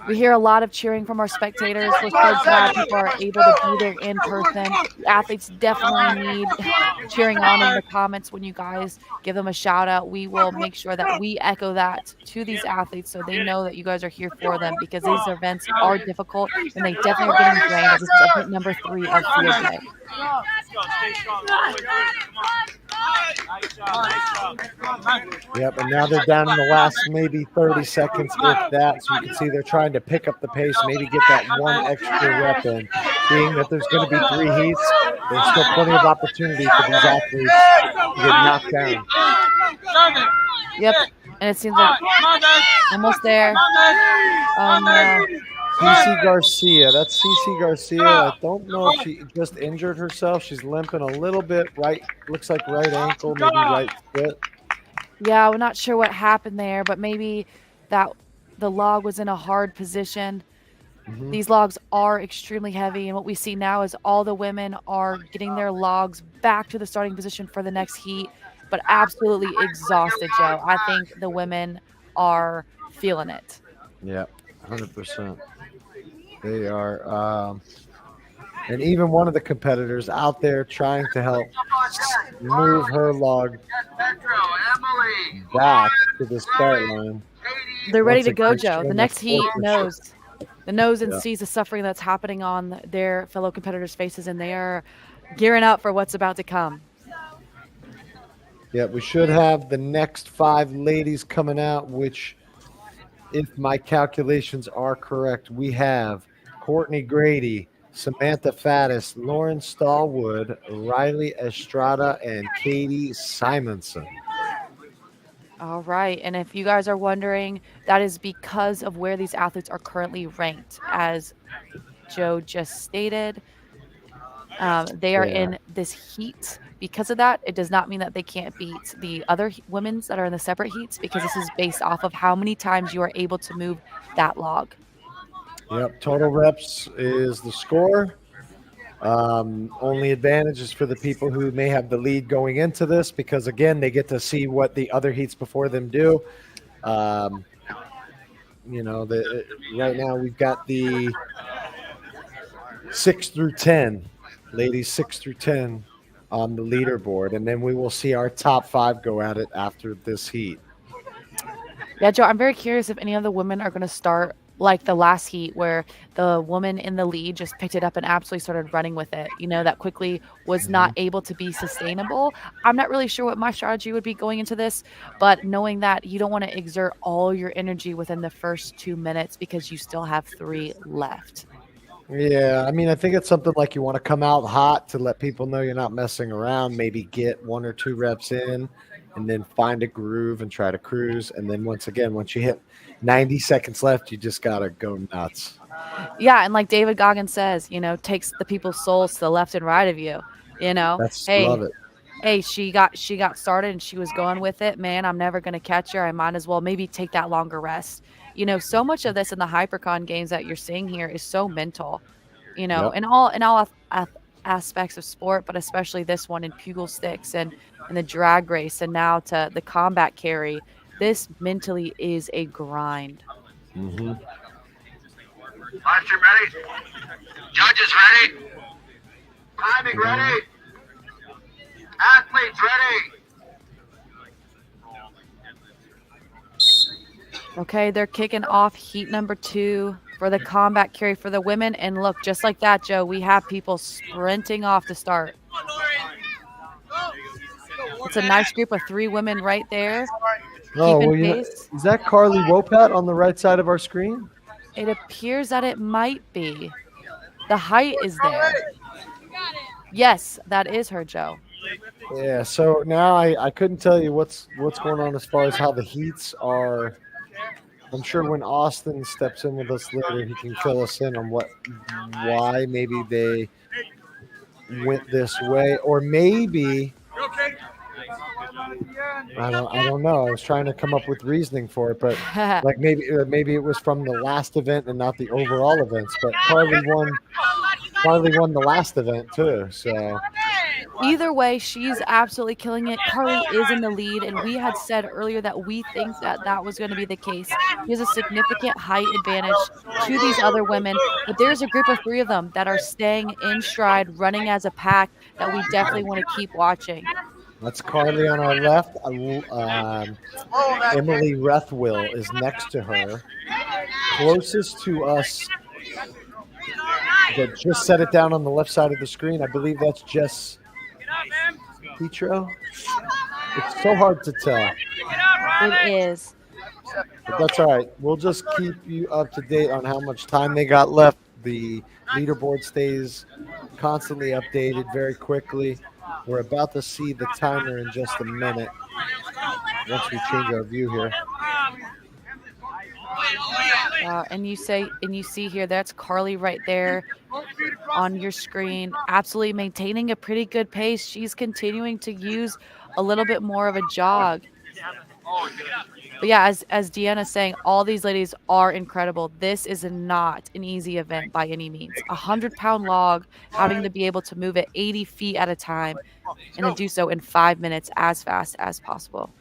We hear a lot of cheering from our spectators. We're so glad people are able to be there in person. The athletes definitely need cheering on in the comments when you guys give them a shout out. We will make sure that we echo that to these athletes so they know that you guys are here for them, because these events are difficult and they definitely are getting drained. This is event number 3 of Field Day. Yep, and now they're down in the last maybe 30 seconds, if that. So you can see they're trying to pick up the pace, maybe get that one extra rep in. Being that there's going to be 3 heats, there's still plenty of opportunity for these athletes to get knocked down. Yep, and it seems like almost there. CC Garcia, that's CC Garcia. I don't know if she just injured herself. She's limping a little bit. Right, looks like right ankle, maybe right foot. Yeah, we're not sure what happened there, but maybe that the log was in a hard position. These logs are extremely heavy, and what we see now is all the women are getting their logs back to the starting position for the next heat, but absolutely exhausted, Joe. I think the women are feeling it. Yeah, 100%. They are, and even one of the competitors out there trying to help move her log back to the start line. They're ready to go, Joe. The next heat knows and sees the suffering that's happening on their fellow competitors' faces, and they are gearing up for what's about to come. Yeah, we should have the next 5 ladies coming out, which, if my calculations are correct, we have Courtney Grady, Samantha Faddis, Lauren Stallwood, Riley Estrada, and Katie Simonson. All right, and if you guys are wondering, that is because of where these athletes are currently ranked. As Joe just stated, they are in this heat. Because of that, it does not mean that they can't beat the other women's that are in the separate heats, because this is based off of how many times you are able to move that log. Yep, total reps is the score. Only advantage is for the people who may have the lead going into this, because, again, they get to see what the other heats before them do. Right now we've got the 6 through 10, ladies 6 through 10 on the leaderboard, and then we will see our top 5 go at it after this heat. Yeah, Joe, I'm very curious if any of the women are going to start like the last heat where the woman in the lead just picked it up and absolutely started running with it. That quickly was not able to be sustainable. I'm not really sure what my strategy would be going into this, but knowing that you don't want to exert all your energy within the first 2 minutes because you still have 3 left. Yeah, I mean, I think it's something like you want to come out hot to let people know you're not messing around, maybe get 1 or 2 reps in, and then find a groove and try to cruise. And then once you hit 90 seconds left, you just got to go nuts. Yeah, and like David Goggins says, takes the people's souls to the left and right of you. Love it. Hey, she got started and she was going with it. Man, I'm never going to catch her. I might as well maybe take that longer rest. So much of this in the Hybricon games that you're seeing here is so mental, in all aspects of sport, but especially this one in Pugal sticks and the drag race, and now to the combat carry. This mentally is a grind. Live stream ready. Judges ready. Timing ready. Athletes ready. Okay, they're kicking off heat number 2 for the combat carry for the women. And look, just like that, Joe, we have people sprinting off to start. It's a nice group of 3 women right there. Is that Carly Wopat on the right side of our screen? It appears that it might be. The height is there. Yes, that is her, Joe. Yeah, so now I couldn't tell you what's going on as far as how the heats are. I'm sure when Austin steps in with us later, he can fill us in on why maybe they went this way, or maybe I don't know. I was trying to come up with reasoning for it, but like maybe it was from the last event and not the overall events. But Carly won Carly won the last event too, so Either way, she's absolutely killing it. Carly is in the lead, and we had said earlier that we think that that was going to be the case. She has a significant height advantage to these other women, but there's a group of 3 of them that are staying in stride, running as a pack that we definitely want to keep watching. that's Carly on our left. Emily Rethwill is next to her. Closest to us that just set it down on the left side of the screen. I believe that's Jess Petro. It's so hard to tell. It is. But that's all right. We'll just keep you up to date on how much time they got left. The leaderboard stays constantly updated very quickly. We're about to see the timer in just a minute once we change our view here. And you see here, that's Carly right there on your screen, absolutely maintaining a pretty good pace. She's continuing to use a little bit more of a jog. But yeah, as Deanna's saying, all these ladies are incredible. This is not an easy event by any means. 100-pound log, having to be able to move it 80 feet at a time and to do so in 5 minutes as fast as possible.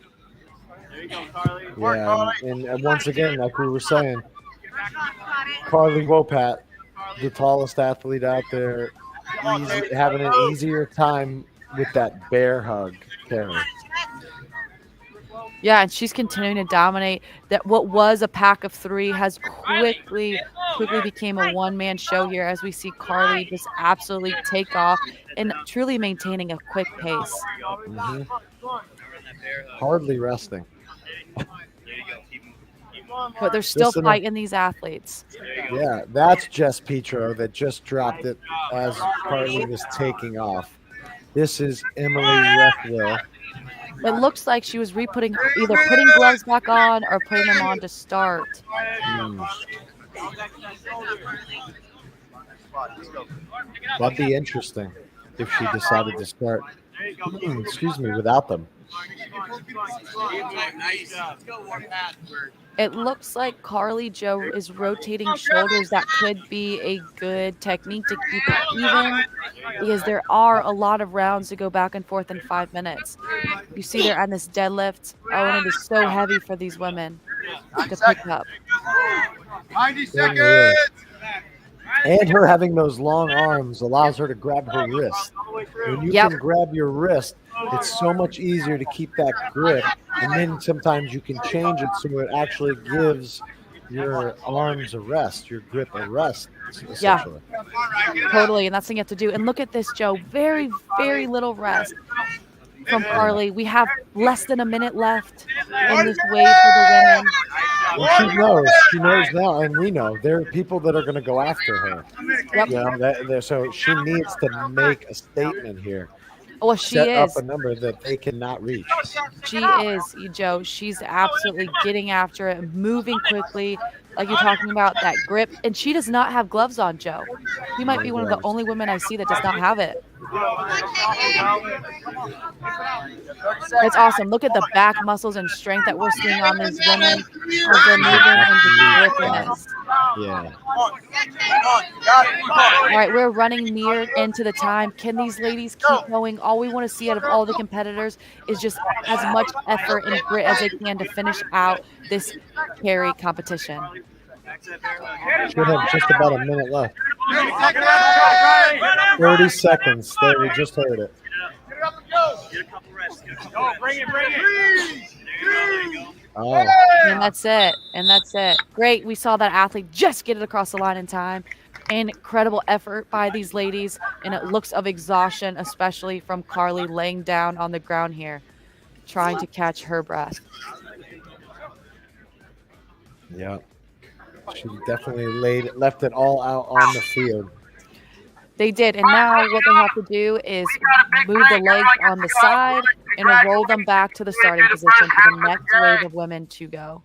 Yeah, and once again, like we were saying, Carly Wopat, the tallest athlete out there, having an easier time with that bear hug carry. Yeah, and she's continuing to dominate. That what was a pack of 3 has quickly became a one-man show here as we see Carly just absolutely take off and truly maintaining a quick pace. Mm-hmm. Hardly resting. But they're still fighting these athletes. Yeah, that's Jess Petro that just dropped it as Carly was taking off. This is Emily Rethwill. It looks like she was either putting gloves back on or putting them on to start. That'd be interesting if she decided to start, without them. It looks like Carly Joe is rotating shoulders. That could be a good technique to keep it even because there are a lot of rounds to go back and forth in 5 minutes. You see they're on this deadlift. Oh, and it is so heavy for these women to pick up. 90 seconds. And her having those long arms allows her to grab her wrist. When you can grab your wrist, it's so much easier to keep that grip. And then sometimes you can change it so it actually gives your arms a rest, your grip a rest. Yeah, totally. And that's the thing you have to do. And look at this, Joe. Very, very little rest from Carly. We have less than a minute left in this wave for the women. Well, she knows now, and we know there are people that are going to go after her. Yep. You know, so she needs to make a statement here. Well, she set is. up a number that they cannot reach. She is, Joe. She's absolutely getting after it, moving quickly, like you're talking about, that grip. And she does not have gloves on, Joe. She might be one of the only women I see that does not have it. It's awesome. Look at the back muscles and strength that we're seeing on these women as they're moving into grippiness. Yeah. All right, we're running near into the time. Can these ladies keep going? All we want to see out of all the competitors is just as much effort and grit as they can to finish out this carry competition. Should have just about a minute left. 30 seconds. There, we just heard it. Oh. And that's it. And that's it. Great. We saw that athlete just get it across the line in time. Incredible effort by these ladies. And it looks of exhaustion, especially from Carly laying down on the ground here, trying to catch her breath. Yeah. She definitely left it all out on the field. They did, and now what they have to do is move the legs on the side and roll them back to the starting position for the next wave of women to go.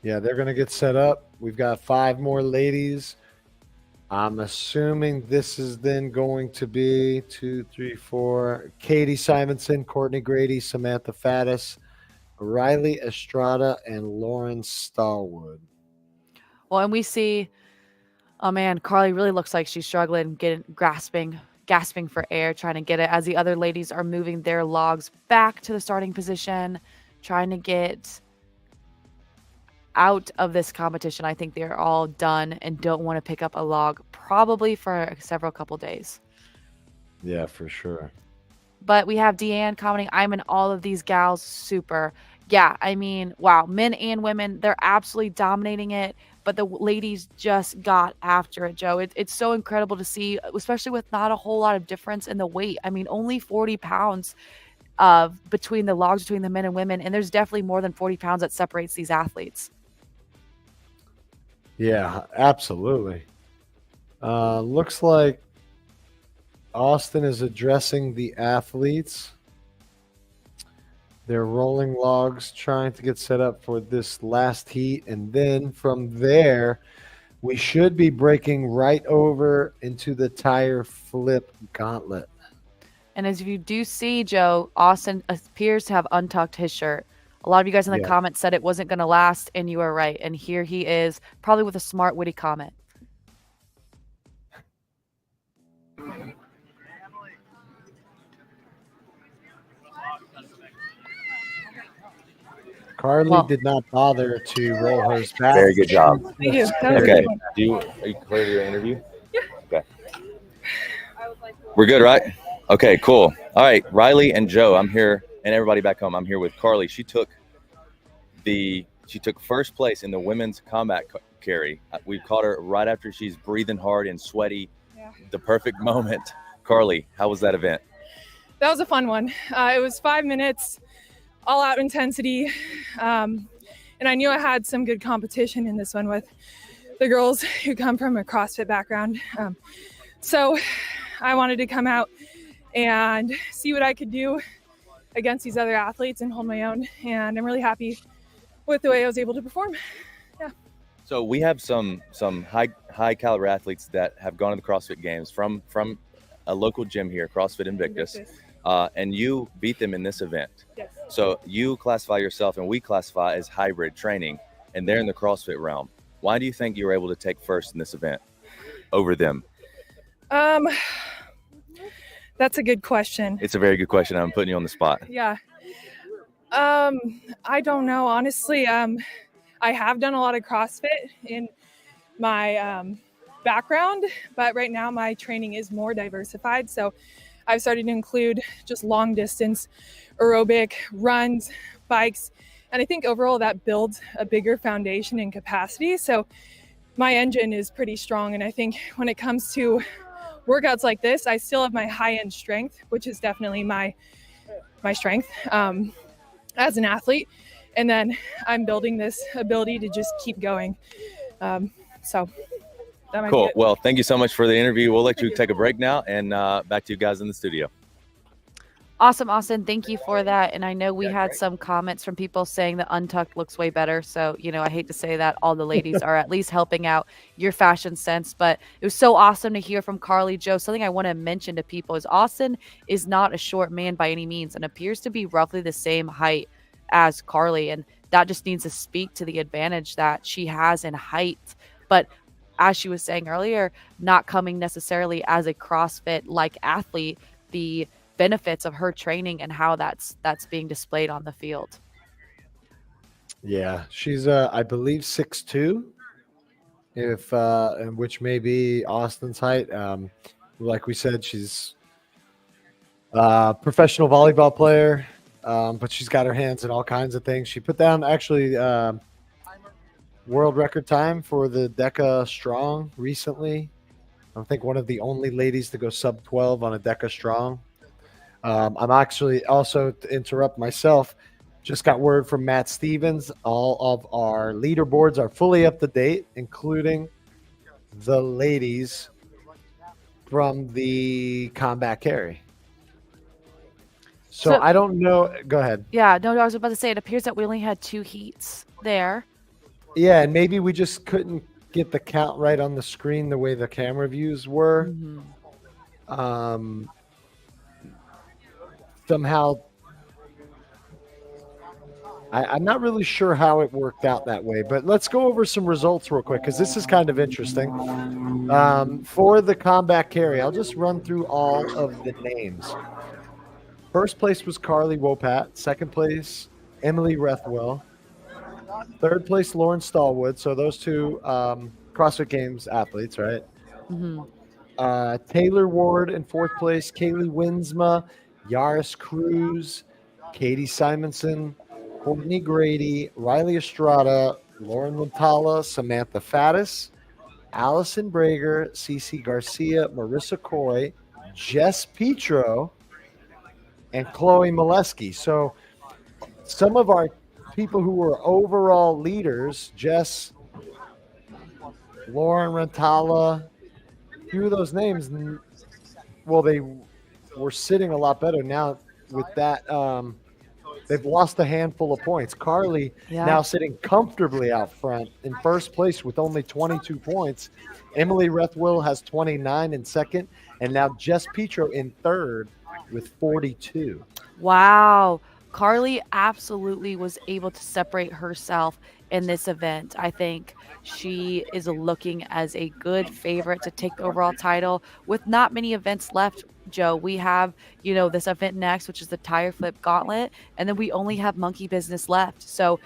Yeah, they're going to get set up. We've got 5 more ladies. I'm assuming this is then going to be 2, 3, 4. Katie Simonson, Courtney Grady, Samantha Faddis, Riley Estrada, and Lauren Stallwood. Well, and we see, oh man, Carly really looks like she's struggling, gasping for air, trying to get it as the other ladies are moving their logs back to the starting position, trying to get out of this competition. I think they're all done and don't want to pick up a log probably for several couple days. Yeah, for sure. But we have Deanne commenting, I'm in all of these gals, super. Yeah, I mean, wow, men and women, they're absolutely dominating it. But the ladies just got after it, Joe. It's so incredible to see, especially with not a whole lot of difference in the weight. I mean, only 40 pounds between the logs, between the men and women. And there's definitely more than 40 pounds that separates these athletes. Yeah, absolutely. Looks like Austin is addressing the athletes. They're rolling logs, trying to get set up for this last heat. And then from there, we should be breaking right over into the tire flip gauntlet. And as you do see, Joe, Austin appears to have untucked his shirt. A lot of you guys in the comments said it wasn't going to last, and you are right. And here he is, probably with a smart, witty comment. Carly did not bother to roll hers back. Very good job. Thank you. Okay. Are you clear to your interview? Yeah. Okay. We're good, right? Okay, cool. All right, Riley and Joe, I'm here, and everybody back home. I'm here with Carly. She took first place in the women's combat carry. We caught her right after she's breathing hard and sweaty. Yeah. The perfect moment. Carly, how was that event? That was a fun one. It was 5 minutes, all out intensity. And I knew I had some good competition in this one with the girls who come from a CrossFit background. So I wanted to come out and see what I could do against these other athletes and hold my own. And I'm really happy with the way I was able to perform. Yeah. So we have some high caliber athletes that have gone to the CrossFit Games from a local gym here, CrossFit Invictus. And you beat them in this event. Yes. So you classify yourself and we classify as hybrid training, and they're in the CrossFit realm. Why do you think you were able to take first in this event over them? That's a good question. It's a very good question. I'm putting you on the spot. Yeah. I don't know. Honestly, I have done a lot of CrossFit in my background, but right now my training is more diversified. So I've started to include just long distance aerobic runs, bikes, and I think overall that builds a bigger foundation and capacity. So my engine is pretty strong. And I think when it comes to workouts like this, I still have my high-end strength, which is definitely my strength as an athlete. And then I'm building this ability to just keep going. So that might be Cool. it. Well, thank you so much for the interview. We'll let you take a break now, and back to you guys in the studio. Awesome, Austin. Thank you for that. And I know we had some comments from people saying that untucked looks way better. So, I hate to say that all the ladies are at least helping out your fashion sense, but it was so awesome to hear from Carly. Joe, something I want to mention to people is Austin is not a short man by any means and appears to be roughly the same height as Carly. And that just needs to speak to the advantage that she has in height. But as she was saying earlier, not coming necessarily as a CrossFit-like athlete, the benefits of her training and how that's being displayed on the field. Yeah, she's I believe 6'2", which may be Austin's height. Like we said, she's a professional volleyball player, but she's got her hands in all kinds of things. She put down actually world record time for the Deca Strong recently. I think one of the only ladies to go sub 12 on a Deca Strong. I'm actually also, to interrupt myself, just got word from Matt Stevens. All of our leaderboards are fully up to date, including the ladies from the combat carry. So I don't know. Go ahead. Yeah, no, I was about to say, it appears that we only had 2 heats there. Yeah, and maybe we just couldn't get the count right on the screen the way the camera views were. Somehow, I'm not really sure how it worked out that way, but let's go over some results real quick because this is kind of interesting. For the combat carry, I'll just run through all of the names. First place was Carly Wopat. Second place, Emily Rethwell. Third place, Lauren Stallwood. So those two CrossFit Games athletes, right? Taylor Ward in fourth place, Kaylee Winsma, Yaris Cruz, Katie Simonson, Courtney Grady, Riley Estrada, Lauren Lantala, Samantha Faddis, Allison Brager, Cece Garcia, Marissa Coy, Jess Petro, and Chloe Molesky. So some of our people who were overall leaders, Jess, Lauren Rentala, a few of those names, well, they were sitting a lot better now with that. They've lost a handful of points. Carly now sitting comfortably out front in first place with only 22 points. Emily Rethwell has 29 in second, and now Jess Petro in third with 42. Wow. Carly absolutely was able to separate herself in this event. I think she is looking as a good favorite to take the overall title with not many events left. Joe, we have, this event next, which is the tire flip gauntlet, and then we only have monkey business left. So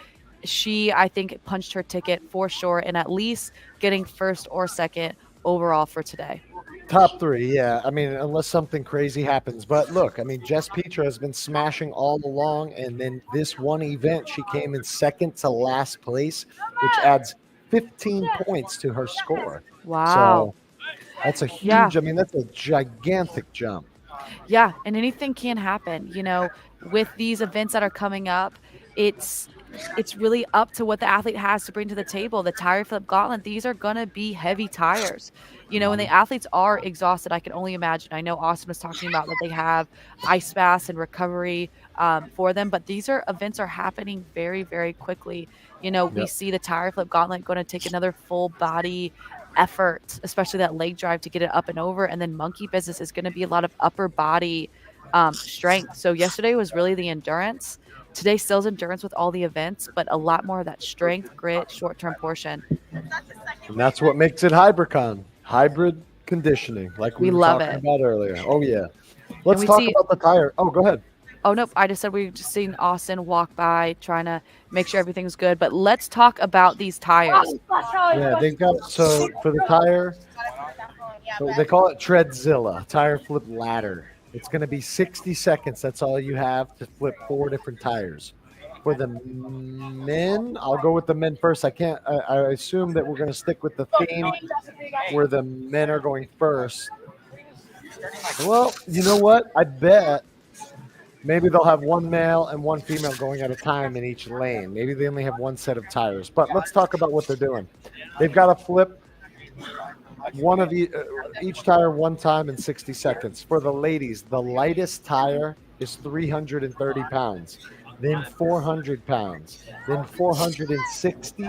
she, I think, punched her ticket for sure, and at least getting first or second overall for today. Top three, yeah. I mean, unless something crazy happens. But look, I mean, Jess Petro has been smashing all along, and then this one event, she came in second to last place, which adds 15 points to her score. Wow. So that's a huge, I mean, that's a gigantic jump. Yeah, and anything can happen. With these events that are coming up, it's really up to what the athlete has to bring to the table. The tire flip gauntlet, these are going to be heavy tires. And the athletes are exhausted. I can only imagine. I know Austin was talking about that they have ice baths and recovery for them, but these events are happening very, very quickly. We see the tire flip gauntlet going to take another full body effort, especially that leg drive to get it up and over. And then monkey business is going to be a lot of upper body strength. So yesterday was really the endurance. Today still is endurance with all the events, but a lot more of that strength, grit, short-term portion. And that's what makes it Hybricon, hybrid conditioning, like we were talking about earlier. Oh, yeah. Let's talk about the tire. Oh, go ahead. Oh, nope. I just said we've just seen Austin walk by trying to make sure everything's good. But let's talk about these tires. Yeah, they've got, so for the tire, so they call it Treadzilla, tire flip ladder. It's going to be 60 seconds. That's all you have to flip 4 different tires. For the men, I'll go with the men first. I assume that we're going to stick with the theme where the men are going first. Well, you know what? I bet maybe they'll have one male and one female going at a time in each lane. Maybe they only have one set of tires. But let's talk about what they're doing. They've got to flip one of each tire one time in 60 seconds. For the ladies, the lightest tire is 330 pounds, then 400 pounds, then 460,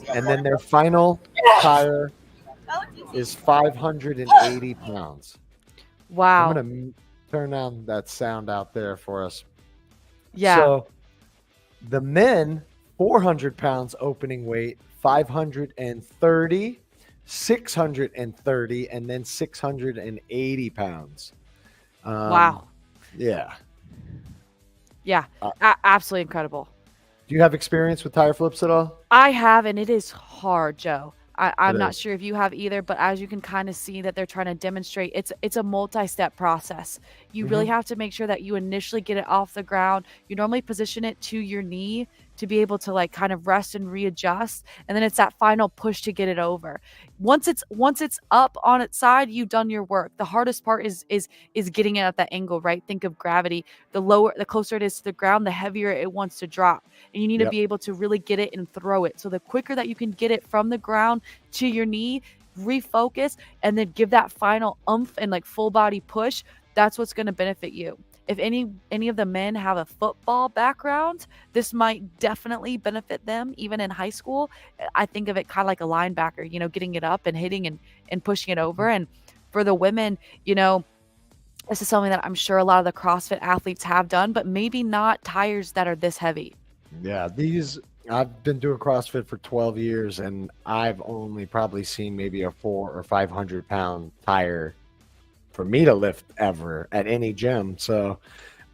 and then their final tire is 580 pounds. Wow. I'm going to turn on that sound out there for us. Yeah. So the men, 400 pounds opening weight, 530, 630, and then 680 pounds. Wow. Yeah. Yeah. Absolutely incredible. Do you have experience with tire flips at all? I have, and it is hard, Joe. I'm It not is. sure if you have either, but as you can kind of see that they're trying to demonstrate, it's a multi-step process. You really have to make sure that you initially get it off the ground. You normally position it to your knee to be able to like kind of rest and readjust, and then it's that final push to get it over. Once it's up on its side, you've done your work. The hardest part is getting it at that angle, right? Think of gravity. The closer it is to the ground, the heavier it wants to drop, and you need to be able to really get it and throw it. So the quicker that you can get it from the ground to your knee, refocus, and then give that final oomph and like full body push, that's what's going to benefit you. If any of the men have a football background, this might definitely benefit them, even in high school. I think of it kind of like a linebacker, getting it up and hitting and pushing it over. And for the women, this is something that I'm sure a lot of the CrossFit athletes have done, but maybe not tires that are this heavy. Yeah, these I've been doing CrossFit for 12 years, and I've only probably seen maybe a 400 or 500 pound tire for me to lift ever at any gym. So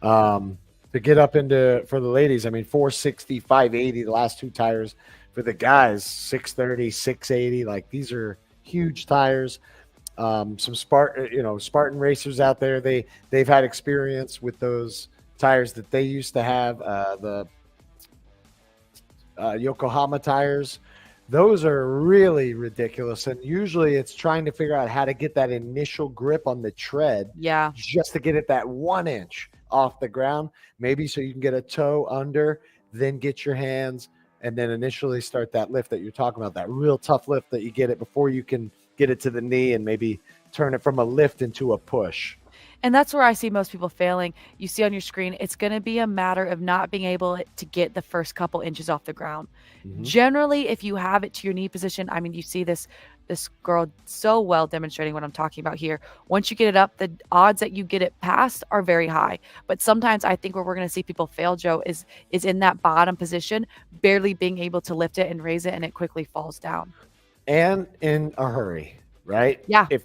to get up into for the ladies, I mean 460, 580, the last two tires. For the guys, 630, 680. Like these are huge tires. Some Spartan racers out there, they've had experience with those tires that they used to have, the Yokohama tires. Those are really ridiculous, and usually it's trying to figure out how to get that initial grip on the tread, just to get it that 1 inch off the ground, maybe so you can get a toe under, then get your hands, and then initially start that lift that you're talking about, that real tough lift that you get it before you can get it to the knee and maybe turn it from a lift into a push. And that's where I see most people failing. You see on your screen, it's going to be a matter of not being able to get the first couple inches off the ground. Generally, if you have it to your knee position, I mean, you see this girl so well demonstrating what I'm talking about here. Once you get it up, the odds that you get it past are very high. But sometimes I think where we're going to see people fail, Joe, is in that bottom position, barely being able to lift it and raise it, and it quickly falls down. And in a hurry, right? Yeah. If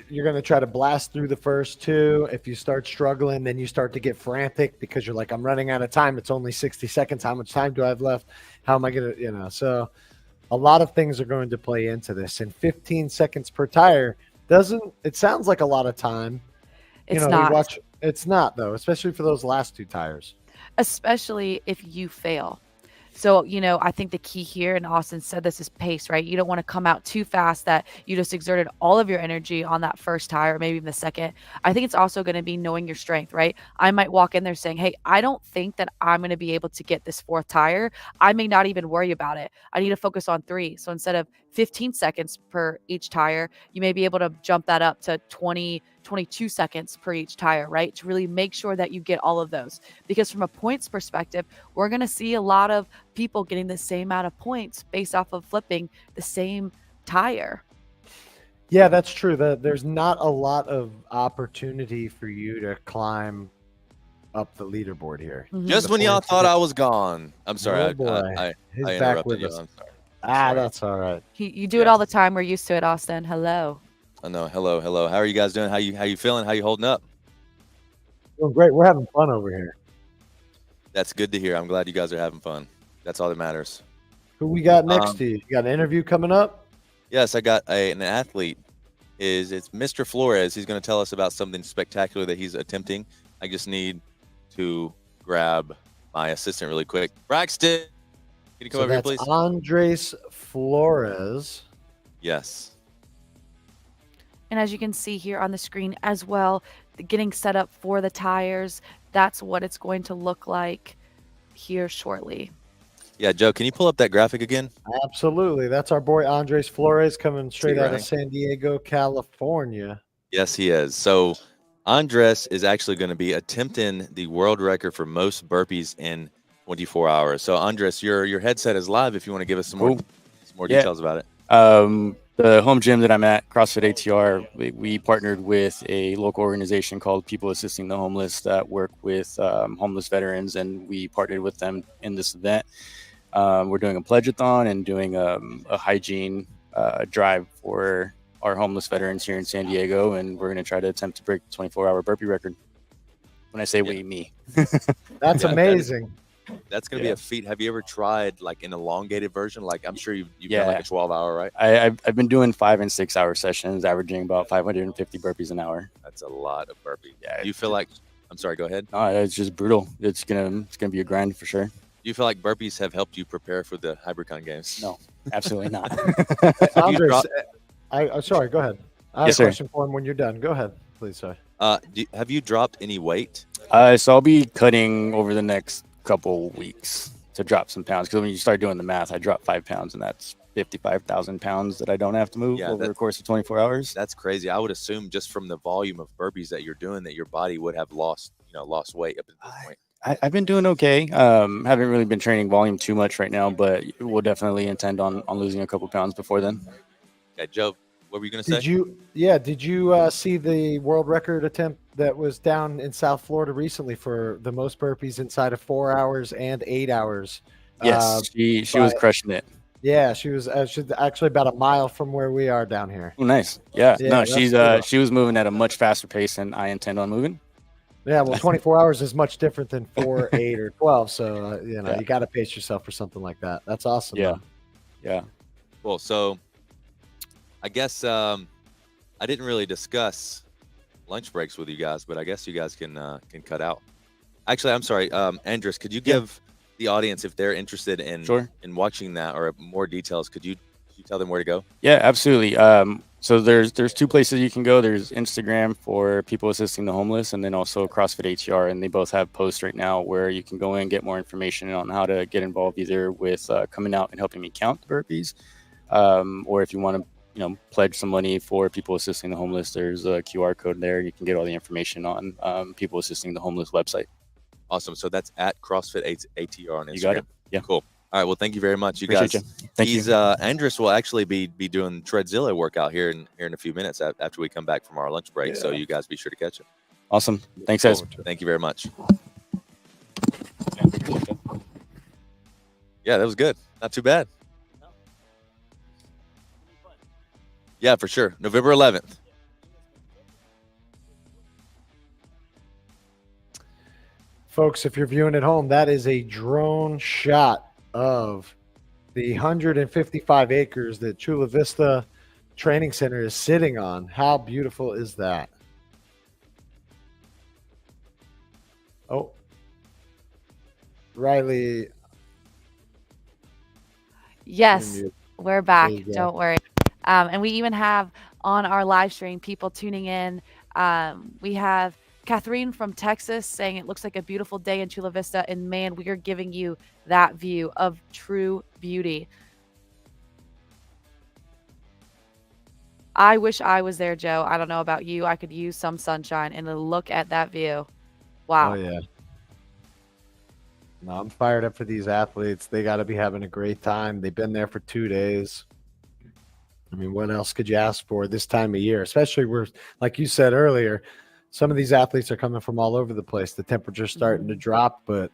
you're going to try to blast through the first two, if you start struggling, then you start to get frantic because you're like, I'm running out of time. It's only 60 seconds. How much time do I have left? How am I going to, so a lot of things are going to play into this. And 15 seconds per tire it sounds like a lot of time. It's not. It's not, though, especially for those last two tires. Especially if you fail. So, I think the key here, and Austin said this, is pace, right? You don't want to come out too fast that you just exerted all of your energy on that first tire, or maybe even the second. I think it's also going to be knowing your strength, right? I might walk in there saying, hey, I don't think that I'm going to be able to get this fourth tire. I may not even worry about it. I need to focus on 3. So instead of 15 seconds per each tire, you may be able to jump that up to 22 seconds per each tire, right? To really make sure that you get all of those. Because from a points perspective, we're going to see a lot of people getting the same amount of points based off of flipping the same tire. Yeah, that's true. There's not a lot of opportunity for you to climb up the leaderboard here. Just when y'all thought I was gone. I'm sorry. Oh, boy. I He's back interrupted with you. us. I'm sorry. That's all right. You do it all the time. We're used to it, Austin. Hello. I know. Hello. How are you guys doing? How you feeling? How you holding up? Doing great. We're having fun over here. That's good to hear. I'm glad you guys are having fun. That's all that matters. Who we got next to you? You got an interview coming up? Yes, I got an athlete. It's Mr. Flores. He's going to tell us about something spectacular that he's attempting. I just need to grab my assistant really quick. Braxton, can you come over here, please? Andres Flores. Yes. And as you can see here on the screen as well, getting set up for the tires, that's what it's going to look like here shortly. Yeah, Joe, can you pull up that graphic again? Absolutely. That's our boy Andres Flores coming straight out of right? San Diego, California. Yes, he is. So Andres is actually going to be attempting the world record for most burpees in 24 hours. So Andres, your headset is live if you want to give us some more details about it. The home gym that I'm at, CrossFit ATR, we partnered with a local organization called People Assisting the Homeless that work with homeless veterans, and we partnered with them in this event. We're doing a pledge-a-thon and doing a hygiene drive for our homeless veterans here in San Diego, and we're going to try to attempt to break the 24-hour burpee record. When I say we, me. That's amazing. That's going to be a feat. Have you ever tried like an elongated version? Like I'm sure you've done like a 12-hour, right? I've been doing 5 and 6 hour sessions, averaging about 550 burpees an hour. That's a lot of burpees. Yeah. Do you feel like? I'm sorry. Go ahead. No, it's just brutal. It's gonna be a grind for sure. Do you feel like burpees have helped you prepare for the Hybricon games? No, absolutely not. Andres, I'm sorry. Go ahead. I have Yes, a sir. question for him when you're done. Go ahead, please, sir. Have you dropped any weight? So I'll be cutting over the next couple weeks to drop some pounds, because when you start doing the math, I dropped 5 pounds, and that's 55,000 pounds that I don't have to move over the course of 24 hours. That's crazy. I would assume just from the volume of burpees that you're doing that your body would have lost weight up at this point. I've been doing okay. Haven't really been training volume too much right now, but we'll definitely intend on losing a couple pounds before then. Okay, Joe, what were you going to say? Did you see the world record attempt that was down in South Florida recently for the most burpees inside of 4 hours and 8 hours. Yes, she was crushing it. Yeah, she was actually about a mile from where we are down here. Oh, nice. Yeah, no, that's cool. she was moving at a much faster pace than I intend on moving. Yeah, well, 24 hours is much different than 4, 8, or 12. So, you got to pace yourself for something like that. That's awesome. Yeah. Man. Yeah. Cool. So I guess I didn't really discuss lunch breaks with you guys, but I guess you guys can cut out. Actually, I'm sorry. Andres, could you give the audience, if they're interested in watching that or more details, could you tell them where to go? Yeah, absolutely. So there's 2 places you can go. There's Instagram for people assisting the homeless, and then also CrossFit ATR, and they both have posts right now where you can go in and get more information on how to get involved, either with coming out and helping me count the burpees, or if you want to pledge some money for people assisting the homeless. There's a QR code there. You can get all the information on people assisting the homeless website. Awesome. So that's at CrossFit ATR on Instagram. You got it. Yeah. Cool. All right. Well, thank you very much. You Appreciate guys. you. Thank you. Andres will actually be doing Treadzilla workout here in a few minutes after we come back from our lunch break. So you guys be sure to catch it. Awesome. Thanks, guys. Thank you very much. Yeah, that was good. Not too bad. Yeah, for sure. November 11th. Folks, if you're viewing at home, that is a drone shot of the 155 acres that Chula Vista Training Center is sitting on. How beautiful is that? Oh, Riley. Yes, we're back. There you go. Don't worry. And we even have on our live stream people tuning in. We have Catherine from Texas saying it looks like a beautiful day in Chula Vista, and man, we are giving you that view of true beauty. I wish I was there, Joe. I don't know about you. I could use some sunshine, and look at that view. Wow. Oh, yeah. No, I'm fired up for these athletes. They got to be having a great time. They've been there for 2 days. I mean, what else could you ask for this time of year? Especially where, like you said earlier, some of these athletes are coming from all over the place. The temperature's starting to drop, but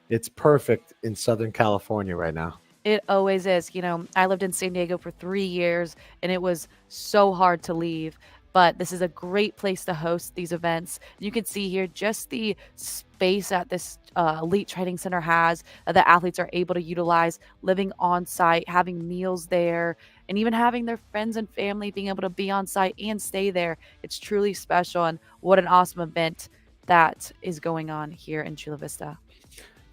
it's perfect in Southern California right now. It always is. I lived in San Diego for 3 years, and it was so hard to leave. But this is a great place to host these events. You can see here just the space that this elite training center has that athletes are able to utilize, living on site, having meals there, and even having their friends and family being able to be on site and stay there. It's truly special, and what an awesome event that is going on here in Chula Vista.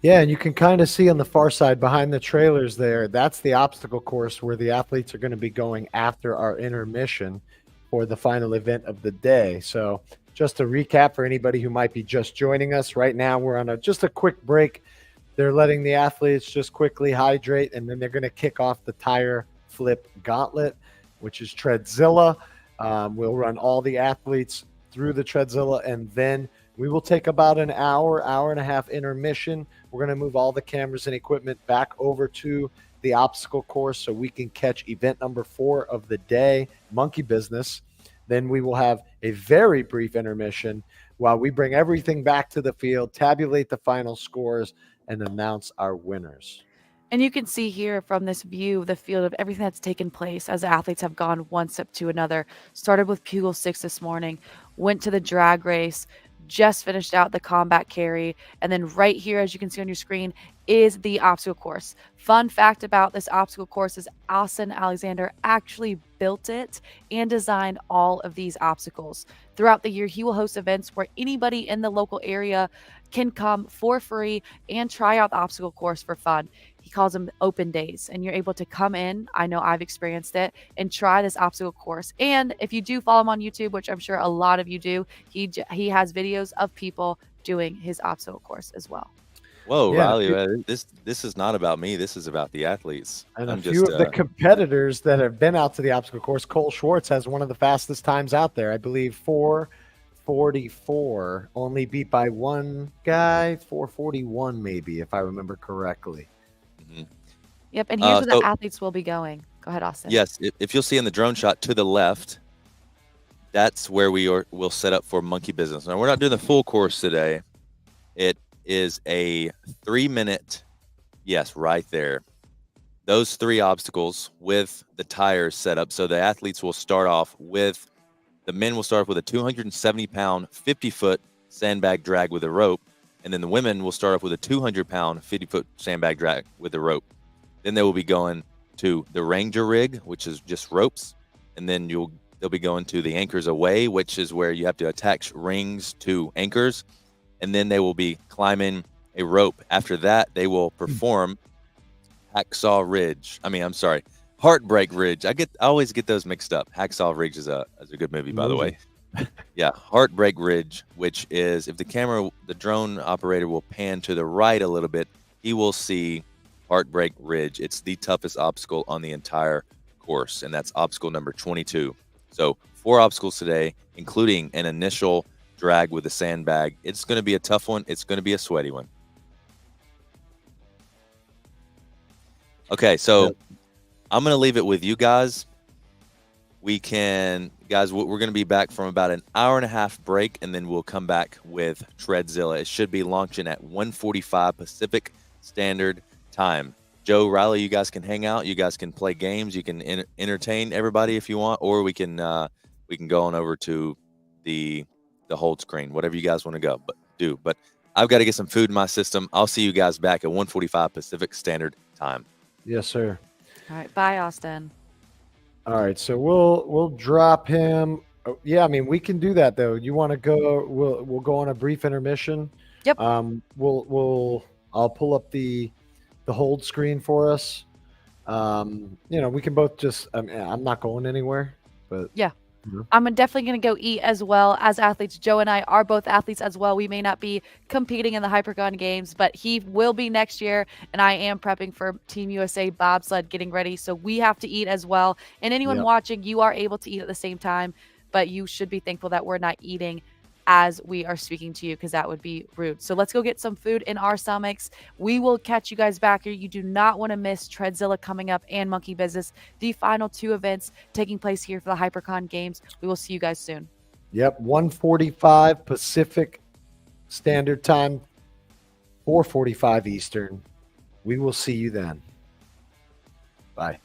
Yeah, and you can kind of see on the far side behind the trailers there, that's the obstacle course where the athletes are going to be going after our intermission for the final event of the day. So just to recap for anybody who might be just joining us right now, we're on just a quick break. They're letting the athletes just quickly hydrate, and then they're going to kick off the tire flip gauntlet, which is Treadzilla. We'll run all the athletes through the Treadzilla, and then we will take about an hour and a half intermission. We're going to move all the cameras and equipment back over to the obstacle course so we can catch event number 4 of the day, Monkey Business. Then we will have a very brief intermission while we bring everything back to the field, tabulate the final scores, and announce our winners. And you can see here from this view the field of everything that's taken place as the athletes have gone one step to another. Started with Pugal 6 this morning, went to the drag race, just finished out the combat carry, and then right here, as you can see on your screen, is the obstacle course. Fun fact about this obstacle course is Austin Alexander actually built it and designed all of these obstacles. Throughout the year, he will host events where anybody in the local area can come for free and try out the obstacle course for fun. He calls them open days, and you're able to come in. I know I've experienced it, and try this obstacle course. And if you do follow him on YouTube, which I'm sure a lot of you do, he has videos of people doing his obstacle course as well. Whoa, Yeah, Riley, this is not about me. This is about the athletes. And I'm a few of the competitors that have been out to the obstacle course, Cole Schwartz has one of the fastest times out there. I believe 4:44, only beat by one guy, 4:41 maybe, if I remember correctly. Yep, and here's where the athletes will be going. Go ahead, Austin. Yes, if you'll see in the drone shot to the left, that's where we'll set up for monkey business. Now, we're not doing the full course today. It is a 3-minute, yes, right there. Those 3 obstacles with the tires set up. So the athletes will start off with, the men will start off with a 270-pound, 50-foot sandbag drag with a rope. And then the women will start off with a 200-pound, 50-foot sandbag drag with a rope. Then they will be going to the Ranger rig, which is just ropes. And then they'll be going to the anchors away, which is where you have to attach rings to anchors. And then they will be climbing a rope. After that, they will perform Heartbreak Ridge. I always get those mixed up. Hacksaw Ridge is a good movie, by the way. Yeah, Heartbreak Ridge, which is, if the drone operator will pan to the right a little bit, he will see Heartbreak Ridge. It's the toughest obstacle on the entire course, and that's obstacle number 22. So 4 obstacles today, including an initial drag with a sandbag. It's going to be a tough one. It's going to be a sweaty one. Okay, so I'm going to leave it with you guys. We're going to be back from about an hour and a half break, and then we'll come back with Treadzilla. It should be launching at 1:45 Pacific Standard Time. Joe, Riley, you guys can hang out. You guys can play games. You can entertain everybody if you want, or we can go on over to the hold screen, whatever you guys want to do. But I've got to get some food in my system. I'll see you guys back at 1:45 Pacific Standard Time. Yes, sir. All right. Bye, Austin. All right. So we'll drop him. Oh, yeah, I mean, we can do that though. You want to go? We'll go on a brief intermission. Yep. I'll pull up the hold screen for us. We can both just. I'm not going anywhere, but yeah. I'm definitely going to go eat as well as athletes. Joe and I are both athletes as well. We may not be competing in the Hybricon games, but he will be next year. And I am prepping for Team USA bobsled, getting ready. So we have to eat as well. And anyone watching, you are able to eat at the same time, but you should be thankful that we're not eating as we are speaking to you, because that would be rude. So let's go get some food in our stomachs. We will catch you guys back here. You do not want to miss Treadzilla coming up and Monkey Business, the final 2 events taking place here for the Hybricon games. We will see you guys soon. Yep, 1:45 Pacific Standard Time, 4:45 Eastern. We will see you then. Bye.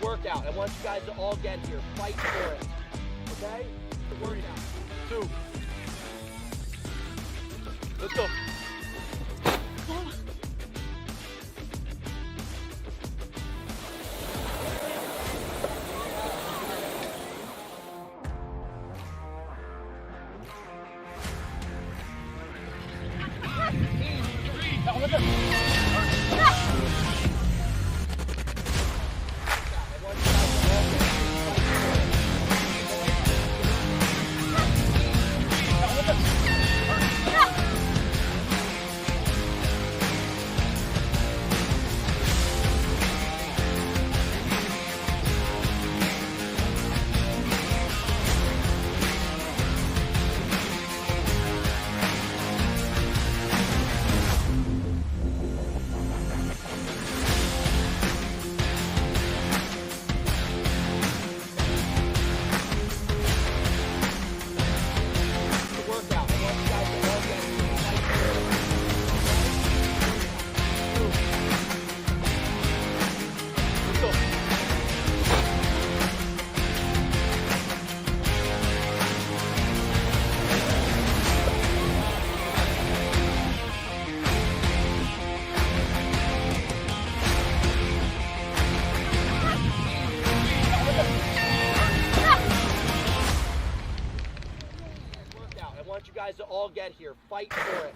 workout. I want you guys to all get here. Fight for it. Okay? It's a workout. 2. Let's go. To all get here. Fight for it.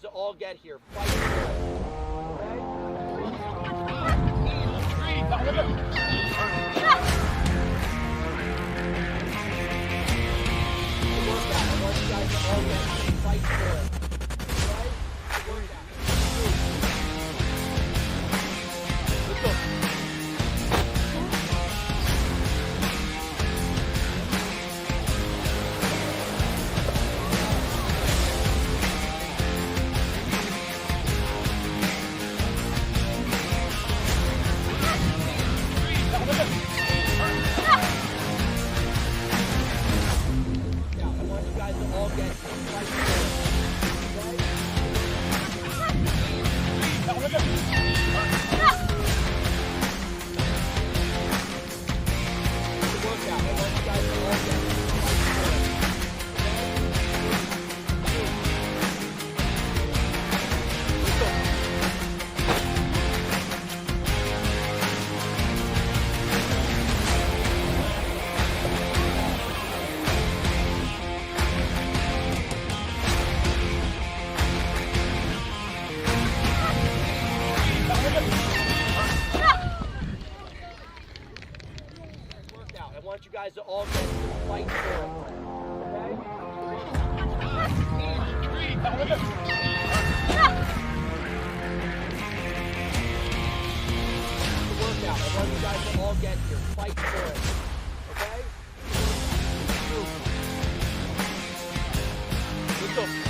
To all get here. Fight for it. To all get fight for it. Okay? Workout. I want you guys to all get here. Fight for it. Okay? Let's go.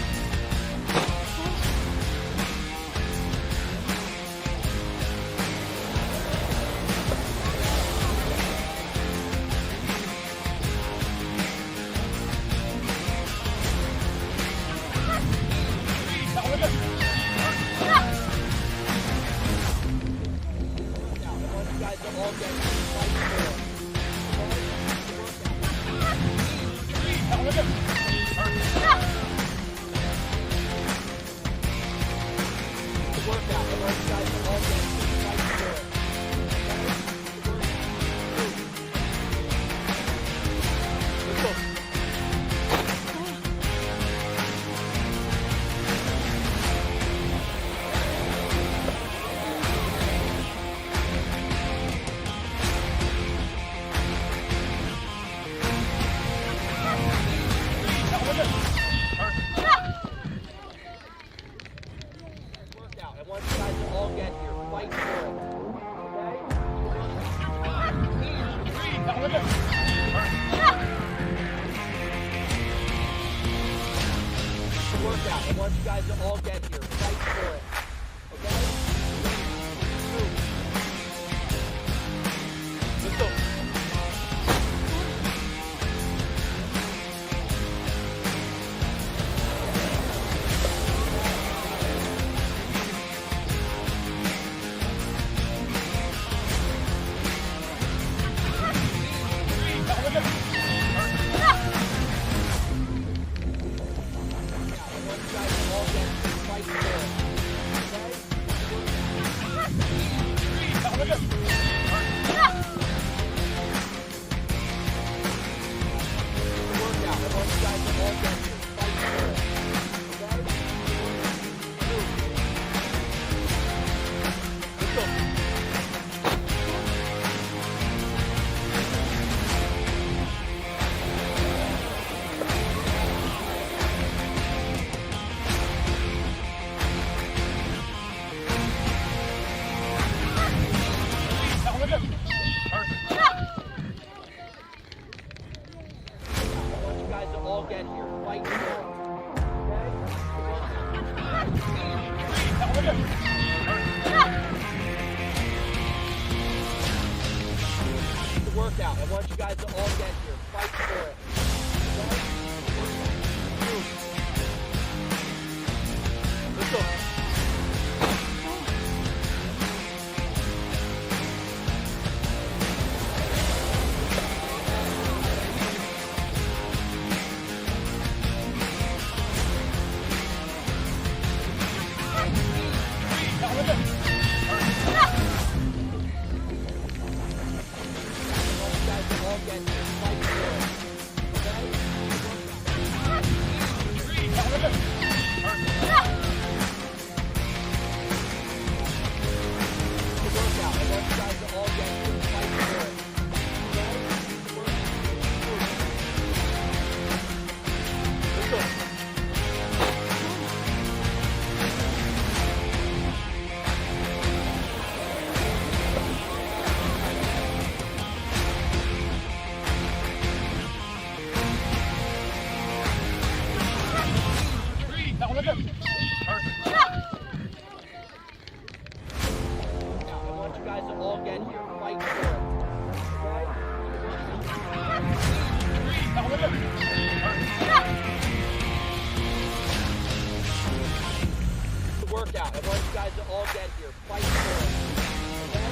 fight for it. It's a workout. I want you guys to all get here. Fight for it. Okay? Let's go. Workout. I want you guys to all get here. Fight for it. Okay? Let's go. Workout. I want you guys to all get here. Fight for it. Okay?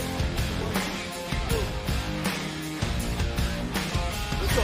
Let's go.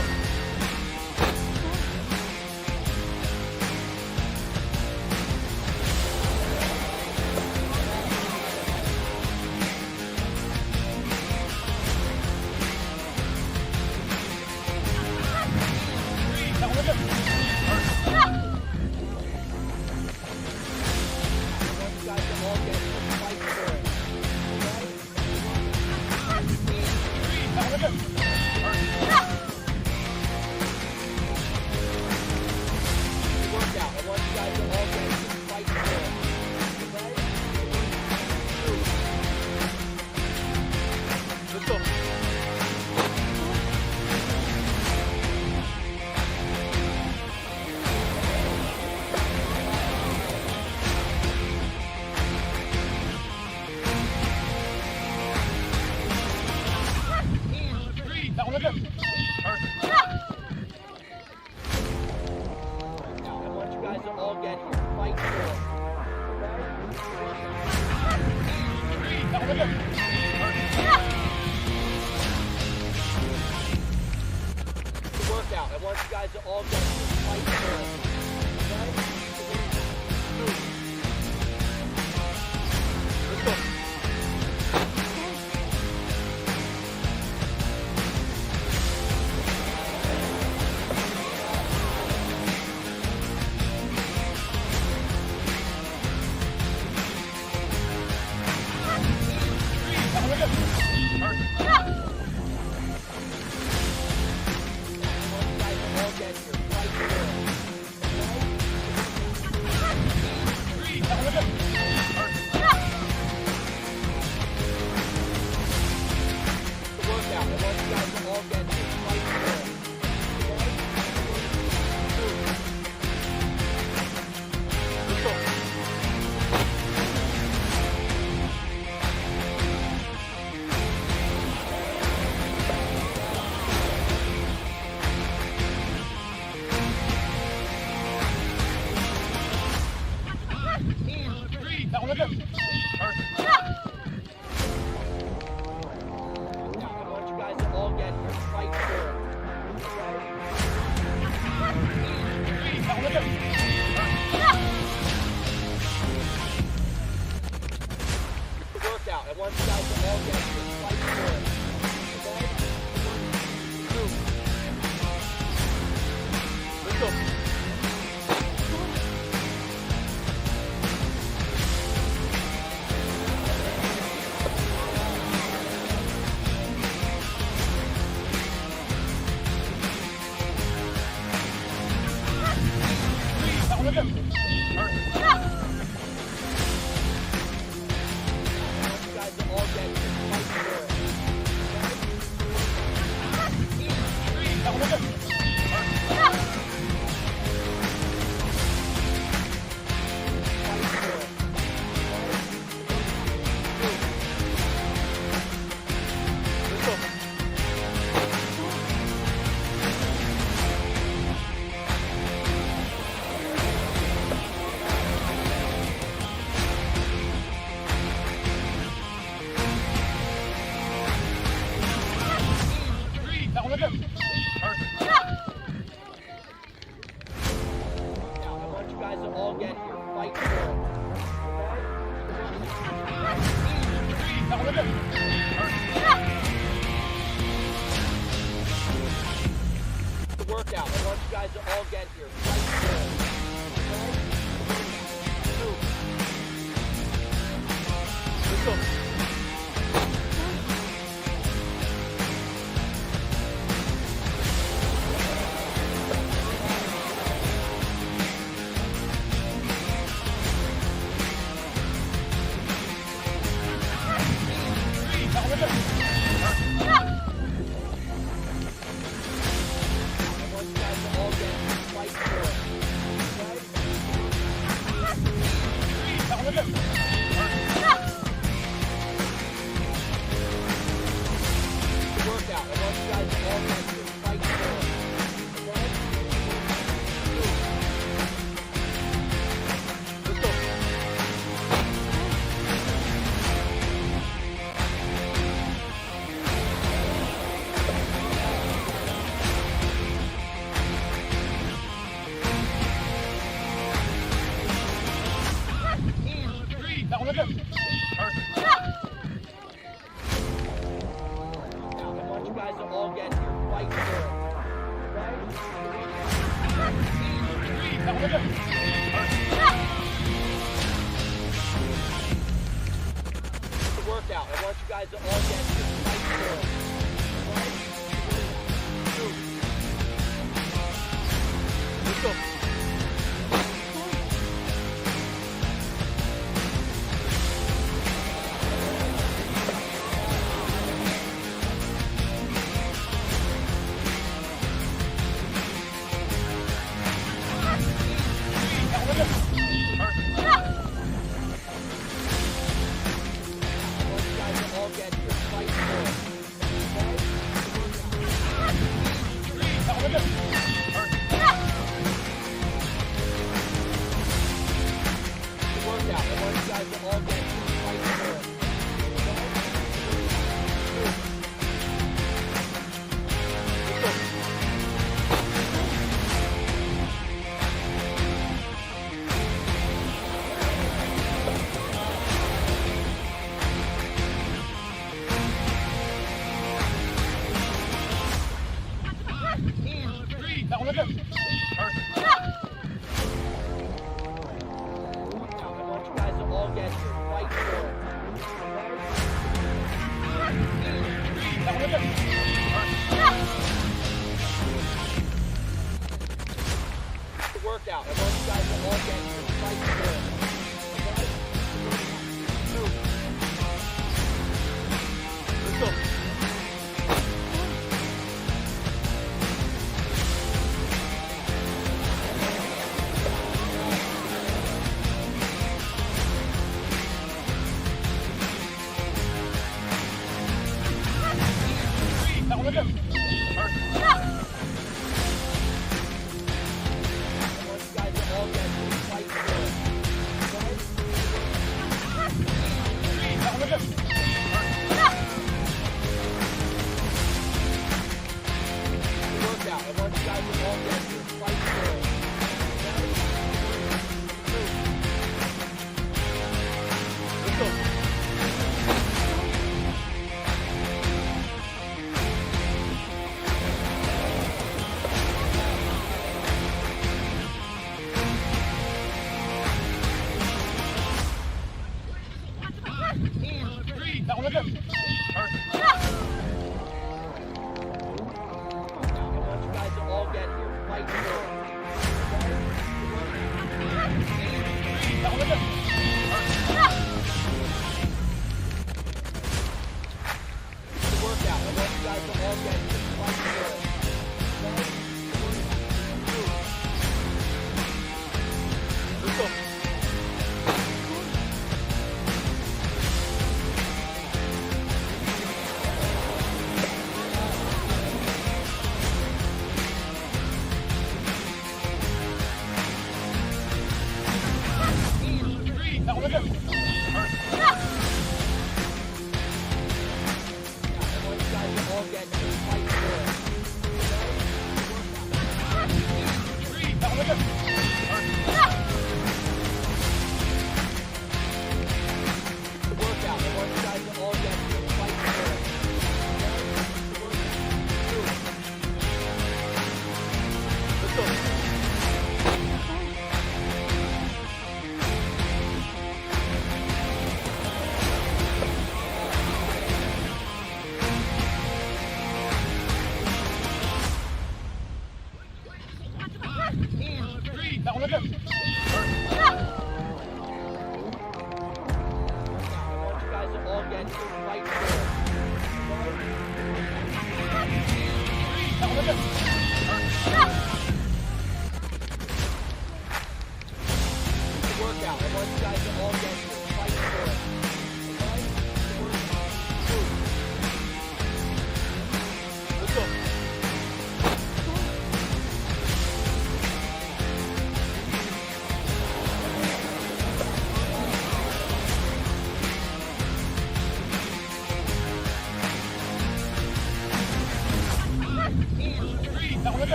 workout. I want you guys to all get here. Fight for it. Okay? 1, 2. Let's go.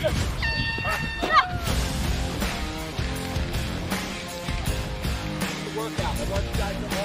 Workout. I want you guys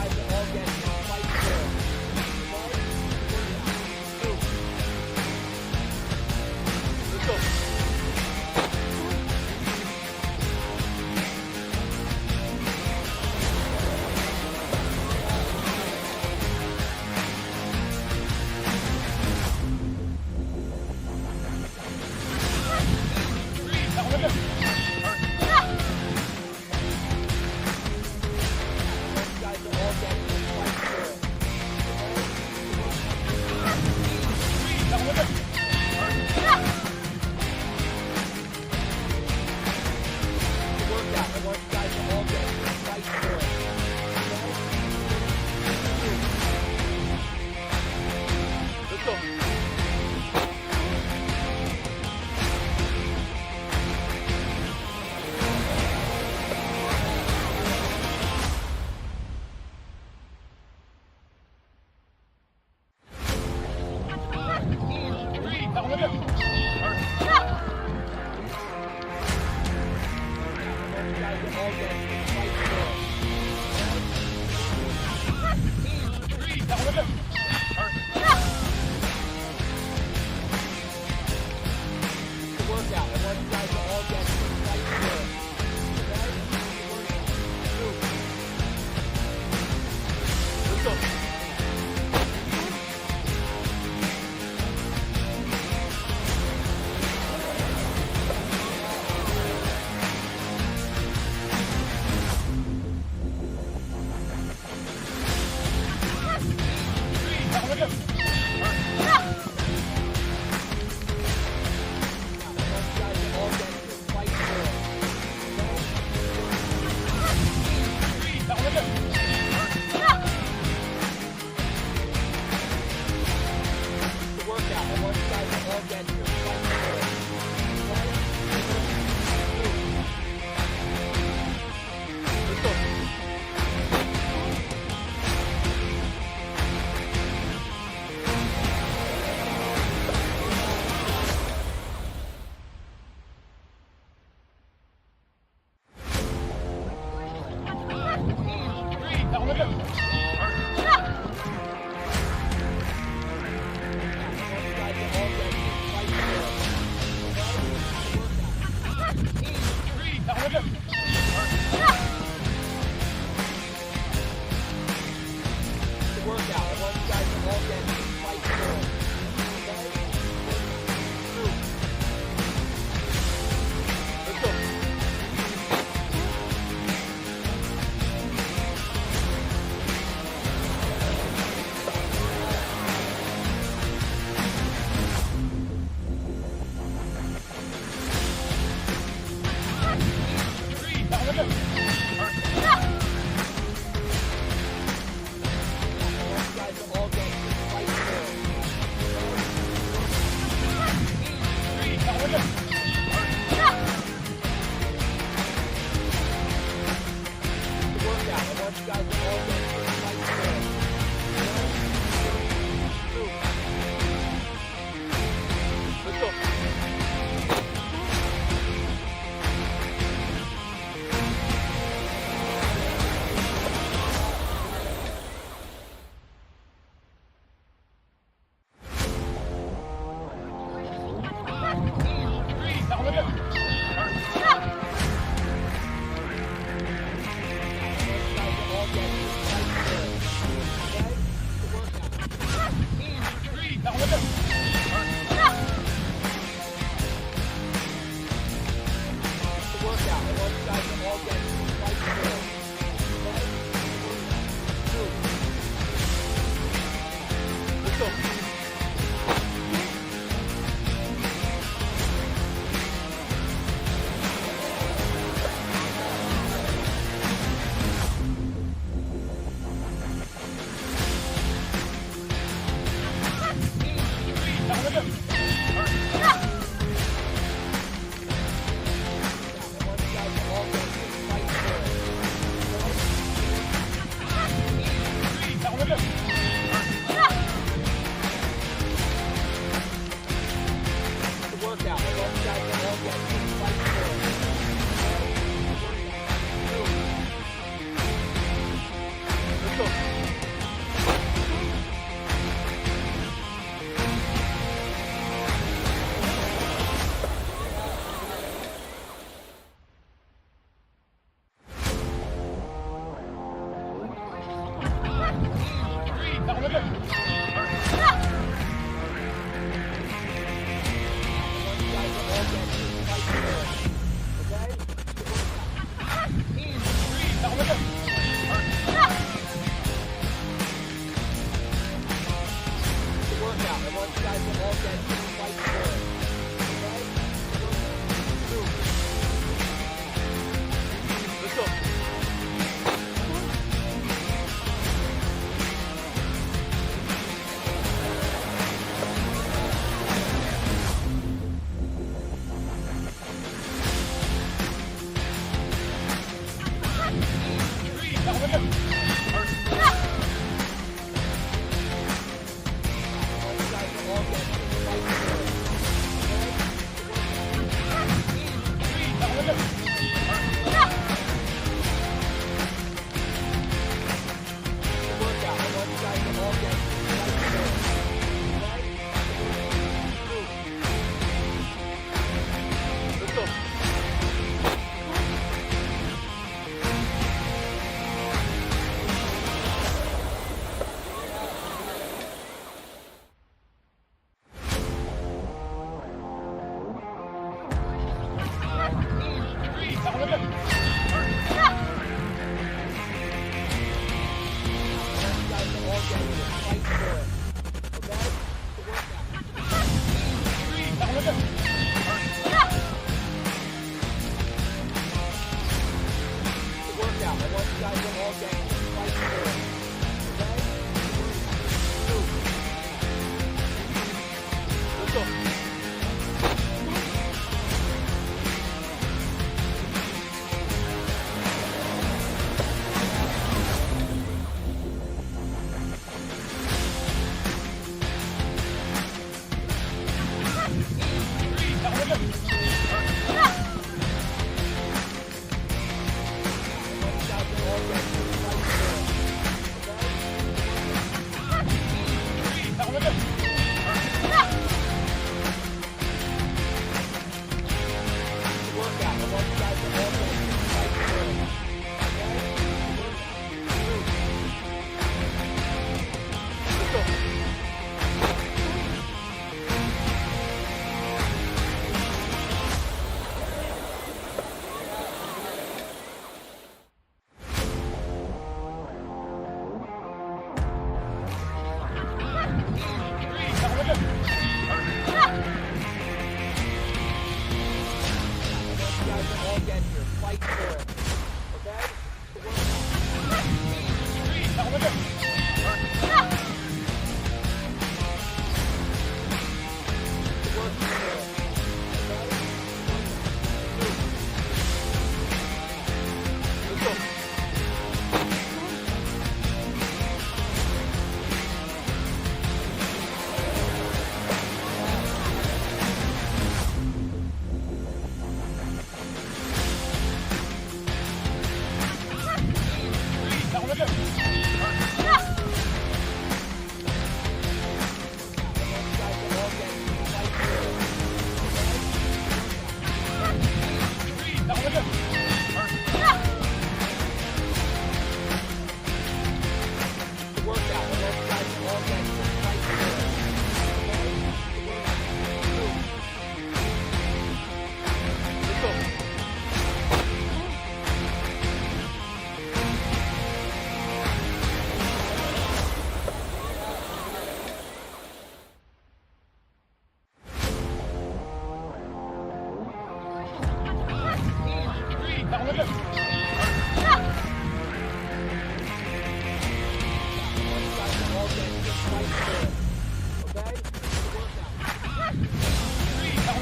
to all get your fight through. Let's go.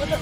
Workout. I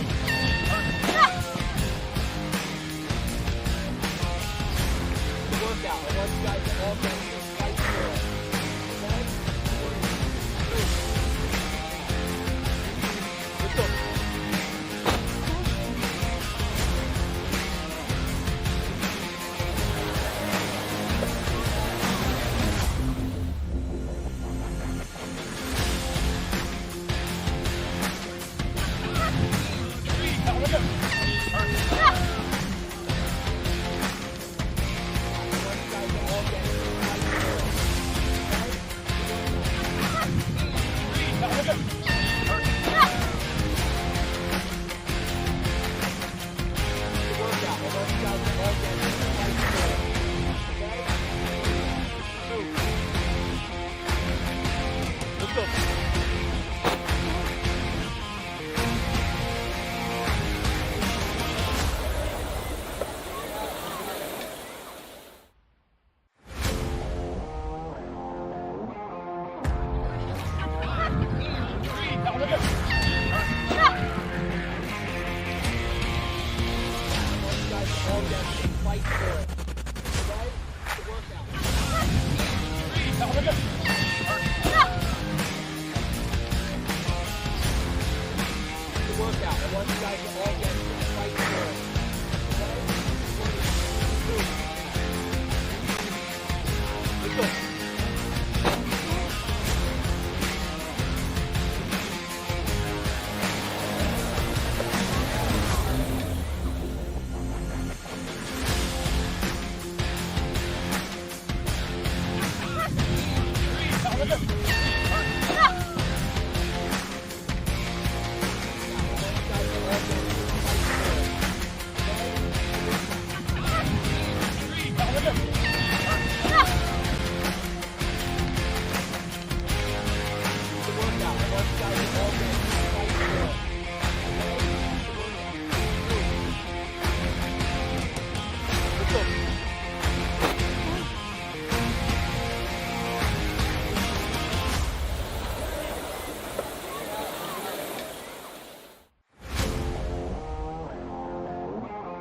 want you guys to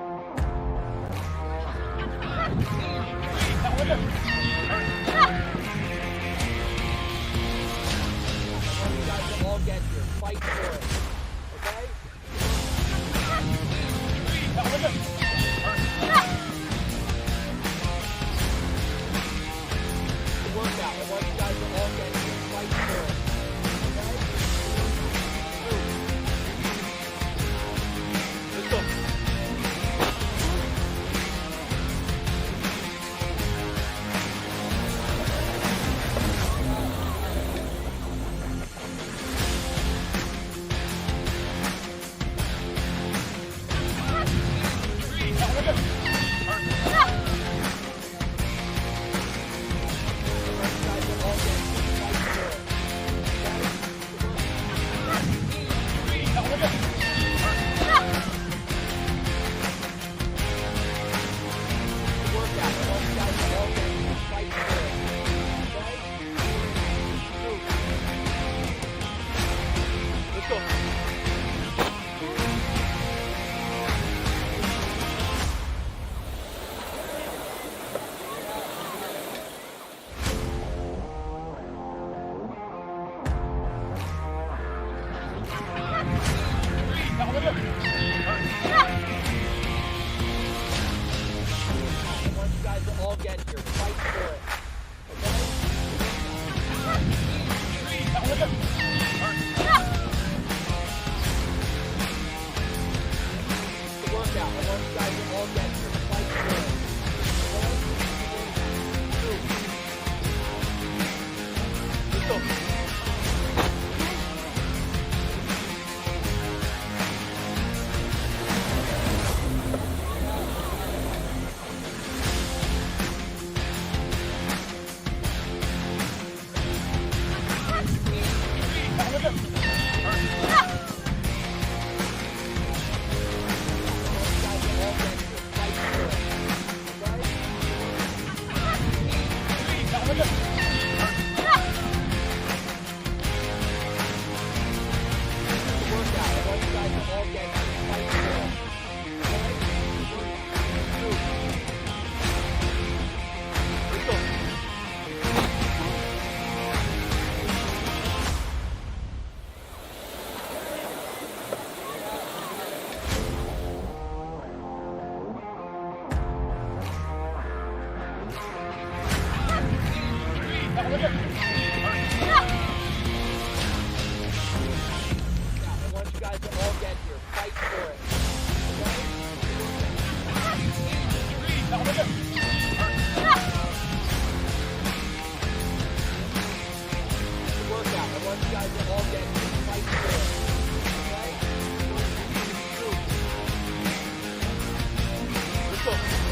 all get right through it. Let's go. guys to all get here. Fight for it. Workout. I want you guys to all get here. Fight for it. Let's go.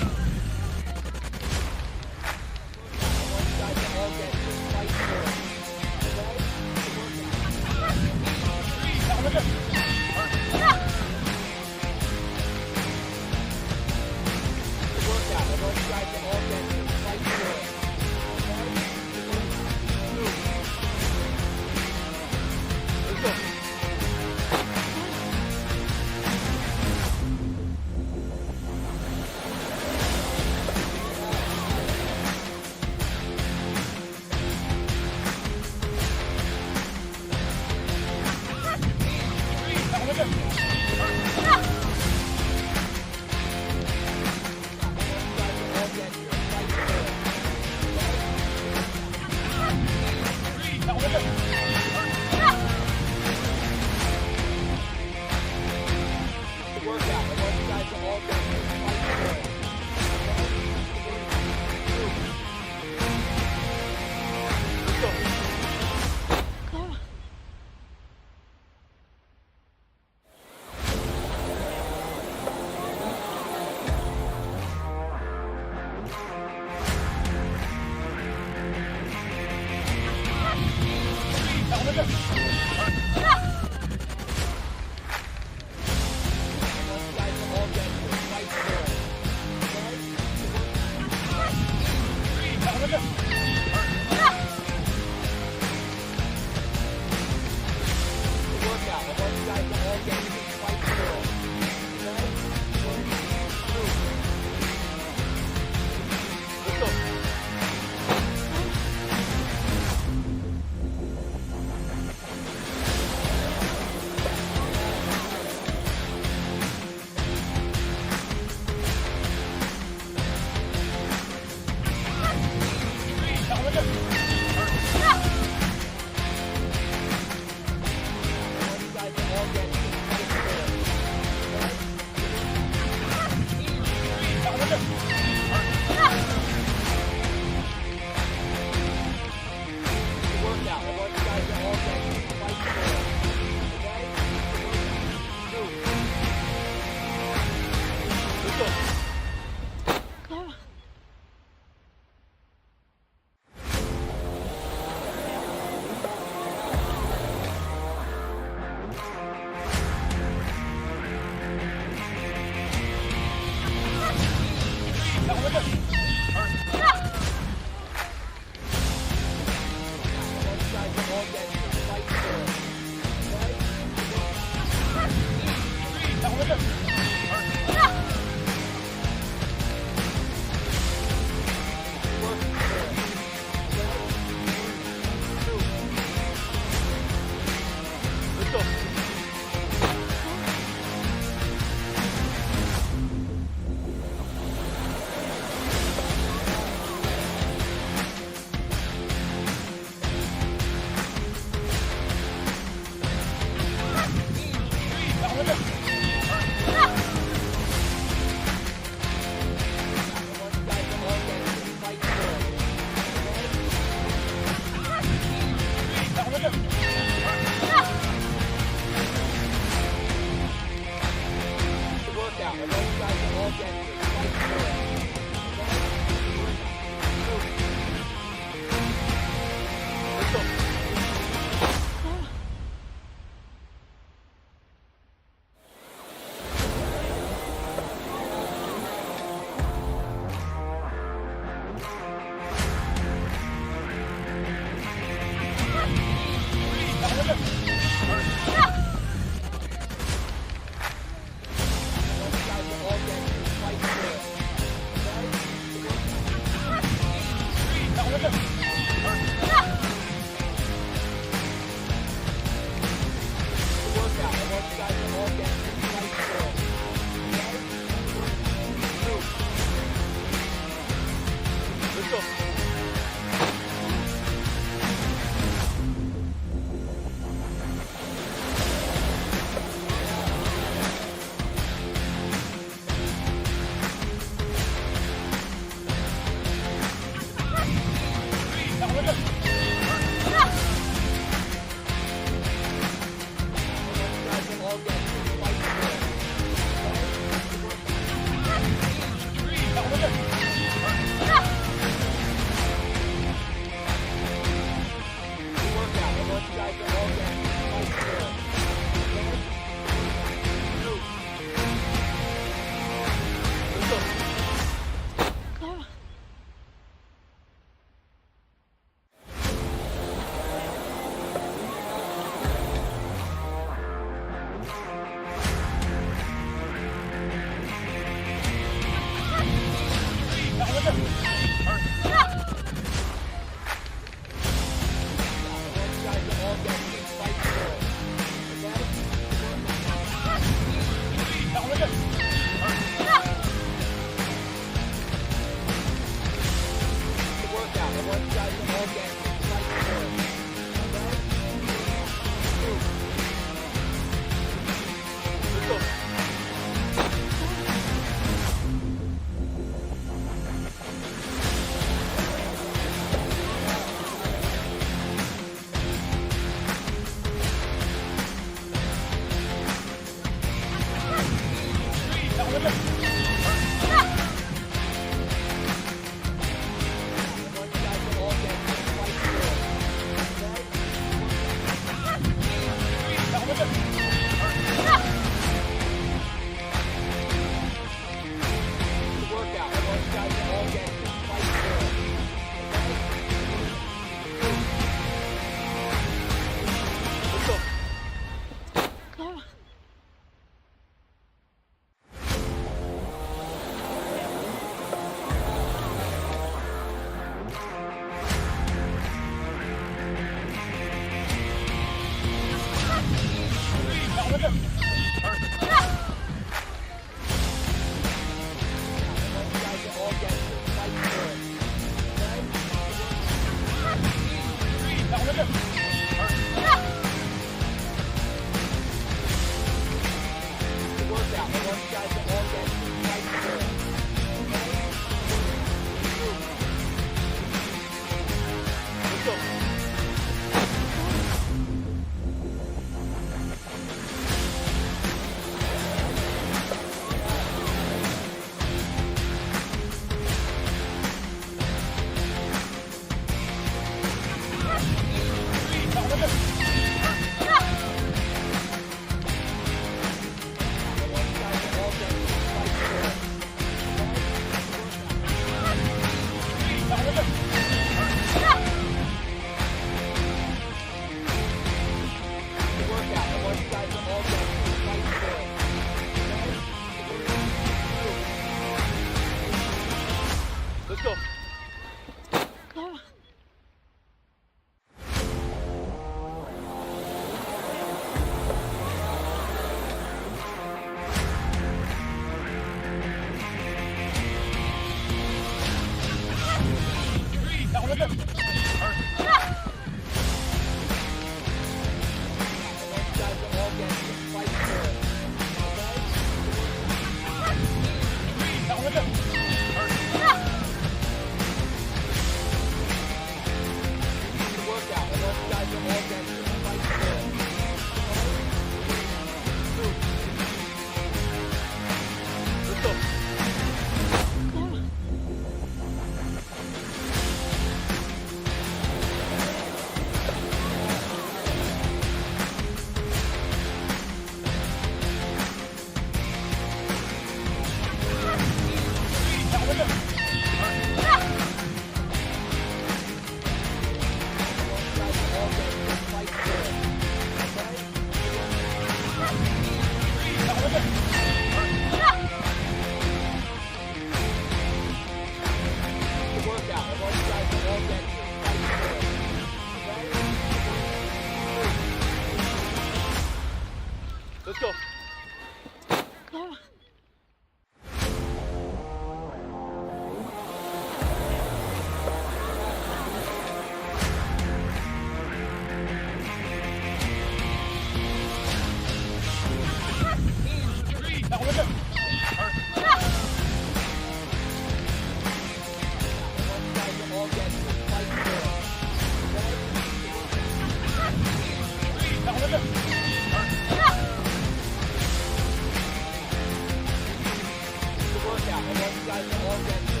Workout. I want you guys to all get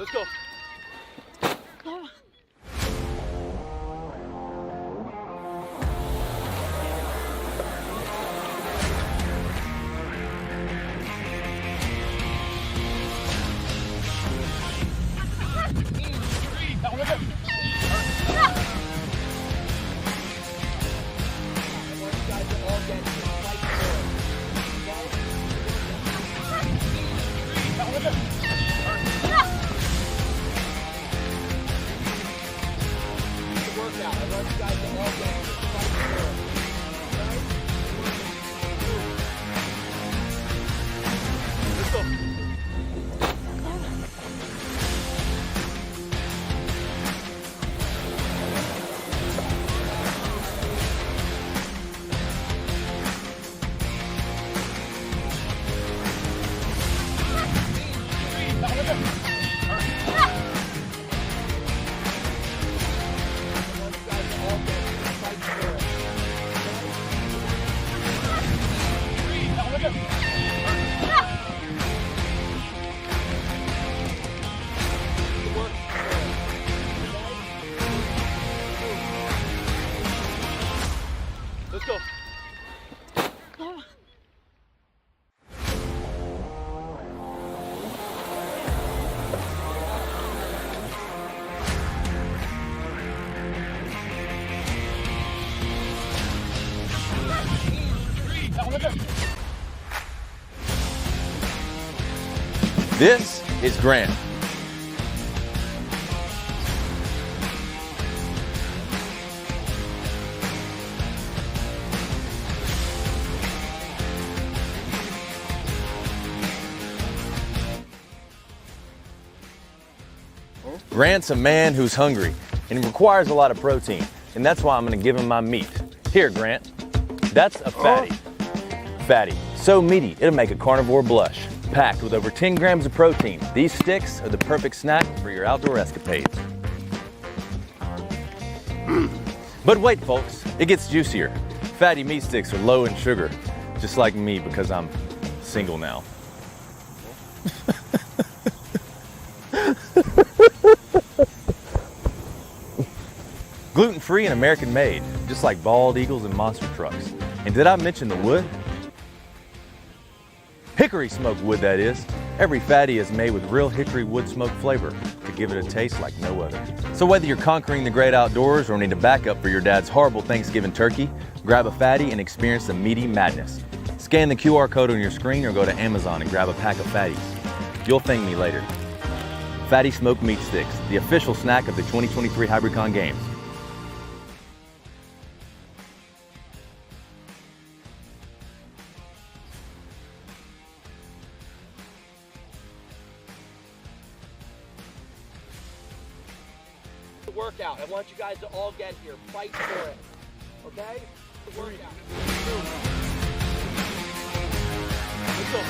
Let's go. This is Grant. Grant's a man who's hungry and requires a lot of protein, and that's why I'm gonna give him my meat. Here, Grant, that's a fatty. Fatty, so meaty, it'll make a carnivore blush. Packed with over 10 grams of protein, these sticks are the perfect snack for your outdoor escapades. But wait, folks, it gets juicier. Fatty meat sticks are low in sugar, just like me because I'm single now. Gluten-free and American-made, just like bald eagles and monster trucks. And did I mention the wood? Hickory smoked wood, that is. Every fatty is made with real hickory wood smoke flavor to give it a taste like no other. So whether you're conquering the great outdoors or need a backup for your dad's horrible Thanksgiving turkey, grab a fatty and experience the meaty madness. Scan the QR code on your screen or go to Amazon and grab a pack of fatties. You'll thank me later. Fatty Smoked Meat Sticks, the official snack of the 2023 Hybricon Games. Workout. I want you guys to all get here. Fight for it. Okay? The workout. Let's go.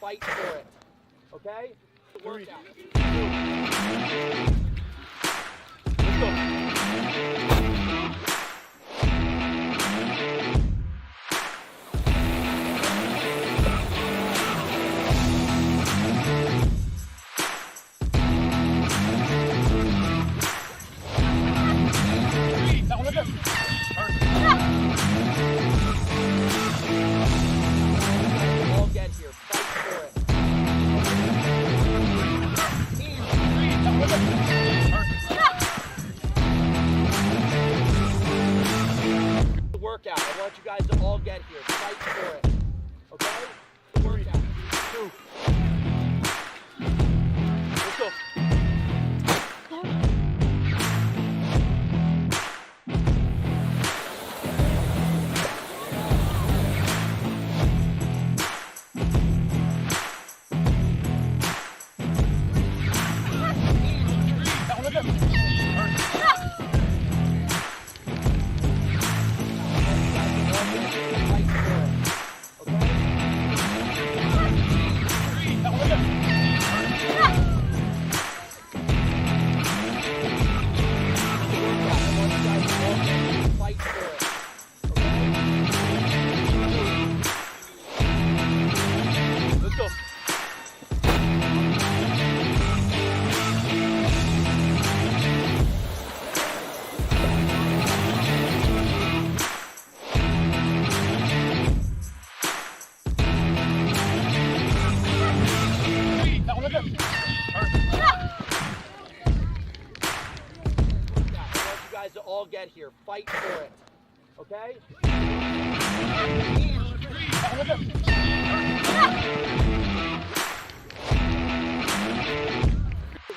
fight for it. guys to all get here. Fight for it. Okay?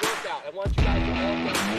Workout. I want you guys to all get here.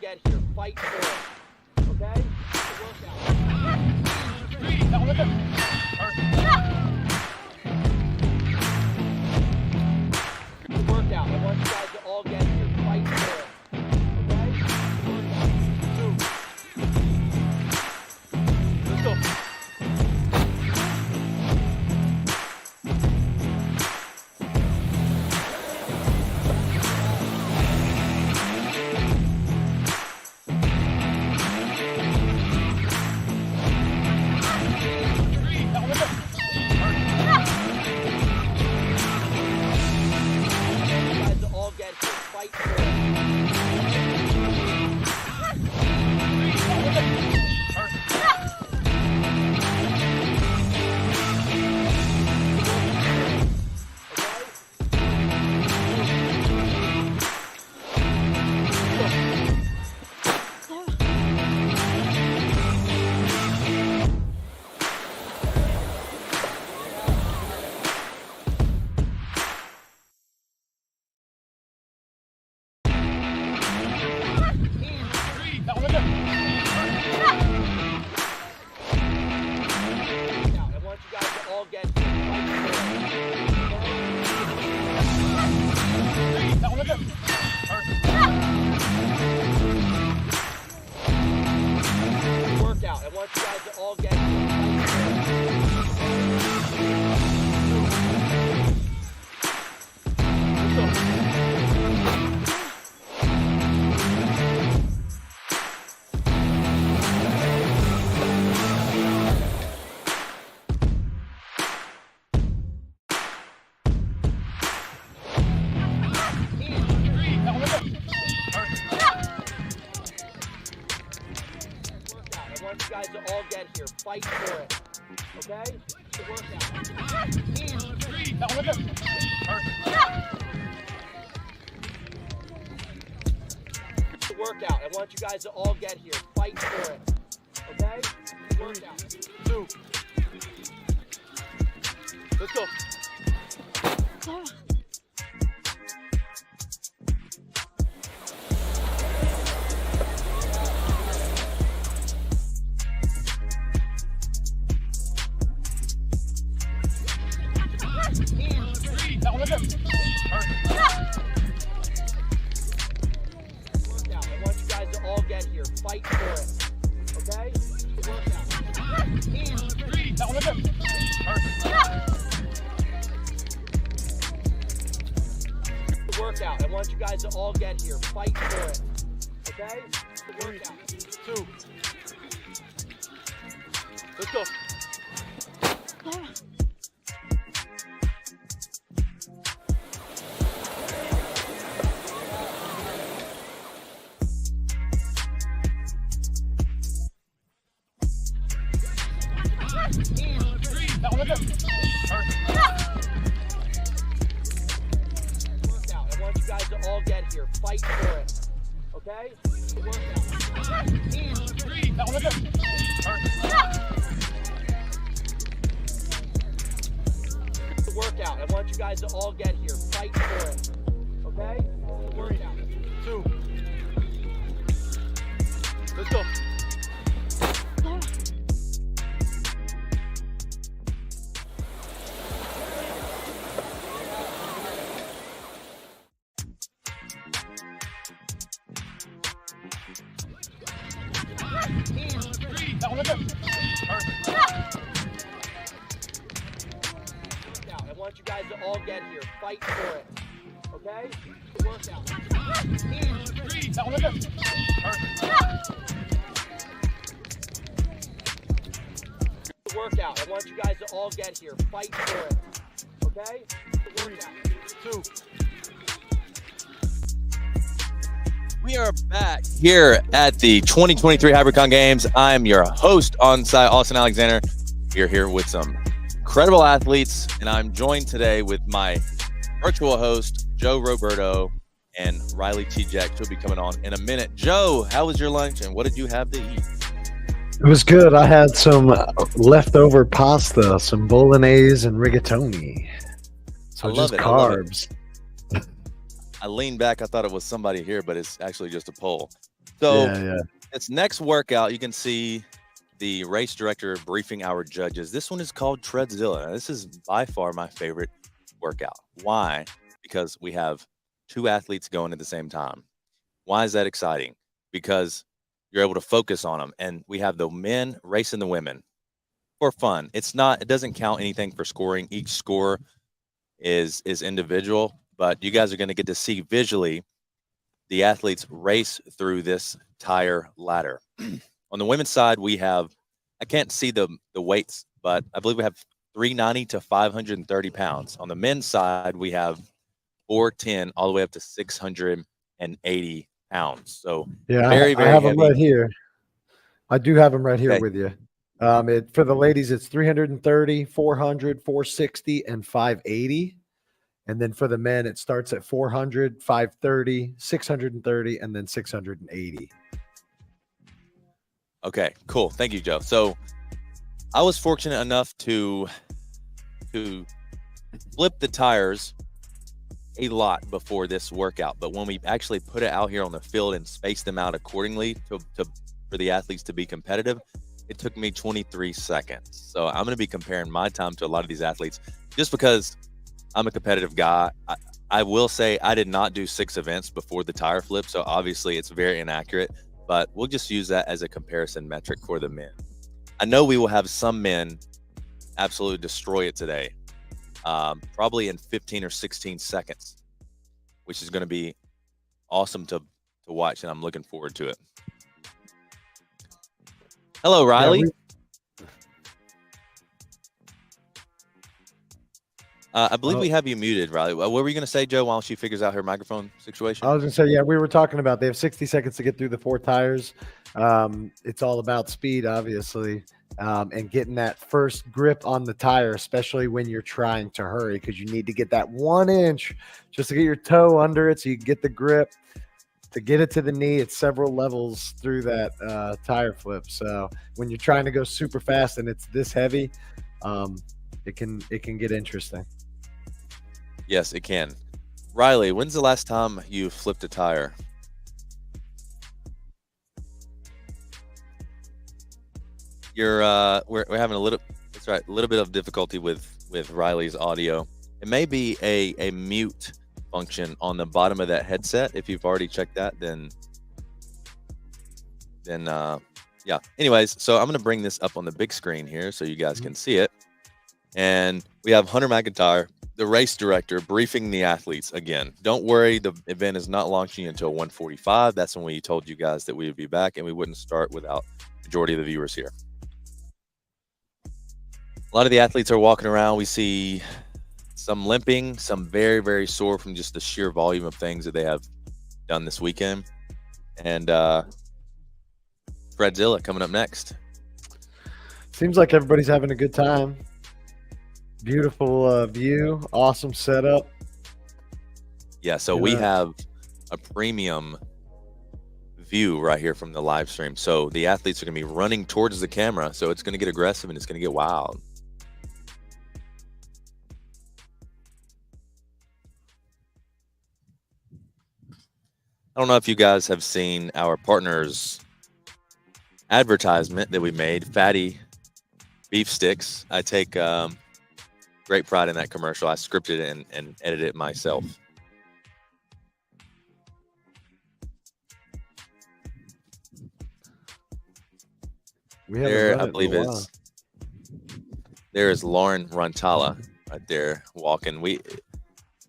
Get here, fight for it. Okay? Workout. I want you guys to all get here, fight for it. Okay? Let's go. Workout. I want you guys to all get fight for it. Okay? Workout. I want you guys to all get here. Fight for it. Okay? Workout. 2. Let's go. Fight for it. Okay? Workout. I want you guys to all get here. Fight for it. Okay? Workout. 2. Let's go. Fight for it. Okay? Workout. I want you guys to all get here. Fight for it. Okay? Workout. 2. Let's go. I want you guys to all get here. Fight for it. Okay? Workout. workout. I want you guys to all get here. Fight for it. Okay? 3, 2. We are back here at the 2023 Hybricon Games. I'm your host on site, Austin Alexander. We are here with some incredible athletes, and I'm joined today with my virtual host, Joe Roberto, and Riley Tejcek. She'll be coming on in a minute. Joe, how was your lunch, and what did you have to eat? It was good. I had some leftover pasta, some bolognese and rigatoni. So I love just it. I love it. carbs. I leaned back. I thought it was somebody here, but it's actually just a pole. So This next workout, you can see the race director briefing our judges. This one is called Treadzilla. Now, this is by far my favorite workout. Why? Because we have 2 athletes going at the same time. Why is that exciting? Because you're able to focus on them, and we have the men racing the women for fun. It doesn't count anything for scoring. Each score is individual, but you guys are going to get to see visually the athletes race through this tire ladder. On the women's side, we have, I can't see the weights, but I believe we have 390 to 530 pounds. On the men's side, we have 410 all the way up to 680 pounds. So very, very I have heavy. them right here. I do have them right here Okay. with you. For the ladies, it's 330, 400, 460, and 580. And then for the men, it starts at 400, 530, 630, and then 680. Okay, cool. Thank you, Joe. So I was fortunate enough to flip the tires a lot before this workout, but when we actually put it out here on the field and spaced them out accordingly for the athletes to be competitive, it took me 23 seconds. So I'm going to be comparing my time to a lot of these athletes just because I'm a competitive guy. I will say I did not do 6 events before the tire flip, so obviously it's very inaccurate, but we'll just use that as a comparison metric for the men. I know we will have some men absolutely destroy it today, probably in 15 or 16 seconds, which is going to be awesome to watch, and I'm looking forward to it. Hello, Riley. I believe we have you muted, Riley. What were you going to say, Joe, while she figures out her microphone situation? I was going to say, yeah, we were talking about they have 60 seconds to get through the 4 tires. It's all about speed, obviously, and getting that first grip on the tire, especially when you're trying to hurry, because you need to get that 1 inch just to get your toe under it so you can get the grip. To get it to the knee, it's several levels through that tire flip. So when you're trying to go super fast and it's this heavy, it can get interesting. Yes, it can. Riley, when's the last time you flipped a tire? We're having a little bit of difficulty with Riley's audio. It may be a mute function on the bottom of that headset. If you've already checked that, then yeah. Anyways, so I'm going to bring this up on the big screen here so you guys can see it. And we have Hunter McIntyre, the race director, briefing the athletes again. Don't worry, the event is not launching until 1:45. That's when we told you guys that we would be back and we wouldn't start without the majority of the viewers here. A lot of the athletes are walking around. We see some limping, some very, very sore from just the sheer volume of things that they have done this weekend. And Treadzilla coming up next. Seems like everybody's having a good time. Beautiful view, awesome setup. Yeah, so we have a premium view right here from the live stream. So the athletes are going to be running towards the camera, so it's going to get aggressive and it's going to get wild. I don't know if you guys have seen our partners' advertisement that we made, Fatty Beef Sticks. I take great pride in that commercial. I scripted it and edited it myself. There, I believe there is Lauren Rantala right there walking.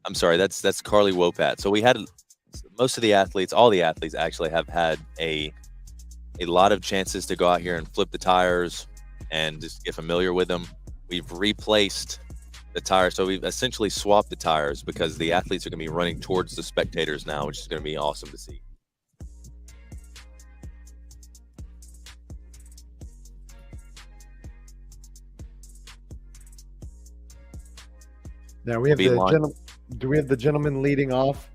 I'm sorry, that's Carly Wopat. So we had most of the athletes, all the athletes actually have had a lot of chances to go out here and flip the tires. and just get familiar with them. We've replaced the tires, so we've essentially swapped the tires because the athletes are going to be running towards the spectators now, which is going to be awesome to see. Now we have do we have the gentleman leading off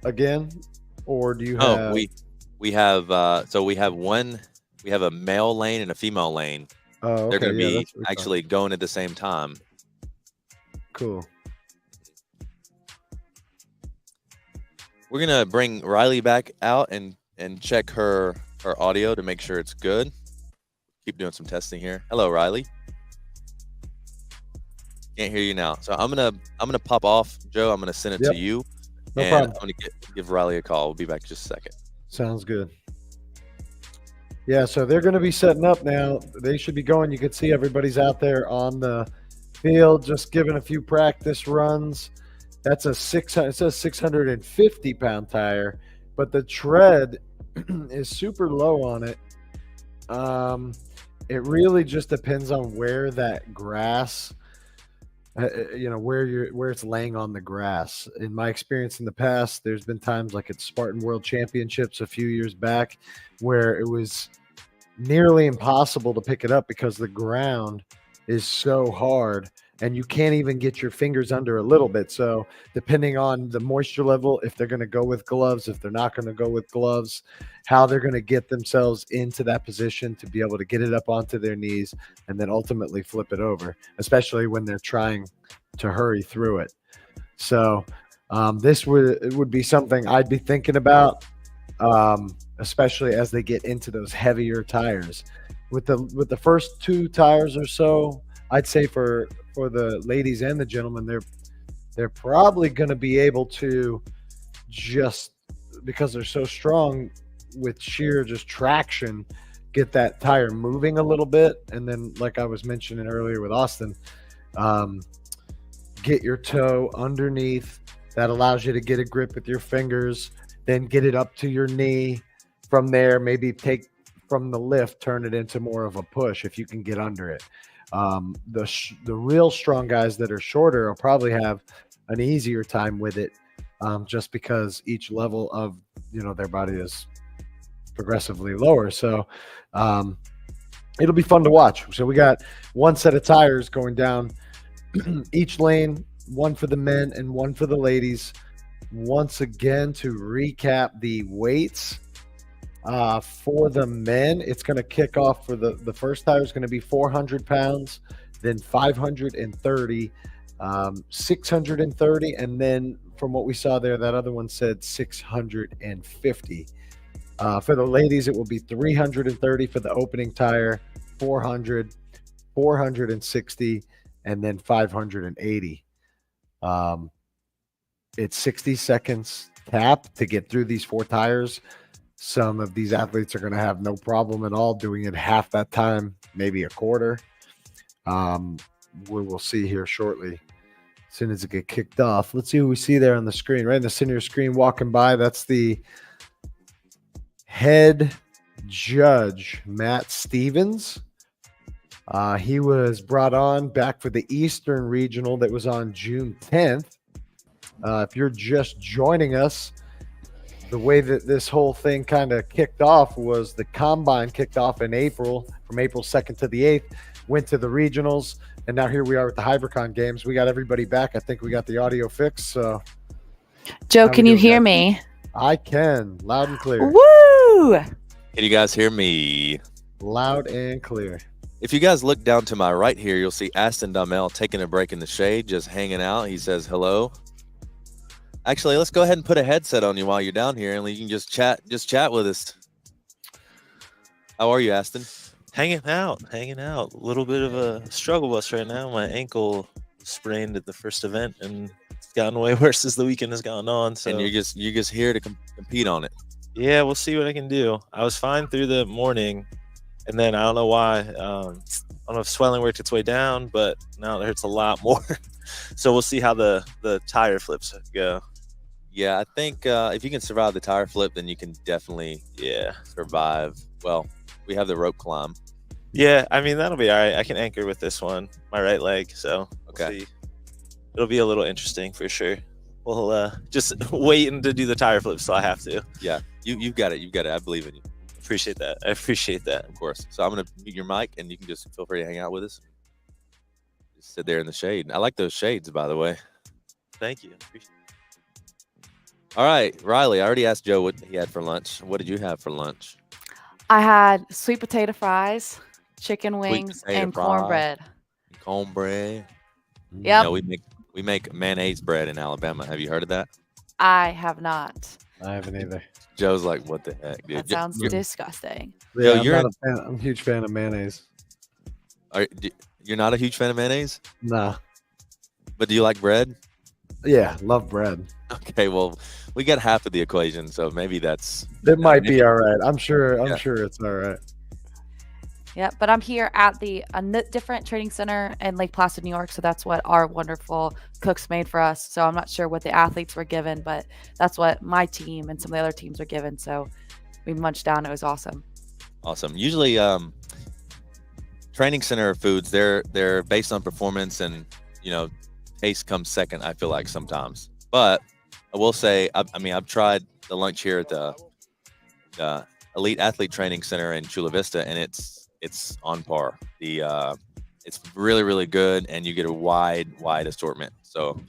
again, or do you have? Oh, we have so we have a male lane and a female lane. Oh, okay. They're going to be that's actually going at the same time. Cool. We're going to bring Riley back out and check her audio to make sure it's good. Keep doing some testing here. Hello, Riley. Can't hear you now. So I'm gonna pop off, Joe. I'm gonna send it to you. No and problem. I'm gonna give Riley a call. We'll be back in just a second. Sounds good. Yeah, so they're going to be setting up now. They should be going. You can see everybody's out there on the field, just giving a few practice runs. That's it says 650-pound tire, but the tread is super low on it. It really just depends on where that grass, where it's laying on the grass. In my experience in the past, there's been times like at Spartan World Championships a few years back where it was nearly impossible to pick it up because the ground is so hard and you can't even get your fingers under a little bit. So depending on the moisture level, if they're going to go with gloves, if they're not going to go with gloves, how they're going to get themselves into that position to be able to get it up onto their knees and then ultimately flip it over, especially when they're trying to hurry through it. So this would be something I'd be thinking about, especially as they get into those heavier tires. With the first two tires or so, I'd say for the ladies and the gentlemen, they're probably going to be able to, just because they're so strong with sheer just traction, get that tire moving a little bit. And then, like I was mentioning earlier with Austin, get your toe underneath. That allows you to get a grip with your fingers, then get it up to your knee. From there, maybe take from the lift, turn it into more of a push if you can get under it. The real strong guys that are shorter will probably have an easier time with it, just because each level of their body is progressively lower. So it'll be fun to watch. So we got one set of tires going down each lane, one for the men and one for the ladies. Once again, to recap the weights. For the men, it's going to kick off for the first tire is going to be 400 pounds, then 530, 630, and then from what we saw there, that other one said 650. For the ladies, it will be 330 for the opening tire, 400, 460, and then 580. It's 60 seconds tap to get through these four tires. Some of these athletes are going to have no problem at all doing it half that time, maybe a quarter. We will see here shortly as soon as it gets kicked off. Let's see who we see there on the screen. Right in the center of the screen walking by, that's the head judge, Matt Stevens. He was brought on back for the Eastern Regional that was on June 10th. If you're just joining us, the way that this whole thing kind of kicked off was the combine kicked off in April, from April 2nd to the 8th, went to the regionals, and now here we are with the Hybricon games. We got everybody back. I think we got the audio fixed. So, Joe, can you hear me? I can, loud and clear. Woo! Can you guys hear me? Loud and clear. If you guys look down to my right here, you'll see Aston Dummel taking a break in the shade, just hanging out. He says hello. Actually, let's go ahead and put a headset on you while you're down here, and you can just chat with us. How are you, Aston? Hanging out. A little bit of a struggle bus right now. My ankle sprained at the first event, and it's gotten way worse as the weekend has gone on. So and you're just here to compete on it. Yeah, we'll see what I can do. I was fine through the morning, and then I don't know why. I don't know if swelling worked its way down, but now it hurts a lot more. So we'll see how the tire flips go. Yeah, I think if you can survive the tire flip, then you can definitely survive. Well, we have the rope climb. Yeah, I mean, that'll be all right. I can anchor with this one, my right leg. So we'll see. It'll be a little interesting for sure. We'll just waiting to do the tire flip, so I have to. Yeah, you've got it. You've got it. I believe in you. Appreciate that. I appreciate that. Of course. So I'm going to mute your mic, and you can just feel free to hang out with us. Just sit there in the shade. I like those shades, by the way. Thank you. Appreciate it. All right, Riley, I already asked Joe what he had for lunch. What did you have for lunch? I had sweet potato fries, chicken wings, and cornbread. Cornbread. Yep. You know, we make mayonnaise bread in Alabama. Have you heard of that? I have not. I haven't either. Joe's like, what the heck, dude? That sounds disgusting. Yeah, Joe, I'm a huge fan of mayonnaise. You're not a huge fan of mayonnaise? Nah. But do you like bread? Yeah, love bread. Okay, well, we got half of the equation, so maybe that's. It might be all right. I'm sure it's all right. Yeah, but I'm here at a different training center in Lake Placid, New York. So that's what our wonderful cooks made for us. So I'm not sure what the athletes were given, but that's what my team and some of the other teams were given. So we munched down. It was awesome. Awesome. Usually, training center foods, they're based on performance, and taste comes second. I feel like sometimes, but I will say, I've tried the lunch here at the Elite Athlete Training Center in Chula Vista, and it's on par. It's really, really good, and you get a wide assortment. So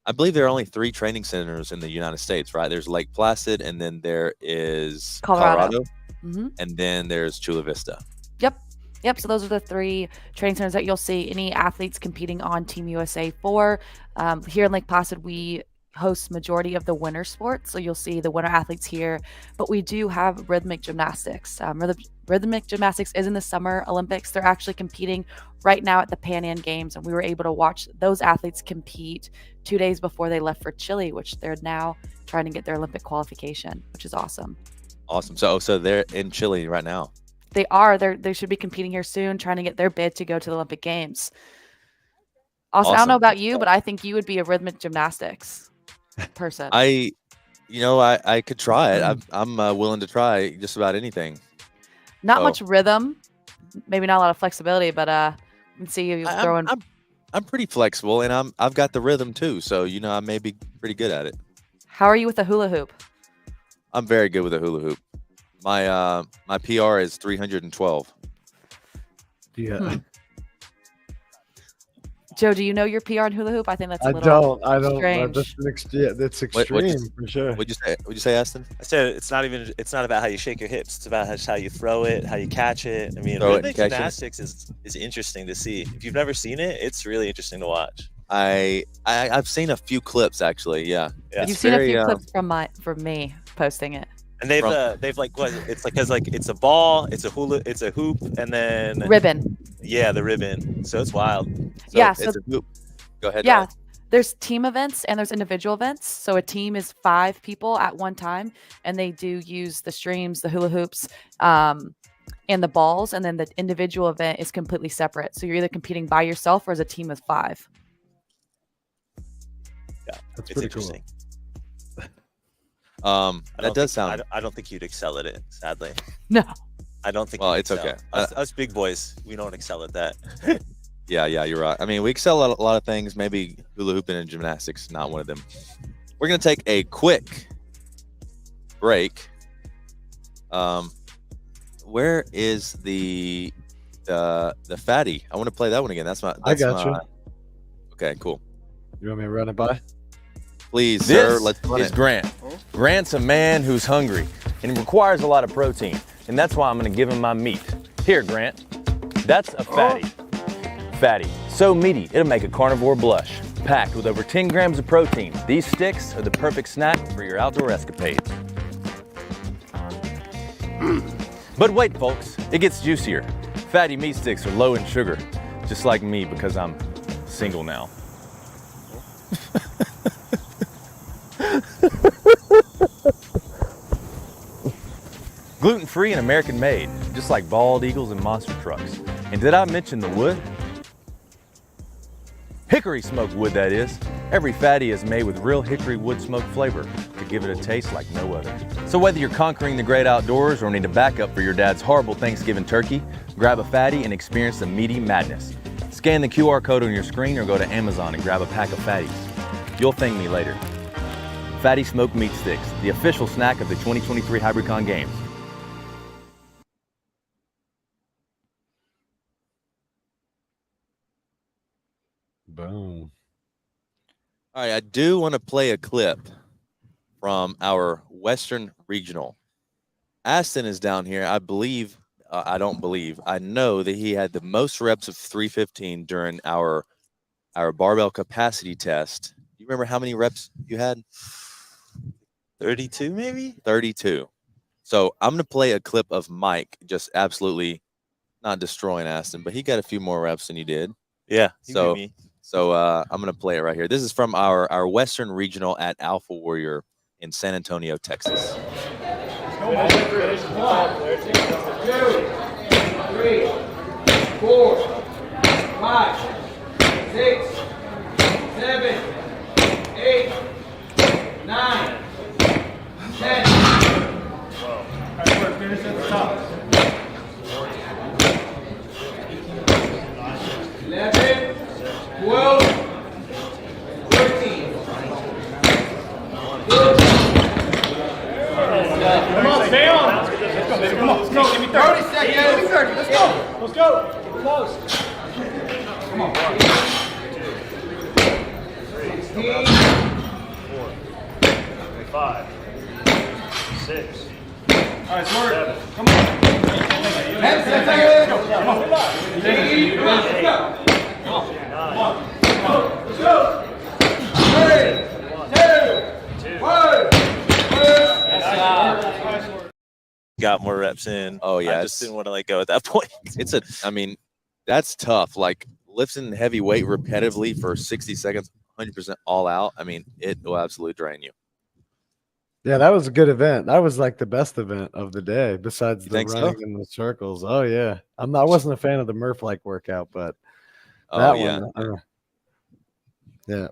I believe there are only 3 training centers in the United States, right? There's Lake Placid, and then there is Colorado. Mm-hmm. And then there's Chula Vista. Yep. So those are the 3 training centers that you'll see any athletes competing on Team USA for. Here in Lake Placid, we host majority of the winter sports. So you'll see the winter athletes here, but we do have rhythmic gymnastics. Rhythmic gymnastics is in the Summer Olympics. They're actually competing right now at the Pan Am Games, and we were able to watch those athletes compete 2 days before they left for Chile, which they're now trying to get their Olympic qualification, which is awesome. Awesome. So they're in Chile right now. They are. They should be competing here soon, trying to get their bid to go to the Olympic Games. Also, I don't know about you, but I think you would be a rhythmic gymnastics person. I could try it. I'm willing to try just about anything. Not much rhythm, maybe not a lot of flexibility, but I can see you throwing. I'm pretty flexible, and I've got the rhythm too. So I may be pretty good at it. How are you with the hula hoop? I'm very good with a hula hoop. My PR is 312. Yeah. Joe, do you know your PR in hula hoop? I think that's a I little don't. strange. That's extreme for sure. What'd you say, Aston? I said it's not about how you shake your hips. It's about how you throw it, how you catch it. I mean, Throw it rhythmic and catch gymnastics is interesting to see. If you've never seen it, it's really interesting to watch. I've seen a few clips actually. Yeah. You've seen a few clips from me posting it. And they've like what it's like, 'cause like it's a ball, it's a hoop, and then ribbon. Yeah, the ribbon. So it's wild. So it's a hoop. Go ahead. Yeah, there's team events and there's individual events. So a team is 5 people at one time, and they do use the streams, the hula hoops, and the balls. And then the individual event is completely separate. So you're either competing by yourself or as a team of 5. Yeah, that's it's interesting. Cool. That does sound. I don't think you'd excel at it, sadly. No. I don't think. Well, it's okay. Us big boys, we don't excel at that. Yeah, you're right. I mean, we excel at a lot of things. Maybe hula hooping and gymnastics, not one of them. We're gonna take a quick break. Where is the fatty? I want to play that one again. I got you. Okay, cool. You want me to run it by? Please, sir, let's This run is it. Grant. Grant's a man who's hungry and requires a lot of protein, and that's why I'm going to give him my meat. Here, Grant. That's a fatty. Fatty, so meaty, it'll make a carnivore blush. Packed with over 10 grams of protein, these sticks are the perfect snack for your outdoor escapades. But wait, folks, it gets juicier. Fatty meat sticks are low in sugar, just like me because I'm single now. Gluten-free and American-made, just like bald eagles and monster trucks. And did I mention the wood? Hickory smoked wood, that is. Every fatty is made with real hickory wood smoke flavor to give it a taste like no other. So whether you're conquering the great outdoors or need a backup for your dad's horrible Thanksgiving turkey, grab a fatty and experience the meaty madness. Scan the QR code on your screen or go to Amazon and grab a pack of fatties. You'll thank me later. Fatty Smoked Meat Sticks, the official snack of the 2023 Hybricon Games. Boom. All right, I do want to play a clip from our Western Regional. Aston is down here. I believe, I don't believe, I know that he had the most reps of 315 during our barbell capacity test. You remember how many reps you had? 32 maybe? 32. So I'm going to play a clip of Mike just absolutely not destroying Aston, but he got a few more reps than you did. Yeah. So I'm going to play it right here. This is from our Western Regional at Alpha Warrior in San Antonio, Texas. 2, 3, 4, 5, 6, 7, 8, 9, 10. Finish at the top. 11, 12, 13. Good. Come on, stay on. Let's go, baby. Come on, let's go. Give me 30 seconds. Yeah, give me 30. Let's go. Let's go. Close. Come on. 16. 4, 5, 6. All right, smart. Come on. Let's go. Come on. Let's go. Come on. Let's go. 3, 2, 1. Got more reps in. Oh yeah, I just didn't want to let go at that point. That's tough. Like lifting heavy weight repetitively for 60 seconds, 100% all out. I mean, it will absolutely drain you. Yeah, that was a good event. That was like the best event of the day, besides the think so? running in the circles. Oh yeah, I wasn't a fan of the Murph-like workout, but Oh, that yeah. one, yeah.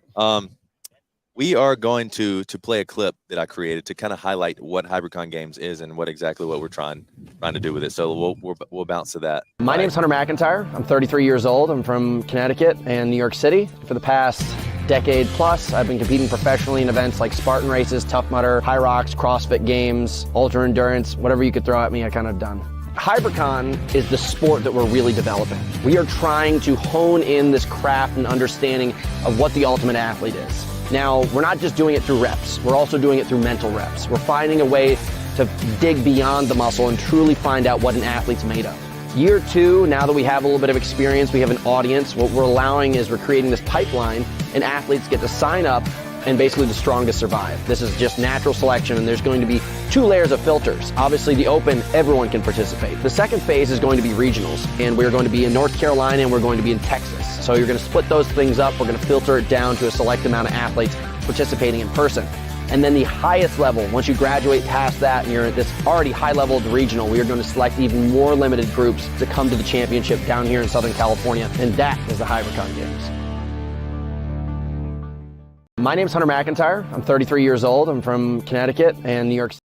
We are going to play a clip that I created to kind of highlight what Hybricon Games is and what we're trying to do with it. So we'll bounce to that. My name's Hunter McIntyre. I'm 33 years old. I'm from Connecticut and New York City. For the past decade plus, I've been competing professionally in events like Spartan races, Tough Mudder, High Rocks, CrossFit Games, Ultra Endurance, whatever you could throw at me, I kind of done. Hybricon is the sport that we're really developing. We are trying to hone in this craft and understanding of what the ultimate athlete is. Now, we're not just doing it through reps, we're also doing it through mental reps. We're finding a way to dig beyond the muscle and truly find out what an athlete's made of. Year 2, now that we have a little bit of experience, we have an audience, what we're allowing is we're creating this pipeline and athletes get to sign up and basically the strongest survive. This is just natural selection and there's going to be 2 layers of filters. Obviously the open, everyone can participate. The second phase is going to be regionals and we're going to be in North Carolina and we're going to be in Texas. So you're going to split those things up. We're going to filter it down to a select amount of athletes participating in person. And then the highest level, once you graduate past that and you're at this already high level of the regional, we are going to select even more limited groups to come to the championship down here in Southern California. And that is the Hybricon Games. My name's Hunter McIntyre. I'm 33 years old. I'm from Connecticut and New York City.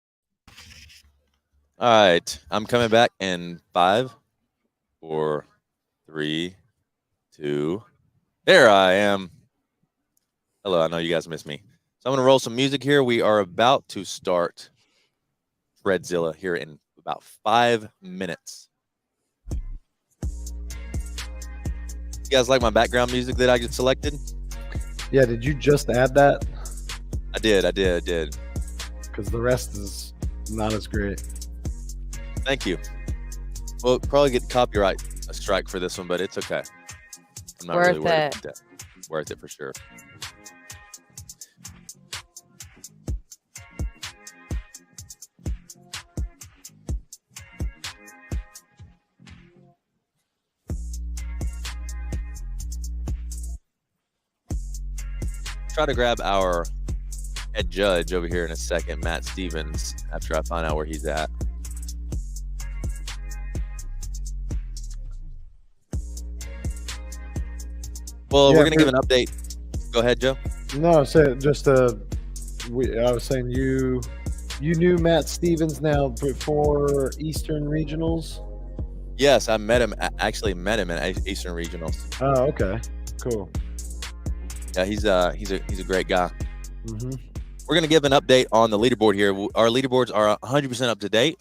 All right, I'm coming back in 5, 4, 3, 2. There I am. Hello, I know you guys missed me. So I'm going to roll some music here. We are about to start Shredzilla here in about 5 minutes. You guys like my background music that I just selected? Yeah, did you just add that? I did. Because the rest is not as great. Thank you. We'll probably get copyright a strike for this one, but it's okay. I'm not really worried about that. Worth it for sure. Try to grab our head judge over here in a second, Matt Stevens, after I find out where he's at. Well, we're going to give an update. Go ahead, Joe. No, so just to I was saying you knew Matt Stevens now before Eastern Regionals. Yes, I met him. Actually, met him at Eastern Regionals. Oh, okay, cool. Yeah, he's a great guy. Mm-hmm. We're gonna give an update on the leaderboard here. Our leaderboards are 100% up to date.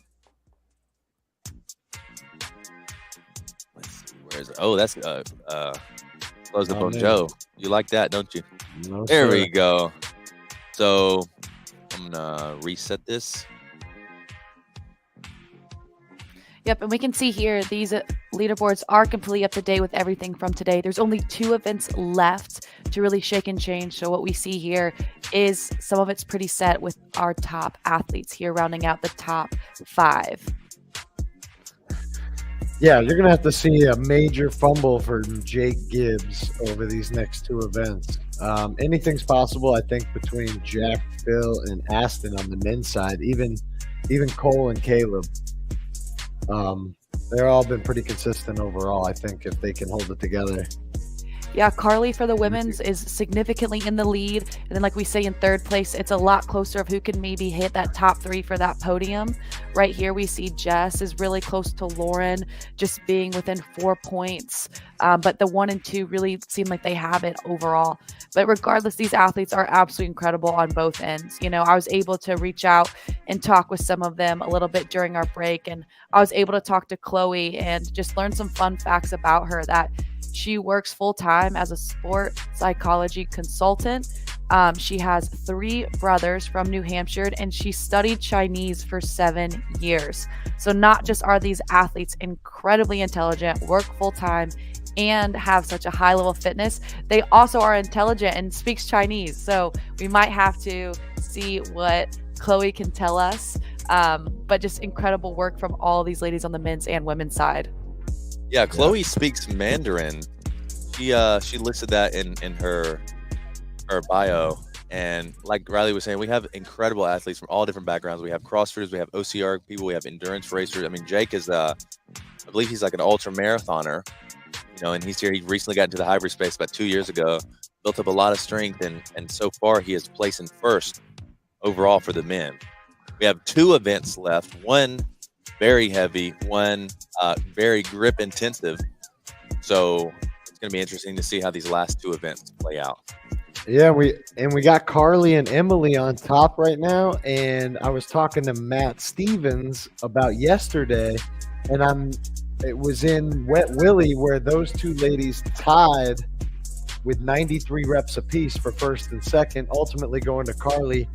Let's see, where is it? Oh, that's close up on man. Joe. You like that, don't you? No, there sir. we go. So I'm gonna reset this. Yep, and we can see here these leaderboards are completely up to date with everything from today. There's only 2 events left to really shake and change. So what we see here is some of it's pretty set with our top athletes here, rounding out the top 5. Yeah, you're gonna have to see a major fumble for Jake Gibbs over these next 2 events. Anything's possible, I think, between Jack, Phil, and Aston on the men's side. Even Cole and Caleb. They're all been pretty consistent overall, I think, if they can hold it together. Yeah, Carly for the women's is significantly in the lead. And then, like we say, in 3rd place, it's a lot closer of who can maybe hit that top 3 for that podium. Right here, we see Jess is really close to Lauren, just being within 4 points. But the 1 and 2 really seem like they have it overall. But regardless, these athletes are absolutely incredible on both ends. You know, I was able to reach out and talk with some of them a little bit during our break. And I was able to talk to Chloe and just learn some fun facts about her, that she works full-time as a sport psychology consultant. She has 3 brothers from New Hampshire, and she studied Chinese for 7 years. So not just are these athletes incredibly intelligent, work full-time, and have such a high level of fitness, they also are intelligent and speaks Chinese. So we might have to see what Chloe can tell us. But just incredible work from all these ladies on the men's and women's side. Yeah, Chloe speaks Mandarin. She listed that in her bio. And like Riley was saying, we have incredible athletes from all different backgrounds. We have CrossFitters, we have OCR people, we have endurance racers. I mean, Jake is I believe he's like an ultra marathoner, you know, and he's here. He recently got into the hybrid space about 2 years ago, built up a lot of strength, and so far he is placing 1st overall for the men. We have 2 events left. One very heavy, one very grip intensive. So it's going to be interesting to see how these last 2 events play out. Yeah, we got Carly and Emily on top right now, and I was talking to Matt Stevens about yesterday, and it was in Wet Willie where those 2 ladies tied with 93 reps apiece for 1st and 2nd, ultimately going to Carly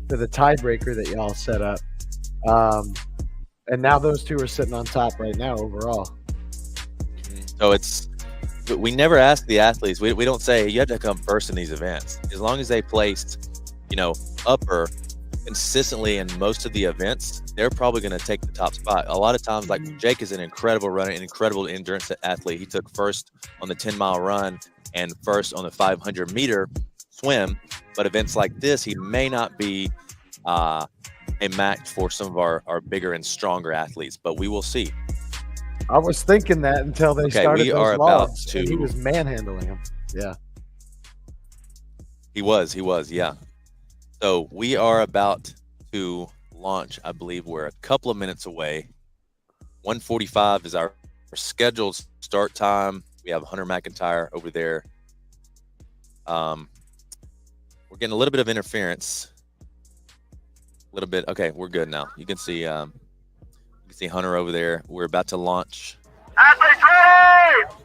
for the tiebreaker that y'all set up. And now those 2 are sitting on top right now overall. So we never ask the athletes. We don't say you have to come 1st in these events. As long as they placed, you know, upper consistently in most of the events, they're probably going to take the top spot. A lot of times, like Jake is an incredible runner, an incredible endurance athlete. He took 1st on the 10-mile run and 1st on the 500-meter swim. But events like this, he may not be a match for some of our bigger and stronger athletes, but we will see. I was thinking that until they started we those are logs, about to. and he was manhandling him. Yeah, he was. Yeah. So we are about to launch. I believe we're a couple of minutes away. 1:45 is our scheduled start time. We have Hunter McIntyre over there. We're getting a little bit of interference. A little bit. Okay, we're good now. You can see Hunter over there. We're about to launch.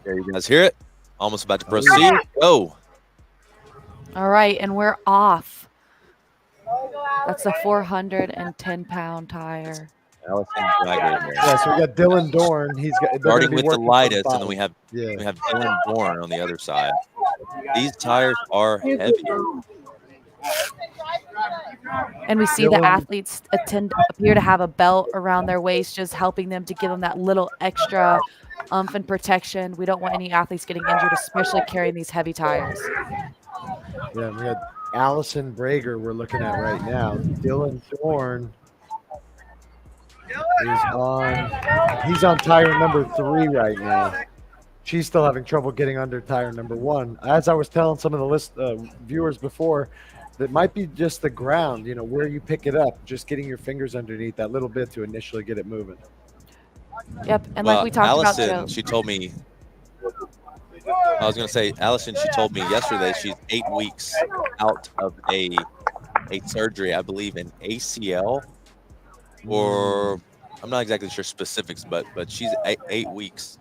There you guys hear it. Almost about to proceed. Go. All right, and we're off. That's a 410-pound tire. Allison Drager there. Yeah, so we got Dylan Dorn. He's got starting with the lightest, and then we have Dylan Dorn on the other side. These tires are heavy. And we see the athletes appear to have a belt around their waist, just helping them to give them that little extra oomph and protection. We don't want any athletes getting injured, especially carrying these heavy tires. Yeah, we had Allison Brager we're looking at right now. Dylan Dorn he's on tire number 3 right now. She's still having trouble getting under tire number 1. As I was telling some of the viewers before, It might be just the ground, where you pick it up, just getting your fingers underneath that little bit to initially get it moving. Yep, and Well, like we talked Allison, about, Joe. she told me. I was going to say, Allison, she told me yesterday she's 8 weeks out of a surgery, I believe, in ACL, or I'm not exactly sure specifics, but she's 8 weeks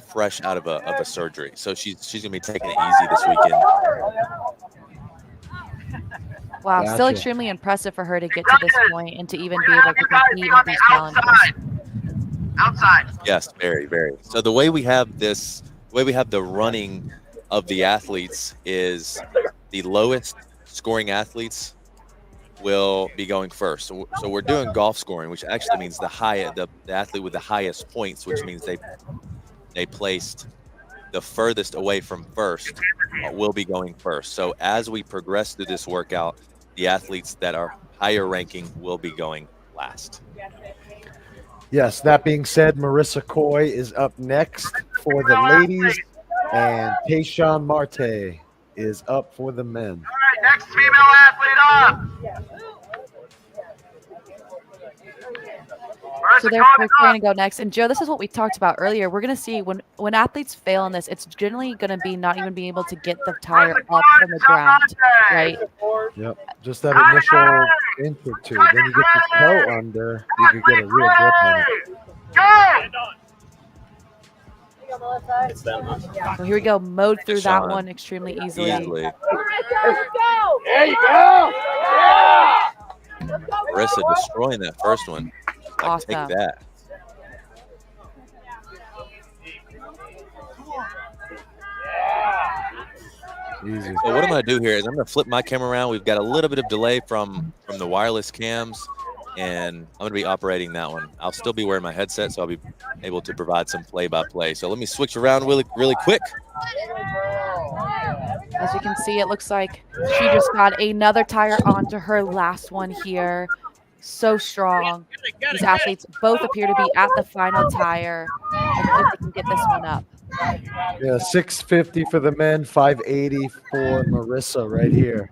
fresh out of a surgery. So she's going to be taking it easy this weekend. Wow, still Gotcha. extremely impressive for her to get to this point and to even be able to compete in these challenges. Outside. Yes, very, very. So the way we have this, the way we have the running of the athletes is the lowest scoring athletes will be going first. So we're doing golf scoring, which actually means the athlete with the highest points, which means they placed the furthest away from first will be going first. So as we progress through this workout, the athletes that are higher ranking will be going last. Yes, that being said, Marissa Coy is up next for the ladies, and Tayshawn Marte is up for the men. All right, next female athlete up. So they're going to go next. And Joe, this is what we talked about earlier. We're going to see when athletes fail in this, it's generally going to be not even being able to get the tire up from the ground, right? Yep, just that initial inch or two. Then you get your toe under, you can get a real grip on it. So here we go. Mowed through that one extremely easily. There you go. Yeah. Marissa destroying that first one. Like, Awesome. take that. Easy. So what I'm going to do here is I'm going to flip my camera around. We've got a little bit of delay from the wireless cams, and I'm going to be operating that one. I'll still be wearing my headset, so I'll be able to provide some play-by-play. So let me switch around really quick. As you can see, it looks like she just got another tire onto her last one here. So strong. These athletes both appear to be at the final tire. I think they can get this one up. Yeah, 650 for the men, 580 for Marissa right here.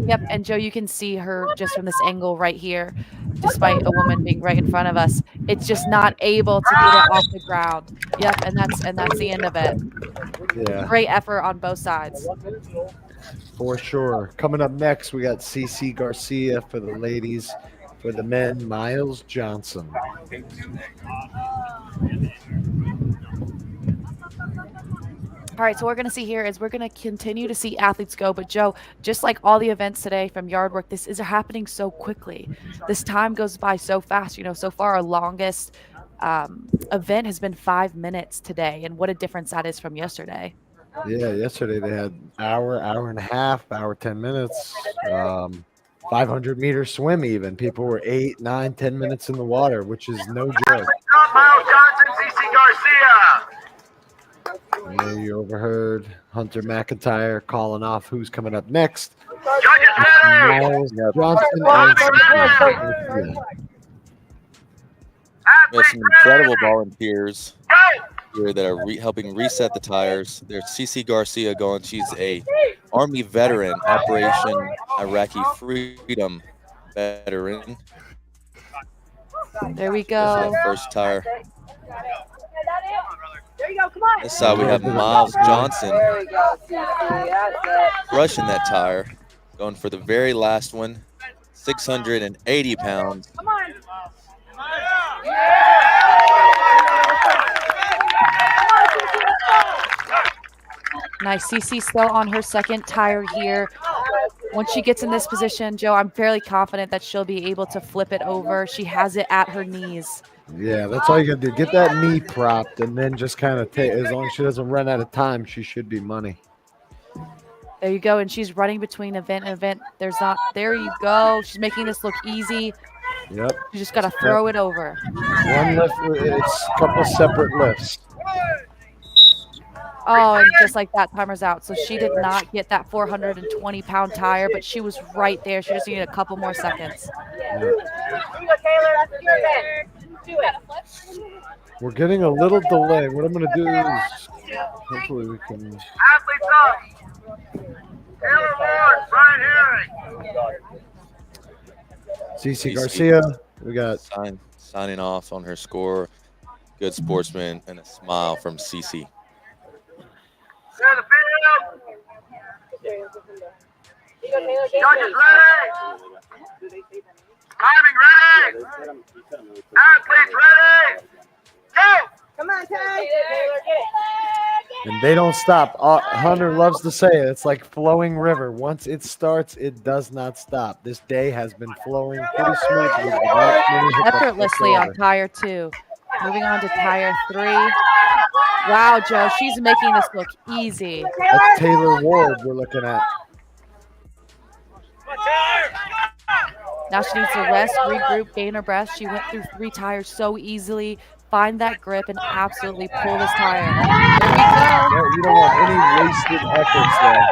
Yep, and Joe, you can see her just from this angle right here, despite a woman being right in front of us. It's just not able to get it off the ground. Yep, and that's the end of it. Yeah. Great effort on both sides. For sure. Coming up next, we got CC Garcia for the ladies. For the men, Miles Johnson. All right, so what we're going to see here is we're going to continue to see athletes go. But, Joe, just like all the events today from yard work, this is happening so quickly. This time goes by so fast. You know, so far our longest event has been 5 minutes today. And what a difference that is from yesterday. Yeah, yesterday they had hour and a half, hour, 10 minutes, 500-meter swim even. People were 8, 9, 10 minutes in the water, which is no joke. Miles Johnson, CC Garcia. And there you overheard Hunter McIntyre calling off who's coming up next. Miles Johnson and We have some incredible volunteers here that are helping reset the tires. There's CC Garcia going. She's a Army veteran, Operation Iraqi Freedom veteran. There we There's go. that first tire. There you go, come on. This side we have Miles Johnson There you go, CC. crushing that tire, going for the very last one, 680 pounds. Come on. Nice. CC still on her second tire here. Once she gets in this position, Joe, I'm fairly confident that she'll be able to flip it over. She has it at her knees. Yeah, that's all you got to do. Get that knee propped and then just kind of take, as long as she doesn't run out of time, she should be money. There you go. And she's running between event and event. There you go. She's making this look easy. Yep. You just got to throw it over. One lift, it's a couple separate lifts. Oh, and just like that, timer's out. So she did not get that 420-pound tire, but she was right there. She just needed a couple more seconds. We're getting a little delay. What I'm going to do is hopefully we can. Athletes up. Taylor Ward. CC Garcia. We got signing off on her score. Good sportsman and a smile from CC. Judges ready. Timing ready. Athletes ready. Go. Come on, Tay. And they don't stop. Hunter loves to say it. It's like flowing river. Once it starts, it does not stop. This day has been flowing pretty smoothly. without many hiccups Effortlessly on whatsoever. tire 2. Moving on to tire 3. Wow, Joe, she's making this look easy. That's Taylor Ward we're looking at. Now she needs to rest, regroup, gain her breath. She went through 3 tires so easily. Find that grip and absolutely pull this tire. There we go. No, you don't want any wasted efforts there.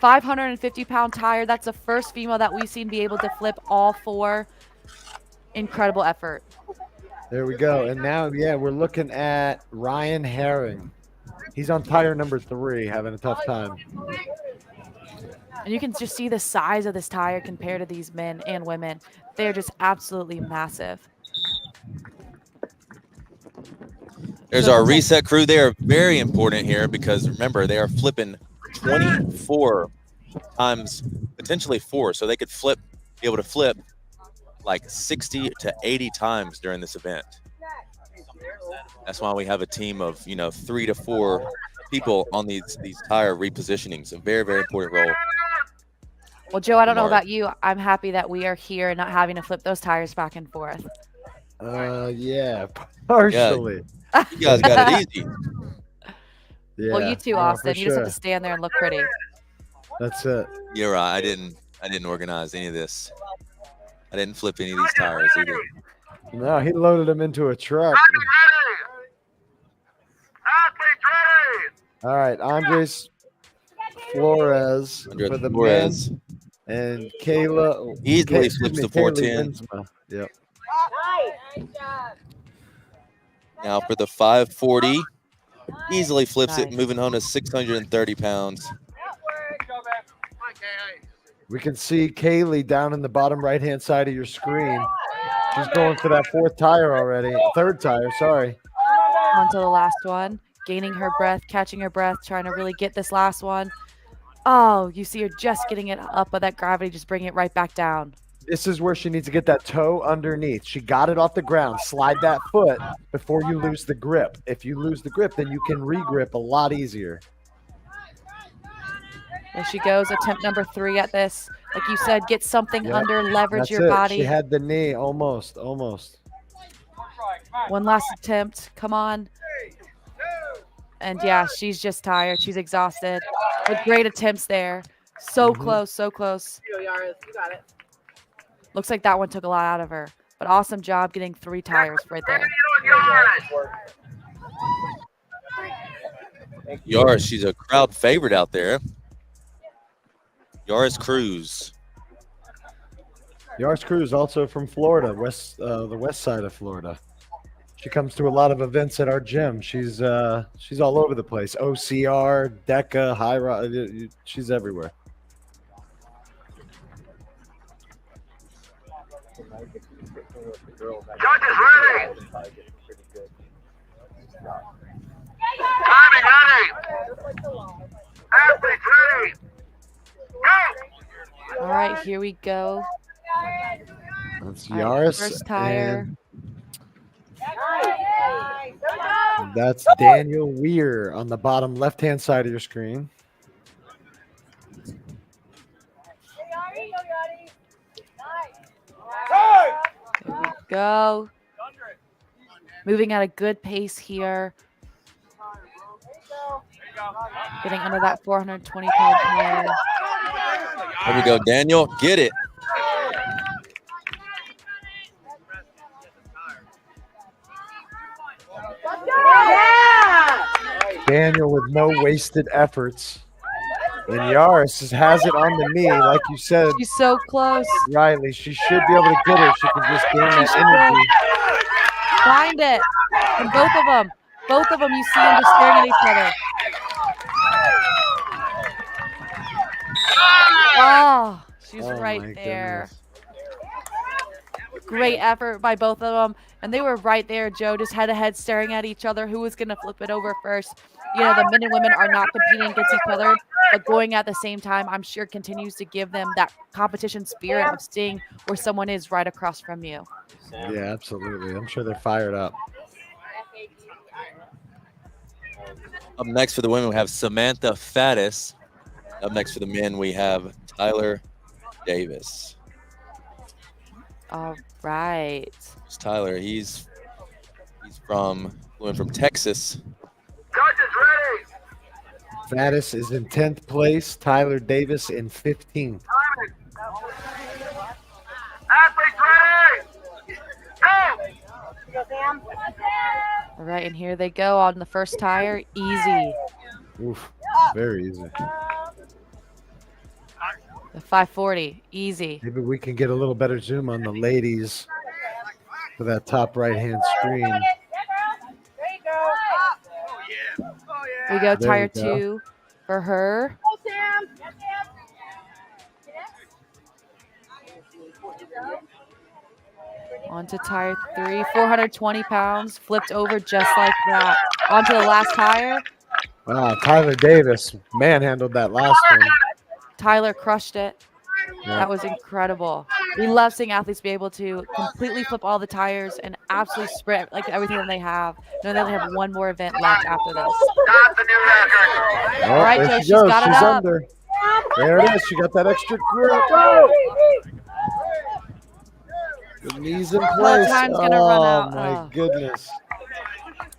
550-pound tire. That's the first female that we've seen be able to flip all 4. Incredible effort. There we go. And now, yeah, we're looking at Ryan Herring. He's on tire number 3, having a tough time. And you can just see the size of this tire compared to these men and women. They're just absolutely massive. There's our reset crew. They are very important here because remember, they are flipping 24 times, potentially 4. So they could be able to flip like 60 to 80 times during this event. That's why we have a team of 3 to 4 people on these tire repositionings. A very, very important role. Well, Joe, I don't know about you. I'm happy that we are here and not having to flip those tires back and forth. Yeah, partially. Yeah, you guys got it easy. Yeah, well, you too, no, Austin. for You just have sure. to stand there and look pretty. That's it. You're right. I didn't organize any of this. I didn't flip any of these tires either. No, he loaded them into a truck. All right, Andres Flores Andres for the Flores. men, and Kayla Easily flips the 410. Yep. Now for the 540, easily flips it, moving home to 630 pounds. We can see Kaylee down in the bottom right-hand side of your screen. She's going for that 4th tire already. 3rd tire, sorry. On to the last one. Gaining her breath, catching her breath, trying to really get this last one. Oh, you see her just getting it up, but that gravity just bringing it right back down. This is where she needs to get that toe underneath. She got it off the ground. Slide that foot before you lose the grip. If you lose the grip, then you can re-grip a lot easier. There she goes, attempt number 3 at this. Like you said, get something Yep. under, leverage That's your it. body. She had the knee almost. One last attempt. Come on. And yeah, she's just tired. She's exhausted. But great attempts there. So close, so close. You got it. Looks like that one took a lot out of her. But awesome job getting 3 tires right there. Yaris, she's a crowd favorite out there. Yaris Cruz. Yaris Cruz, also from Florida, the west side of Florida. She comes to a lot of events at our gym. She's all over the place. OCR, DECA, High Rock. She's everywhere. Judges ready. Timing ready. Athletes ready. Go. All right, here we go. That's All right, Yaris. first tire. And that's Daniel Weir on the bottom left-hand side of your screen. There we go. Moving at a good pace here. Getting under that 420-pound tire. There we go, Daniel. Get it. Daniel with no wasted efforts. And Yaris has it on the knee, like you said. She's so close. Riley, she should be able to get it. She can just gain that energy. Find it. And both of them, you see them just staring at each other. Oh, she's Oh, right my there. goodness. Great effort by both of them. And they were right there, Joe, just head to head staring at each other. Who was going to flip it over first? You know, the men and women are not competing against each other, but going at the same time, I'm sure continues to give them that competition spirit of seeing where someone is right across from you. Yeah, absolutely. I'm sure they're fired up. Up next for the women, we have Samantha Faddis. Up next for the men, we have Tyler Davis. All right. It's Tyler. He's from Texas. Faddis is in 10th place. Tyler Davis in 15th. All right, and here they go on the first tire. Easy. Oof, very easy. The 540, easy. Maybe we can get a little better zoom on the ladies for that top right-hand screen. We go There tire we go. 2 for her. On to tire 3, 420 pounds, flipped over just like that. On to the last tire. Wow, Tyler Davis manhandled that last one. Tyler crushed it. Yeah. That was incredible. We love seeing athletes be able to completely flip all the tires and absolutely sprint like everything that they have. Knowing that they have one more event left after this. Oh, All right, there Joe, she she's goes. got it She's up. under. There it is. She got that extra grip. The knees in place. time's gonna run out. My Oh. goodness.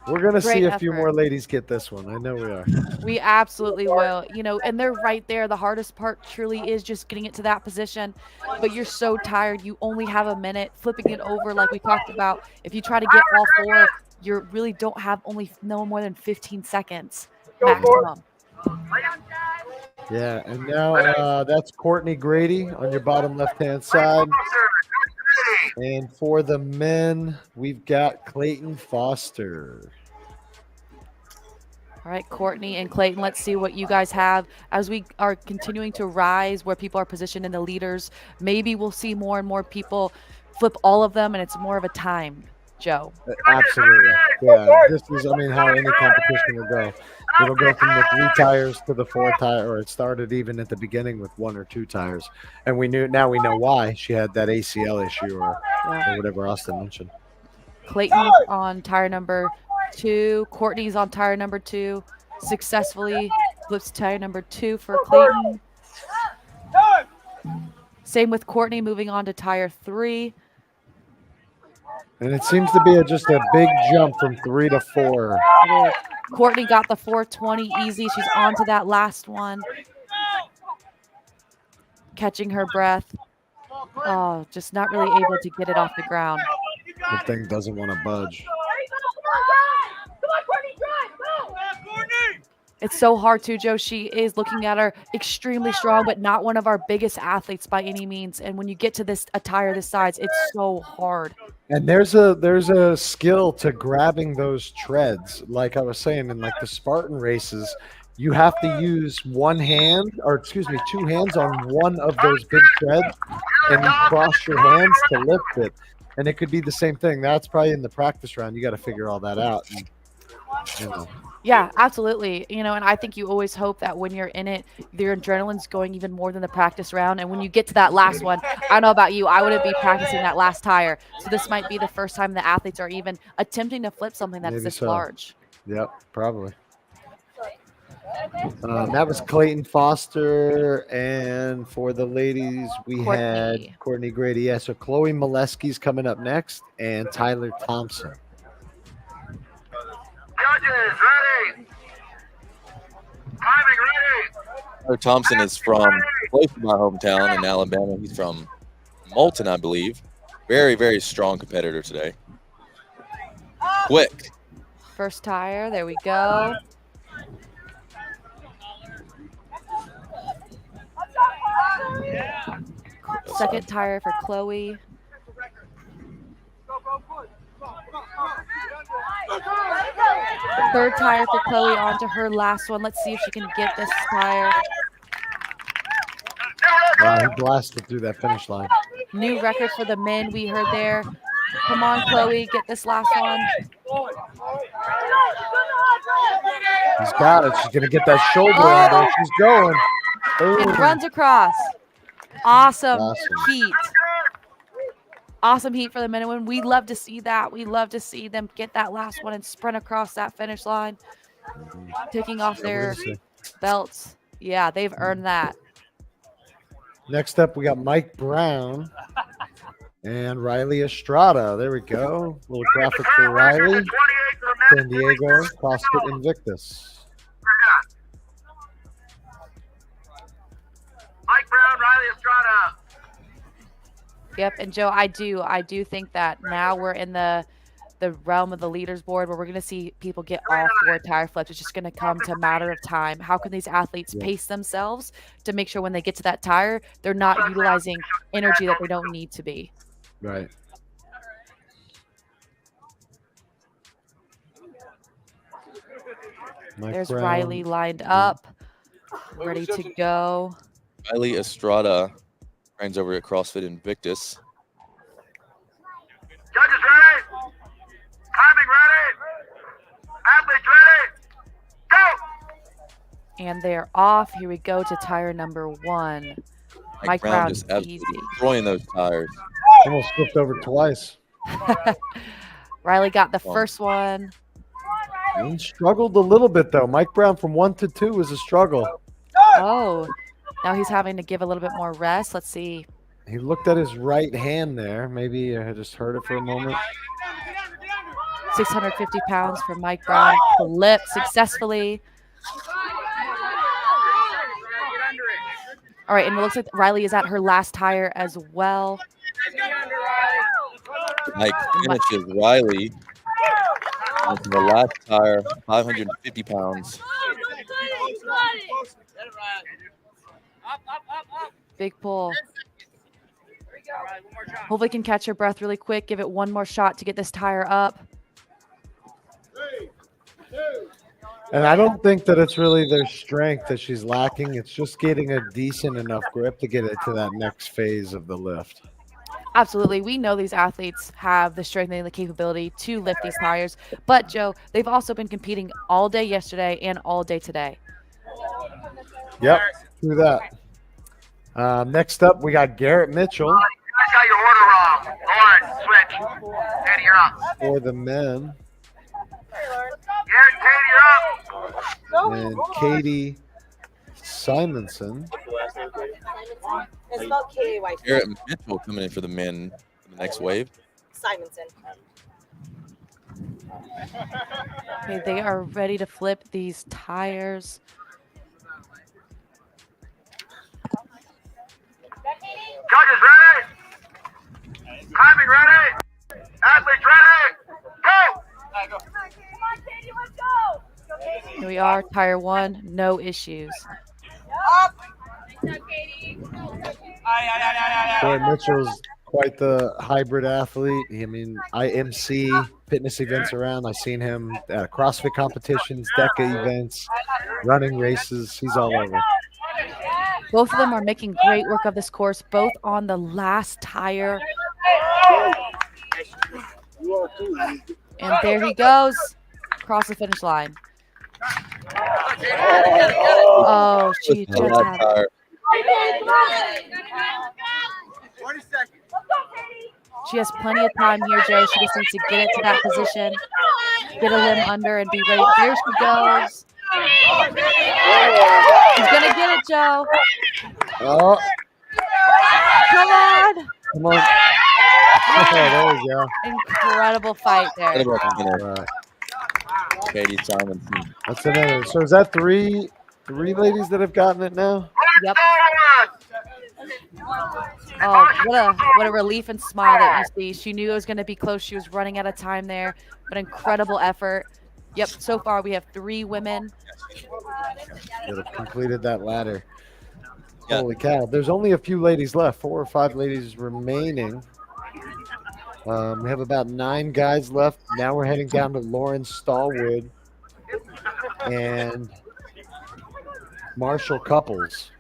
We're going to Great see a few effort. more ladies get this one. I know we are. We absolutely will. You know, and they're right there. The hardest part truly is just getting it to that position. But you're so tired. You only have a minute. Flipping it over like we talked about. If you try to get all 4, you really don't have no more than 15 seconds maximum. Yeah, and now that's Courtney Grady on your bottom left-hand side. And for the men, we've got Clayton Foster. All right, Courtney and Clayton, let's see what you guys have as we are continuing to rise where people are positioned in the leaders. Maybe we'll see more and more people flip all of them, and it's more of a time, Joe. Absolutely. Yeah, this is, I mean, how any competition will go. It'll go from the 3 tires to the 4 tire, or it started even at the beginning with 1 or 2 tires. And now we know why she had that ACL issue or whatever Austin mentioned. Clayton on tire number 2. Courtney's on tire number 2. Successfully flips tire number 2 for Clayton. Same with Courtney, moving on to tire 3. And it seems to be just a big jump from 3 to 4. Courtney got the 420 easy. She's on to that last one. Catching her breath. Oh, just not really able to get it off the ground. The thing doesn't want to budge. It's so hard too, Joe. She is looking at her extremely strong, but not one of our biggest athletes by any means. And when you get to a tire this size, it's so hard. And there's a skill to grabbing those treads. Like I was saying, in like the Spartan races, you have to use 2 hands on one of those big treads, and you cross your hands to lift it. And it could be the same thing. That's probably in the practice round. You got to figure all that out. And, you know. Yeah, absolutely. You know, and I think you always hope that when you're in it, your adrenaline's going even more than the practice round. And when you get to that last one, I don't know about you, I wouldn't be practicing that last tire. So this might be the first time the athletes are even attempting to flip something that's Maybe this so. large. Yep, probably. That was Clayton Foster, and for the ladies, we had Courtney Grady. Yeah, so Chloe Molesky's coming up next, and Tyler Thompson. Tyler Thompson is from close to my hometown in Alabama. He's from Moulton, I believe. Very, very strong competitor today. Quick. First tire, there we go. Second tire for Chloe. Third tire for Chloe onto her last one. Let's see if she can get this tire. He blasted through that finish line. New record for the men we heard there. Come on, Chloe, get this last one. He's got it. She's going to get that shoulder under. She's going. And Boom. runs across. Awesome heat. Awesome heat for the men and women. We love to see that. We love to see them get that last one and sprint across that finish line, taking off their belts. Yeah, they've earned that. Next up, we got Mike Brown and Riley Estrada. There we go. Little graphic for Riley. San Diego, CrossFit Invictus. Mike Brown, Riley Estrada. Yep, and Joe, I do think that now we're in the realm of the leaders board where we're going to see people get all 4 tire flips. It's just going to come to a matter of time. How can these athletes pace themselves to make sure when they get to that tire, they're not utilizing energy that they don't need to be? Right. There's Riley lined up, ready to go. Riley Estrada trains over at CrossFit Invictus. Judges ready? Timing ready? Athletes ready? Go! And they're off. Here we go to tire number 1. Mike Brown just absolutely destroying those tires. Almost flipped over twice. Riley got the first one. He struggled a little bit, though. Mike Brown from 1 to 2 was a struggle. Oh, now he's having to give a little bit more rest. Let's see. He looked at his right hand there. Maybe I just heard it for a moment. 650 pounds for Mike Brown. Flip successfully. All right, and it looks like Riley is at her last tire as well. Mike finishes Riley on the last tire, 550 pounds. Big pull. Hopefully can catch her breath really quick. Give it one more shot to get this tire up. And I don't think that it's really their strength that she's lacking. It's just getting a decent enough grip to get it to that next phase of the lift. Absolutely. We know these athletes have the strength and the capability to lift these tires. But, Joe, they've also been competing all day yesterday and all day today. Yep, through that. Next up, we got Garrett Mitchell. You guys got your order wrong. Lauren, switch. Eddie, you're up. For the men. Garrett, Katie, you're up. And Katie Simonson. It's spelled K-A-Y. Garrett Mitchell coming in for the men for the next wave. Simonson. Okay, they are ready to flip these tires. Judges ready? Timing ready? Athletes ready? Go! Here we are, tire 1, no issues. Garrett Mitchell's quite the hybrid athlete. I mean, I MC fitness events around. I've seen him at CrossFit competitions, DECA events, running races. He's all over. Both of them are making great work of this course, both on the last tire. And there he goes, across the finish line. Oh, she just had it. She has plenty of time here, Joe. She just needs to get it to that position, get a limb under, and be ready. There she goes. She's going to get it, Joe. Oh. Come on. Come on. Oh, there we go. Incredible fight there. Katie Simonson. That's another. So is that three ladies that have gotten it now? Yep. Oh, what a relief and smile that you see. She knew it was going to be close. She was running out of time there, but incredible effort. Yep, so far we have 3 women that have completed that ladder. Yeah. Holy cow. There's only a few ladies left, 4 or 5 ladies remaining. We have about 9 guys left. Now we're heading down to Lauren Stallwood and Marshall Couples.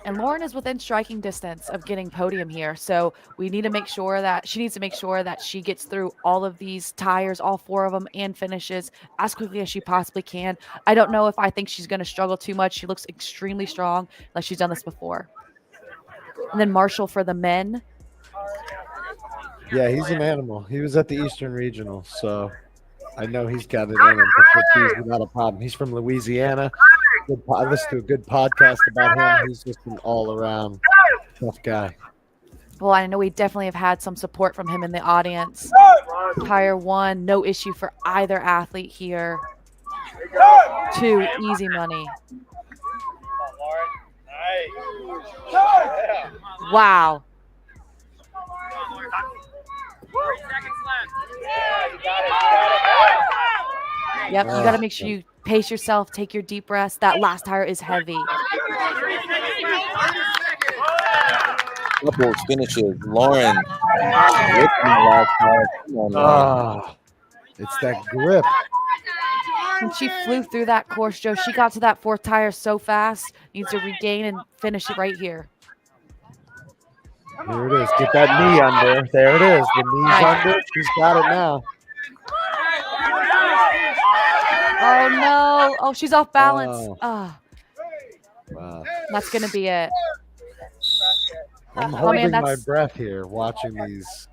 And Lauren is within striking distance of getting podium here. So we need to make sure that she needs to make sure that she gets through all of these tires, all 4 of them, and finishes as quickly as she possibly can. I don't know if I think she's going to struggle too much. She looks extremely strong, like she's done this before. And then Marshall for the men. Yeah, he's an animal. He was at the Eastern Regional, so I know he's got it in him to flip these without a problem. He's from Louisiana. I listened to a good podcast about him. He's just an all-around tough guy. Well, I know we definitely have had some support from him in the audience. Tire 1, no issue for either athlete here. 2, easy money. Wow. Yep, you got to make sure you pace yourself, take your deep breaths. That last tire is heavy. Couple finishes. Lauren ripping the last tire. Come on, Lauren. It's that grip. When she flew through that course, Joe, she got to that 4th tire so fast. Needs to regain and finish it right here. Here it is. Get that knee under. There it is. The knee's under. She's got it now. Oh, no. Oh, she's off balance. Oh. Wow. That's going to be it. I'm holding my breath here watching these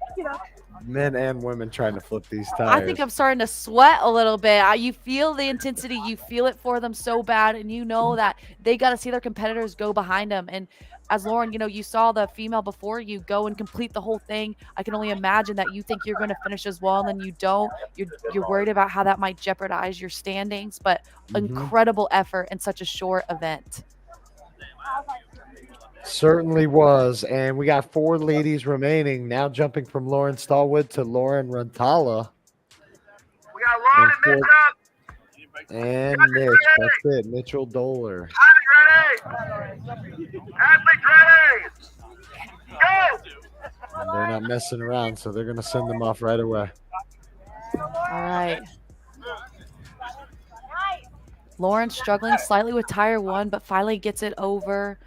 men and women trying to flip these tires. I think I'm starting to sweat a little bit. You feel the intensity. You feel it for them so bad, and you know that they got to see their competitors go behind them. And as Lauren, you know, you saw the female before you go and complete the whole thing. I can only imagine that you think you're going to finish as well, and then you don't. You're worried about how that might jeopardize your standings, but incredible effort in such a short event. Certainly was. And we got 4 ladies remaining. Now jumping from Lauren Stallwood to Lauren Rantala. We got Lauren and Mitch up. And Mitch. That's it. Mitchell Doler. Athletes ready. Go. And they're not messing around, so they're going to send them off right away. All right. Lauren struggling slightly with tire 1, but finally gets it over.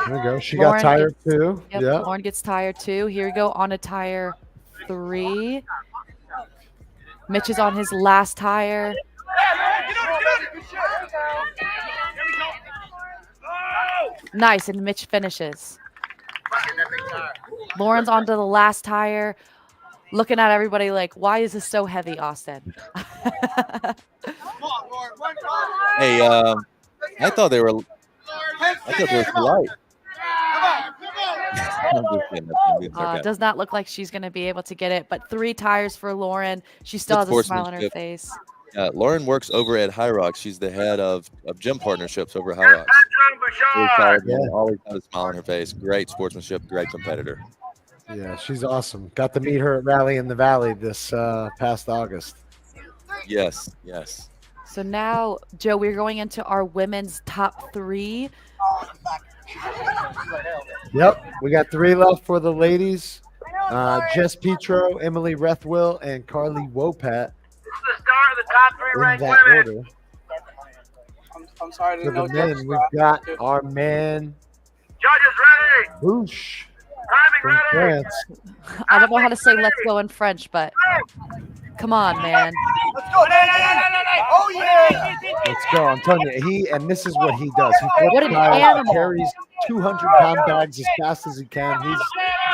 There we go. She got tire 2. Yep, Yeah. Lauren gets tire 2. Here we go on to tire 3. Mitch is on his last tire. Nice, and Mitch finishes. Lauren's onto the last tire. Looking at everybody like, why is this so heavy, Austin? Hey, I thought they were too light. Does not look like she's going to be able to get it, but 3 tires for Lauren. She still has a smile on her face. Lauren works over at High Rocks. She's the head of gym partnerships over at High Rocks. Always got a smile on her face. Great sportsmanship, great competitor. Yeah, she's awesome. Got to meet her at Rally in the Valley this past August. Yes, yes. So now, Joe, we're going into our women's top 3. Yep, we got 3 left for the ladies. Jess Petro, Emily Rethwill, and Carly Wopat. This is the start of the top 3 In ranked that women. order. I'm sorry. For the men, we've got our man Judges ready. Boosh Timing from ready. France. I don't know how to say let's go in French, but come on, man. Let's go. Oh, yeah. Let's go. I'm telling you, this is what he does. He What an flips tires, animal. carries 200-pound bags as fast as he can.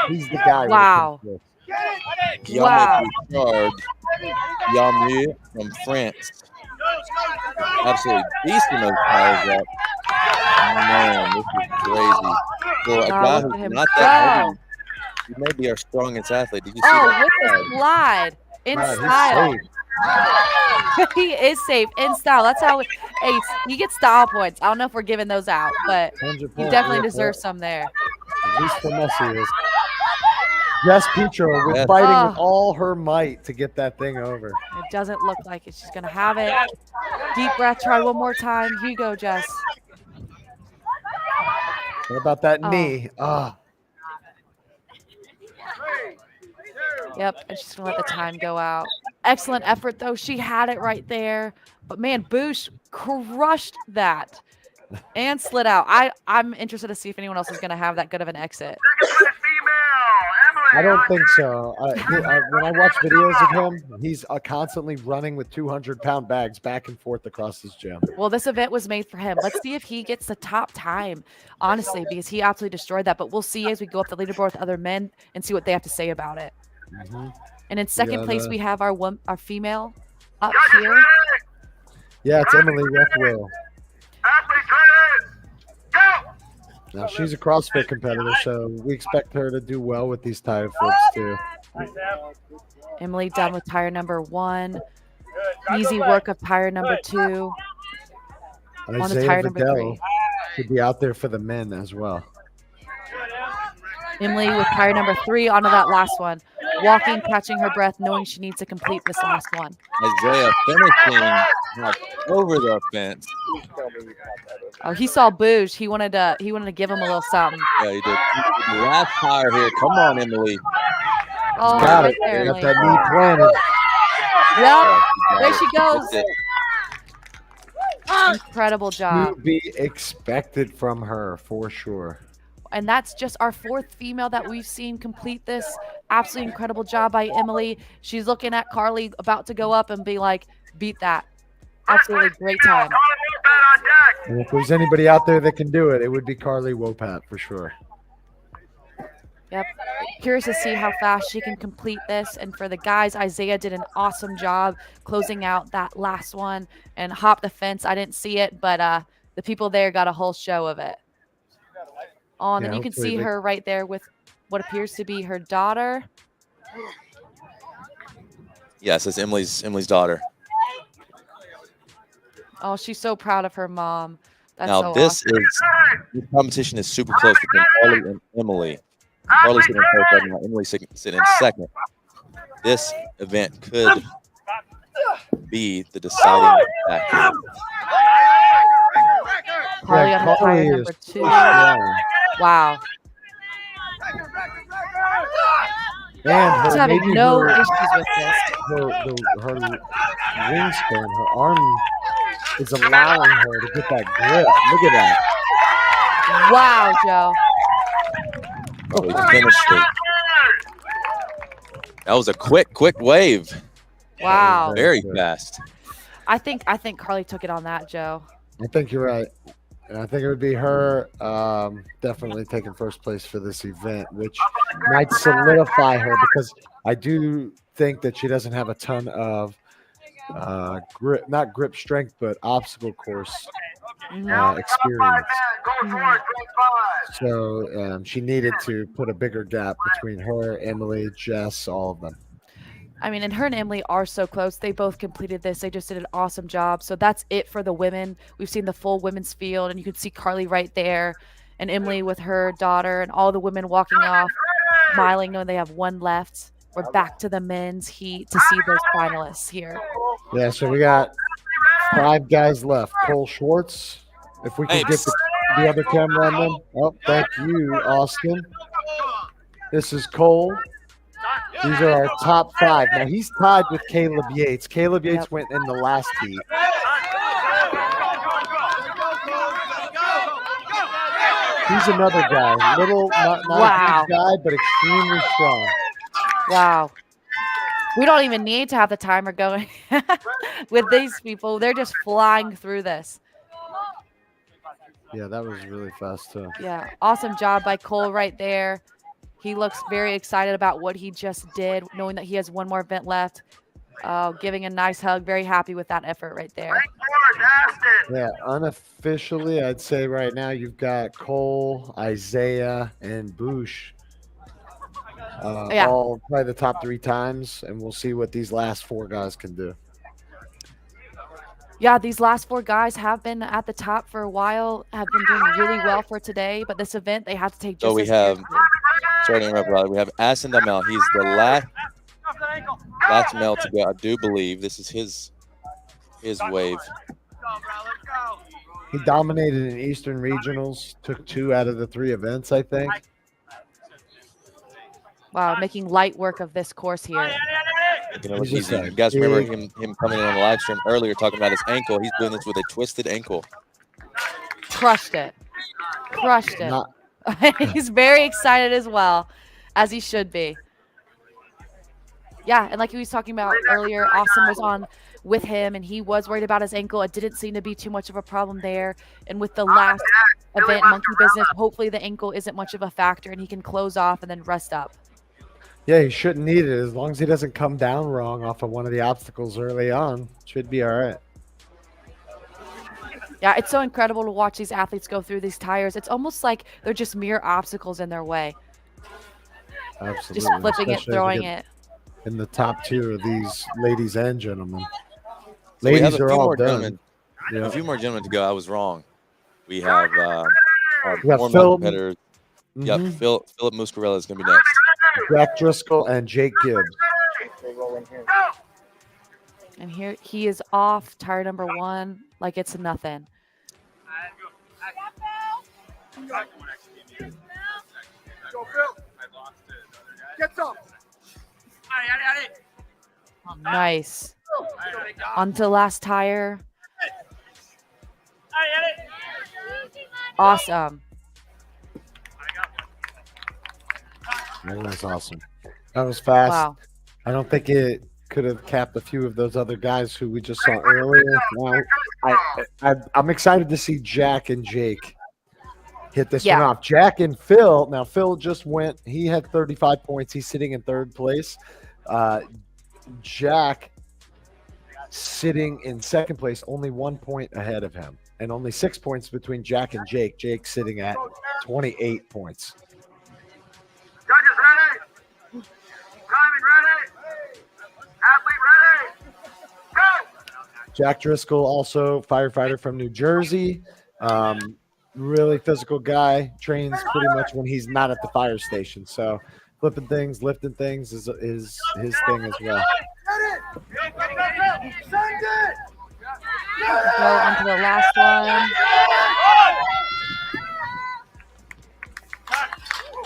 He's the guy. Wow. Wow. Yamu from France. Absolutely beasting those tires up. Man, this is crazy. For a guy look at who's him not that go. heavy, he may be our strongest athlete. Did you see Oh, that? with the slide in Wow, he's style. safe. He is safe in style. That's how he gets style points. I don't know if we're giving those out, but 100 you points, definitely yeah, deserve yeah. some there. At least for Messi is. Jess Petro was Yes. fighting with all her might to get that thing over. It doesn't look like it. She's going to have it. Deep breath. Try one more time. Here you go, Jess. What about that knee? Ah. Yep, and she's gonna let the time go out. Excellent effort though. She had it right there. But man, Boosh crushed that and slid out. I'm interested to see if anyone else is gonna have that good of an exit. I don't think so. When I watch videos of him, he's constantly running with 200-pound bags back and forth across his gym. Well, this event was made for him. Let's see if he gets the top time, honestly, because he absolutely destroyed that. But we'll see as we go up the leaderboard with other men and see what they have to say about it. And in second place, we have our female up here. Yeah, it's Emily Rethwell. Now, she's a CrossFit competitor, so we expect her to do well with these tire flips, too. Emily done with tire number 1. Easy work of tire number 2. On the tire number 3. Should be out there for the men as well. Emily with tire number 3 onto that last one. Walking, catching her breath, knowing she needs to complete this last one. Isaiah finishing over the fence. Oh, he saw Boosh. He wanted to give him a little something. Yeah, he did. The last tire here. Come on, Emily. Oh, got right it. there, Got Emily. that knee planted. Yep, there she goes. Incredible job. To be expected from her, for sure. And that's just our 4th female that we've seen complete this. Absolutely incredible job by Emily. She's looking at Carly about to go up and be like, beat that. Absolutely great time. And if there's anybody out there that can do it, it would be Carly Wopat for sure. Yep. Curious to see how fast she can complete this. And for the guys, Isaiah did an awesome job closing out that last one and hopped the fence. I didn't see it, but the people there got a whole show of it. Oh, and then you can see her right there with what appears to be her daughter. Yes, it's Emily's daughter. Oh, she's so proud of her mom. That's Now so this awesome. this competition is super close between Carly and Emily. Carly's sitting in first right now. Emily's sitting in second. This event could be the deciding factor. Carly on the tire number 2. Wow. And She's having no issues with this. Her wingspan, her arm is allowing her to get that grip. Look at that. Wow, Joe. Oh, he finished it. That was a quick wave. Wow. Very fast. I think Carly took it on that, Joe. I think you're right. And I think it would be her definitely taking first place for this event, which might solidify her because I do think that she doesn't have a ton of grip, not grip strength, but obstacle course experience. So she needed to put a bigger gap between her, Emily, Jess, all of them. I mean, and her and Emily are so close. They both completed this. They just did an awesome job. So that's it for the women. We've seen the full women's field, and you can see Carly right there and Emily with her daughter and all the women walking off, smiling, knowing they have one left. We're back to the men's heat to see those finalists here. Yeah, so we got 5 guys left. Cole Schwartz, if we can get the other camera on them. Oh, thank you, Austin. This is Cole. These are our top 5. Now, he's tied with Caleb Yates. Caleb Yates went in the last heat. He's another guy. Little, not a big guy, but extremely strong. Wow. We don't even need to have the timer going with these people. They're just flying through this. Yeah, that was really fast, too. Yeah, awesome job by Cole right there. He looks very excited about what he just did, knowing that he has one more event left. Giving a nice hug. Very happy with that effort right there. Yeah, unofficially, I'd say right now you've got Cole, Isaiah, and Boosh. All probably the top 3 times, and we'll see what these last 4 guys can do. Yeah, these last 4 guys have been at the top for a while, have been doing really well for today, but this event they have to take just So we as have, seriously. sorry to interrupt, brother. We have Asin Damel. He's the last male to go. I do believe this is his wave. He dominated in Eastern Regionals, took 2 out of the 3 events, I think. Wow, making light work of this course here. You know, He's just easy. a You guys remember big- him coming in on the live stream earlier talking about his ankle. He's doing this with a twisted ankle. Crushed it. Crushed it. Not- He's very excited as well, as he should be. Yeah, and like he was talking about earlier, Austin was on with him, and he was worried about his ankle. It didn't seem to be too much of a problem there. And with the last event, Monkey Business, hopefully the ankle isn't much of a factor, and he can close off and then rest up. Yeah, he shouldn't need it as long as he doesn't come down wrong off of one of the obstacles early on. Should be all right. Yeah, it's so incredible to watch these athletes go through these tires. It's almost like they're just mere obstacles in their way. Absolutely. Just flipping it, Especially as we throwing get it. in the top two of these ladies and gentlemen. So we have Ladies a are few all more done. gentlemen. Yeah. A few more gentlemen to go. I was wrong. We have our We got more Phil- competitors. Yep, Mhm. Philip Muscarella is going to be next. Jack Driscoll and Jake Gibbs. And here he is off tire number 1 like it's nothing. Get some. Nice. Onto the last tire. Awesome. That was awesome. That was fast. Wow. I don't think it could have capped a few of those other guys who we just saw earlier. Now, I'm excited to see Jack and Jake hit this one off. Jack and Phil. Now, Phil just went. He had 35 points. He's sitting in third place. Jack sitting in second place, only 1 point ahead of him, and only 6 points between Jack and Jake. Jake sitting at 28 points. Judges ready? Timing ready? Athlete ready? Go! Jack Driscoll, also firefighter from New Jersey. Really physical guy. Trains pretty much when he's not at the fire station. So flipping things, lifting things is his thing as well. Go on to the last one.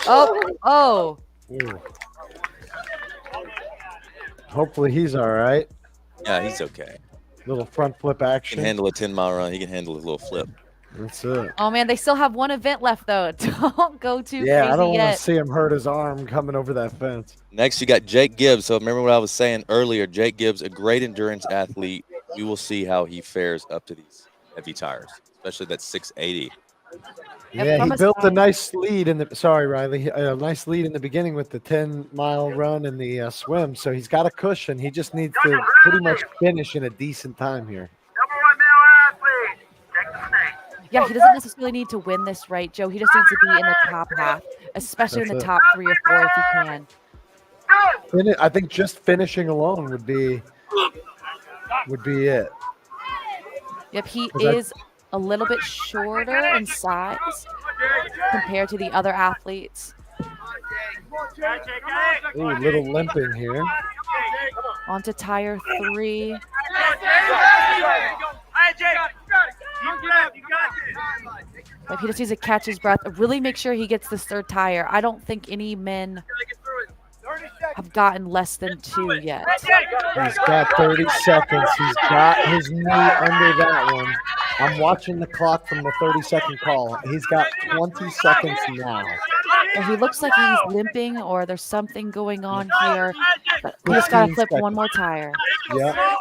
Oh. Ooh. Hopefully he's all right. Yeah, he's okay. Little front flip He action. can handle a 10-mile run. He can handle a little flip. That's it. Oh man, they still have one event left though. Don't go too Yeah, crazy I don't want yet. to see him hurt his arm coming over that fence. Next, you got Jake Gibbs. So remember what I was saying earlier. Jake Gibbs, a great endurance athlete. We will see how he fares up to these heavy tires, especially that 680. Yeah, he built a nice lead in the. Sorry, Riley. A nice lead in the beginning with the 10-mile run and the swim. So he's got a cushion. He just needs to pretty much finish in a decent time here. Yeah, he doesn't necessarily need to win this, right, Joe? He just needs to be in the top half, especially in the That's it. top 3 or 4 if he can. I think just finishing alone would be it. Yep, he 'Cause I- is a little bit shorter in size compared to the other athletes. Ooh, a little limping here. Onto tire 3. If he just needs to catch his breath, really make sure he gets this 3rd tire. I don't think any men have gotten less than 2 yet. He's got 30 seconds. He's got his knee under that one. I'm watching the clock from the 30-second call. He's got 20 seconds now. And he looks like he's limping or there's something going on here. But he just got to 15 flip one seconds. more tire. Yeah.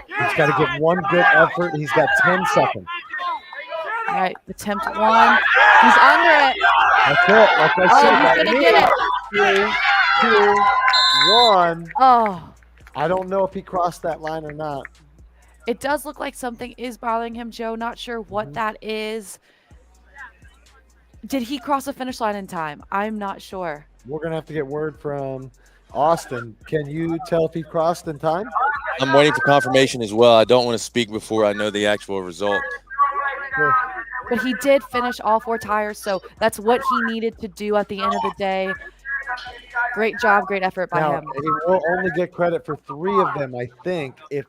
He's got to get one good effort. He's got 10 seconds. All right, attempt 1. He's under it. That's it. Like I said, Oh, he's going to get it. 3, 2, 1. Oh. I don't know if he crossed that line or not. It does look like something is bothering him, Joe. Not sure what that is. Did he cross the finish line in time? I'm not sure. We're going to have to get word from Austin. Can you tell if he crossed in time? I'm waiting for confirmation as well. I don't want to speak before I know the actual result. But he did finish all 4 tires, so that's what he needed to do at the end of the day. Great job, great effort by Now, him. he will only get credit for 3 of them, I think, if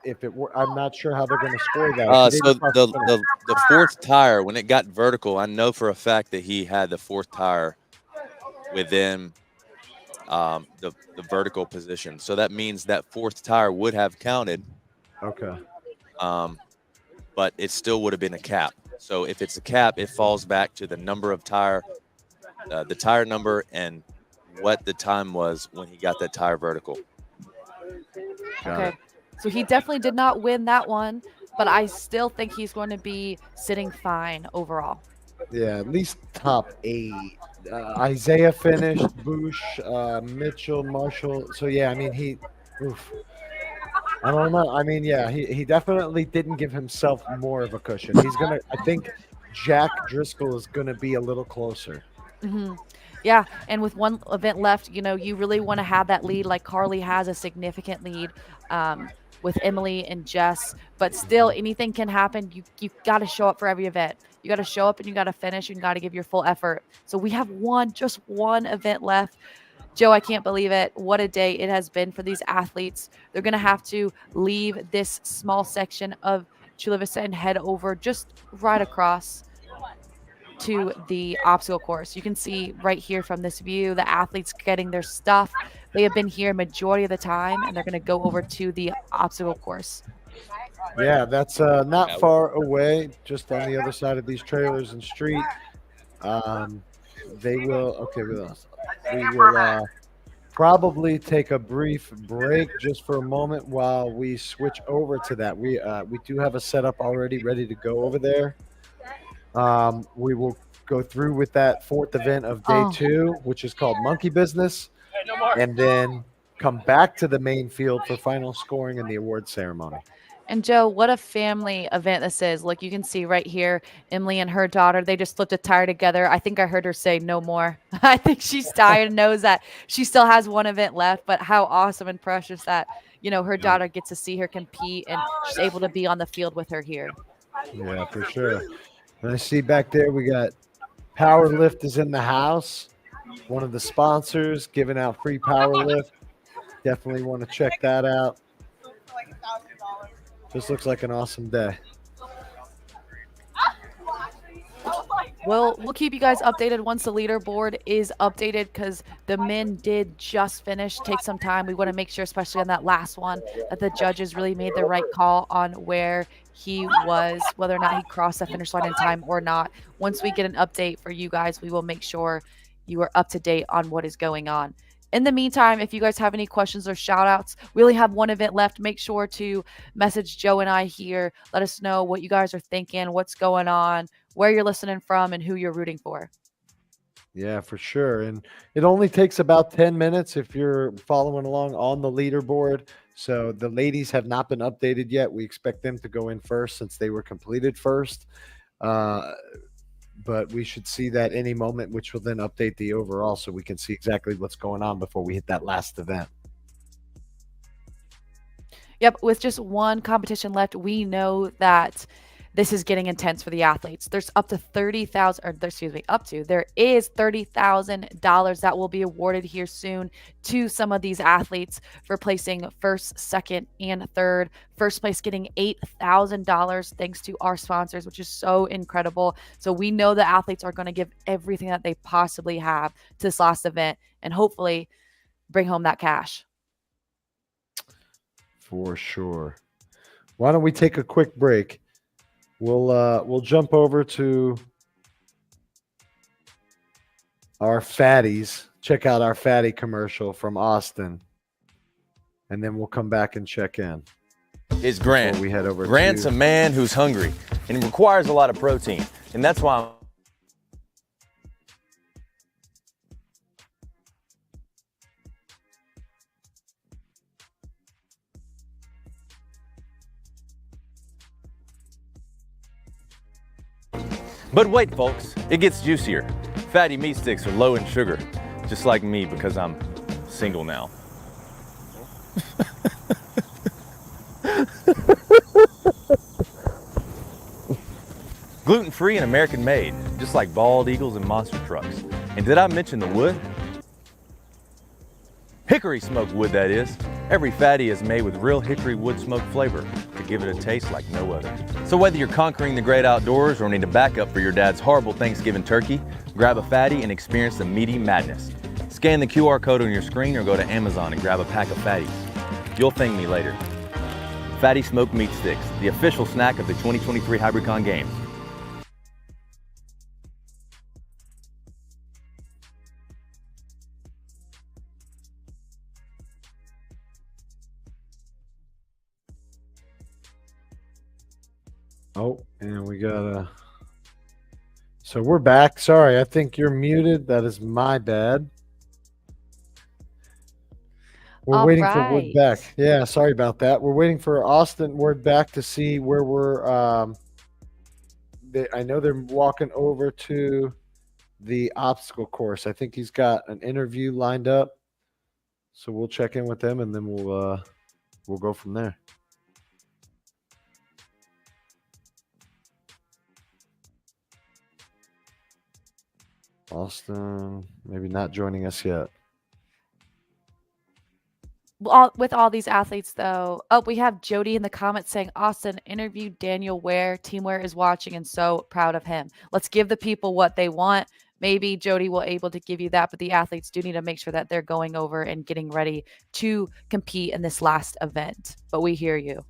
it were. I'm not sure how they're going to score that. So the 4th tire, when it got vertical, I know for a fact that he had the 4th tire within the vertical position. So that means that fourth tire would have counted. Okay. But it still would have been a cap. So if it's a cap, it falls back to the number of tire, the tire number, and what the time was when he got that tire vertical. Okay. So he definitely did not win that one, but I still think he's going to be sitting fine overall. Yeah, at least top 8. Isaiah finished, Bush, Mitchell, Marshall. So yeah, I mean I don't know. I mean, yeah, he definitely didn't give himself more of a cushion. I think Jack Driscoll is gonna be a little closer. Mm-hmm. Yeah, and with one event left, you really want to have that lead. Like Carly has a significant lead with Emily and Jess, but still anything can happen. You got to show up for every event. You got to show up and you got to finish. You got to give your full effort. So we have just one event left. Joe, I can't believe it. What a day it has been for these athletes. They're going to have to leave this small section of Chula Vista and head over just right across to the obstacle course. You can see right here from this view, the athletes getting their stuff. They have been here majority of the time, and they're going to go over to the obstacle course. Yeah, that's not far away, just on the other side of these trailers and street. We will probably take a brief break just for a moment while we switch over to that. We do have a setup already ready to go over there. We will go through with that fourth event of day 2, which is called Monkey Business, and then come back to the main field for final scoring and the award ceremony. And Joe, what a family event this is. Look, you can see right here, Emily and her daughter, they just flipped a tire together. I think I heard her say no more. I think she's tired and knows that she still has one event left, but how awesome and precious that, her daughter gets to see her compete and she's able to be on the field with her here. Yeah, for sure. And I see back there we got Power Lift is in the house. One of the sponsors giving out free Power Lift. Definitely want to check that out. This looks like an awesome day. Well, we'll keep you guys updated once the leaderboard is updated because the men did just finish. Take some time. We want to make sure, especially on that last one, that the judges really made the right call on where he was, whether or not he crossed the finish line in time or not. Once we get an update for you guys, we will make sure you are up to date on what is going on. In the meantime, if you guys have any questions or shout outs, we only have one event left. Make sure to message Joe and I here. Let us know what you guys are thinking, what's going on, where you're listening from, and who you're rooting for. Yeah, for sure. And it only takes about 10 minutes if you're following along on the leaderboard. So the ladies have not been updated yet. We expect them to go in first since they were completed first. But we should see that any moment, which will then update the overall so we can see exactly what's going on before we hit that last event. Yep, with just one competition left, we know that this is getting intense for the athletes. There's up to $30,000, there is $30,000 that will be awarded here soon to some of these athletes for placing first, second, and third. First place getting $8,000 thanks to our sponsors, which is so incredible. So we know the athletes are going to give everything that they possibly have to this last event and hopefully bring home that cash. For sure. Why don't we take a quick break? We'll jump over to our fatties. Check out our fatty commercial from Austin, and then we'll come back and check in. It's Grant. Before we head over. Grant's a man who's hungry and requires a lot of protein, and that's why But wait, folks, it gets juicier. Fatty meat sticks are low in sugar, just like me because I'm single now. Gluten-free and American-made, just like bald eagles and monster trucks. And did I mention the wood? Hickory smoked wood, that is. Every fatty is made with real hickory wood smoke flavor to give it a taste like no other. So whether you're conquering the great outdoors or need a backup for your dad's horrible Thanksgiving turkey, grab a fatty and experience the meaty madness. Scan the QR code on your screen or go to Amazon and grab a pack of fatties. You'll thank me later. Fatty Smoked Meat Sticks, the official snack of the 2023 Hybricon Games. Oh, and we got so we're back. Sorry, I think you're muted. That is my bad. We're All waiting for Wood right. back. Yeah, sorry about that. We're waiting for Austin Word back to see where we're. I know they're walking over to the obstacle course. I think he's got an interview lined up, so we'll check in with them and then we'll go from there. Austin, maybe not joining us yet. With all these athletes, though, we have Jody in the comments saying, Austin interviewed Daniel Ware. Teamwear is watching and so proud of him. Let's give the people what they want. Maybe Jody will able to give you that, but the athletes do need to make sure that they're going over and getting ready to compete in this last event. But we hear you.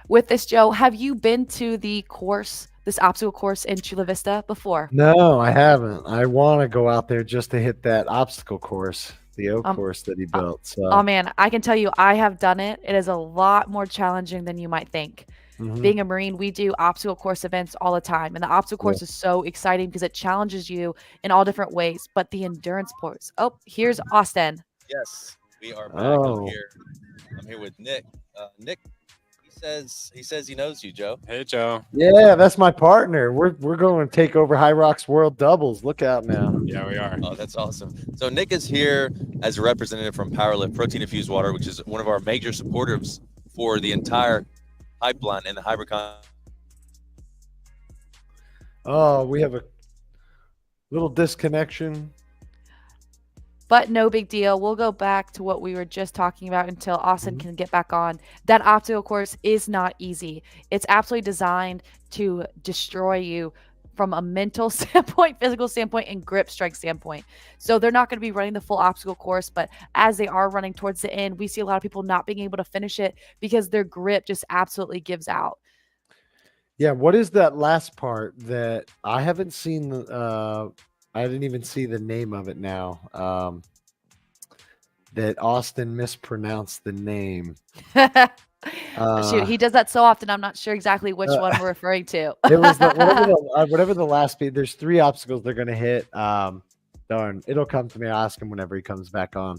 With this, Joe, have you been to the course, this obstacle course in Chula Vista before? No, I haven't. I want to go out there just to hit that obstacle course, the oak course that he built. So. Oh, man, I can tell you I have done it. It is a lot more challenging than you might think. Mhm. Being a Marine, we do obstacle course events all the time. And the obstacle course is so exciting because it challenges you in all different ways. But the endurance course. Oh, here's Austin. Yes, we are back. Oh. I'm here with Nick. Nick, he says he knows you, Joe. Hey, Joe. Yeah, that's my partner. We're going to take over High Rocks World Doubles. Look out now. Yeah, we are. Oh, that's awesome. So Nick is here as a representative from Powerlift Protein Infused Water, which is one of our major supporters for the entire pipeline and the Hybricon. Oh, we have a little disconnection. But no big deal. We'll go back to what we were just talking about until Austin can get back on. That obstacle course is not easy. It's absolutely designed to destroy you from a mental standpoint, physical standpoint, and grip strength standpoint. So they're not going to be running the full obstacle course, but as they are running towards the end, we see a lot of people not being able to finish it because their grip just absolutely gives out. Yeah, what is that last part that I haven't seen? I didn't even see the name of it now. That Austin mispronounced the name. Shoot, he does that so often. I'm not sure exactly which one we're referring to. It was whatever the last beat. There's 3 obstacles they're gonna hit. Darn, it'll come to me. I'll ask him whenever he comes back on.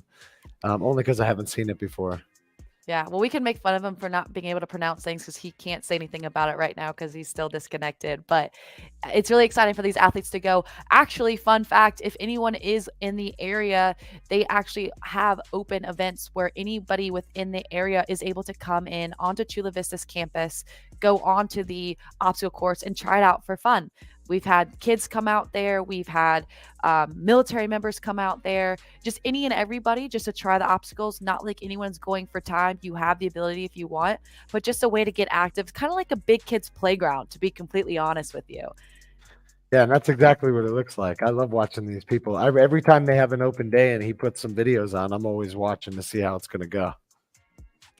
Only because I haven't seen it before. Yeah, well, we can make fun of him for not being able to pronounce things because he can't say anything about it right now because he's still disconnected. But it's really exciting for these athletes to go. Actually, fun fact, if anyone is in the area, they actually have open events where anybody within the area is able to come in onto Chula Vista's campus, go onto the obstacle course and try it out for fun. We've had kids come out there. We've had military members come out there, just any and everybody just to try the obstacles. Not like anyone's going for time. You have the ability if you want, but just a way to get active. It's kind of like a big kids playground, to be completely honest with you. Yeah, and that's exactly what it looks like. I love watching these people. Every time they have an open day and he puts some videos on, I'm always watching to see how it's going to go.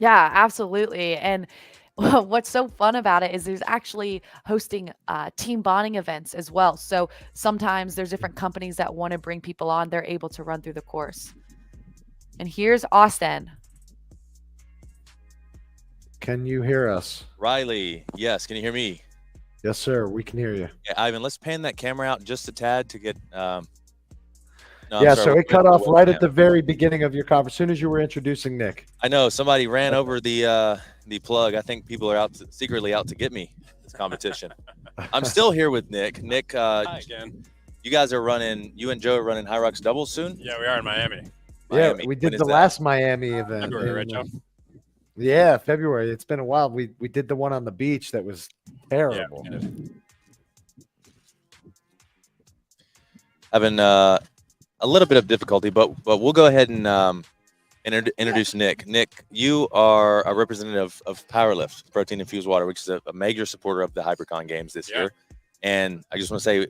Yeah, absolutely. And what's so fun about it is there's actually hosting team bonding events as well. So sometimes there's different companies that want to bring people on. They're able to run through the course. And here's Austin. Can you hear us? Riley, yes. Can you hear me? Yes, sir. We can hear you. Yeah, Ivan, let's pan that camera out just a tad to get. No, yeah, I'm sorry, so it cut off right at the very beginning of your conference, as soon as you were introducing Nick. I know somebody ran over the plug. I think people are secretly out to get me this competition. I'm still here with Nick. Nick, Hi again. You guys are running. You and Joe are running High Rocks doubles soon. Yeah, we are in Miami. Yeah, we did the last Miami event. February, right, Joe? Yeah, February. It's been a while. We did the one on the beach that was terrible. Yeah, Having a little bit of difficulty, but we'll go ahead and introduce Nick. Nick, you are a representative of Powerlift, Protein Infused Water, which is a major supporter of the Hybricon games this year. And I just want to say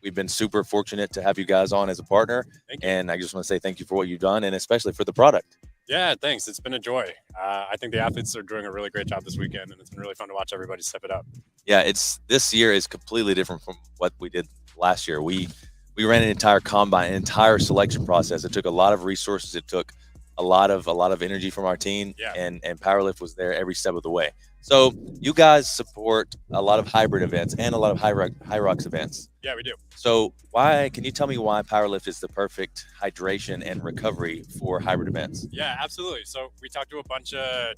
we've been super fortunate to have you guys on as a partner. And I just want to say thank you for what you've done, and especially for the product. Yeah, thanks. It's been a joy. I think the athletes are doing a really great job this weekend, and it's been really fun to watch everybody step it up. Yeah, this year is completely different from what we did last year. We ran an entire combine, an entire selection process. It took a lot of resources. It took a lot of energy from our team, and Powerlift was there every step of the way. So you guys support a lot of hybrid events and a lot of high rocks events. Yeah, we do. So can you tell me why Powerlift is the perfect hydration and recovery for hybrid events? Yeah, absolutely. So we talked to a bunch of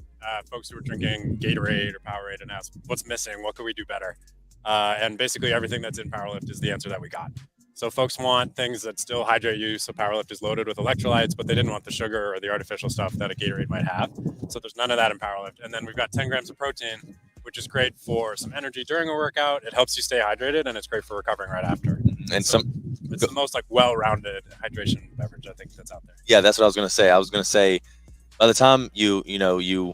folks who were drinking Gatorade or Powerade and asked, what's missing? What could we do better? And basically everything that's in Powerlift is the answer that we got. So folks want things that still hydrate you. So Powerlift is loaded with electrolytes, but they didn't want the sugar or the artificial stuff that a Gatorade might have. So there's none of that in Powerlift. And then we've got 10 grams of protein, which is great for some energy during a workout. It helps you stay hydrated, and it's great for recovering right after. And so it's the most well-rounded hydration beverage I think that's out there. Yeah, that's what I was going to say. I was going to say, by the time you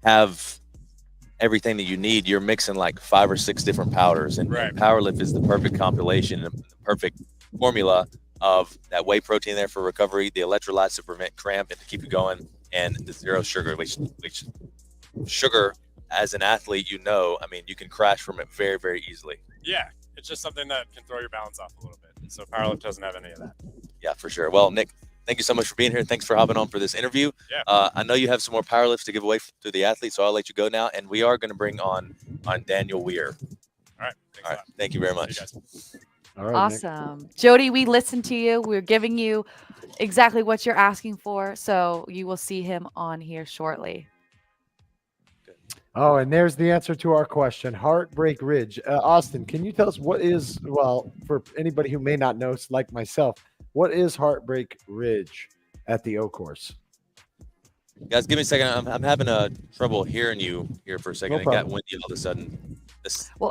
have everything that you need, you're mixing like 5 or 6 different powders, and Powerlift is the perfect compilation, the perfect formula of that whey protein there for recovery, the electrolytes to prevent cramp and to keep you going, and the zero sugar, which sugar, as an athlete, I mean, you can crash from it very, very easily. Yeah, it's just something that can throw your balance off a little bit. So Powerlift doesn't have any of that. Yeah, for sure. Well, Nick, thank you so much for being here. Thanks for hopping on for this interview. Yeah. I know you have some more powerlifts to give away to the athletes, so I'll let you go now. And we are going to bring on Daniel Weir. All right. All right. Thank you very much. All right, Awesome. Jody, we listened to you. We're giving you exactly what you're asking for. So you will see him on here shortly. Oh, and there's the answer to our question. Heartbreak Ridge. Austin, can you tell us what is, well, for anybody who may not know, like myself, what is Heartbreak Ridge at the O Course? Guys, give me a second. I'm having trouble hearing you here for a second. No It got problem. windy all of a sudden.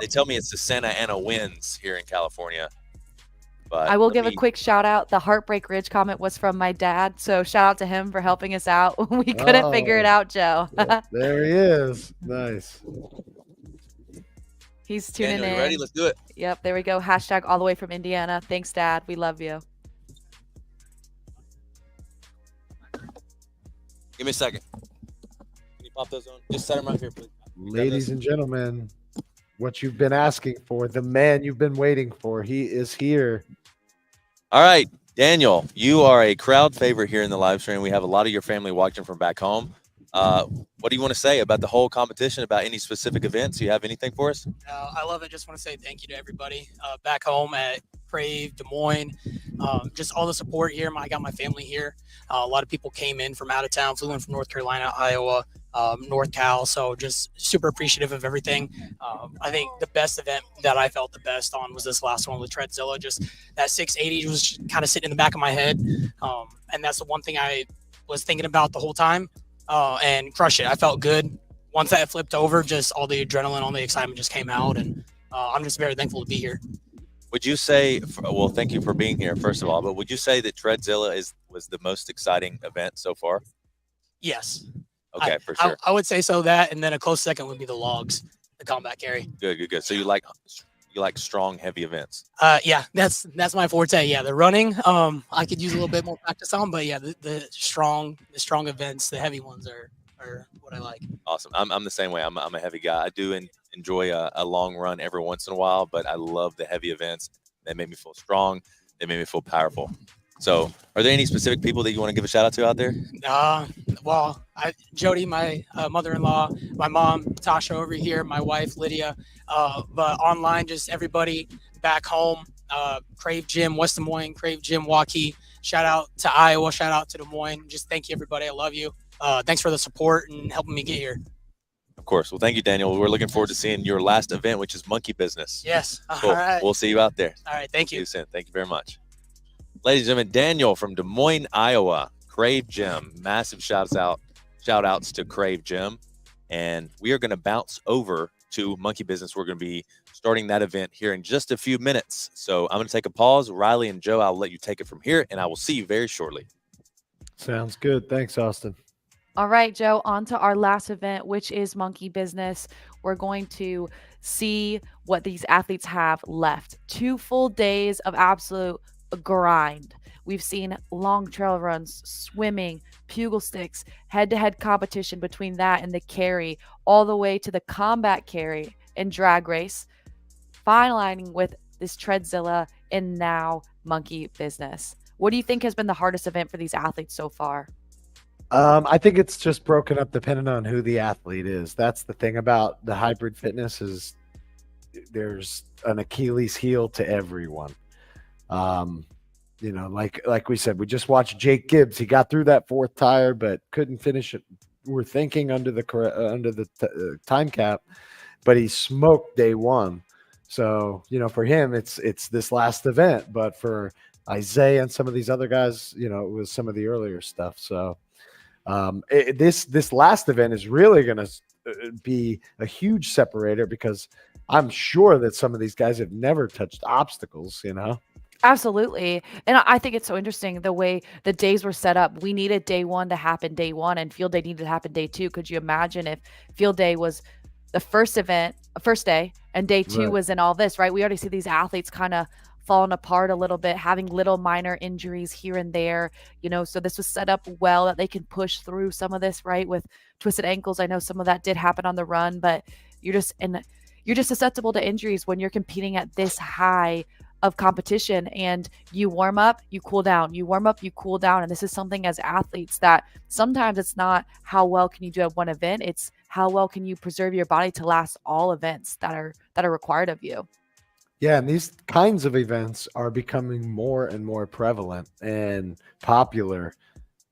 They tell me it's the Santa Ana winds here in California. But I will give a quick shout out. The Heartbreak Ridge comment was from my dad. So shout out to him for helping us out when we couldn't figure it out, Joe. There he is. Nice. He's tuning Daniel, in. you ready? Let's do it. Yep, there we go. Hashtag all the way from Indiana. Thanks, Dad. We love you. Give me a second. Can you pop those on? Just set them right here, please. Ladies and gentlemen, what you've been asking for, the man you've been waiting for, he is here. All right, Daniel, you are a crowd favorite here in the live stream. We have a lot of your family watching from back home. What do you want to say about the whole competition, about any specific events? Do you have anything for us? I love it. Just want to say thank you to everybody back home at Crave, Des Moines, just all the support here. I got my family here. A lot of people came in from out of town, flew in from North Carolina, Iowa, North Cal. So just super appreciative of everything. I think the best event that I felt the best on was this last one with Treadzilla. Just that 680 was kind of sitting in the back of my head. And that's the one thing I was thinking about the whole time. And crush it. I felt good. Once that flipped over, just all the adrenaline, all the excitement just came out. And I'm just very thankful to be here. Would you say, well, thank you for being here, first of all, but would you say that Treadzilla was the most exciting event so far? Yes. Okay, for sure. I would say so, that, and then a close second would be the logs, the combat carry. Good. So you like strong, heavy events? Yeah, that's my forte. Yeah, the running, I could use a little bit more practice on, but yeah, the strong events, the heavy ones are what I like. Awesome. I'm the same way. I'm a heavy guy. I do enjoy a long run every once in a while, but I love the heavy events. They make me feel strong. They make me feel powerful. So are there any specific people that you want to give a shout out to out there? Well, Jody, my mother-in-law, my mom, Tasha over here, my wife, Lydia, but online, just everybody back home, Crave Gym, West Des Moines, Crave Gym, Waukee, shout out to Iowa, shout out to Des Moines. Just thank you, everybody. I love you. Thanks for the support and helping me get here. Of course. Well, thank you, Daniel. We're looking forward to seeing your last event, which is Monkey Business. Yes. Cool. All right. We'll see you out there. All right. Thank you. See you soon. Thank you very much. Ladies and gentlemen, Daniel from Des Moines, Iowa, Crave Gym. Massive shout outs to Crave Gym. And we are going to bounce over to Monkey Business. We're going to be starting that event here in just a few minutes. So I'm going to take a pause. Riley and Joe, I'll let you take it from here, and I will see you very shortly. Sounds good. Thanks, Austin. All right, Joe, on to our last event, which is Monkey Business. We're going to see what these athletes have left. 2 full days of absolute grind. We've seen long trail runs, swimming, Pugal sticks, head-to-head competition between that and the carry, all the way to the combat carry and drag race, finalizing with this Treadzilla and now Monkey Business. What do you think has been the hardest event for these athletes so far? I think it's just broken up depending on who the athlete is. That's the thing about the hybrid fitness is there's an Achilles heel to everyone. Like we said, we just watched Jake Gibbs. He got through that 4th tire, but couldn't finish it. We're thinking under the time cap, but he smoked day 1. So for him, it's this last event. But for Isaiah and some of these other guys, it was some of the earlier stuff. So this last event is really going to be a huge separator because I'm sure that some of these guys have never touched obstacles. Absolutely. And I think it's so interesting the way the days were set up. We needed day 1 to happen day 1 and field day needed to happen day 2. Could you imagine if field day was the first day and day 2 was in all this, right? We already see these athletes kind of falling apart a little bit, having little minor injuries here and there, so this was set up well that they can push through some of this, right? With twisted ankles. I know some of that did happen on the run, but you're just susceptible to injuries when you're competing at this high of competition and you warm up, you cool down, you warm up, you cool down. And this is something as athletes that sometimes it's not how well can you do at one event, it's how well can you preserve your body to last all events that are required of you. Yeah, and these kinds of events are becoming more and more prevalent and popular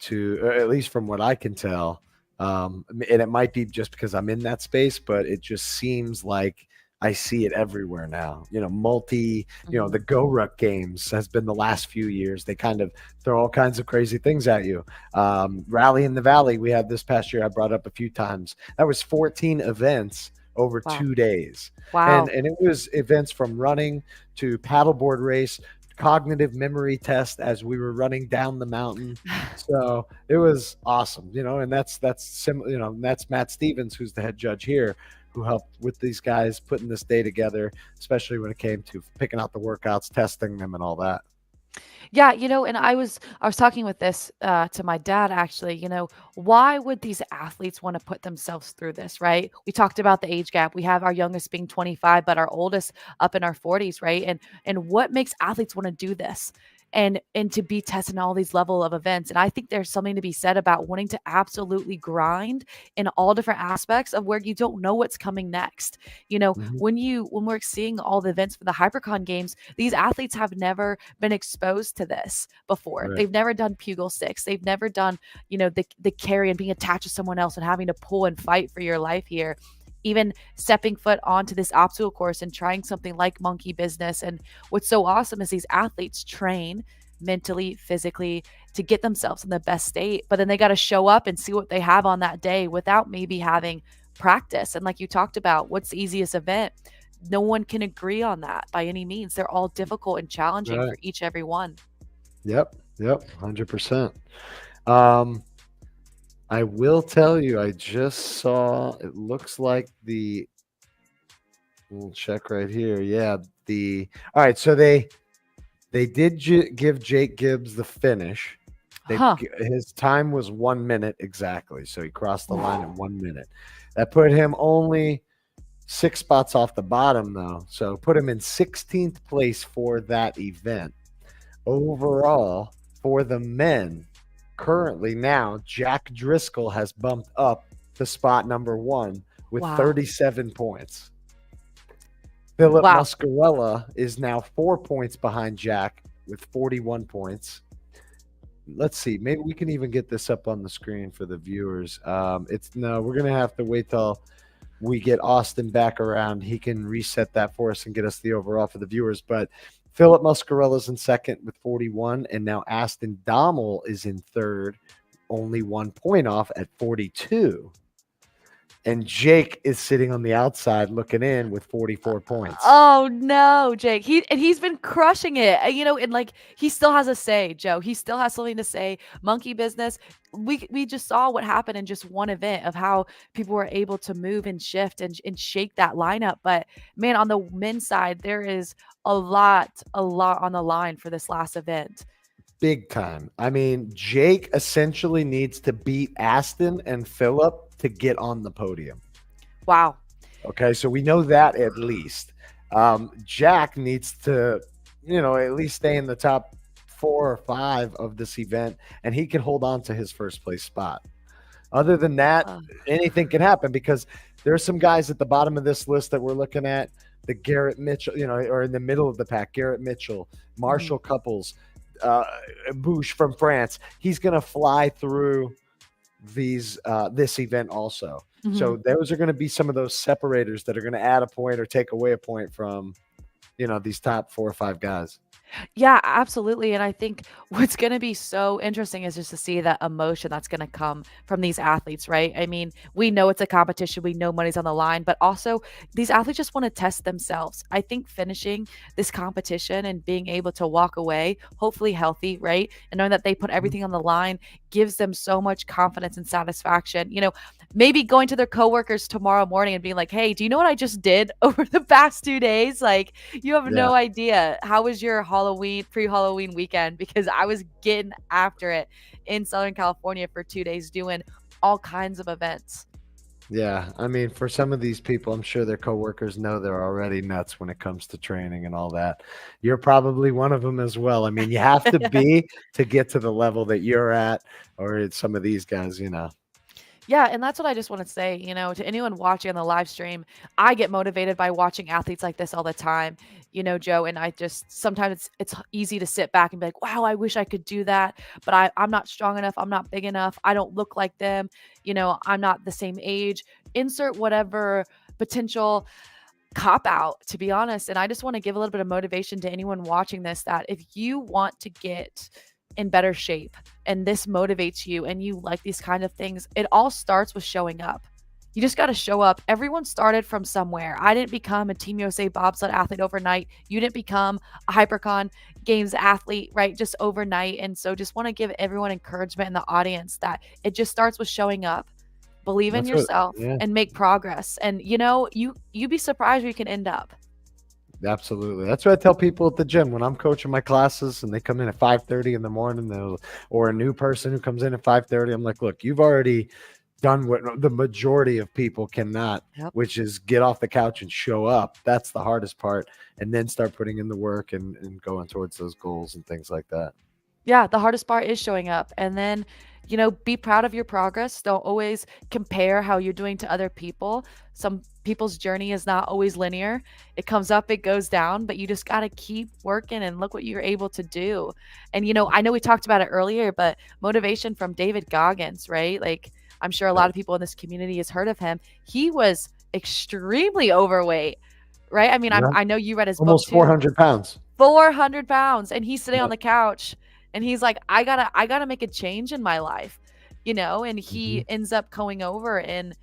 at least from what I can tell. And it might be just because I'm in that space, but it just seems like I see it everywhere now. The GoRuck games has been the last few years. They kind of throw all kinds of crazy things at you. Rally in the Valley we had this past year, I brought up a few times. That was 14 events over 2 days. Wow. And it was events from running to paddleboard race, cognitive memory test as we were running down the mountain. So it was awesome, and that's Matt Stevens, who's the head judge here, who helped with these guys putting this day together, especially when it came to picking out the workouts, testing them and all that. Yeah, and I was talking with this to my dad actually, why would these athletes want to put themselves through this, right? We talked about the age gap. We have our youngest being 25, but our oldest up in our 40s, right? And what makes athletes want to do this? And to be testing all these level of events. And I think there's something to be said about wanting to absolutely grind in all different aspects of where you don't know what's coming next. When we're seeing all the events for the Hybricon games, these athletes have never been exposed to this before. Right. They've never done Pugal sticks. They've never done, the carry and being attached to someone else and having to pull and fight for your life here. Even stepping foot onto this obstacle course and trying something like Monkey Business. And what's so awesome is these athletes train mentally, physically to get themselves in the best state, but then they got to show up and see what they have on that day without maybe having practice. And like you talked about, what's the easiest event? No one can agree on that by any means. They're all difficult and challenging for each every one. Yep, 100%. I will tell you, I just saw, it looks like we'll check right here. Yeah. All right. So they did give Jake Gibbs the finish. His time was 1 minute exactly. So he crossed the line in 1 minute. That put him only 6 spots off the bottom though. So put him in 16th place for that event. Overall for the men, currently now, Jack Driscoll has bumped up to spot number 1 with 37 points. Philip Muscarella is now 4 points behind Jack with 41 points. Let's see. Maybe we can even get this up on the screen for the viewers. We're going to have to wait till we get Austin back around. He can reset that for us and get us the overall for the viewers. But Philip Muscarella's in second with 41, and now Aston Dommel is in third, only 1 point off at 42. and Jake is sitting on the outside looking in with 44 points. Oh no, Jake. He's been crushing it. And like he still has a say, Joe. He still has something to say. Monkey business. We just saw what happened in just one event of how people were able to move and shift and shake that lineup. But man, on the men's side, there is a lot on the line for this last event. Big time. I mean, Jake essentially needs to beat Aston and Philip to get on the podium. Wow. Okay, so we know that at least. Jack needs to, at least stay in the top 4 or 5 of this event, and he can hold on to his first place spot. Other than that, anything can happen because there are some guys at the bottom of this list that we're looking at. The Garrett Mitchell, or in the middle of the pack, Garrett Mitchell, Marshall Couples, Bouche from France. He's going to fly through this event also. Mm-hmm. So those are going to be some of those separators that are going to add a point or take away a point from, these top 4 or 5 guys. Yeah, absolutely. And I think what's going to be so interesting is just to see that emotion that's going to come from these athletes, right? I mean, we know it's a competition. We know money's on the line, but also these athletes just want to test themselves. I think finishing this competition and being able to walk away, hopefully healthy, right? And knowing that they put everything on the line gives them so much confidence and satisfaction. Maybe going to their coworkers tomorrow morning and being like, hey, do you know what I just did over the past 2 days? Like, you have no idea. How was your pre-Halloween weekend? Because I was getting after it in Southern California for 2 days doing all kinds of events. Yeah, I mean, for some of these people, I'm sure their coworkers know they're already nuts when it comes to training and all that. You're probably one of them as well. I mean, you have to be to get to the level that you're at, or some of these guys, Yeah, and that's what I just want to say, to anyone watching on the live stream. I get motivated by watching athletes like this all the time, Joe, and I just sometimes it's easy to sit back and be like, wow, I wish I could do that, but I'm not strong enough, I'm not big enough, I don't look like them, I'm not the same age. Insert whatever potential cop out, to be honest. And I just want to give a little bit of motivation to anyone watching this, that if you want to get in better shape and this motivates you and you like these kind of things, it all starts with showing up. You just got to show up. Everyone started from somewhere. I didn't become a Team USA bobsled athlete overnight. You didn't become a Hybricon Games athlete, right? Just overnight. And so just want to give everyone encouragement in the audience that it just starts with showing up, believe in yourself, and make progress. And you'd be surprised where you can end up. Absolutely. That's what I tell people at the gym when I'm coaching my classes and they come in at 5:30 in the morning, or a new person who comes in at 5:30. I'm like, look, you've already done what the majority of people cannot, which is get off the couch and show up. That's the hardest part. And then start putting in the work and going towards those goals and things like that. Yeah, the hardest part is showing up. And then, be proud of your progress. Don't always compare how you're doing to other people. Some people's journey is not always linear. It comes up, it goes down, but you just got to keep working and look what you're able to do. And, I know we talked about it earlier, but motivation from David Goggins, right? Like, I'm sure a lot of people in this community has heard of him. He was extremely overweight, right? I mean, I know you read his almost book too. 400 pounds. 400 pounds. And he's sitting on the couch and he's like, I gotta make a change in my life, and he ends up going over and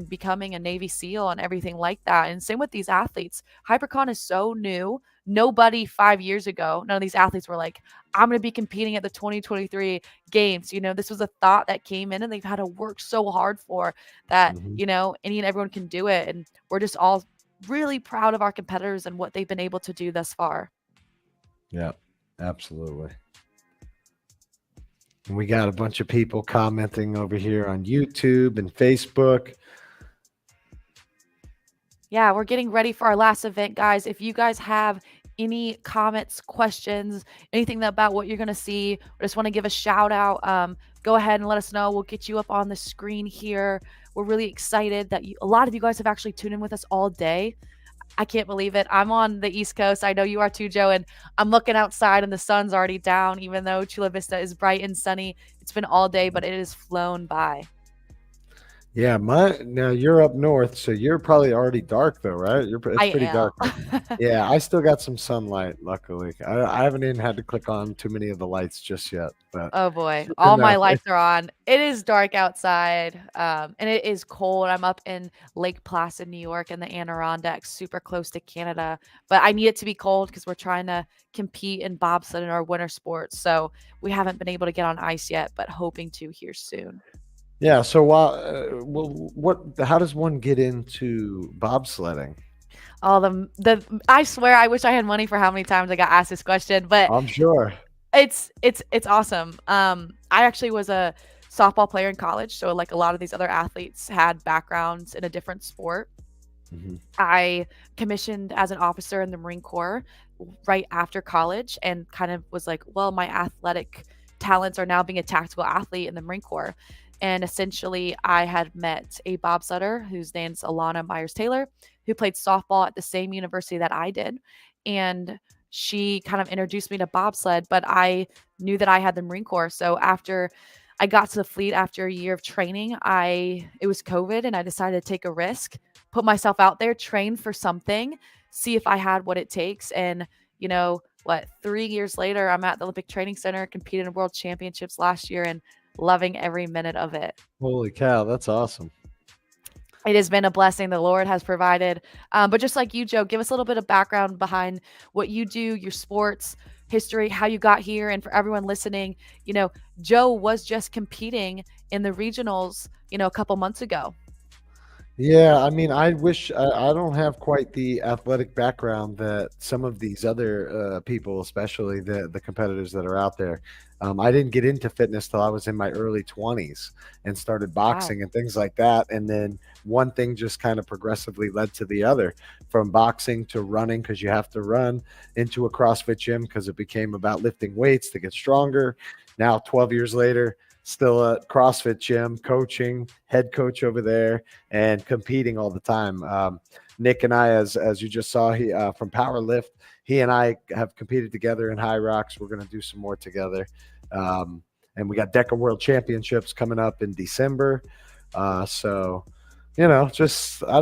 becoming a Navy SEAL and everything like that. And same with these athletes. Hybricon is so new. Nobody 5 years ago, none of these athletes were like, I'm going to be competing at the 2023 games. This was a thought that came in and they've had to work so hard for that, any and everyone can do it. And we're just all really proud of our competitors and what they've been able to do thus far. Yeah, absolutely. And we got a bunch of people commenting over here on YouTube and Facebook. Yeah, we're getting ready for our last event, guys. If you guys have any comments, questions, anything about what you're going to see, or just want to give a shout out, go ahead and let us know. We'll get you up on the screen here. We're really excited that a lot of you guys have actually tuned in with us all day. I can't believe it. I'm on the East Coast. I know you are too, Joe, and I'm looking outside and the sun's already down, even though Chula Vista is bright and sunny. It's been all day, but it has flown by. Yeah, now you're up north, so you're probably already dark though, right? It's I pretty am. dark. Yeah, I still got some sunlight, luckily. I haven't even had to click on too many of the lights just yet, but Oh boy, it's all my enough. lights are on. It is dark outside, and it is cold. I'm up in Lake Placid, New York, in the Adirondacks, super close to Canada. But I need it to be cold because we're trying to compete in bobsled in our winter sports. So we haven't been able to get on ice yet, but hoping to here soon. Yeah, so how does one get into bobsledding? Oh, I swear I wish I had money for how many times I got asked this question, but I'm sure. it's awesome. I actually was a softball player in college, so like a lot of these other athletes had backgrounds in a different sport. Mhm. I commissioned as an officer in the Marine Corps right after college and kind of was like, well, my athletic talents are now being a tactical athlete in the Marine Corps. And essentially, I had met a bobsledder whose name's Alana Myers Taylor, who played softball at the same university that I did. And she kind of introduced me to bobsled, but I knew that I had the Marine Corps. So after I got to the fleet after a year of training, it was COVID and I decided to take a risk, put myself out there, train for something, see if I had what it takes. And, 3 years later, I'm at the Olympic Training Center, competed in World Championships last year and loving every minute of it. Holy cow, that's awesome. It has been a blessing the Lord has provided. But just like you, Joe, give us a little bit of background behind what you do, your sports history, how you got here. And for everyone listening, Joe was just competing in the regionals, a couple months ago. Yeah, I mean, I wish I don't have quite the athletic background that some of these other people, especially the competitors that are out there. I didn't get into fitness till I was in my early 20s and started boxing and things like that. And then one thing just kind of progressively led to the other, from boxing to running, because you have to run, into a CrossFit gym because it became about lifting weights to get stronger. Now, 12 years later, still at CrossFit gym, coaching, head coach over there, and competing all the time. Nick and I, as you just saw, he from Powerlift, he and I have competed together in High Rocks. We're going to do some more together. And we got DECA World Championships coming up in December. So, just I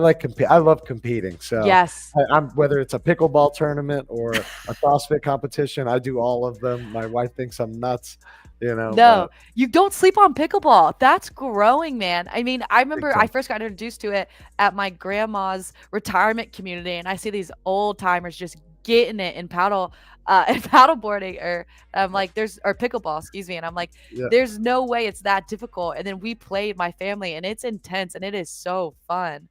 love competing. So yes, I'm whether it's a pickleball tournament or a CrossFit competition, I do all of them. My wife thinks I'm nuts. No, you don't sleep on pickleball. That's growing, man. I mean, I remember I first got introduced to it at my grandma's retirement community, and I see these old timers just getting it in paddle boarding, or pickleball, excuse me. And I'm like, there's no way it's that difficult. And then we played, my family, and it's intense and it is so fun.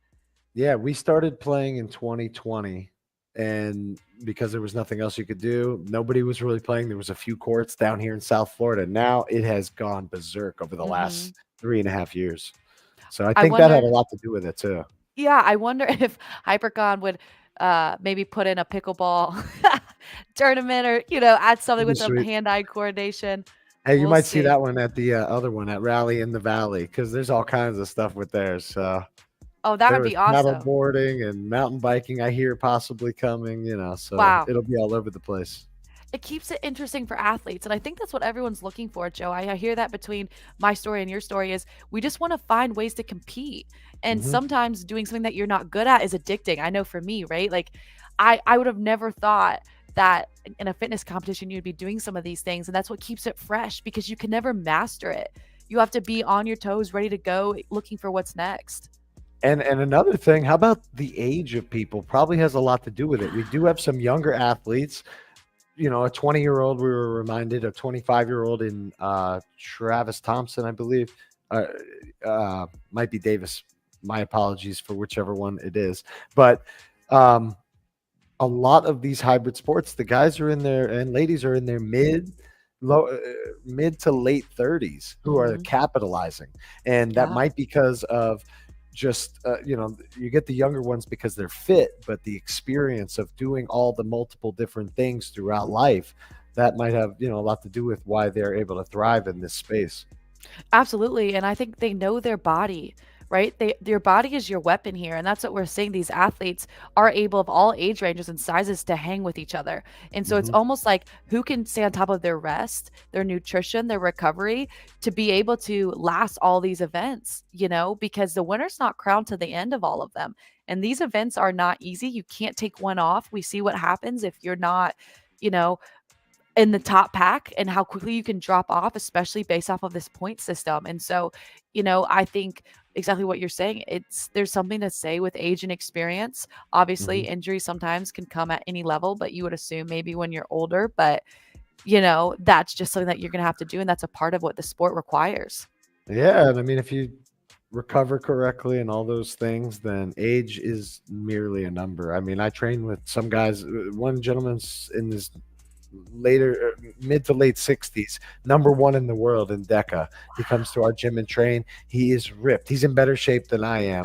Yeah, we started playing in 2020. And because there was nothing else you could do, nobody was really playing. There was a few courts down here in South Florida. Now it has gone berserk over the last 3.5 years. So I think that had a lot to do with it too. Yeah, I wonder if Hybricon would maybe put in a pickleball tournament, or add something with some hand-eye coordination. Hey, you might see that one at the other one at Rally in the Valley, because there's all kinds of stuff with theirs. So. Oh, that would be awesome. Paddleboarding and mountain biking, I hear possibly coming, so wow. It'll be all over the place. It keeps it interesting for athletes. And I think that's what everyone's looking for, Joe. I hear that between my story and your story is we just want to find ways to compete. And sometimes doing something that you're not good at is addicting. I know for me, right? Like I would have never thought that in a fitness competition, you'd be doing some of these things. And that's what keeps it fresh, because you can never master it. You have to be on your toes, ready to go, looking for what's next. And another thing, how about the age of people? Probably has a lot to do with it. We do have some younger athletes. A 20-year-old, we were reminded, a 25-year-old in Travis Thompson, I believe. Might be Davis. My apologies for whichever one it is. But a lot of these hybrid sports, the guys are in their, and ladies are in their mid to late 30s who are capitalizing. And that might be because of just you get the younger ones because they're fit, but the experience of doing all the multiple different things throughout life, that might have a lot to do with why they're able to thrive in this space. Absolutely. And I think they know their body right? Your body is your weapon here. And that's what we're seeing. These athletes are able, of all age ranges and sizes, to hang with each other. And so it's almost like who can stay on top of their rest, their nutrition, their recovery, to be able to last all these events, because the winner's not crowned to the end of all of them. And these events are not easy. You can't take one off. We see what happens if you're not, in the top pack, and how quickly you can drop off, especially based off of this point system. And so, I think exactly what you're saying. There's something to say with age and experience. Obviously, injuries sometimes can come at any level, but you would assume maybe when you're older, but that's just something that you're going to have to do. And that's a part of what the sport requires. Yeah. And I mean, if you recover correctly and all those things, then age is merely a number. I mean, I train with some guys. One gentleman's in his mid to late 60s, #1 in the world in DECA. He comes to our gym and train. He is ripped. He's in better shape than I am,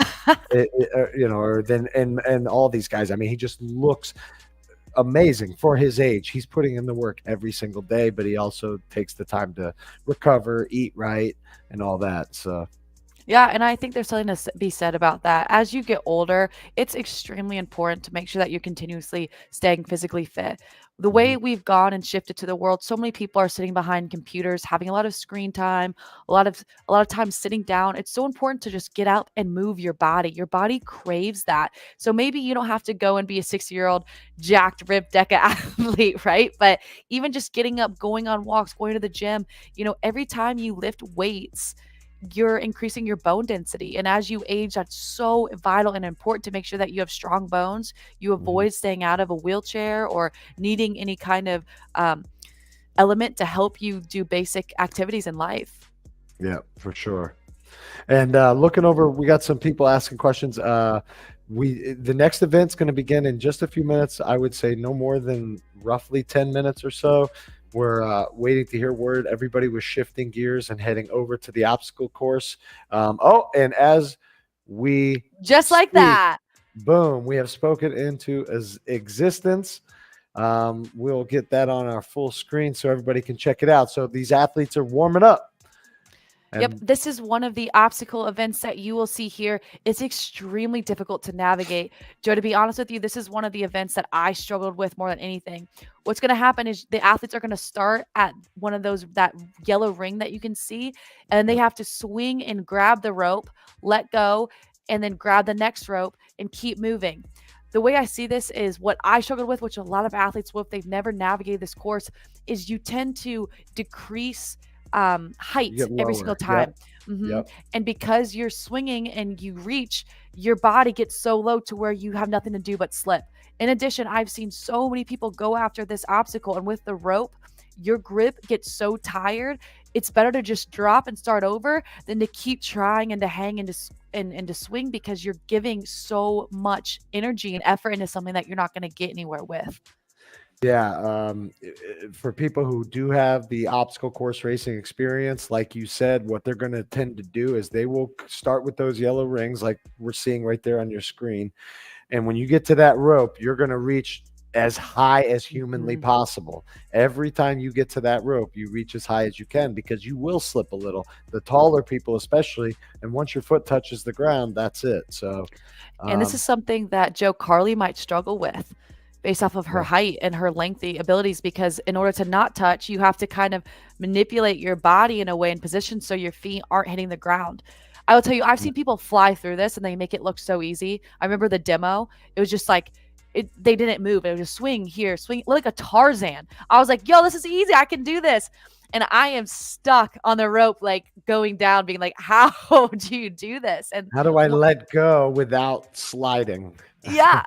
and all these guys. I mean, he just looks amazing for his age. He's putting in the work every single day, but he also takes the time to recover, eat right, and all that. So yeah, and I think there's something to be said about that. As you get older, it's extremely important to make sure that you're continuously staying physically fit. The way we've gone and shifted to the world, so many people are sitting behind computers, having a lot of screen time, a lot of time sitting down. It's so important to just get out and move your body. Your body craves that. So maybe you don't have to go and be a 60-year-old jacked, ripped DECA athlete, right? But even just getting up, going on walks, going to the gym, every time you lift weights, you're increasing your bone density. And as you age, that's so vital and important to make sure that you have strong bones. You avoid staying out of a wheelchair or needing any kind of element to help you do basic activities in life. Yeah, for sure. And looking over, we got some people asking questions. The next event's going to begin in just a few minutes. I would say no more than roughly 10 minutes or so. We're waiting to hear word. Everybody was shifting gears and heading over to the obstacle course. And as we just like that, boom, we have spoken into existence. We'll get that on our full screen so everybody can check it out. So these athletes are warming up. Yep, this is one of the obstacle events that you will see here. It's extremely difficult to navigate. Joe, to be honest with you, this is one of the events that I struggled with more than anything. What's going to happen is the athletes are going to start at one of that yellow ring that you can see, and they have to swing and grab the rope, let go, and then grab the next rope and keep moving. The way I see this is what I struggled with, which a lot of athletes will, if they've never navigated this course, is you tend to decrease height every single time. Yep. And because you're swinging and you reach, your body gets so low to where you have nothing to do but slip. In addition, I've seen so many people go after this obstacle, and with the rope, your grip gets so tired. It's better to just drop and start over than to keep trying and to hang and to swing, because you're giving so much energy and effort into something that you're not going to get anywhere with. Yeah, for people who do have the obstacle course racing experience, like you said, what they're going to tend to do is they will start with those yellow rings like we're seeing right there on your screen. And when you get to that rope, you're going to reach as high as humanly possible. Every time you get to that rope, you reach as high as you can, because you will slip a little. The taller people especially, and once your foot touches the ground, that's it. So, and this is something that Joe Carley might struggle with, based off of her height and her lengthy abilities, because in order to not touch, you have to kind of manipulate your body in a way and position so your feet aren't hitting the ground. I will tell you, I've seen people fly through this and they make it look so easy. I remember the demo. It was just like, they didn't move. It was just swing here, swing like a Tarzan. I was like, yo, this is easy. I can do this. And I am stuck on the rope, like going down, being like, how do you do this? And how do I let go without sliding? Yeah.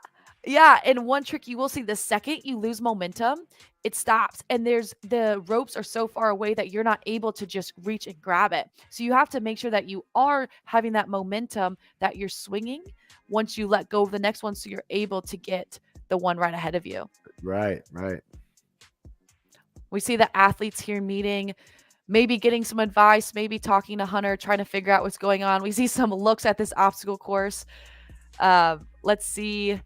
Yeah, and one trick you will see, the second you lose momentum, it stops. And the ropes are so far away that you're not able to just reach and grab it. So you have to make sure that you are having that momentum, that you're swinging once you let go of the next one, so you're able to get the one right ahead of you. Right. We see the athletes here meeting, maybe getting some advice, maybe talking to Hunter, trying to figure out what's going on. We see some looks at this obstacle course. Let's see.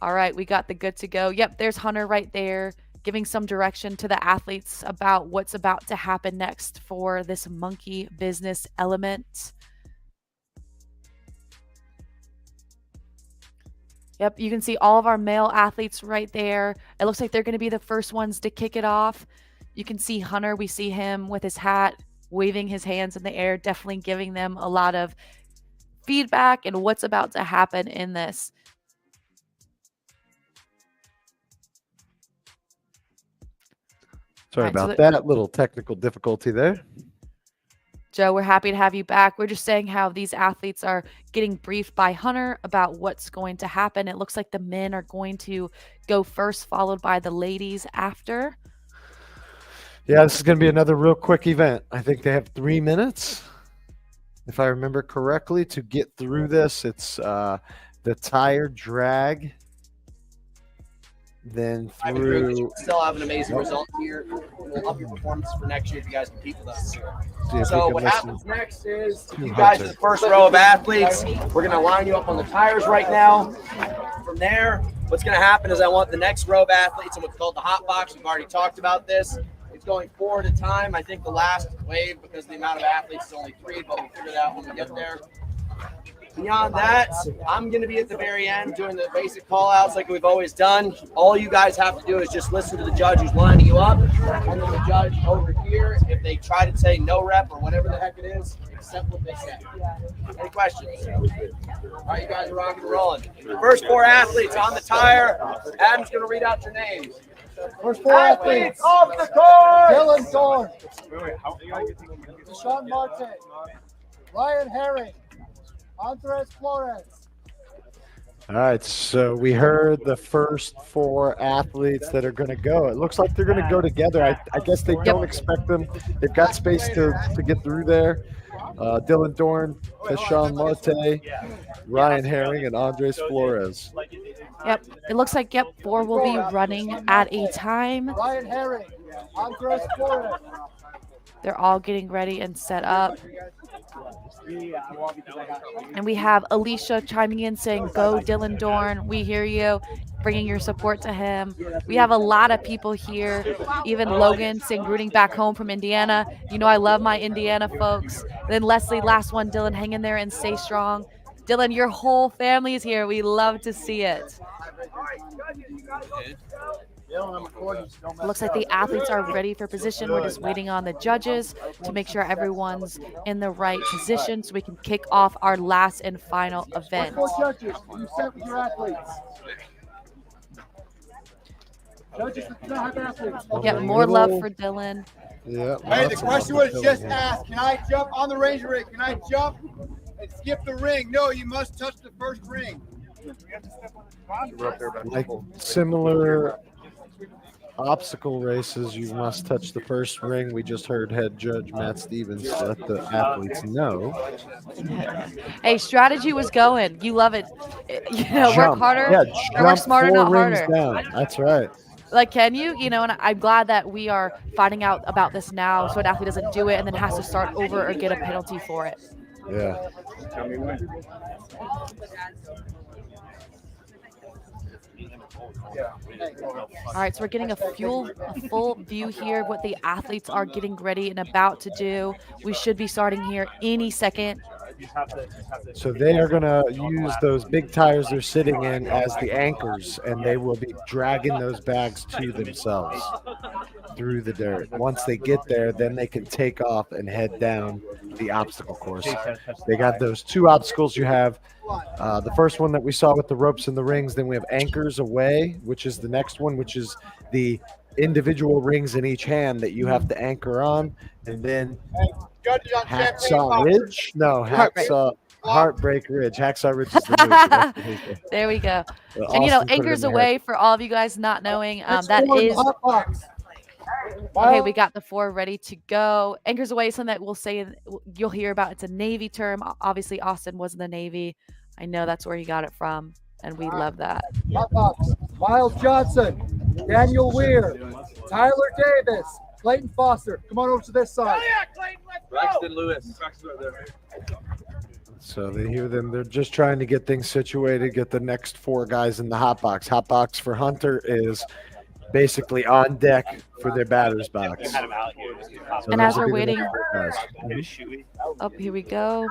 All right, we got the good to go. Yep, there's Hunter right there. giving some direction to the athletes about what's about to happen next for this monkey business element. Yep, you can see all of our male athletes right there. It looks like they're going to be the first ones to kick it off. You can see Hunter. We see him with his hat, waving his hands in the air, definitely giving them a lot of feedback and what's about to happen in this. Sorry All right, about that little technical difficulty there. Joe, we're happy to have you back. We're just saying how these athletes are getting briefed by Hunter about what's going to happen. It looks like the men are going to go first, followed by the ladies after. Yeah, this is going to be another real quick event. I think they have 3 minutes, if I remember correctly, to get through this. It's the tire drag, then through. Still have an amazing result here. We'll up your performance for next year if you guys compete with us. if So we what can happens next is to you guys are Hunter. the first row of athletes. We're going to line you up on the tires right now. From there, what's going to happen is I want the next row of athletes in what's called the hot box. We've already talked about this. It's going 4 at a time. I think the last wave, because the amount of athletes is only 3, but we'll figure that out when we get there. Beyond that, I'm going to be at the very end doing the basic call outs like we've always done. All you guys have to do is just listen to the judge who's lining you up. And then the judge over here, if they try to say no rep or whatever the heck it is, accept what they say. Any questions? All right, you guys are rocking and rolling. First 4 athletes on the tire. Adam's going to read out your names. First 4 athletes off the court. Dylan Thorne, Deshaun Marte, Ryan Herring, Andres Flores. All right, so we heard the first 4 athletes that are going to go. It looks like they're going to go together. I guess they don't expect them. They've got space to get through there. Dylan Dorn, Deshaun Marte, Ryan Herring, and Andres Flores. Yep, it looks like, 4 will be running at a time. Ryan Herring, Andres Flores. They're all getting ready and set up. And we have Alicia chiming in saying, go Dylan Dorn. We hear you, bringing your support to him. We have a lot of people here. Even Logan saying, rooting back home from Indiana. You know I love my Indiana folks. Then Leslie, last one. Dylan, hang in there and stay strong. Dylan, your whole family is here. We love to see it. Looks like the athletes are ready for position. We're just waiting on the judges to make sure everyone's in the right position so we can kick off our last and final event. Judges, you set with your athletes. Judges that do not have athletes. Yeah, more love for Dylan. Yeah. Hey, the question was just asked, can I jump on the Ranger ring? Can I jump and skip the ring? No, you must touch the first ring. Like similar obstacle races, you must touch the first ring. We just heard head judge Matt Stevens let the athletes know. Hey, strategy was going. You love it. You know, work Jump. harder Yeah, or work jump smarter, 4 not rings harder. down. That's right. Like, can you? You know, and I'm glad that we are finding out about this now so an athlete doesn't do it and then has to start over or get a penalty for it. Yeah. All right, so we're getting a full view here of what the athletes are getting ready and about to do. We should be starting here any second. So they are going to use those big tires they're sitting in as the anchors, and they will be dragging those bags to themselves through the dirt. Once they get there, then they can take off and head down the obstacle course. They got those 2 obstacles you have. The first one that we saw with the ropes and the rings, then we have anchors away, which is the next one, which is the individual rings in each hand that you have to anchor on, and then Hacksaw Ridge? No, Heartbreak Ridge. Hacksaw Ridge is the move. There we go. Well, And, you know, Austin put it anchors in there. away for all of you guys not knowing. That is. Okay, we got the 4 ready to go. Anchors away is something that we'll say, you'll hear about. It's a Navy term. Obviously, Austin was in the Navy. I know that's where he got it from, and we love that. Hot box. Miles Johnson, Daniel Weir, Tyler Davis, Clayton Foster. Come on over to this side. Braxton Lewis. So they hear them. They're just trying to get things situated, get the next 4 guys in the hot box. Hot box for Hunter is basically on deck for their batter's box. So And those as will we're be the waiting, next four guys. up here we go.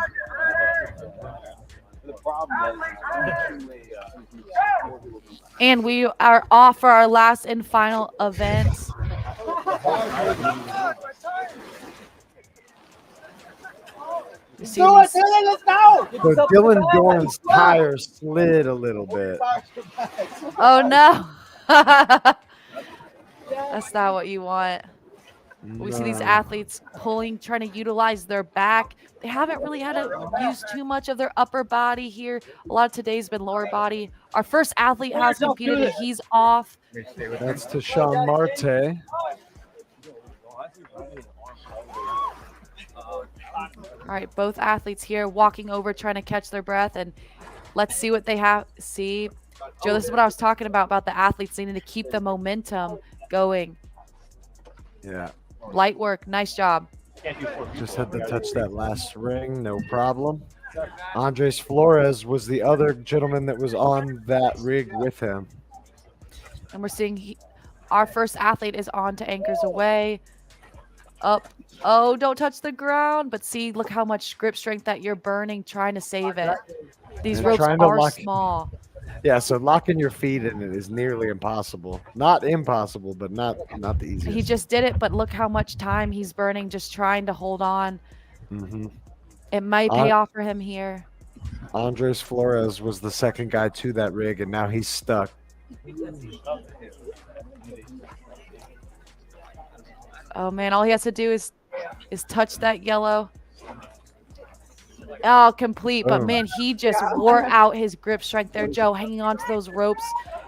And we are off for our last and final event. Do it, Dylan, let's go! So Dylan Dorn's tire slid a little bit. Oh no. That's not what you want. We see these No. athletes pulling, trying to utilize their back. They haven't really had to use too much of their upper body here. A lot of today's been lower body. Our first athlete has competed and he's off. That's Tashawn Marte. All right, both athletes here walking over, trying to catch their breath, and let's see what they have. See, Joe, this is what I was talking about the athletes needing to keep the momentum going. Yeah. Light work, nice job. Just had to touch that last ring, no problem. Andres Flores was the other gentleman that was on that rig with him. And we're seeing our first athlete is on to anchors away. Up. Oh, don't touch the ground. But see, look how much grip strength that you're burning trying to save it. These And ropes trying to are lock- small. Yeah, so locking your feet in it is nearly impossible. Not impossible, but not the easiest. He just did it, but look how much time he's burning just trying to hold on. Mm-hmm. It might pay off for him here. Andres Flores was the second guy to that rig, and now he's stuck. Oh man, all he has to do is touch that yellow. Oh, complete. But Boom. man, he just wore out his grip strength there, Joe, hanging on to those ropes,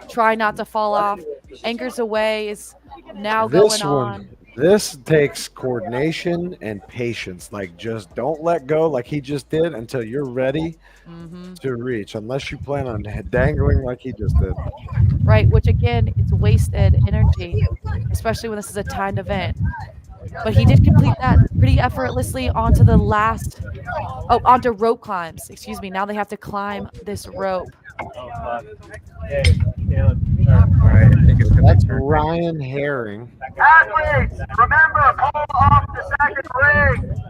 try not to fall off. Anchors away is now This going on. one, this takes coordination and patience. Like, just don't let go like he just did until you're ready to reach, unless you plan on dangling like he just did. Right, which again, it's wasted energy, especially when this is a timed event. But he did complete that pretty effortlessly onto the last, onto rope climbs. Excuse me. Now they have to climb this rope. That's Ryan Herring. Athletes, remember, pull off the second ring.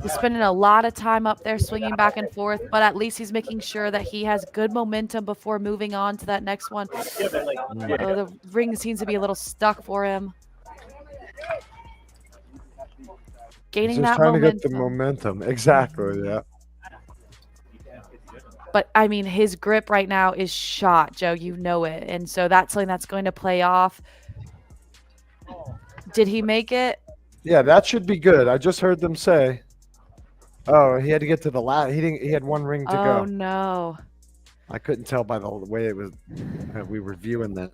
He's spending a lot of time up there swinging back and forth, but at least he's making sure that he has good momentum before moving on to that next one. Oh, the ring seems to be a little stuck for him. Gaining Just that trying momentum. to get the momentum. Exactly, yeah. But I mean, his grip right now is shot, Joe. You know it. And so that's something that's going to play off. Did he make it? Yeah, that should be good. I just heard them say. Oh, he had to get to the last. He had one ring to go. Oh no! I couldn't tell by the way it was. We were viewing that.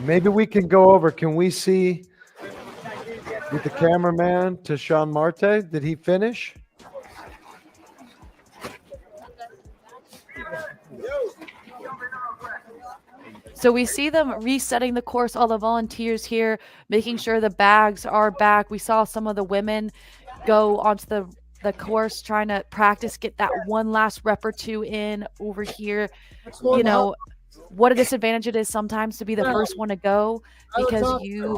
Maybe we can go over. Can we see with the cameraman Tashawn Marte? Did he finish? So we see them resetting the course, all the volunteers here, making sure the bags are back. We saw some of the women go onto the course trying to practice, get that one last rep or two in over here. You know, what a disadvantage it is sometimes to be the first one to go because you're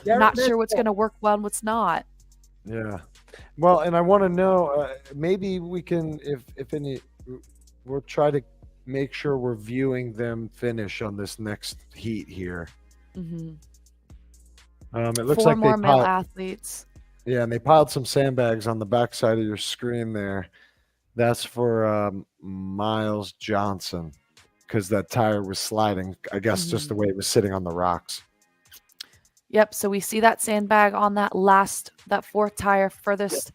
not sure what's going to work well and what's not. Yeah. Well, and I want to know, maybe we can, if any, we'll try to make sure we're viewing them finish on this next heat here. Mm-hmm. It looks Four like more they male piled, athletes. yeah, and they piled some sandbags on the back side of your screen there. That's for Miles Johnson because that tire was sliding, I guess, just the way it was sitting on the rocks. Yep, so we see that sandbag on that fourth tire furthest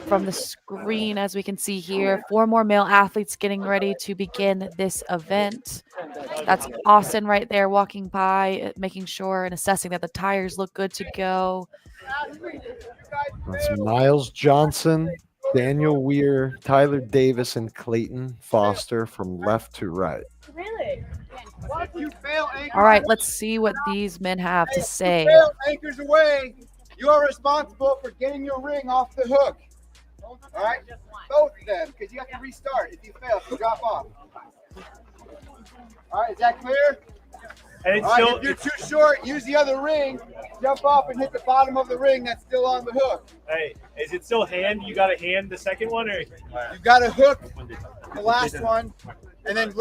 from the screen, as we can see here. 4 more male athletes getting ready to begin this event. That's Austin right there walking by, making sure and assessing that the tires look good to go. That's Miles Johnson, Daniel Weir, Tyler Davis, and Clayton Foster from left to right. Really? All right, let's see what these men have to say. Fail anchors away. You are responsible for getting your ring off the hook. All right? Both of them, because you have to restart if you fail, so drop off. All right, is that clear? And it's All right, still, if you're too short, use the other ring. Jump off and hit the bottom of the ring that's still on the hook. hey, is it still hand? You got to hand the second one, or You've got to hook the last one and then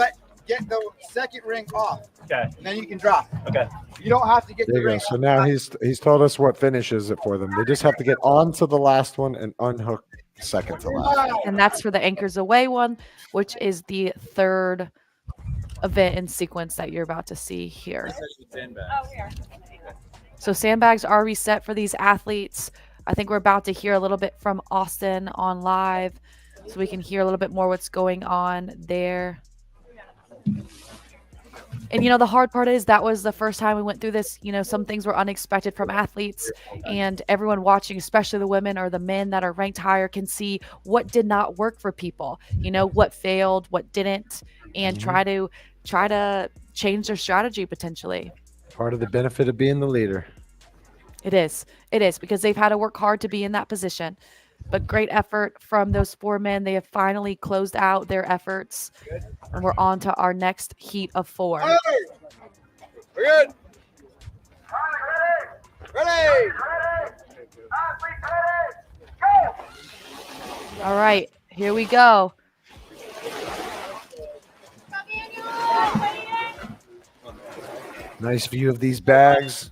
get the second ring off. Okay. And then you can drop. Okay. You don't have to get There the you go. ring. So now he's told us what finishes it for them. They just have to get onto the last one and unhook the second to last. And that's for the Anchors Away one, which is the third event in sequence that you're about to see here. So sandbags are reset for these athletes. I think we're about to hear a little bit from Austin on live, so we can hear a little bit more what's going on there. And, you know, the hard part is that was the first time we went through this. You know, some things were unexpected from athletes, and everyone watching, especially the women or the men that are ranked higher, can see what did not work for people, you know, what failed, what didn't, and try to change their strategy potentially. Part of the benefit of being the leader. It is because they've had to work hard to be in that position. But great effort from those 4 men. They have finally closed out their efforts. And we're on to our next heat of 4. Hey, we're good. Ready. All right, here we go. Nice view of these bags.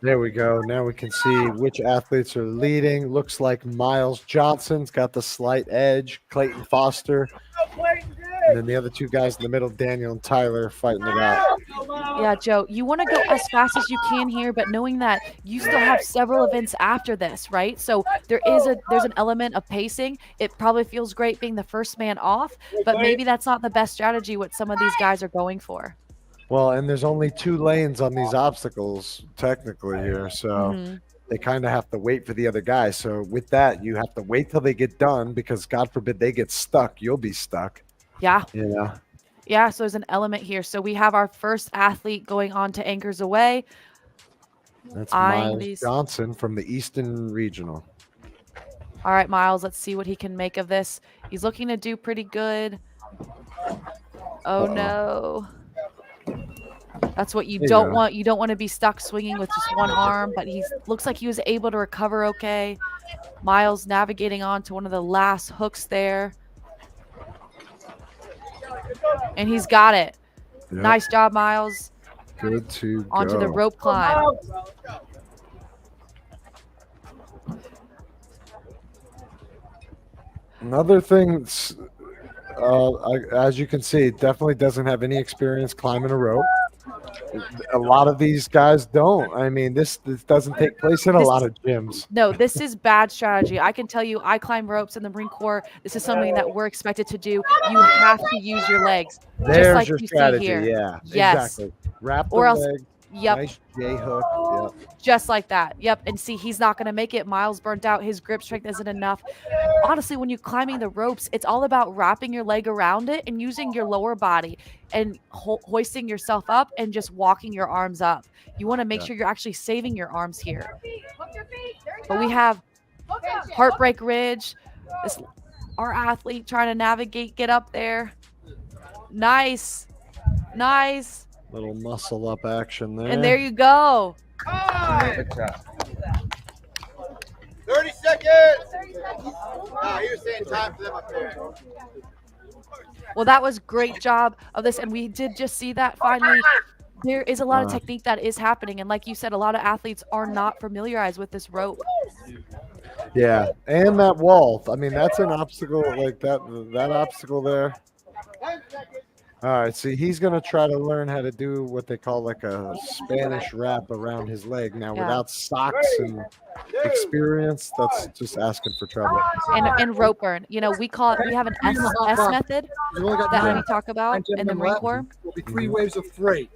There we go. Now we can see which athletes are leading. Looks like Miles Johnson's got the slight edge. Clayton Foster. And then the other 2 guys in the middle, Daniel and Tyler, fighting it out. Yeah, Joe, you want to go as fast as you can here, but knowing that you still have several events after this, right? So there's an element of pacing. It probably feels great being the first man off, but maybe that's not the best strategy what some of these guys are going for. Well, and there's only 2 lanes on these obstacles technically here, so they kind of have to wait for the other guy. So with that, you have to wait till they get done because God forbid they get stuck, you'll be stuck. Yeah. You know. Yeah, so there's an element here. So we have our first athlete going on to Anchors Away. That's Miles Johnson from the Eastern Regional. All right, Miles, let's see what he can make of this. He's looking to do pretty good. Oh, no. That's what you don't want. You don't want to be stuck swinging with just one arm, but he looks like he was able to recover okay. Miles navigating on to one of the last hooks there. And he's got it. Yep. Nice job, Miles. Good to Onto go. the rope climb. Another thing, as you can see, definitely doesn't have any experience climbing a rope. A lot of these guys don't. I mean, this doesn't take place in a lot of gyms. No, this is bad strategy. I can tell you, I climb ropes in the Marine Corps. This is something that we're expected to do. You have to use your legs. There's just like your you strategy. see here. Yeah, Yes. exactly. Wrap the Or else, leg. yep. Nice J hook. Yep. Just like that. Yep. And see, he's not going to make it. Miles burnt out. His grip strength isn't enough. Honestly, when you're climbing the ropes, it's all about wrapping your leg around it and using your lower body and hoisting yourself up and just walking your arms up. You want to make sure you're actually saving your arms here. But we have Heartbreak Ridge. Our athlete trying to navigate, get up there. Nice. Nice. Little muscle up action there. And there you go. 30 seconds. Nah, he was saying time for them up there. Well, that was great job of this. And we did just see that finally. There is a lot of technique that is happening. And like you said, a lot of athletes are not familiarized with this rope. Yeah, and that wall. I mean, that's an obstacle like that obstacle there. All right, see, he's going to try to learn how to do what they call like a Spanish wrap around his leg. Now, without socks and experience, that's just asking for trouble. And rope burn. You know, we have an S method that we talk about in the Marine Corps. Will be 3 waves of freight.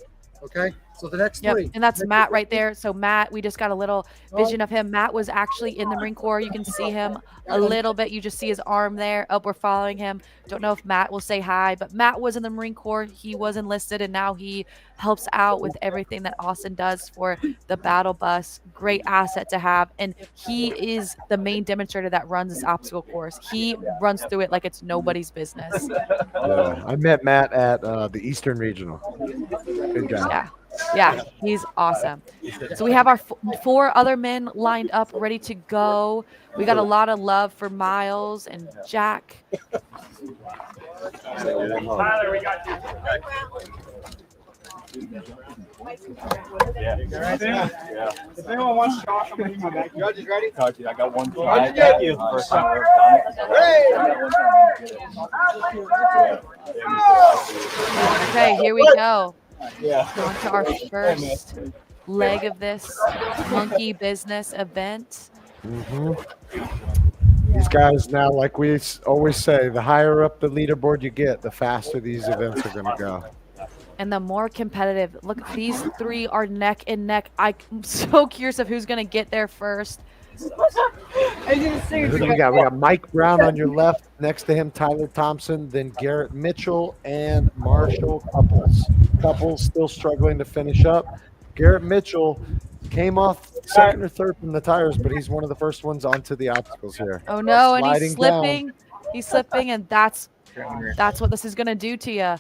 Okay, So the next Yep, three. and that's Matt right there. So Matt, we just got a little vision of him. Matt was actually in the Marine Corps. You can see him a little bit. You just see his arm there. Oh, we're following him. Don't know if Matt will say hi, but Matt was in the Marine Corps. He was enlisted, and now he helps out with everything that Austin does for the battle bus. Great asset to have, and he is the main demonstrator that runs this obstacle course. He runs through it like it's nobody's business. Yeah, I met Matt at the Eastern Regional. Good guy. Yeah. Yeah, he's awesome. So we have our 4 other men lined up, ready to go. We got a lot of love for Miles and Jack. Tyler, we got you. Yeah. If anyone wants to talk, I'm going to come back. Judges ready? Coach, I got one try. Thank you. First time we've done it. Okay, here we go. Yeah. On to our first leg of this monkey business event. These guys now, like we always say, the higher up the leaderboard you get, the faster these events are going to go. And the more competitive. Look, these 3 are neck and neck. I'm so curious of who's going to get there first. Who do we got? We got Mike Brown on your left. Next to him, Tyler Thompson. Then Garrett Mitchell and Marshall Couples. Couples still struggling to finish up. Garrett Mitchell came off second or third from the tires, but he's one of the first ones onto the obstacles here. Oh no, and he's Sliding slipping. down. He's slipping, and that's what this is going to do to you.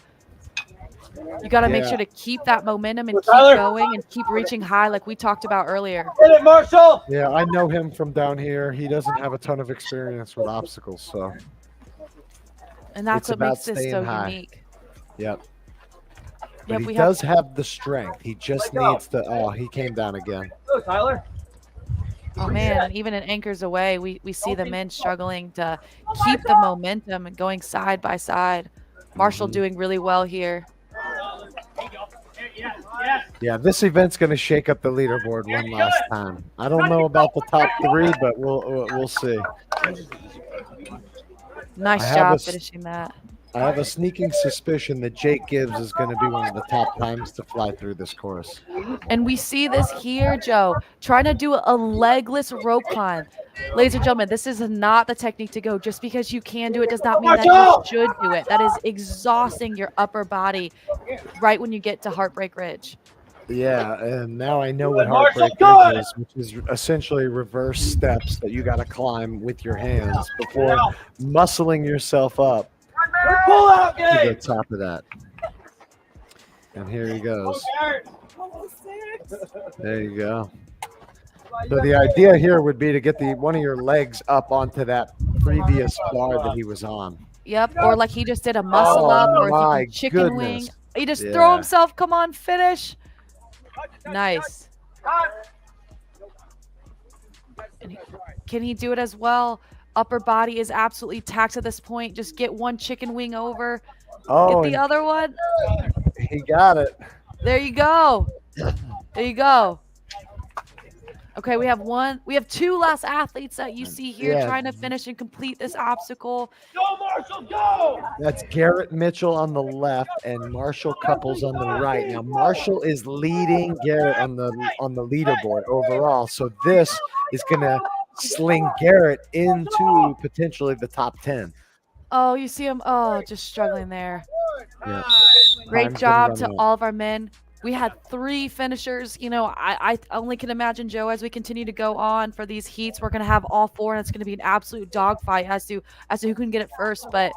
You got to make Yeah. sure to keep that momentum and keep Tyler. going and keep reaching high like we talked about earlier. Hit it, Marshall. Yeah, I know him from down here. He doesn't have a ton of experience with obstacles, so. And that's It's what about makes this staying so high. unique. Yep. But Yep, he we does have the strength. He just needs to. Oh, he came down again. Go, Tyler. Oh man, and even in anchors away, we see the men struggling to keep the momentum and going side by side. Marshall doing really well here. Yeah, this event's going to shake up the leaderboard one last time. I don't know about the top 3, but we'll see. Nice I have job a s- finishing that. I have a sneaking suspicion that Jake Gibbs is going to be one of the top times to fly through this course. And we see this here, Joe, trying to do a legless rope climb. Ladies and gentlemen, this is not the technique to go. Just because you can do it does not mean that you should do it. That is exhausting your upper body right when you get to Heartbreak Ridge. Yeah, and now I know what Marshall, Heartbreak good! Ridge is, which is essentially reverse steps that you got to climb with your hands before muscling yourself up Pull out, to the game. top of that. And here he goes. There you go. So the idea here would be to get one of your legs up onto that previous bar that he was on. Yep, or like he just did a muscle up, or if my he can chicken wing. goodness. He just throw Yeah. himself. Come on, finish. Nice. And can he do it as well? Upper body is absolutely taxed at this point. Just get one chicken wing over. Oh, Get the and other one. he got it. There you go. There you go. Okay, we have 2 last athletes that you see here Yeah. trying to finish and complete this obstacle. Go, Marshall, go. That's Garrett Mitchell on the left and Marshall Couples on the right. Now Marshall is leading Garrett on the leaderboard overall. So this is gonna sling Garrett into potentially the top 10. Oh, you see him? Oh, just struggling there. Yeah. Great Time's job gonna to run out. all of our men. We had 3 finishers. You know, I only can imagine, Joe, as we continue to go on for these heats, we're going to have all 4, and it's going to be an absolute dogfight as to who can get it first. But,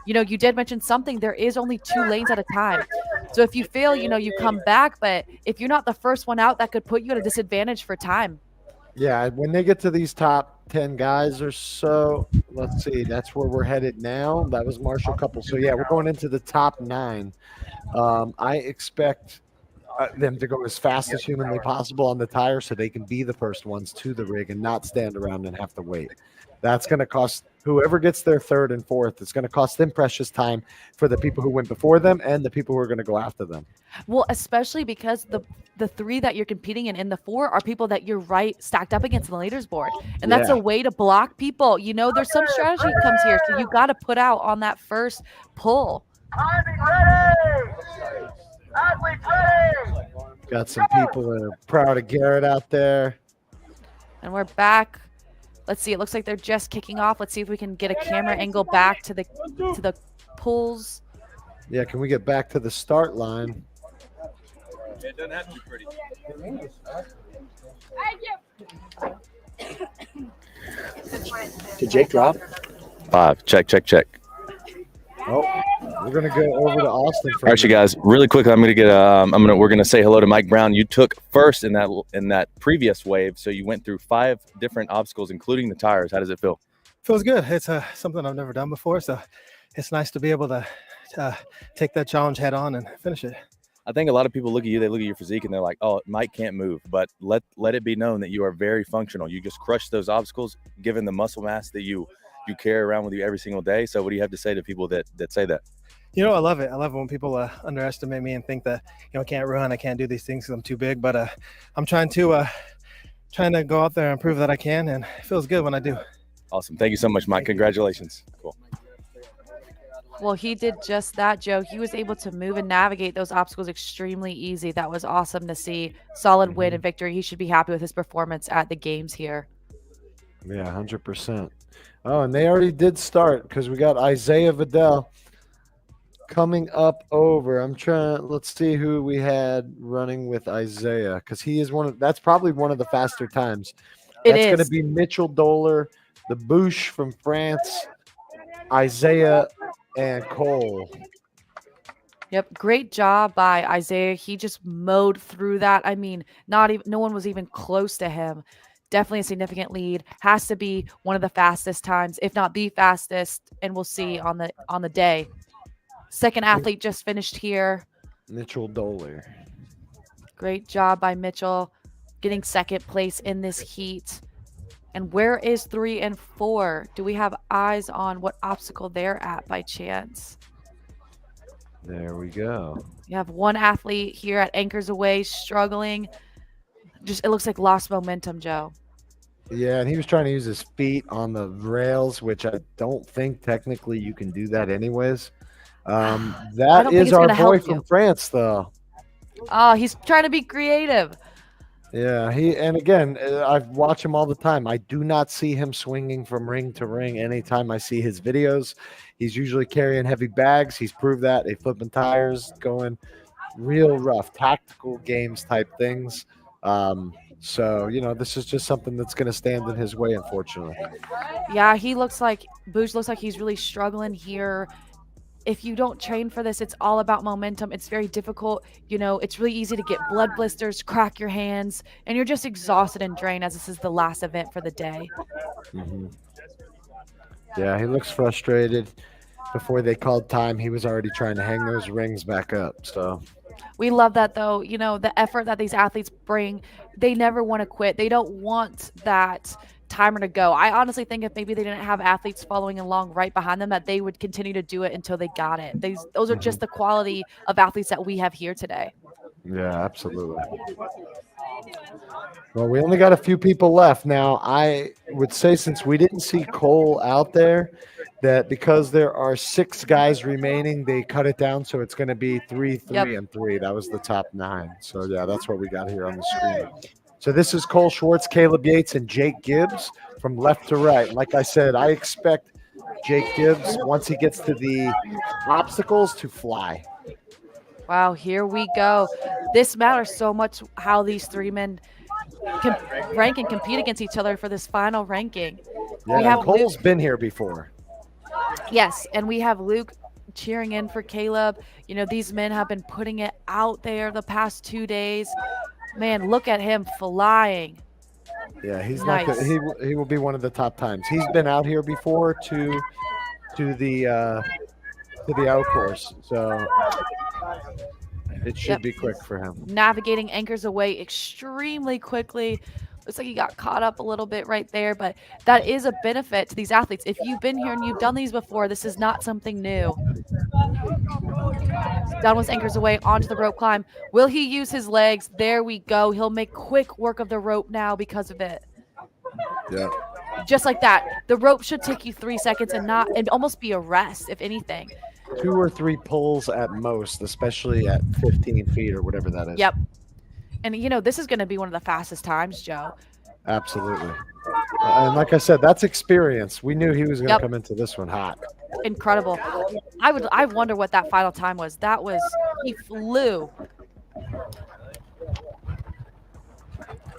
you know, you did mention something. There is only 2 lanes at a time. So if you fail, you know, you come back. But if you're not the first one out, that could put you at a disadvantage for time. Yeah, when they get to these top 10 guys or so, let's see, that's where we're headed now. That was Marshall Couples. So yeah, we're going into the top 9. I expect them to go as fast as humanly possible on the tire so they can be the first ones to the rig and not stand around and have to wait. That's going to cost whoever gets their 3rd and 4th. It's going to cost them precious time for the people who went before them and the people who are going to go after them. Well, especially because the 3 that you're competing in and the 4 are people that you're right stacked up against on the leaders board. And that's Yeah. a way to block people. You know, there's some strategy that comes here. So you got to put out on that first pull. Timing ready. Athletes ready. Got some people that are proud of Garrett out there. And we're back. Let's see. It looks like they're just kicking off. Let's see if we can get a camera angle back to the pulls. Yeah, can we get back to the start line? It doesn't have to be pretty. Did Jake drop? 5. Check. Oh, we're gonna go over to Austin for All right, you guys. Really quickly, we're gonna say hello to Mike Brown. You took first in that previous wave, so you went through 5 different obstacles, including the tires. How does it feel? Feels good. It's something I've never done before, so it's nice to be able to take that challenge head on and finish it. I think a lot of people look at you, they look at your physique, and they're like, "Oh, Mike can't move." But let it be known that you are very functional. You just crush those obstacles, given the muscle mass that you carry around with you every single day. So, what do you have to say to people that say that? You know, I love it. I love it when people underestimate me and think that, I can't run, I can't do these things because I'm too big. But I'm trying to go out there and prove that I can, and it feels good when I do. Awesome. Thank you so much, Mike. Congratulations. Cool. Well, he did just that, Joe. He was able to move and navigate those obstacles extremely easy. That was awesome to see. Solid win and victory. He should be happy with his performance at the games here. Yeah, 100%. Oh, and they already did start because we got Isaiah Vidal coming up over. Let's see who we had running with Isaiah, because he is that's probably one of the faster times. That's going to be Mitchell Doler, the Bouche from France, Isaiah, and Cole. Yep, great job by Isaiah. He just mowed through that. I mean, no one was even close to him. Definitely a significant lead. Has to be one of the fastest times, if not the fastest, and we'll see on the day. Second athlete just finished here. Mitchell Doler. Great job by Mitchell, getting second place in this heat. And where is 3 and 4? Do we have eyes on what obstacle they're at by chance? There we go. You have one athlete here at Anchors Away struggling. It looks like lost momentum, Joe. Yeah, and he was trying to use his feet on the rails, which I don't think technically you can do that anyways. That is our boy from France, though. Oh, he's trying to be creative. Yeah, and again, I watch him all the time. I do not see him swinging from ring to ring. Anytime I see his videos, he's usually carrying heavy bags. He's proved that. He's flipping tires, going real rough, tactical games type things. So, this is just something that's going to stand in his way, unfortunately. Yeah, Bouge looks like he's really struggling here. If you don't train for this, it's all about momentum. It's very difficult. It's really easy to get blood blisters, crack your hands, and you're just exhausted and drained as this is the last event for the day. Mm-hmm. Yeah, he looks frustrated. Before they called time, he was already trying to hang those rings back up. So we love that, though. The effort that these athletes bring, they never want to quit. They don't want that timer to go. I honestly think if maybe they didn't have athletes following along right behind them, that they would continue to do it until they got it. Those are just the quality of athletes that we have here today. Yeah, absolutely. Well, we only got a few people left now. I would say, since we didn't see Cole out there, that because there are 6 guys remaining, they cut it down, so it's going to be 3, 3, and 3. That was the top 9. So yeah, that's what we got here on the screen. So this is Cole Schwartz, Caleb Yates, and Jake Gibbs from left to right. Like I said, I expect Jake Gibbs, once he gets to the obstacles, to fly. Wow, here we go. This matters so much, how these 3 men can rank and compete against each other for this final ranking. Yeah, Cole's been here before. Yes, and we have Luke cheering in for Caleb. These men have been putting it out there the past 2 days. Man, look at him flying. Yeah, he's nice. Not good. He will be one of the top times. He's been out here before to the out course, so it should be quick for him. Navigating Anchors Away extremely quickly. Looks like he got caught up a little bit right there, but that is a benefit to these athletes. If you've been here and you've done these before, this is not something new. Down with Anchors Away onto the rope climb. Will he use his legs? There we go. He'll make quick work of the rope now because of it. Yeah. Just like that. The rope should take you 3 seconds and almost be a rest, if anything. 2 or 3 pulls at most, especially at 15 feet or whatever that is. Yep. And, this is going to be one of the fastest times, Joe. Absolutely. And like I said, that's experience. We knew he was going to Yep. come into this one hot. Incredible. I wonder what that final time was. He flew.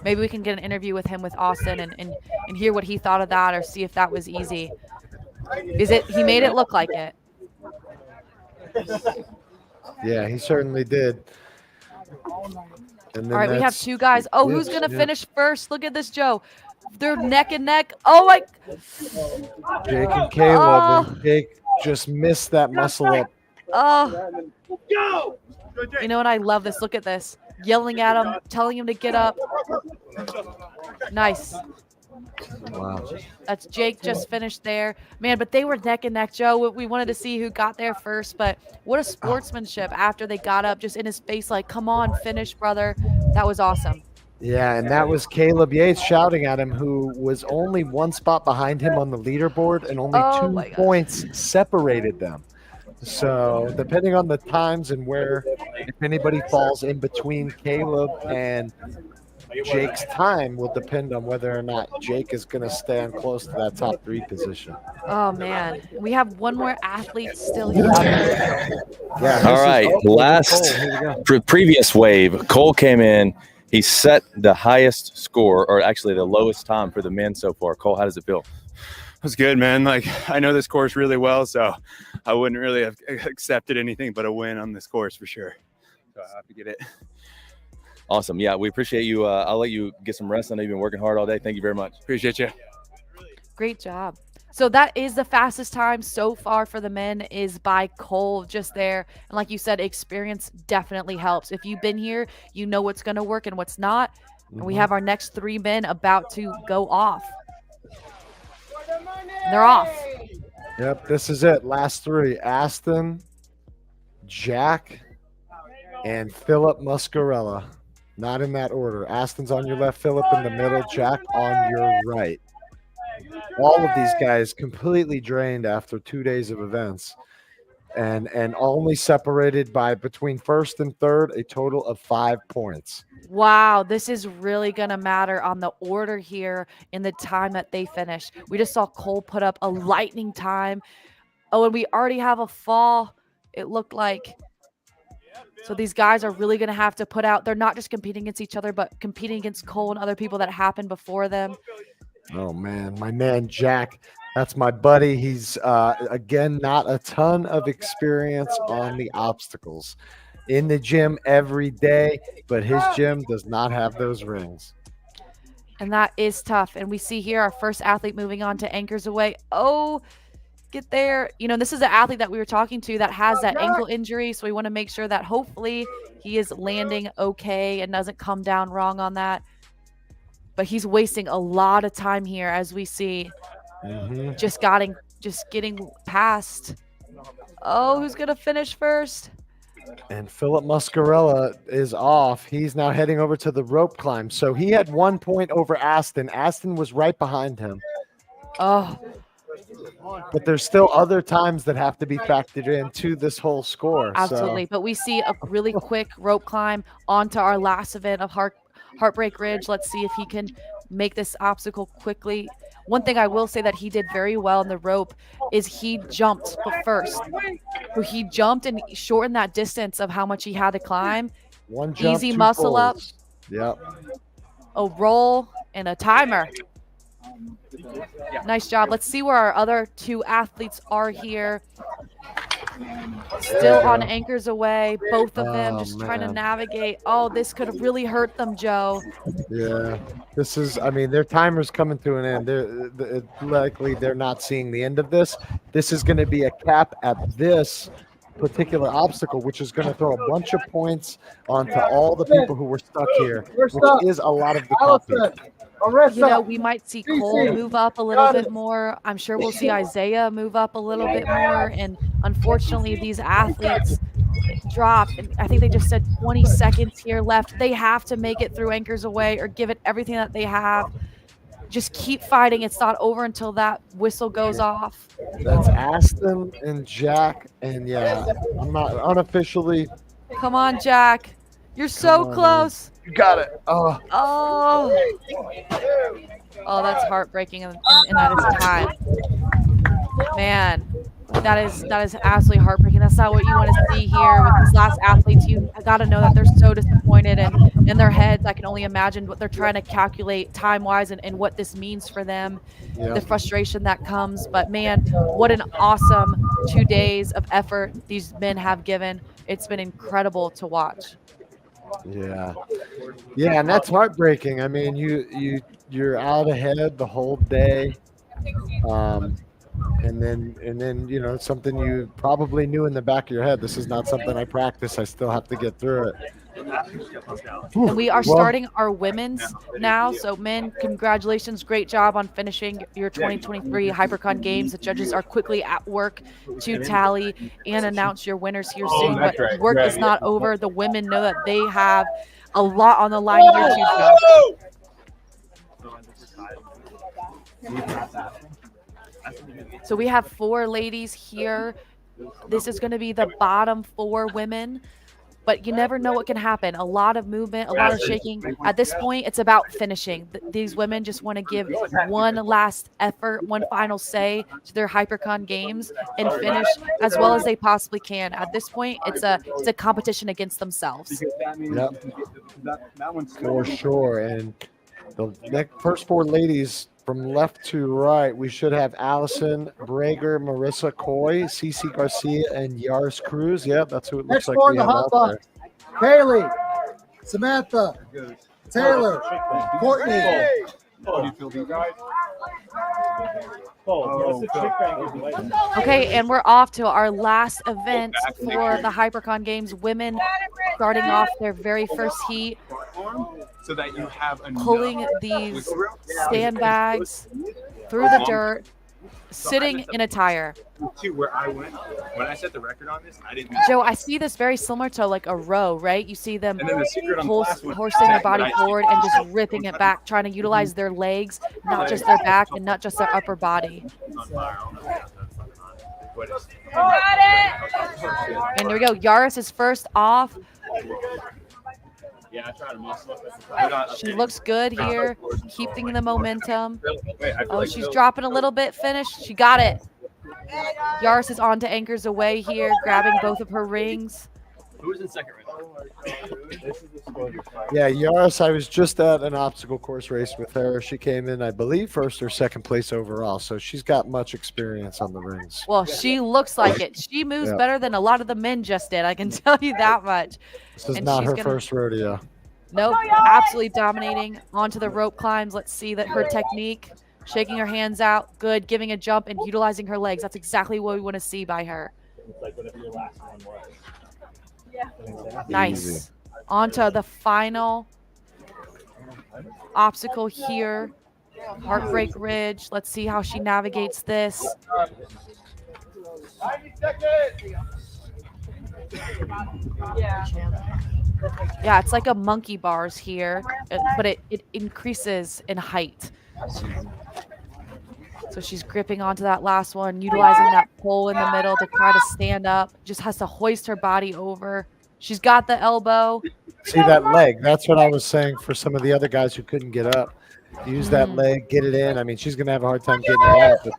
Maybe we can get an interview with him with Austin and hear what he thought of that, or see if that was easy. He made it look like it. Yeah, he certainly did. And then All right, we have that's- 2 guys. Oh, who's yes, going to yeah. finish first? Look at this, Joe. They're neck and neck. Oh, my. Jake and Caleb, and Jake just missed that muscle up. Oh. You know what? I love this. Look at this. Yelling at him, telling him to get up. Nice. Wow. That's Jake just finished there. Man, but they were neck and neck, Joe. We wanted to see who got there first, but what a sportsmanship after they got up, just in his face like, come on, finish, brother. That was awesome. Yeah, and that was Caleb Yates shouting at him, who was only 1 spot behind him on the leaderboard, and only 2 points separated them. So depending on the times and where, if anybody falls in between Caleb and Jake's time, will depend on whether or not Jake is going to stand close to that top 3 position. Oh, man. We have one more athlete still here. Yeah, All right, previous wave, Cole came in. He set the highest score, or actually the lowest time for the men so far. Cole, how does it feel? It was good, man. Like, I know this course really well, so I wouldn't really have accepted anything but a win on this course for sure. So I have to get it. Awesome. Yeah, we appreciate you. I'll let you get some rest. I know you've been working hard all day. Thank you very much. Appreciate you. Great job. So that is the fastest time so far for the men, is by Cole just there. And like you said, experience definitely helps. If you've been here, you know what's going to work and what's not. And we have our next 3 men about to go off. And they're off. Yep, this is it. Last 3. Aston, Jack, and Philip Muscarella. Not in that order. Aston's on your left, Philip in the middle, Jack on your right. All of these guys completely drained after 2 days of events, and only separated by between first and third a total of 5 points. Wow, this is really going to matter on the order here in the time that they finish. We just saw Cole put up a lightning time. Oh, and we already have a fall, it looked like. So these guys are really going to have to put out. They're not just competing against each other, but competing against Cole and other people that happened before them. Oh, man. My man, Jack, that's my buddy. He's, again, not a ton of experience on the obstacles. In the gym every day, but his gym does not have those rings. And that is tough. And we see here our first athlete moving on to anchors away. Oh, get there. This is an athlete that we were talking to that has that ankle injury. So we want to make sure that hopefully he is landing okay and doesn't come down wrong on that. But he's wasting a lot of time here, as we see. Just getting past. Oh, who's going to finish first? And Philip Muscarella is off. He's now heading over to the rope climb. So he had 1 point over Aston. Aston was right behind him. Oh. But there's still other times that have to be factored into this whole score. Absolutely. So. But we see a really quick rope climb onto our last event of Heartbreak Ridge. Let's see if he can make this obstacle quickly. One thing I will say that he did very well in the rope is he jumped first. So he jumped and shortened that distance of how much he had to climb. One jump, easy 2 muscle up. pulls. Yep. A roll and a timer. Nice job. Let's see where our other 2 athletes are here. Still on anchors away. Both of them just trying to navigate. Oh, this could have really hurt them, Joe. Yeah. This is, their timer's coming to an end. They're likely they're not seeing the end of this. This is going to be a cap at this particular obstacle, which is going to throw a bunch of points onto all the people who were stuck here, which is a lot of the copy. We might see Cole move up a little bit more. I'm sure we'll see Isaiah move up a little bit more. And unfortunately, these athletes dropped. And I think they just said 20 seconds here left. They have to make it through anchors away or give it everything that they have. Just keep fighting. It's not over until that whistle goes off. That's Aston and Jack. And yeah, I'm not unofficially. Come on, Jack. You're so close. You got it. Oh. Oh, that's heartbreaking, and that is time. Man, that is absolutely heartbreaking. That's not what you want to see here with these last athletes. You got to know that they're so disappointed, and in their heads, I can only imagine what they're trying to calculate time-wise and what this means for them, the frustration that comes. But man, what an awesome 2 days of effort these men have given. It's been incredible to watch. Yeah, and that's heartbreaking. I mean, you're out ahead the whole day, and then something you probably knew in the back of your head. This is not something I practice. I still have to get through it. And we are starting our women's now. So men, congratulations. Great job on finishing your 2023 Hybricon games. The judges are quickly at work to tally and announce your winners here soon. But work is not over. The women know that they have a lot on the line here too. So we have 4 ladies here. This is going to be the bottom 4 women. But you never know what can happen. A lot of movement, a lot of shaking. At this point, it's about finishing. These women just want to give one last effort, one final say to their Hybricon games and finish as well as they possibly can. At this point, it's a competition against themselves. Yep. For sure. And the first 4 ladies from left to right, we should have Allison Brager, Marissa Coy, Cece Garcia, and Yaris Cruz. Yeah, that's who it looks like we have out there. Kaylee, Samantha, Taylor, Courtney. Okay, and we're off to our last event for the Hybricon Games. Women starting off their very first heat. So that you have pulling these sandbags through the dirt, sitting in a tire. Where I went, when I set the record on this, I didn't. Joe, I see this very similar to like a row, right? You see them horsing their body forward and just ripping it back, trying to utilize their legs, not just their back and not just their upper body. And there we go. Yaris is first off. Yeah, I tried to muscle up. She looks good here, keeping the momentum. Oh, she's dropping a little bit. Finish. She got it. Yaris is on to anchors away here, grabbing both of her rings. Who's in second right now? Yeah, Yaris, I was just at an obstacle course race with her. She came in, I believe, first or second place overall. So she's got much experience on the rings. Well, she looks like it. She moves better than a lot of the men just did. I can tell you that much. This is not her first rodeo. Nope, absolutely dominating onto the rope climbs. Let's see that her technique, shaking her hands out, good, giving a jump and utilizing her legs. That's exactly what we want to see by her. Nice. Onto the final obstacle here, Heartbreak Ridge. Let's see how she navigates this. 90 seconds. Yeah, it's like a monkey bars here, but it increases in height. So she's gripping onto that last one, utilizing that pole in the middle to try to stand up. Just has to hoist her body over. She's got the elbow. See that leg? That's what I was saying for some of the other guys who couldn't get up. Use that leg, get it in. I mean, she's going to have a hard time getting it out, but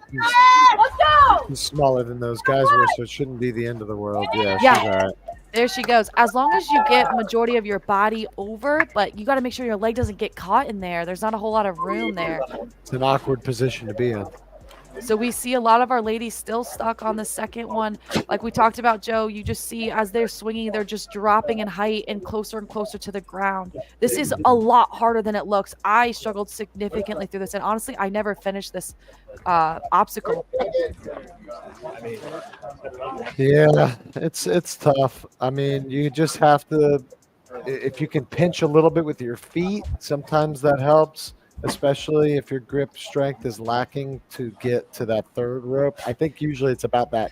she's smaller than those guys were, so it shouldn't be the end of the world. Yeah, she's all right. There she goes. As long as you get a majority of your body over, but you got to make sure your leg doesn't get caught in there. There's not a whole lot of room there. It's an awkward position to be in. So we see a lot of our ladies still stuck on the second one. Like we talked about, Joe, you just see as they're swinging, they're just dropping in height and closer to the ground. This is a lot harder than it looks. I struggled significantly through this, and honestly, I never finished this obstacle. Yeah, it's tough. I mean, you just have to, if you can pinch a little bit with your feet, sometimes that helps. Especially if your grip strength is lacking to get to that third rope. I think usually it's about that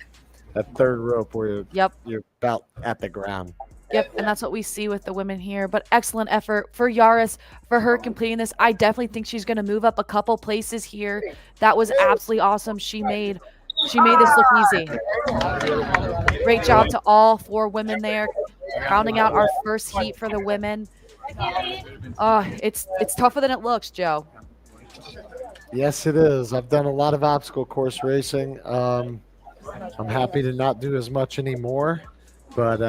third rope where you're about at the ground. Yep, and that's what we see with the women here. But excellent effort for Yaris, for her completing this. I definitely think she's going to move up a couple places here. That was absolutely awesome. She made this look easy. Great job to all 4 women there. rounding out our first heat for the women. It's tougher than it looks, Joe. Yes, it is. I've done a lot of obstacle course racing. I'm happy to not do as much anymore, but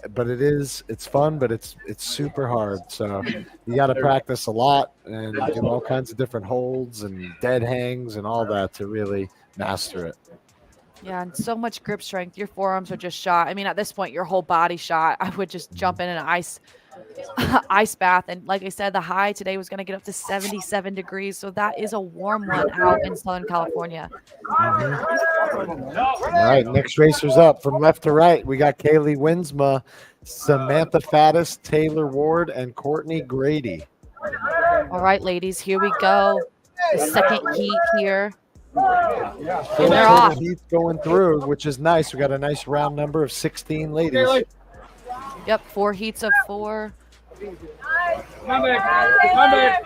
it's fun, but it's super hard. So you got to practice a lot and do all kinds of different holds and dead hangs and all that to really master it. Yeah, and so much grip strength. Your forearms are just shot. I mean, at this point, your whole body shot. I would just jump in an ice bath. And like I said, the high today was going to get up to 77 degrees. So that is a warm one out in Southern California. All right, next racers up from left to right. We got Kaylee Winsma, Samantha Faddis, Taylor Ward, and Courtney Grady. All right, ladies, here we go. The second heat here. And they're off. Heats going through, which is nice. We got a nice round number of 16 ladies. Yep, 4 heats of 4. Come back.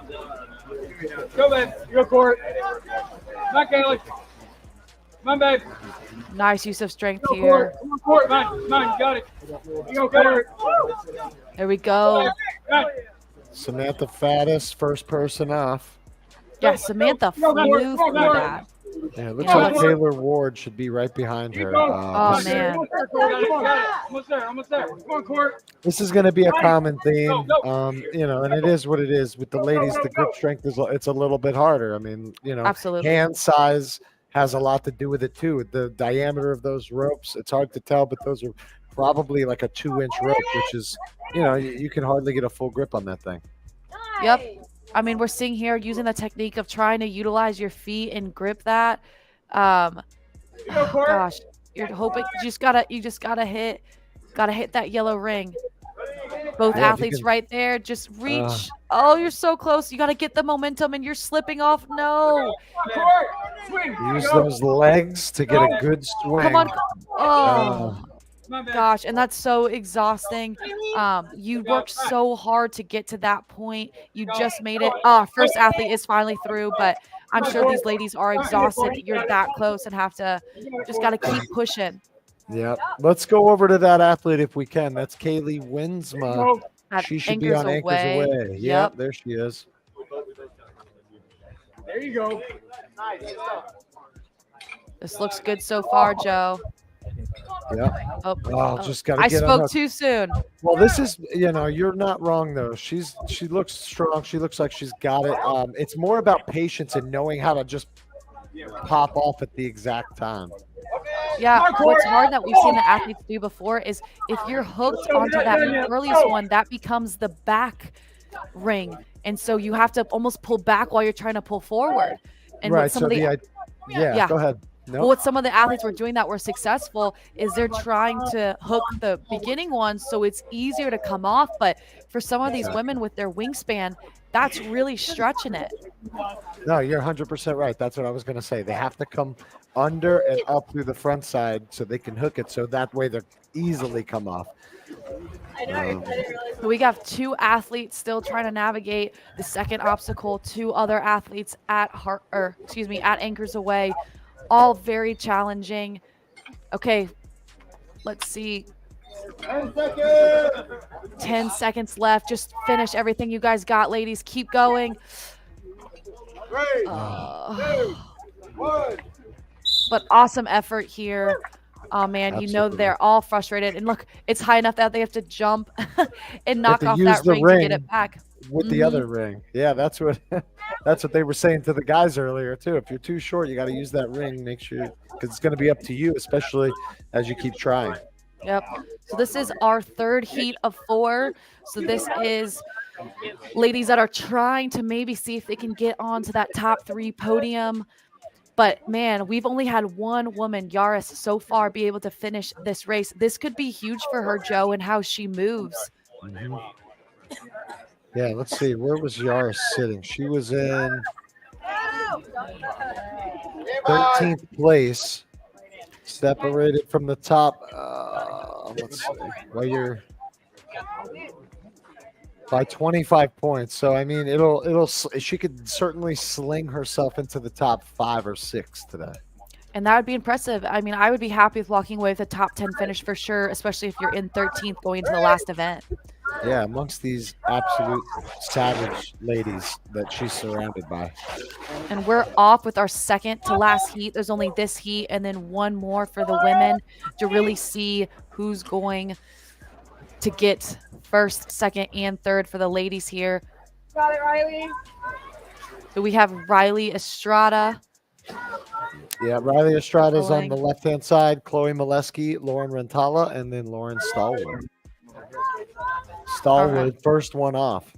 Go back. Go court. Back, Kaylee. Come back. Nice use of strength Go here. court. Go court. Mine. Got it. Go court. There we go. Samantha Faddis, first person off. Yeah, Samantha flew through that. Yeah, it looks like Taylor Ward should be right behind her. Oh, man. Almost there. Come on, court. This is going to be a common theme, and it is what it is. With the ladies, the grip strength it's a little bit harder. I mean, Absolutely. hand size has a lot to do with it too. The diameter of those ropes, it's hard to tell, but those are probably like a 2-inch rope, which is, you can hardly get a full grip on that thing. Yep. I mean, we're seeing here using the technique of trying to utilize your feet and grip that. Gosh, you're hoping you just gotta hit that yellow ring. Both athletes right there. Just reach. Oh, you're so close. You gotta get the momentum, and you're slipping off. No. Use those legs to get a good swing. Come on. Oh. Gosh, and that's so exhausting. You worked so hard to get to that point. You just made it. First athlete is finally through, but I'm sure these ladies are exhausted. You're that close and have to just got to keep pushing. Yep. Let's go over to that athlete if we can. That's Kaylee Winsma. She should be on Anchors Away. Yep, there she is. There you go. This looks good so far, Joe. Yeah. Just got. I spoke too soon. Well, this is, you're not wrong though. She looks strong. She looks like she's got it. It's more about patience and knowing how to just pop off at the exact time. Yeah, what's hard that we've seen the athletes do before is if you're hooked onto that earliest one, that becomes the back ring, and so you have to almost pull back while you're trying to pull forward. And right. Some of the go ahead. Well, what some of the athletes were doing that were successful is they're trying to hook the beginning one so it's easier to come off. But for some of these women with their wingspan, that's really stretching it. No, you're 100% right. That's what I was going to say. They have to come under and up through the front side so they can hook it. So that way they're easily come off. So we got 2 athletes still trying to navigate the second obstacle. 2 other athletes at Anchors Away. All very challenging. Okay, let's see. 10 seconds left. Just finish everything you guys got, ladies. Keep going. But awesome effort here. Oh, man, Absolutely. they're all frustrated. And look, it's high enough that they have to jump and knock off that ring to get it back. With the other ring. Yeah, that's what they were saying to the guys earlier too. If you're too short, you got to use that ring. Make sure, because it's going to be up to you, especially as you keep trying. Yep. So this is our third heat of 4. So this is ladies that are trying to maybe see if they can get onto that top 3 podium. But man, we've only had one woman, Yaris, so far be able to finish this race. This could be huge for her, Joe, and how she moves. Mm-hmm. Yeah, let's see. Where was Yaris sitting? She was in 13th place, separated from the top. Let's see. Well, you're by 25 points. So I mean, she could certainly sling herself into the top 5 or 6 today. And that would be impressive. I mean, I would be happy with walking away with a top 10 finish for sure, especially if you're in 13th going into the last event. Yeah, amongst these absolute savage ladies that she's surrounded by. And we're off with our second to last heat. There's only this heat and then one more for the women to really see who's going to get first, second, and third for the ladies here. Got it, Riley. So we have Riley Estrada. Yeah, Riley Estrada is on the left-hand side, Chloe Molesky, Lauren Rentala, and then Lauren Stallwood. Stallwood, first one off.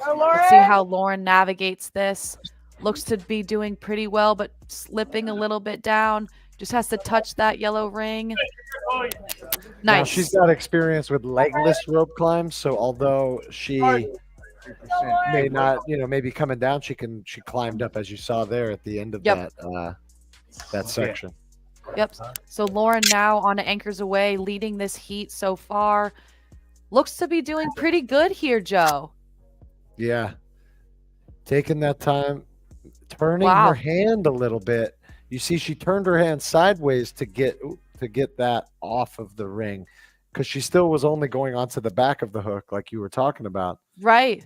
Let's see how Lauren navigates this. Looks to be doing pretty well, but slipping a little bit down. Just has to touch that yellow ring. Nice. Now, she's got experience with legless rope climbs, so although she may not, maybe coming down, she climbed up, as you saw there at the end of that section. Yep. So Lauren now on to Anchors Away, leading this heat so far. Looks to be doing pretty good here, Joe. Yeah. Taking that time, turning her hand a little bit. You see she turned her hand sideways to get that off of the ring because she still was only going onto the back of the hook like you were talking about. Right.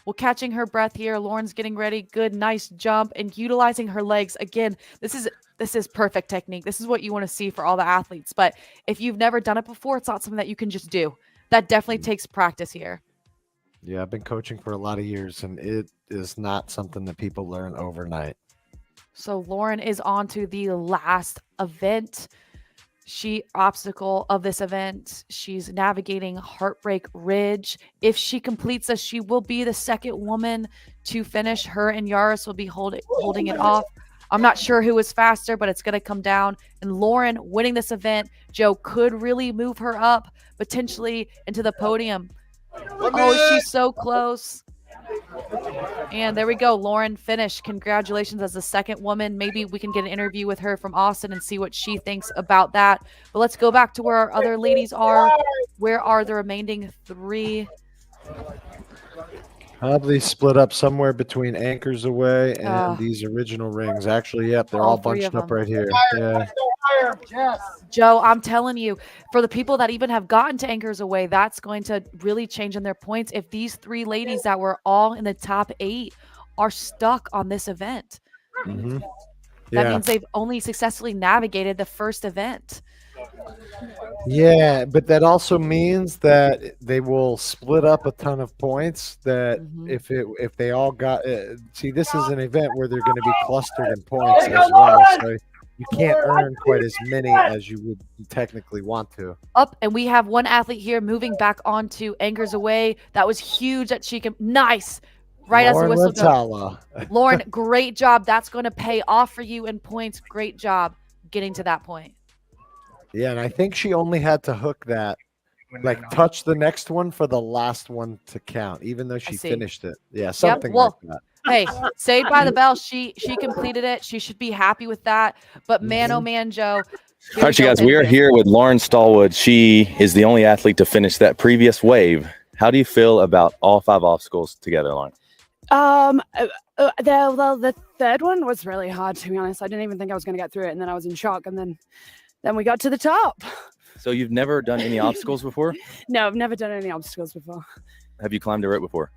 Well, catching her breath here. Lauren's getting ready. Good, nice jump and utilizing her legs. Again, this is perfect technique. This is what you want to see for all the athletes. But if you've never done it before, it's not something that you can just do. That definitely takes practice here. Yeah, I've been coaching for a lot of years, and it is not something that people learn overnight. So Lauren is on to the last event. Obstacle of this event. She's navigating Heartbreak Ridge. If she completes this, she will be the second woman to finish. Her and Yaris will be holding it off. I'm not sure who is faster, but it's going to come down. And Lauren winning this event, Joe, could really move her up potentially into the podium. Oh, she's so close. And there we go. Lauren finished. Congratulations as the second woman. Maybe we can get an interview with her from Austin and see what she thinks about that. But let's go back to where our other ladies are. Where are the remaining three? Probably split up somewhere between Anchors Away and these original rings. Actually, yep, they're all bunched up right here. Yeah. Joe, I'm telling you, for the people that even have gotten to Anchors Away, that's going to really change in their points if these three ladies that were all in the top 8 are stuck on this event. Mm-hmm. That means they've only successfully navigated the first event. Yeah, but that also means that they will split up a ton of points. That if they all got see, this is an event where they're going to be clustered in points as well. So you can't earn quite as many as you would technically want to. Up, and we have one athlete here moving back onto Anchors Away. That was huge that she can. Nice. Right Lauren as the whistle Rentala. goes. Lauren, great job. That's going to pay off for you in points. Great job getting to that point. Yeah, and I think she only had to hook that, like touch the next one for the last one to count, even though she finished it. Yeah, something like that. Hey, Saved by the Bell. She completed it. She should be happy with that. But man, oh man, Joe. All right, you guys, we are here with Lauren Stallwood. She is the only athlete to finish that previous wave. How do you feel about all 5 obstacles together, Lauren? The third one was really hard, to be honest. I didn't even think I was going to get through it, and then I was in shock, and then we got to the top. So you've never done any obstacles before? No, I've never done any obstacles before. Have you climbed a rope before?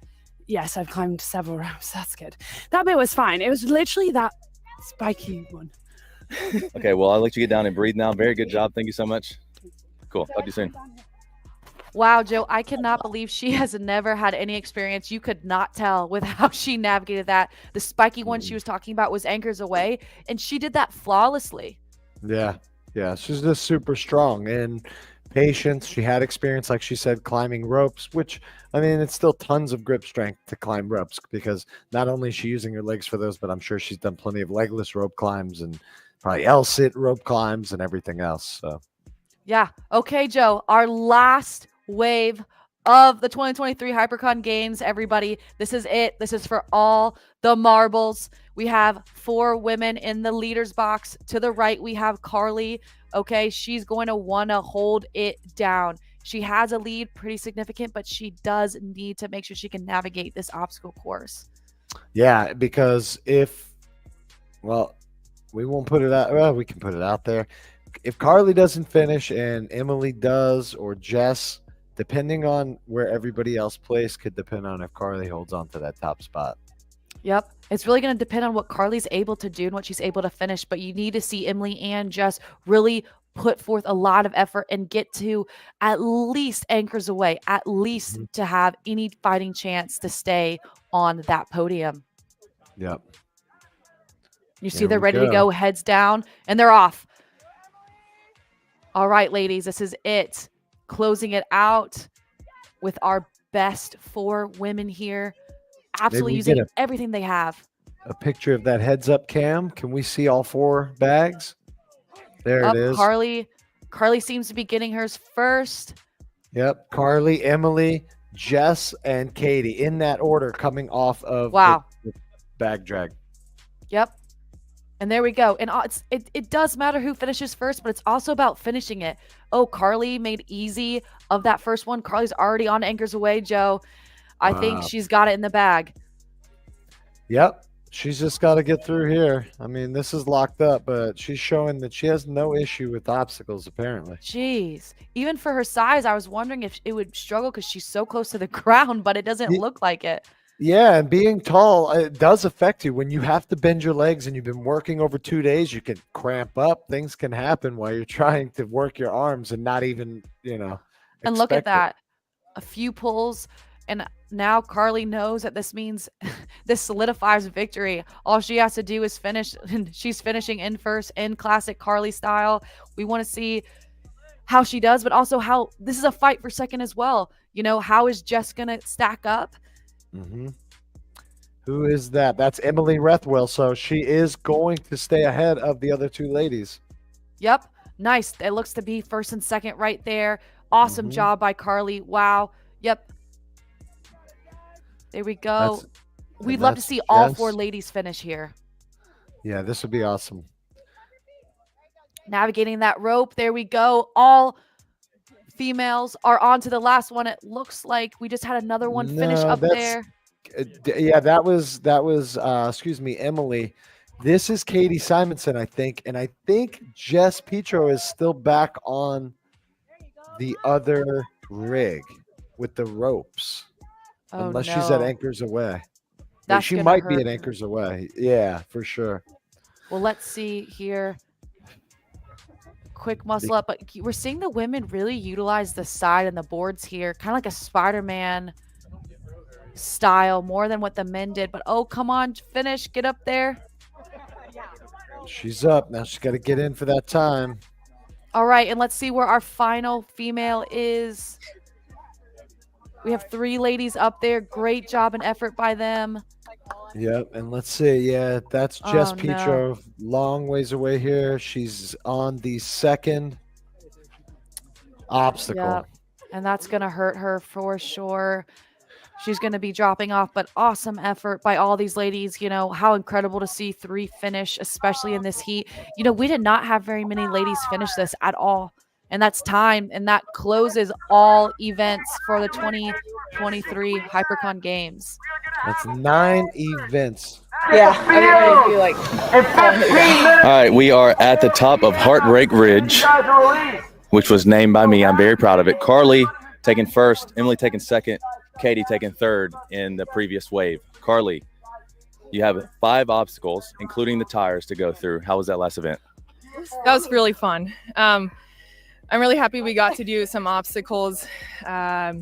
Yes, I've climbed several ropes. That's good. That bit was fine. It was literally that spiky one. Okay, well, I'll let you get down and breathe now. Very good job. Thank you so much. Cool. Talk to you soon. Wow, Joe, I cannot believe she has never had any experience. You could not tell with how she navigated that. The spiky one she was talking about was Anchors Away, and she did that flawlessly. Yeah, she's just super strong and patience. She had experience, like she said, climbing ropes, which, I mean, it's still tons of grip strength to climb ropes because not only is she using her legs for those, but I'm sure she's done plenty of legless rope climbs and probably L-sit rope climbs and everything else. So, yeah. Okay, Joe, our last wave of the 2023 Hybricon Games, everybody. This is it. This is for all the marbles. We have 4 women in the leaders box. To the right, we have Carly. Okay, she's going to want to hold it down. She has a lead, pretty significant, but she does need to make sure she can navigate this obstacle course. yeah, because We won't put it out. Well, we can put it out there. If Carly doesn't finish and Emily does, or Jess, depending on where everybody else plays, could depend on if Carly holds on to that top spot. Yep. It's really going to depend on what Carly's able to do and what she's able to finish. But you need to see Emily and Jess really put forth a lot of effort and get to at least anchors away, at least to have any fighting chance to stay on that podium. Yep. You see they're ready to go, heads down, and they're off. All right, ladies, this is it. Closing it out with our best 4 women here. Absolutely using everything they have. A picture of that heads up cam. Can we see all 4 bags? There it is. Carly seems to be getting hers first. Yep. Carly, Emily, Jess, and Katie in that order coming off of the bag drag. Yep. And there we go. And it does matter who finishes first, but it's also about finishing it. Oh, Carly made easy of that first one. Carly's already on anchors away, Joe. I think she's got it in the bag. Yep. She's just got to get through here. I mean, this is locked up, but she's showing that she has no issue with obstacles, apparently. Jeez. Even for her size, I was wondering if it would struggle because she's so close to the ground, but it doesn't look like it. Yeah, and being tall, it does affect you. When you have to bend your legs and you've been working over 2 days, you can cramp up. Things can happen while you're trying to work your arms and not even, And look at that. A few pulls, and now Carly knows that this means this solidifies victory. All she has to do is finish, and she's finishing in first in classic Carly style. We want to see how she does, but also how this is a fight for second as well. How is Jess going to stack up? Mm-hmm. Who is that? That's Emily Rethwell. So she is going to stay ahead of the other 2 ladies. Yep. Nice. It looks to be first and second right there. Awesome job by Carly. Wow. Yep. There we go. We'd love to see all 4 ladies finish here. Yeah, this would be awesome. Navigating that rope. There we go. All females are on to the last one. It looks like we just had another one finish up there. Yeah, that was Emily. This is Katie Simonson, I think, and I think Jess Petro is still back on the other rig with the ropes, unless she's at anchors away. She might be at anchors away. Yeah, for sure. Well, let's see here. Quick muscle up, but we're seeing the women really utilize the side and the boards here, kind of like a Spider-Man style, more than what the men did. But oh, come on, finish, get up there. She's up now. She's got to get in for that time. All right, and let's see where our final female is. We have 3 ladies up there. Great job and effort by them. Yep, and let's see. Yeah, that's Jess Petro. Long ways away here. She's on the second obstacle. Yep. And that's going to hurt her for sure. She's going to be dropping off, but awesome effort by all these ladies. How incredible to see 3 finish, especially in this heat. We did not have very many ladies finish this at all. And that's time. And that closes all events for the 2023 Hybricon Games. That's 9 events. Yeah, I really feel like. All right, we are at the top of Heartbreak Ridge, which was named by me. I'm very proud of it. Carly taking first, Emily taking second, Katie taking third in the previous wave. Carly, you have 5 obstacles, including the tires, to go through. How was that last event? That was really fun. I'm really happy we got to do some obstacles. So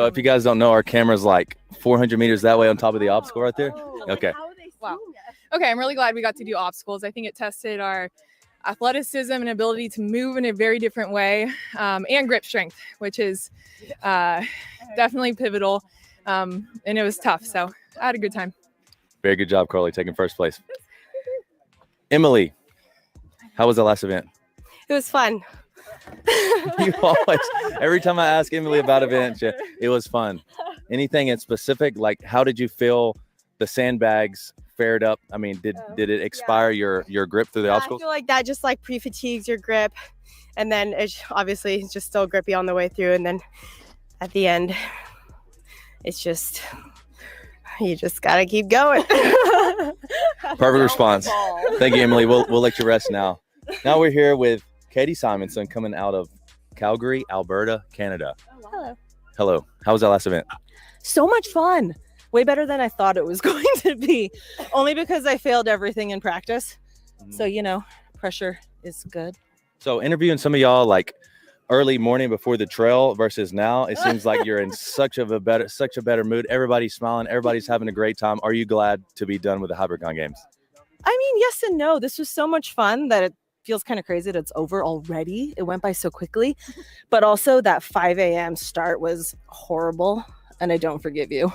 if you guys don't know, our camera's like 400 meters that way on top of the obstacle right there. Okay. Wow. Okay, I'm really glad we got to do obstacles. I think it tested our athleticism and ability to move in a very different way, and grip strength, which is definitely pivotal. And it was tough, so I had a good time. Very good job, Carly, taking first place. Emily, how was the last event? It was fun. You always, every time I ask Emily about events, it was fun. Anything in specific, like how did you feel the sandbags fared up? I mean, did it expire your grip through the obstacles? I feel like that just like pre-fatigues your grip, and then it's obviously just still grippy on the way through, and then at the end, it's just you just gotta keep going. Perfect response. Thank you, Emily. We'll let you rest now. Now we're here with Katie Simonson coming out of Calgary, Alberta, Canada. Hello. Hello. How was that last event? So much fun. Way better than I thought it was going to be. Only because I failed everything in practice. So, you know, pressure is good. So interviewing some of y'all like early morning before the trail versus now, it seems like you're in such a better mood. Everybody's smiling. Everybody's having a great time. Are you glad to be done with the Hybricon games? I mean, yes and no. This was so much fun that it feels kind of crazy that it's over already. It went by so quickly. But also that 5 a.m. start was horrible. And I don't forgive you.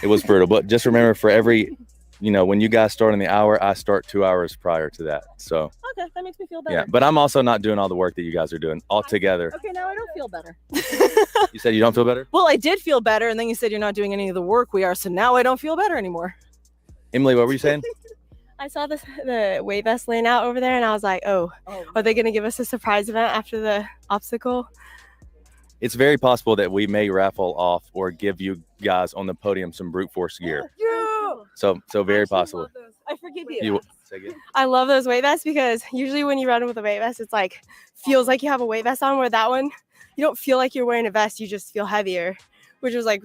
It was brutal. But just remember, for every, when you guys start in the hour, I start 2 hours prior to that. So Okay, that makes me feel better. yeah, but I'm also not doing all the work that you guys are doing all together. Okay, now I don't feel better. You said you don't feel better? Well, I did feel better, and then you said you're not doing any of the work we are, so now I don't feel better anymore. Emily, what were you saying? I saw the weight vest laying out over there, and I was like, oh, are they going to give us a surprise event after the obstacle? It's very possible that we may raffle off or give you guys on the podium some brute force gear. So very possible. I forgive you. You say again? I love those weight vests because usually when you run with a weight vest, it's like feels like you have a weight vest on, where that one, you don't feel like you're wearing a vest, you just feel heavier, which was like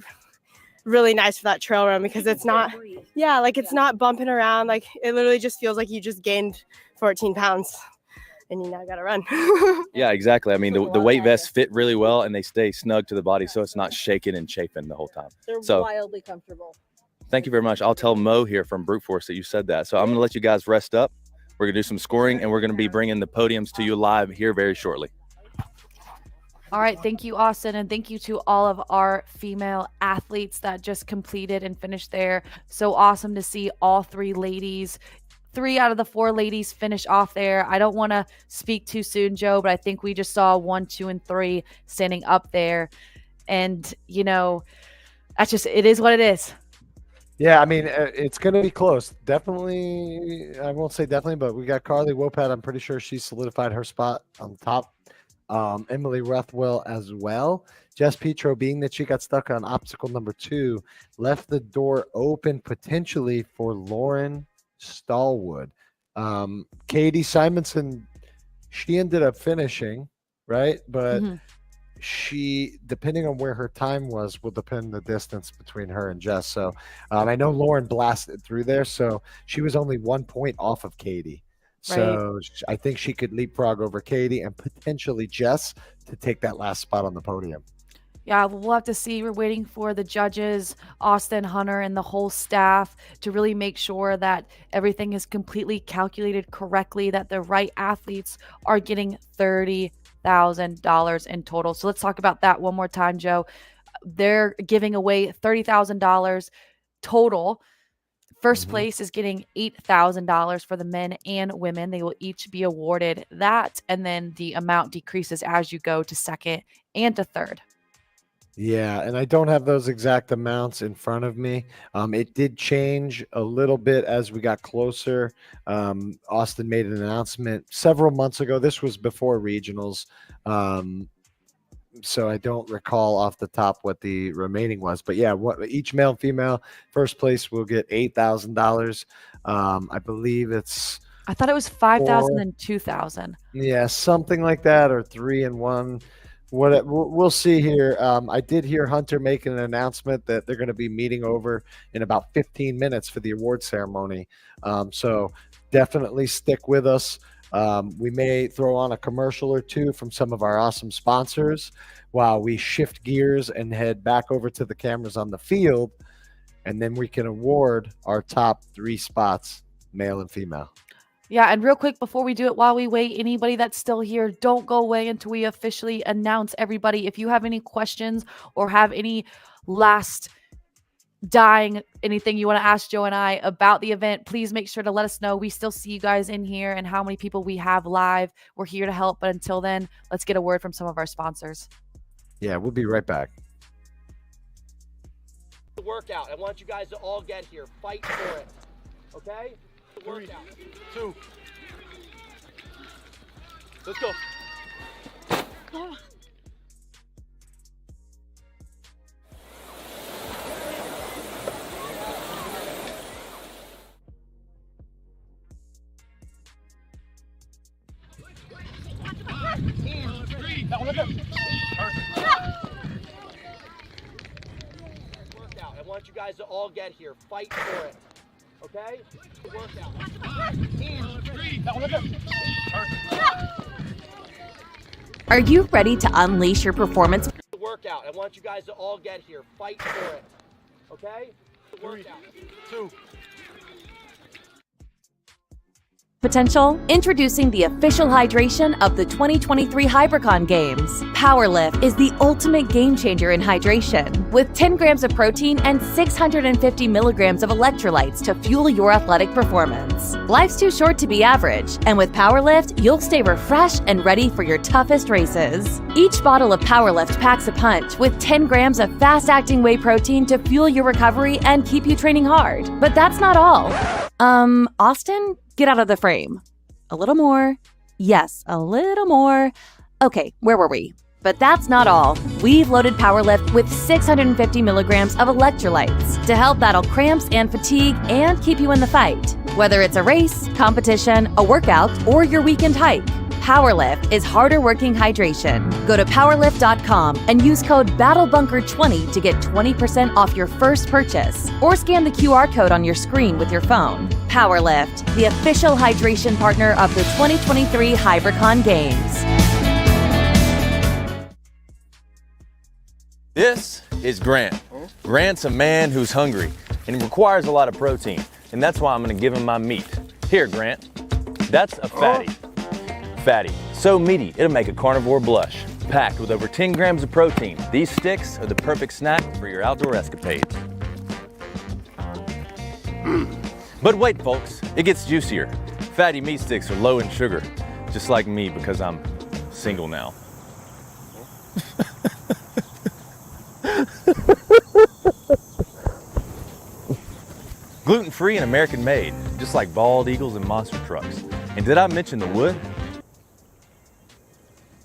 really nice for that trail run because it's not, it's not bumping around. Like it literally just feels like you just gained 14 pounds and you now got to run. Yeah, exactly. I mean, the weight vests fit really well and they stay snug to the body, so it's not shaking and chafing the whole time. They're wildly comfortable. Thank you very much. I'll tell Mo here from Brute Force that you said that. So I'm going to let you guys rest up. We're going to do some scoring, and we're going to be bringing the podiums to you live here very shortly. All right. Thank you, Austin. And thank you to all of our female athletes that just completed and finished there. So awesome to see all 3 ladies. 3 out of the 4 ladies finish off there. I don't want to speak too soon, Joe, but I think we just saw 1, 2, and 3 standing up there. And, that's just, it is what it is. Yeah, I mean, it's going to be close. Definitely, I won't say definitely, but we got Carly Wopat. I'm pretty sure she solidified her spot on top. Emily Rothwell as well. Jess Petro, being that she got stuck on obstacle number 2, left the door open potentially for Lauren Stallwood. Katie Simonson, she ended up finishing, right? But she, depending on where her time was, will depend the distance between her and Jess. So I know Lauren blasted through there, so she was only 1 point off of Katie. So I think she could leapfrog over Katie and potentially Jess to take that last spot on the podium. Yeah, we'll have to see. We're waiting for the judges, Austin, Hunter, and the whole staff to really make sure that everything is completely calculated correctly, that the right athletes are getting $30,000 in total. So let's talk about that one more time, Joe. They're giving away $30,000 total. First place is getting $8,000 for the men and women. They will each be awarded that, and then the amount decreases as you go to second and to third. Yeah, and I don't have those exact amounts in front of me. It did change a little bit as we got closer. Austin made an announcement several months ago. This was before regionals. So I don't recall off the top what the remaining was. But yeah, each male and female first place will get $8,000. I believe it's... I thought it was 5,000 and 2,000. Yeah, something like that, or 3 and 1. We'll see here. I did hear Hunter make an announcement that they're going to be meeting over in about 15 minutes for the award ceremony. So definitely stick with us. We may throw on a commercial or 2 from some of our awesome sponsors while we shift gears and head back over to the cameras on the field, and then we can award our top 3 spots, male and female. Yeah, and real quick before we do it, while we wait, anybody that's still here, don't go away until we officially announce everybody. If you have any questions or have any last dying anything you want to ask Joe and I about the event, please make sure to let us know. We still see you guys in here and how many people we have live. We're here to help, but until then, let's get a word from some of our sponsors. Yeah, we'll be right back. The workout. I want you guys to all get here. Fight for it. Okay? 3, 2. Let's go. Workout. I want you guys to all get here. Fight for it. Okay? Workout. Are you ready to unleash your performance Workout. I want you guys to all get here. Fight for it. Okay? Workout. 2. potential? Introducing the official hydration of the 2023 Hybricon Games. PowerLift is the ultimate game changer in hydration, with 10 grams of protein and 650 milligrams of electrolytes to fuel your athletic performance. Life's too short to be average, and with PowerLift, you'll stay refreshed and ready for your toughest races. Each bottle of PowerLift packs a punch with 10 grams of fast-acting whey protein to fuel your recovery and keep you training hard. But that's not all. Austin, get out of the frame. A little more. Yes, a little more. Okay, where were we? But that's not all. We've loaded PowerLift with 650 milligrams of electrolytes to help battle cramps and fatigue and keep you in the fight. Whether it's a race, competition, a workout, or your weekend hike, PowerLift is harder working hydration. Go to powerlift.com and use code BattleBunker20 to get 20% off your first purchase, or scan the QR code on your screen with your phone. PowerLift, the official hydration partner of the 2023 Hybricon Games. This is Grant. Grant's a man who's hungry and requires a lot of protein, and that's why I'm gonna give him my meat. Here, Grant. That's a fatty. Fatty, so meaty, it'll make a carnivore blush. Packed with over 10 grams of protein, these sticks are the perfect snack for your outdoor escapades. But wait, folks, it gets juicier. Fatty meat sticks are low in sugar, just like me because I'm single now. Gluten-free and American-made, just like bald eagles and monster trucks. And did I mention the wood?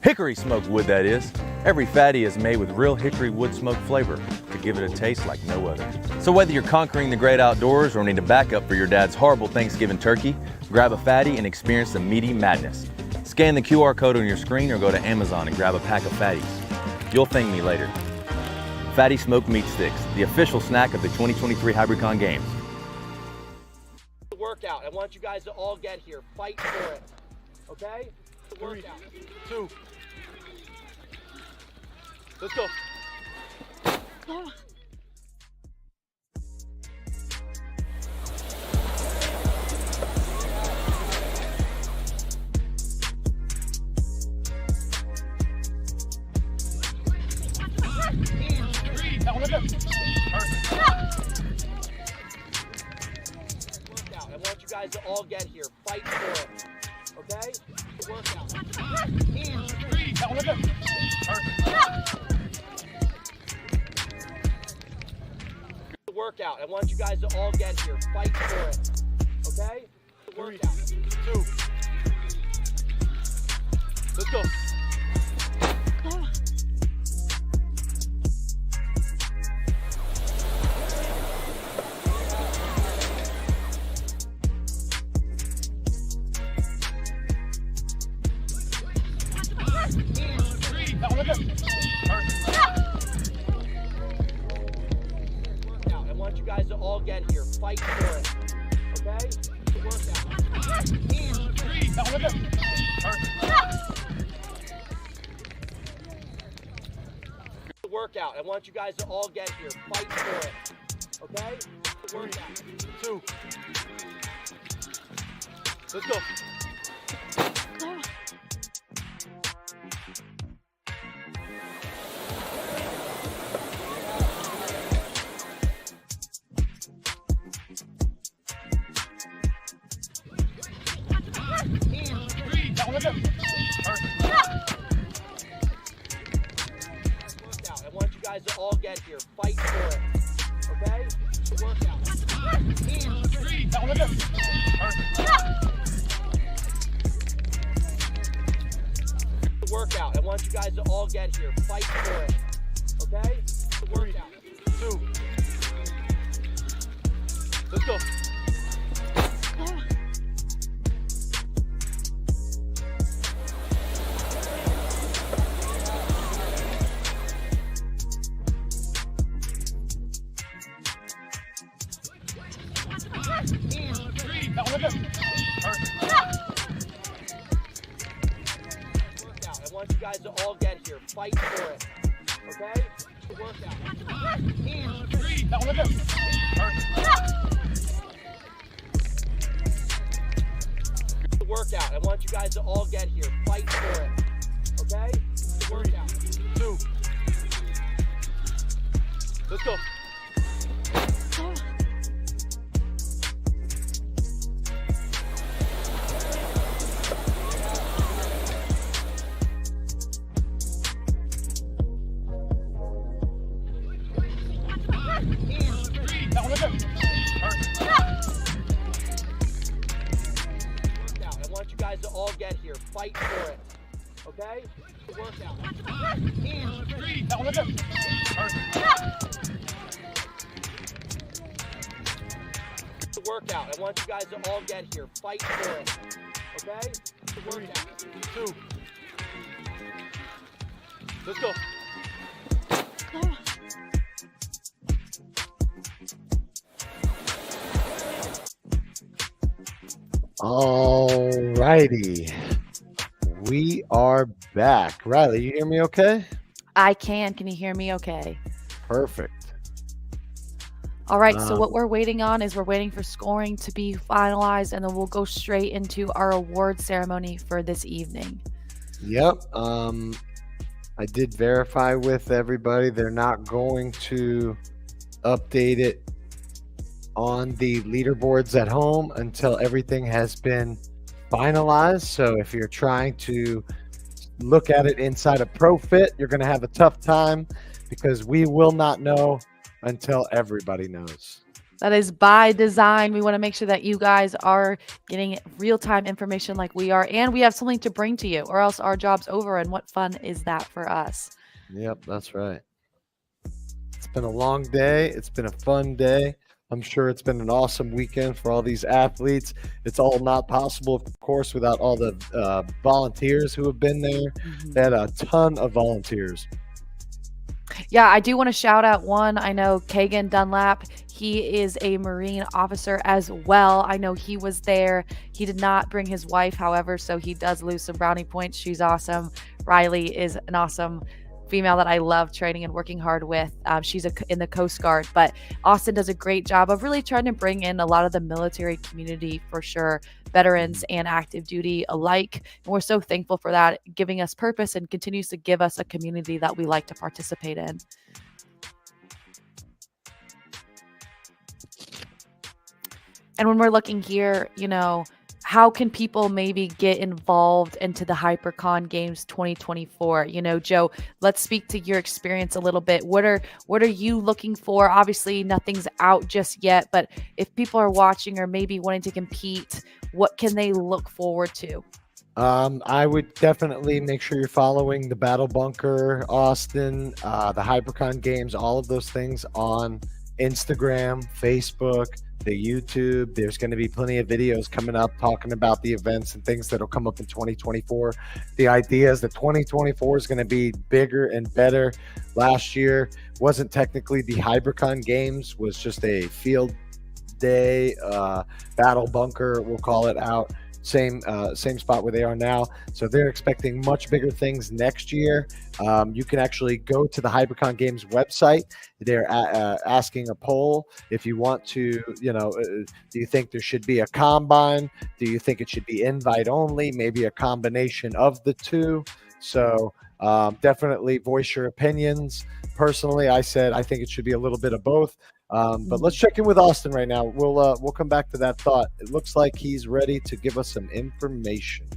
Hickory smoked wood, that is. Every fatty is made with real hickory wood smoke flavor to give it a taste like no other. So whether you're conquering the great outdoors or need a backup for your dad's horrible Thanksgiving turkey, grab a fatty and experience the meaty madness. Scan the QR code on your screen or go to Amazon and grab a pack of fatties. You'll thank me later. Fatty smoked meat sticks, the official snack of the 2023 Hybricon Games. Workout. I want you guys to all get here. Fight for it. Okay? Workout. 2. Let's go. I want you guys to all get here. Fight for it. Okay? Workout. Workout. I want you guys to all get here. Fight for it. Okay? Workout. 2. Let's go. I want you guys to all get here. Fight for it. Okay? Workout. Workout. I want you guys to all get here. Fight for it. Okay? Workout. 2. Let's go. I want you guys to all get here. Fight for it. Okay? Workout. Workout. I want you guys to all get here. Fight for it. Okay? Workout. 2. Let's go. want you guys to all get here. Fight for it. Okay? Workout. Workout. I want you guys to all get here. Fight for it. Okay? Workout. 2. Let's go. I want you guys to all get here. Fight for it. Okay? Workout. Workout. I want you guys to all get here. Fight for it. Okay? Workout. 2. Let's go. All righty. We are back. Riley, you hear me okay? I can. Can you hear me okay? Perfect. All right. So what we're waiting on is we're waiting for scoring to be finalized, and then we'll go straight into our award ceremony for this evening. Yep. I did verify with everybody. They're not going to update it on the leaderboards at home until everything has been finalized. So if you're trying to look at it inside of ProFit, you're going to have a tough time because we will not know until everybody knows. That is by design. We want to make sure that you guys are getting real-time information like we are, and we have something to bring to you, or else our job's over, and what fun is that for us? Yep, that's right. It's been a long day. It's been a fun day. I'm sure it's been an awesome weekend for all these athletes. It's all not possible, of course, without all the volunteers who have been there. They had a ton of volunteers. Yeah, I do want to shout out one. I know Kagan Dunlap. He is a Marine officer as well. I know he was there. He did not bring his wife, however, so he does lose some brownie points. She's awesome. Riley is an awesome female that I love training and working hard with. She's in the Coast Guard, but Austin does a great job of really trying to bring in a lot of the military community for sure, veterans and active duty alike. And we're so thankful for that, giving us purpose and continues to give us a community that we like to participate in. And when we're looking here, you know, how can people maybe get involved into the Hybricon Games 2024? You know, Joe, let's speak to your experience a little bit. What are you looking for? Obviously, nothing's out just yet, but if people are watching or maybe wanting to compete, what can they look forward to? I would definitely make sure you're following the Battle Bunker, Austin, the Hybricon Games, all of those things on Instagram, Facebook, the YouTube. There's going to be plenty of videos coming up talking about the events and things that'll come up in 2024. The idea is that 2024 is going to be bigger and better. Last year wasn't technically the Hybricon Games, was just a field day, Battle Bunker, we'll call it out. Same spot where they are now. So they're expecting much bigger things next year. You can actually go to the Hybricon Games website. They're asking a poll if you want to, you know, do you think there should be a combine? Do you think it should be invite only? Maybe a combination of the two. So definitely voice your opinions. Personally, I said I think it should be a little bit of both. But let's check in with Austin right now. We'll come back to that thought. It looks like he's ready to give us some information.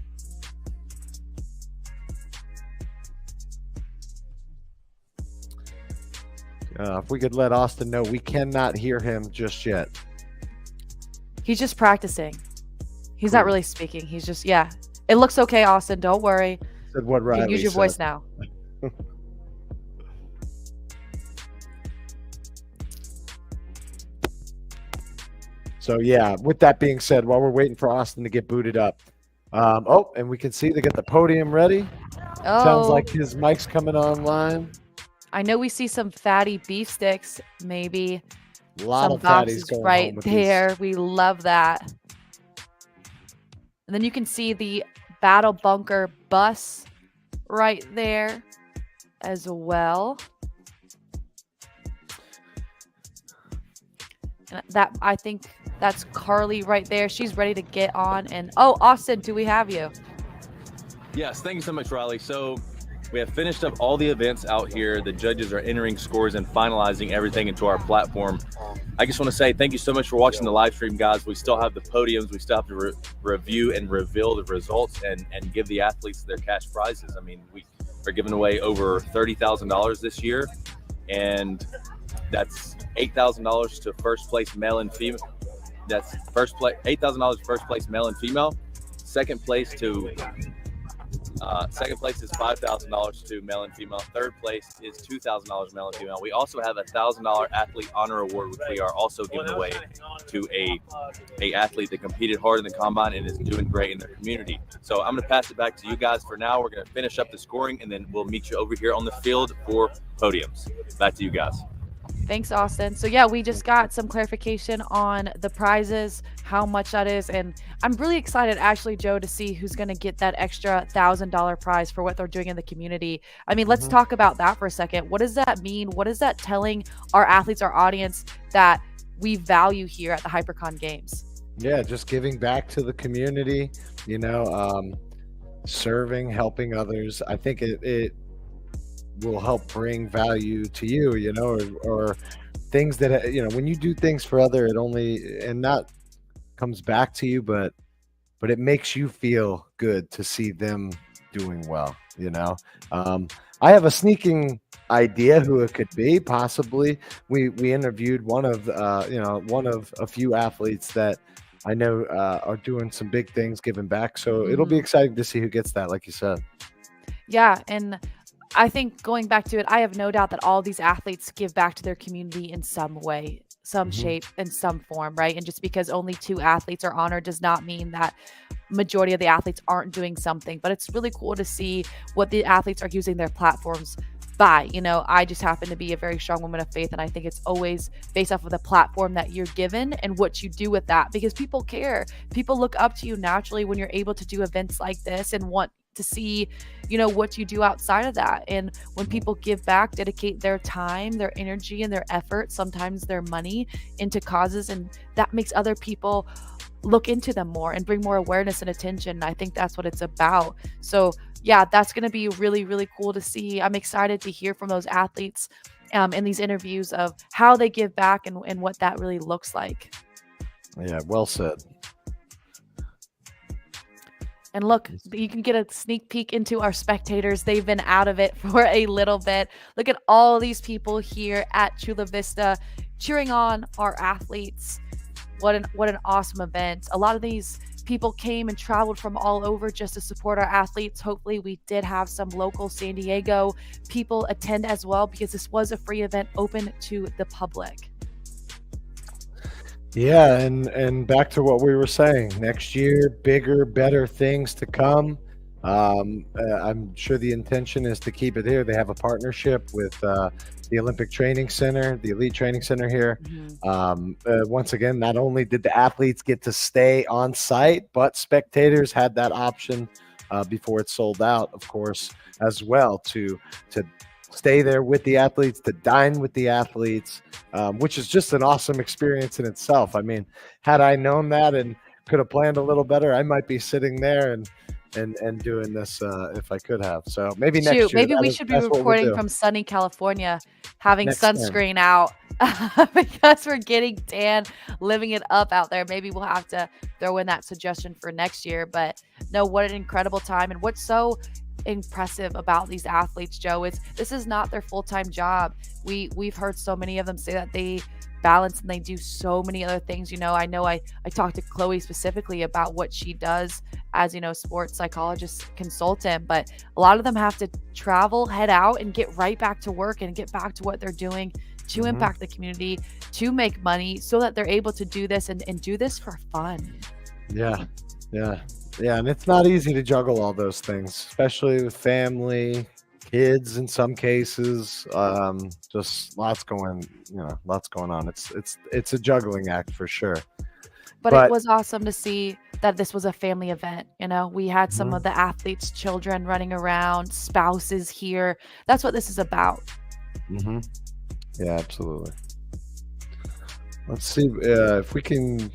If we could let Austin know, we cannot hear him just yet. He's just practicing. He's not really speaking. He's just, yeah. It looks okay, Austin. Don't worry. Said what Riley You can use your said. voice now. So yeah, with that being said, while we're waiting for Austin to get booted up, and we can see they get the podium ready. Sounds like his mic's coming online. I know we see some fatty beef sticks, maybe. A lot some of fatties boxes going right home with there. these. We love that. And then you can see the Battle Bunker bus right there as well. And that, I think that's Carly right there. She's ready to get on. And oh, Austin, do we have you? Yes, thank you so much, Riley. So we have finished up all the events out here. The judges are entering scores and finalizing everything into our platform. I just want to say thank you so much for watching the live stream, guys. We still have the podiums. We still have to review and reveal the results and give the athletes their cash prizes. I mean, we are giving away over $30,000 this year, and that's $8,000 to first place male and female. That's $8,000 first place male and female. Second place is $5,000 to male and female. Third place is $2,000 male and female. We also have a $1,000 athlete honor award, which we are also giving away to a athlete that competed hard in the combine and is doing great in their community. So I'm going to pass it back to you guys for now. We're going to finish up the scoring, and then we'll meet you over here on the field for podiums. Back to you guys. Thanks, Austin. So yeah, we just got some clarification on the prizes, how much that is, and I'm really excited, actually, Joe, to see who's going to get that extra $1,000 prize for what they're doing in the community. I mean, let's talk about that for a second. What does that mean? What is that telling our athletes, our audience, that we value here at the Hybricon Games? Yeah, just giving back to the community, serving, helping others. I think it will help bring value to you, or things that, when you do things for other, it only, and not comes back to you, but it makes you feel good to see them doing well. I have a sneaking idea who it could be. Possibly we interviewed one of a few athletes that I know are doing some big things, giving back. So it'll be exciting to see who gets that, like you said. Yeah, and I think going back to it, I have no doubt that all these athletes give back to their community in some way, some shape, and some form, right? And just because only 2 athletes are honored does not mean that majority of the athletes aren't doing something. But it's really cool to see what the athletes are using their platforms by. I just happen to be a very strong woman of faith, and I think it's always based off of the platform that you're given and what you do with that, because people care. People look up to you naturally when you're able to do events like this and want to see, what you do outside of that. And when people give back, dedicate their time, their energy, and their effort, sometimes their money, into causes, and that makes other people look into them more and bring more awareness and attention. I think that's what it's about. So yeah, that's going to be really, really cool to see. I'm excited to hear from those athletes in these interviews of how they give back and what that really looks like. Yeah, well said. And look, you can get a sneak peek into our spectators. They've been out of it for a little bit. Look at all these people here at Chula Vista cheering on our athletes. What an awesome event. A lot of these people came and traveled from all over just to support our athletes. Hopefully we did have some local San Diego people attend as well, because this was a free event open to the public. Yeah, and back to what we were saying, next year, bigger, better things to come. I'm sure the intention is to keep it here. They have a partnership with the Olympic Training Center, the Elite Training Center here. Once again, not only did the athletes get to stay on site, but spectators had that option before it sold out, of course, as well, to stay there with the athletes, to dine with the athletes, which is just an awesome experience in itself. I mean, had I known that and could have planned a little better, I might be sitting there and doing this if I could have. So maybe next year. Maybe we should be recording from sunny California, having sunscreen out because we're getting tan, living it up out there. Maybe we'll have to throw in that suggestion for next year. But no, what an incredible time. And what's so impressive about these athletes, Joe, is this is not their full-time job. We've heard so many of them say that they balance and they do so many other things. I talked to Chloe specifically about what she does as sports psychologist consultant, but a lot of them have to travel, head out, and get right back to work and get back to what they're doing to impact the community, to make money, so that they're able to do this and do this for fun. Yeah, and it's not easy to juggle all those things, especially with family, kids in some cases. Just lots going on. It's a juggling act for sure. But it was awesome to see that this was a family event. You know, we had some of the athletes' children running around, spouses here. That's what this is about. Yeah, absolutely. Let's see if we can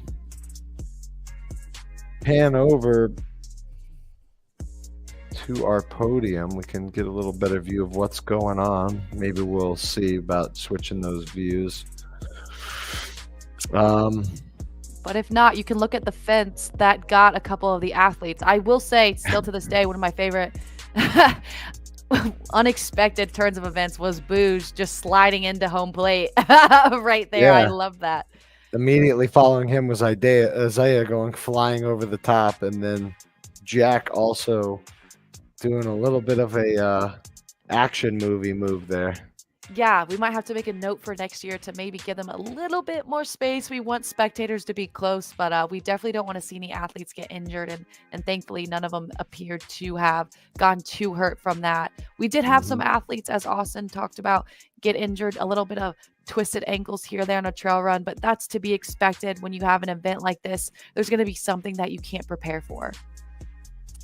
pan over to our podium. We can get a little better view of what's going on. Maybe we'll see about switching those views. But if not, you can look at the fence that got a couple of the athletes. I will say, still to this day, one of my favorite unexpected turns of events was Booge just sliding into home plate right there. I love that. Immediately following him was Isaiah going flying over the top, and then Jack also doing a little bit of a action movie move there. Yeah, we might have to make a note for next year to maybe give them a little bit more space. We want spectators to be close, but we definitely don't want to see any athletes get injured. And thankfully, none of them appeared to have gotten too hurt from that. We did have some athletes, as Austin talked about, get injured, a little bit of twisted ankles here, there on a trail run, but that's to be expected when you have an event like this. There's going to be something that you can't prepare for.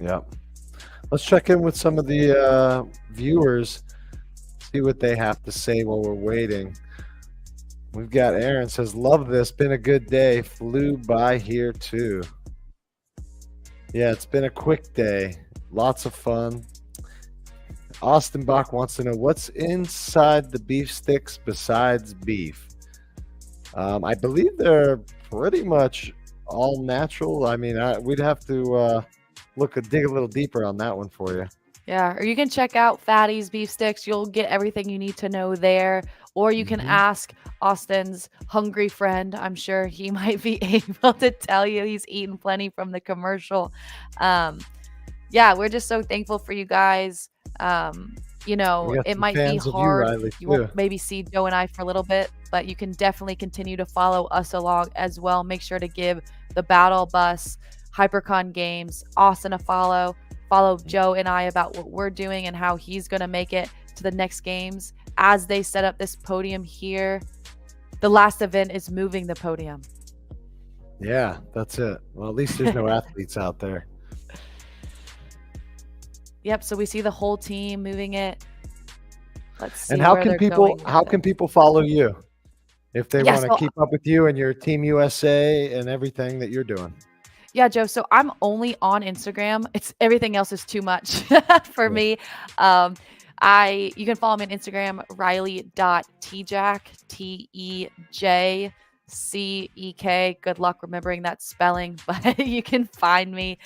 Yeah. Let's check in with some of the viewers. See what they have to say while we're waiting. We've got Aaron says, love this, been a good day, flew by here too. Yeah, it's been a quick day, lots of fun. Austin Bach wants to know what's inside the beef sticks besides beef. I believe they're pretty much all natural. I mean, we'd have to dig a little deeper on that one for you. Yeah, or you can check out Fatty's Beef Sticks. You'll get everything you need to know there. Or you can ask Austin's hungry friend. I'm sure he might be able to tell you he's eaten plenty from the commercial. Yeah, we're just so thankful for you guys. You know, it might be hard. You won't maybe see Joe and I for a little bit, but you can definitely continue to follow us along as well. Make sure to give the Battle Bus, Hybricon Games, Austin a follow. Follow Joe and I about what we're doing and how he's going to make it to the next games. As they set up this podium here, the last event is moving the podium. Yeah, that's it. Well, at least there's no athletes out there. Yep, so we see the whole team moving it. Let's see. And how can people follow you if they want to keep up with you and your Team USA and everything that you're doing? Yeah, Joe. So I'm only on Instagram. Everything else is too much for me. You can follow me on Instagram, Riley.Tejcek, Tejcek. Good luck remembering that spelling, but you can find me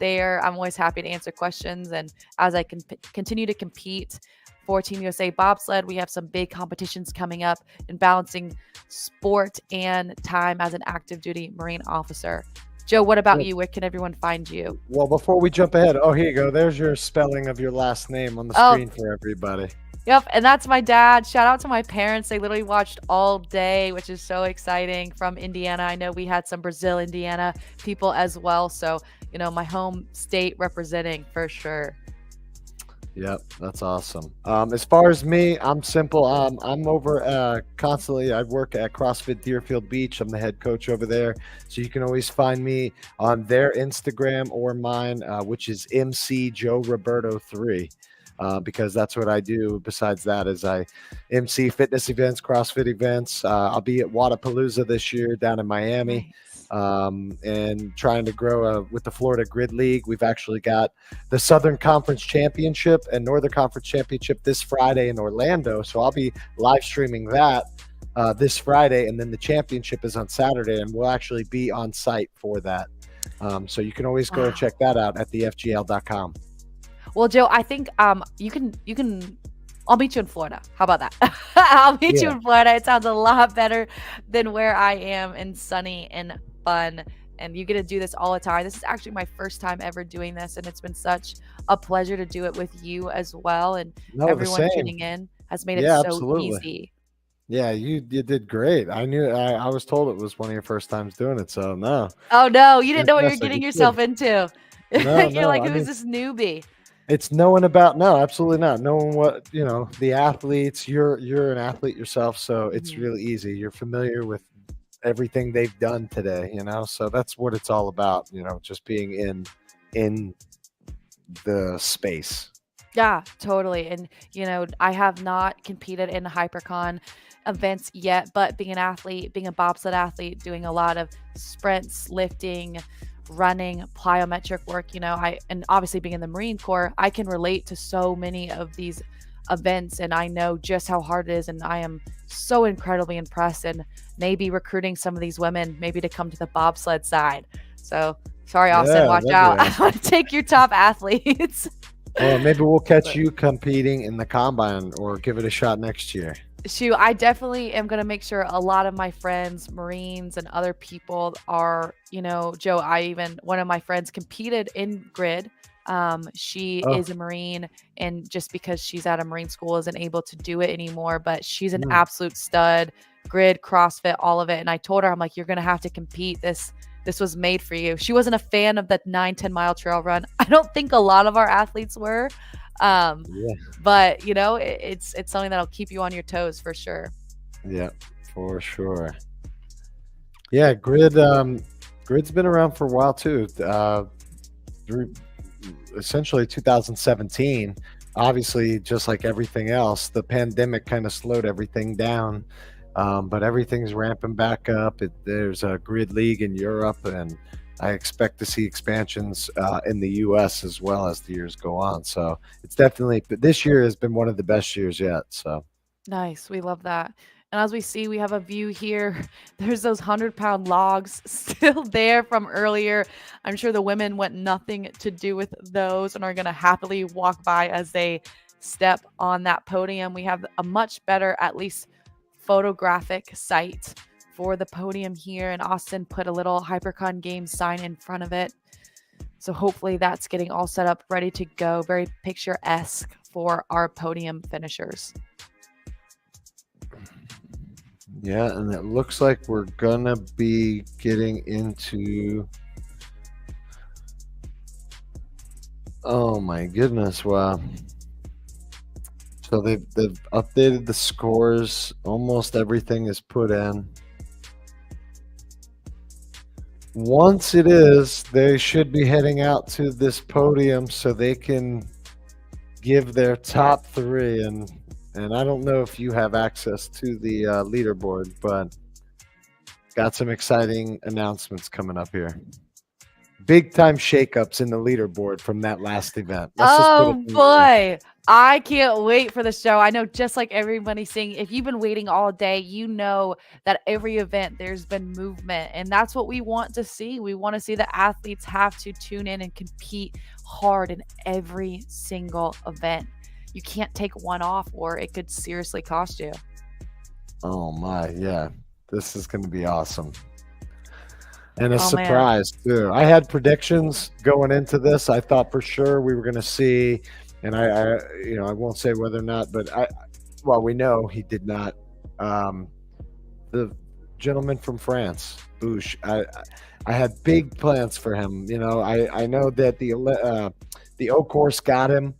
there. I'm always happy to answer questions. And as I can continue to compete for Team USA bobsled, we have some big competitions coming up in balancing sport and time as an active duty Marine officer. Joe, what about you? Where can everyone find you? Well, before we jump ahead, here you go. There's your spelling of your last name on the screen for everybody. Yep, and that's my dad. Shout out to my parents. They literally watched all day, which is so exciting, from Indiana. I know we had some Brazil, Indiana people as well. So, you know, my home state representing for sure. Yep, that's awesome. As far as me, I'm simple. I'm over constantly. I work at CrossFit Deerfield Beach. I'm the head coach over there. So you can always find me on their Instagram or mine, which is MC Joe Roberto 3. Because that's what I do. Besides that, is I MC fitness events, CrossFit events. I'll be at Wadapalooza this year down in Miami. And trying to grow with the Florida Grid League. We've actually got the Southern Conference Championship and Northern Conference Championship this Friday in Orlando. So I'll be live streaming that this Friday, and then the championship is on Saturday, and we'll actually be on site for that. So you can always go and check that out at thefgl.com. Well, Joe, I think you can. I'll meet you in Florida. How about that? I'll meet you in Florida. It sounds a lot better than where I am, and sunny and fun. And you get to do this all the time. This is actually my first time ever doing this, and it's been such a pleasure to do it with you as well. And everyone tuning in has made it so easy. Yeah, you did great. I was told it was one of your first times doing it, so no. Oh no, you didn't know what you're getting yourself into. You're like, who's this newbie? It's knowing about absolutely not. Knowing what, the athletes, you're an athlete yourself, so it's really easy. You're familiar with everything they've done today, so that's what it's all about, just being in the space. Yeah, totally. And, I have not competed in Hybricon events yet, but being an athlete, being a bobsled athlete, doing a lot of sprints, lifting, running, plyometric work, and obviously being in the Marine Corps, I can relate to so many of these events, and I know just how hard it is, and I am so incredibly impressed, and maybe recruiting some of these women maybe to come to the bobsled side. So sorry, Austin, watch out. I want to take your top athletes. Well, maybe we'll catch you competing in the combine or give it a shot next year. Shoot, I definitely am going to make sure a lot of my friends, Marines and other people are, Joe, one of my friends competed in grid. She is a Marine, and just because she's at a Marine school isn't able to do it anymore, but she's an absolute stud, grid, CrossFit, all of it. And I told her, I'm like, you're going to have to compete. This was made for you. She wasn't a fan of the 9-10 mile trail run. I don't think a lot of our athletes were. But it's something that'll keep you on your toes for sure. Yeah, for sure. Yeah, grid's been around for a while too. Essentially 2017, obviously, just like everything else, the pandemic kind of slowed everything down. But everything's ramping back up. There's a grid league in Europe, and I expect to see expansions in the U.S. as well as the years go on. So it's definitely, this year has been one of the best years yet. So nice. We love that. And as we see, we have a view here. There's those 100-pound logs still there from earlier. I'm sure the women want nothing to do with those and are going to happily walk by as they step on that podium. We have a much better, at least photographic site for the podium here, and Austin put a little Hybricon Games sign in front of it. So hopefully that's getting all set up, ready to go. Very picturesque for our podium finishers. yeah, and it looks like we're gonna be getting into, oh my goodness, wow. So they've updated the scores. Almost everything is put in. Once it is, they should be heading out to this podium so they can give their top three. And I don't know if you have access to the leaderboard, but got some exciting announcements coming up here. Big time shakeups in the leaderboard from that last event. Oh boy, I can't wait for the show. I know, just like everybody's saying, if you've been waiting all day, you know that every event there's been movement, and that's what we want to see. We want to see the athletes have to tune in and compete hard in every single event. You can't take one off or it could seriously cost you. Oh my, yeah. This is going to be awesome. And a surprise too. I had predictions going into this. I thought for sure we were going to see, and I won't say whether or not, but we know he did not. The gentleman from France, Bouche. I had big plans for him. I know that the O course got him.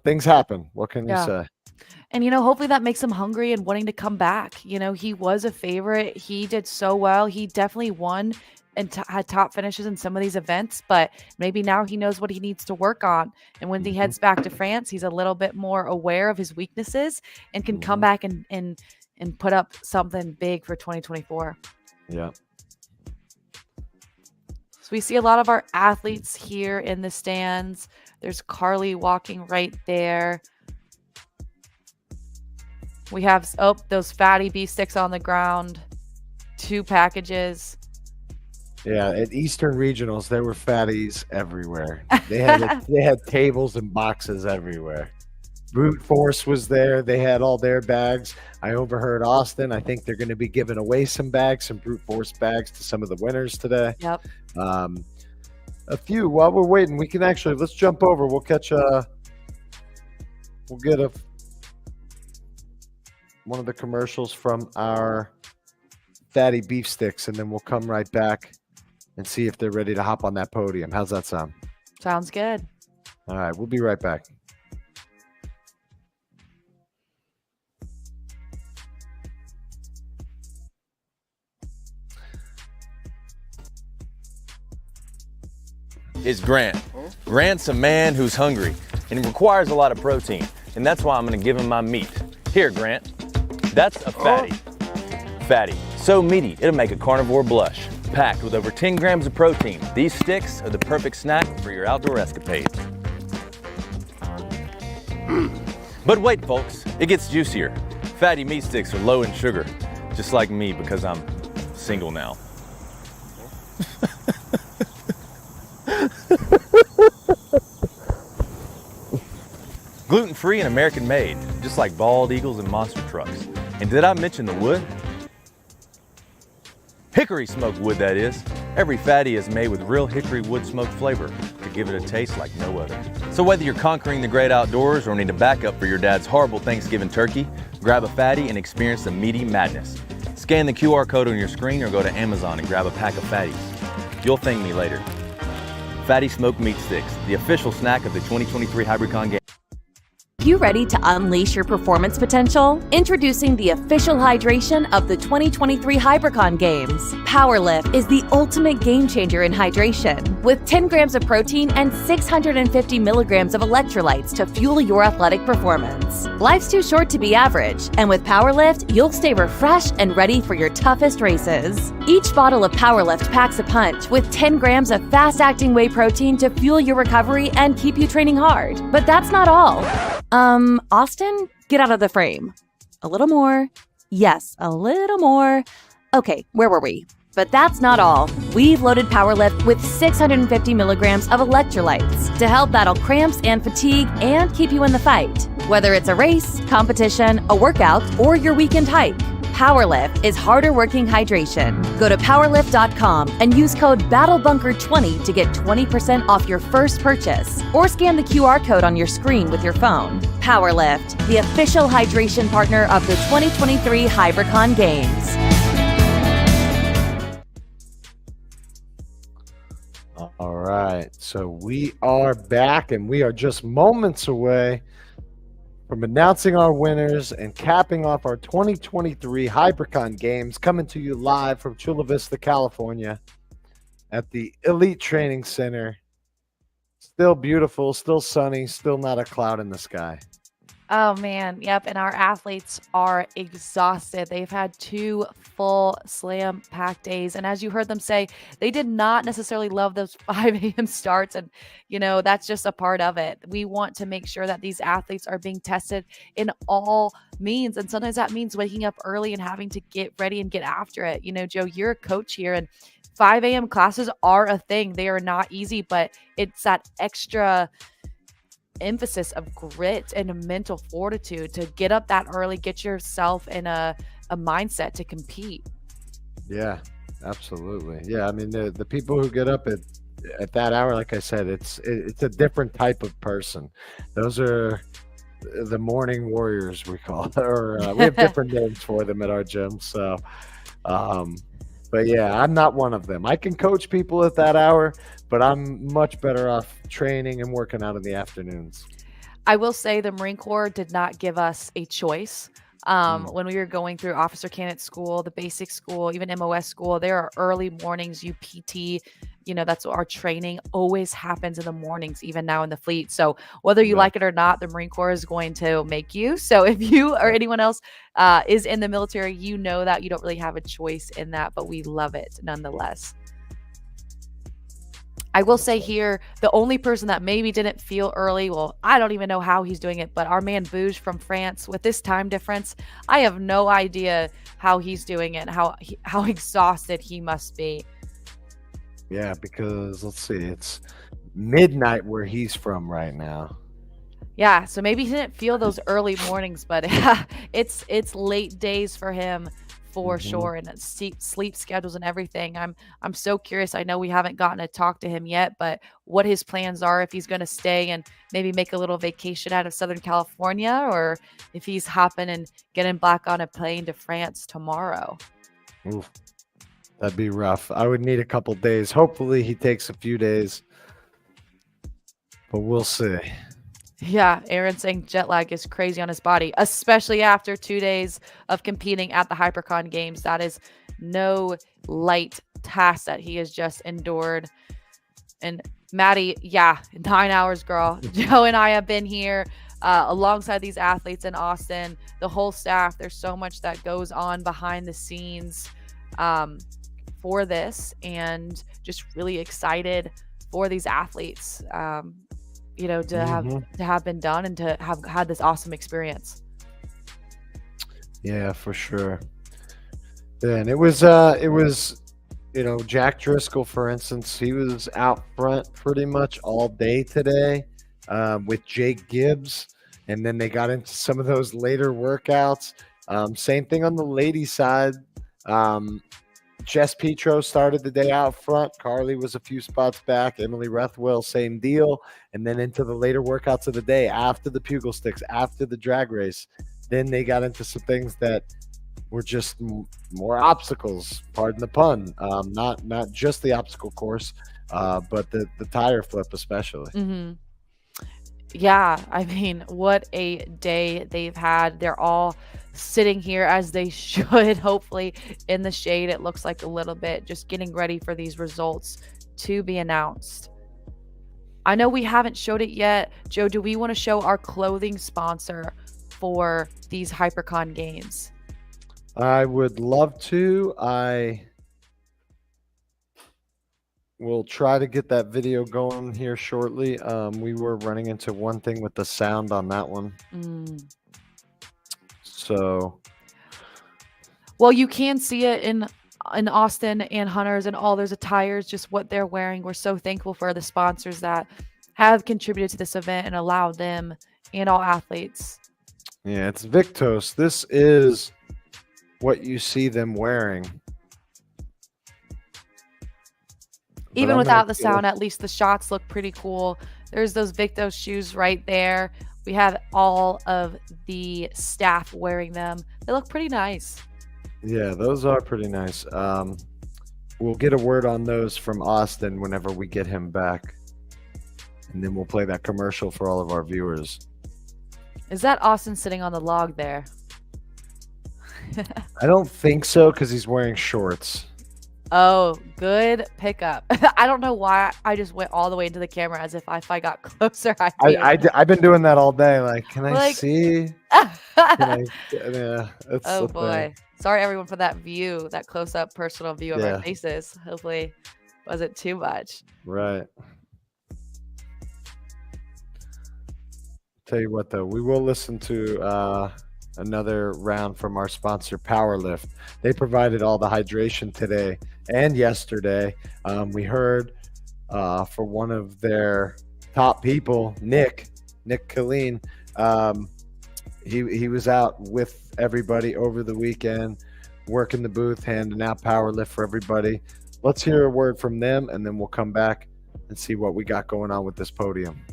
Things happen. What can you say? And, hopefully that makes him hungry and wanting to come back. He was a favorite. He did so well. He definitely won and had top finishes in some of these events, but maybe now he knows what he needs to work on. And when he heads back to France, he's a little bit more aware of his weaknesses and can come back and put up something big for 2024. Yeah. So we see a lot of our athletes here in the stands. There's Carly walking right there. We have, those fatty beef sticks on the ground. 2 packages. Yeah, at Eastern Regionals, there were fatties everywhere. They had tables and boxes everywhere. Brute Force was there. They had all their bags. I overheard Austin. I think they're going to be giving away some bags, some Brute Force bags to some of the winners today. Yep. A few. While we're waiting, we can actually, let's jump over. We'll catch we'll get one of the commercials from our fatty beef sticks, and then we'll come right back and see if they're ready to hop on that podium. How's that sound? Sounds good. All right, we'll be right back. is Grant. Grant's a man who's hungry and he requires a lot of protein, and that's why I'm gonna give him my meat. Here, Grant. That's a fatty. Fatty, so meaty, it'll make a carnivore blush. Packed with over 10 grams of protein, these sticks are the perfect snack for your outdoor escapades. But wait, folks, it gets juicier. Fatty meat sticks are low in sugar, just like me because I'm single now. Gluten-free and American-made, just like bald eagles and monster trucks. And did I mention the wood? Hickory smoked wood, that is. Every fatty is made with real hickory wood smoke flavor to give it a taste like no other. So whether you're conquering the great outdoors or need a backup for your dad's horrible Thanksgiving turkey, grab a fatty and experience the meaty madness. Scan the QR code on your screen or go to Amazon and grab a pack of fatties. You'll thank me later. Fatty Smoked Meat Sticks, the official snack of the 2023 Hybricon game. Are you ready to unleash your performance potential? Introducing the official hydration of the 2023 Hybricon Games. Powerlift is the ultimate game changer in hydration, with 10 grams of protein and 650 milligrams of electrolytes to fuel your athletic performance. Life's too short to be average, and with Powerlift, you'll stay refreshed and ready for your toughest races. Each bottle of Powerlift packs a punch with 10 grams of fast-acting whey protein to fuel your recovery and keep you training hard. But that's not all. Austin, get out of the frame. A little more. Yes, a little more. Okay, where were we? But that's not all. We've loaded Powerlift with 650 milligrams of electrolytes to help battle cramps and fatigue and keep you in the fight. Whether it's a race, competition, a workout, or your weekend hike, Powerlift is harder working hydration. Go to powerlift.com and use code BattleBunker20 to get 20% off your first purchase, or scan the QR code on your screen with your phone. Powerlift, the official hydration partner of the 2023 Hybricon Games. All right, so we are back and we are just moments away from announcing our winners and capping off our 2023 Hybricon Games, coming to you live from Chula Vista, California at the Elite Training Center. Still beautiful, still sunny, still not a cloud in the sky. Oh man, yep. And our athletes are exhausted. They've had 2 full slam pack days. And as you heard them say, they did not necessarily love those 5 a.m. starts. And, you know, that's just a part of it. We want to make sure that these athletes are being tested in all means. And sometimes that means waking up early and having to get ready and get after it. You know, Joe, you're a coach here, and 5 a.m. classes are a thing. They are not easy, but it's that extra emphasis of grit and mental fortitude to get up that early, get yourself in a mindset to compete. Yeah, absolutely. Yeah, I mean the people who get up at that hour, like I said, it's a different type of person. Those are the morning warriors, we call it, or we have different names for them at our gym. So but yeah, I'm not one of them. I can coach people at that hour, but I'm much better off training and working out in the afternoons. I will say the Marine Corps did not give us a choice. When we were going through officer candidate school, the basic school, even MOS school, there are early mornings, UPT, you know, that's our training always happens in the mornings, even now in the fleet. So whether you like it or not, the Marine Corps is going to make you. So if you or anyone else is in the military, you know that you don't really have a choice in that, but we love it nonetheless. I will say here, the only person that maybe didn't feel early, well, I don't even know how he's doing it, but our man Bouge from France, with this time difference, I have no idea how he's doing it and how exhausted he must be. Yeah, because let's see, it's midnight where he's from right now. Yeah, so maybe he didn't feel those early mornings, but it's late days for him for sure, and sleep schedules and everything. I'm so curious. I know we haven't gotten to talk to him yet, but what his plans are, if he's going to stay and maybe make a little vacation out of Southern California, or if he's hopping and getting back on a plane to France tomorrow. Oof, that'd be rough. I would need a couple days. Hopefully he takes a few days, but we'll see. Yeah, Aaron saying jet lag is crazy on his body, especially after 2 days of competing at the Hybricon Games. That is no light task that he has just endured. And Maddie, yeah, 9 hours, girl. Joe and I have been here alongside these athletes in Austin, the whole staff. There's so much that goes on behind the scenes for this, and just really excited for these athletes, to have been done and to have had this awesome experience. Yeah, for sure. And it was Jack Driscoll, for instance, he was out front pretty much all day today with Jake Gibbs, and then they got into some of those later workouts. Same thing on the ladies' side. Jess Petro started the day out front. Carly was a few spots back. Emily Rethwell, same deal. And then into the later workouts of the day, after the Pugal sticks, after the drag race, then they got into some things that were just more obstacles, pardon the pun. Not just the obstacle course, but the tire flip especially. Mm-hmm. Yeah, I mean, what a day they've had. They're all sitting here as they should, hopefully in the shade, it looks like a little bit, just getting ready for these results to be announced. I know we haven't showed it yet. Joe, do we want to show our clothing sponsor for these Hybricon games? I would love to. I will try to get that video going here shortly. We were running into one thing with the sound on that one. So, well, you can see it in Austin and Hunters and all those attires, just what they're wearing. We're so thankful for the sponsors that have contributed to this event and allowed them and all athletes. Yeah, it's Viktos. This is what you see them wearing. Even without the sound, at least the shots look pretty cool. There's those Viktos shoes right there. We have all of the staff wearing them. They look pretty nice. Yeah, those are pretty nice. We'll get a word on those from Austin whenever we get him back. And then we'll play that commercial for all of our viewers. Is that Austin sitting on the log there? I don't think so, because he's wearing shorts. Oh, good pickup. I don't know why I just went all the way into the camera as if I got closer. I've been doing that all day. Like, can I see? Yeah, oh boy. Sorry everyone for that view, that close-up personal view of our faces. Hopefully wasn't too much. Right. Tell you what though, we will listen to another round from our sponsor Powerlift. They provided all the hydration today and yesterday. We heard for one of their top people, Nick Killeen. He was out with everybody over the weekend, working the booth, handing out Powerlift for everybody. Let's hear a word from them, and then we'll come back and see what we got going on with this podium.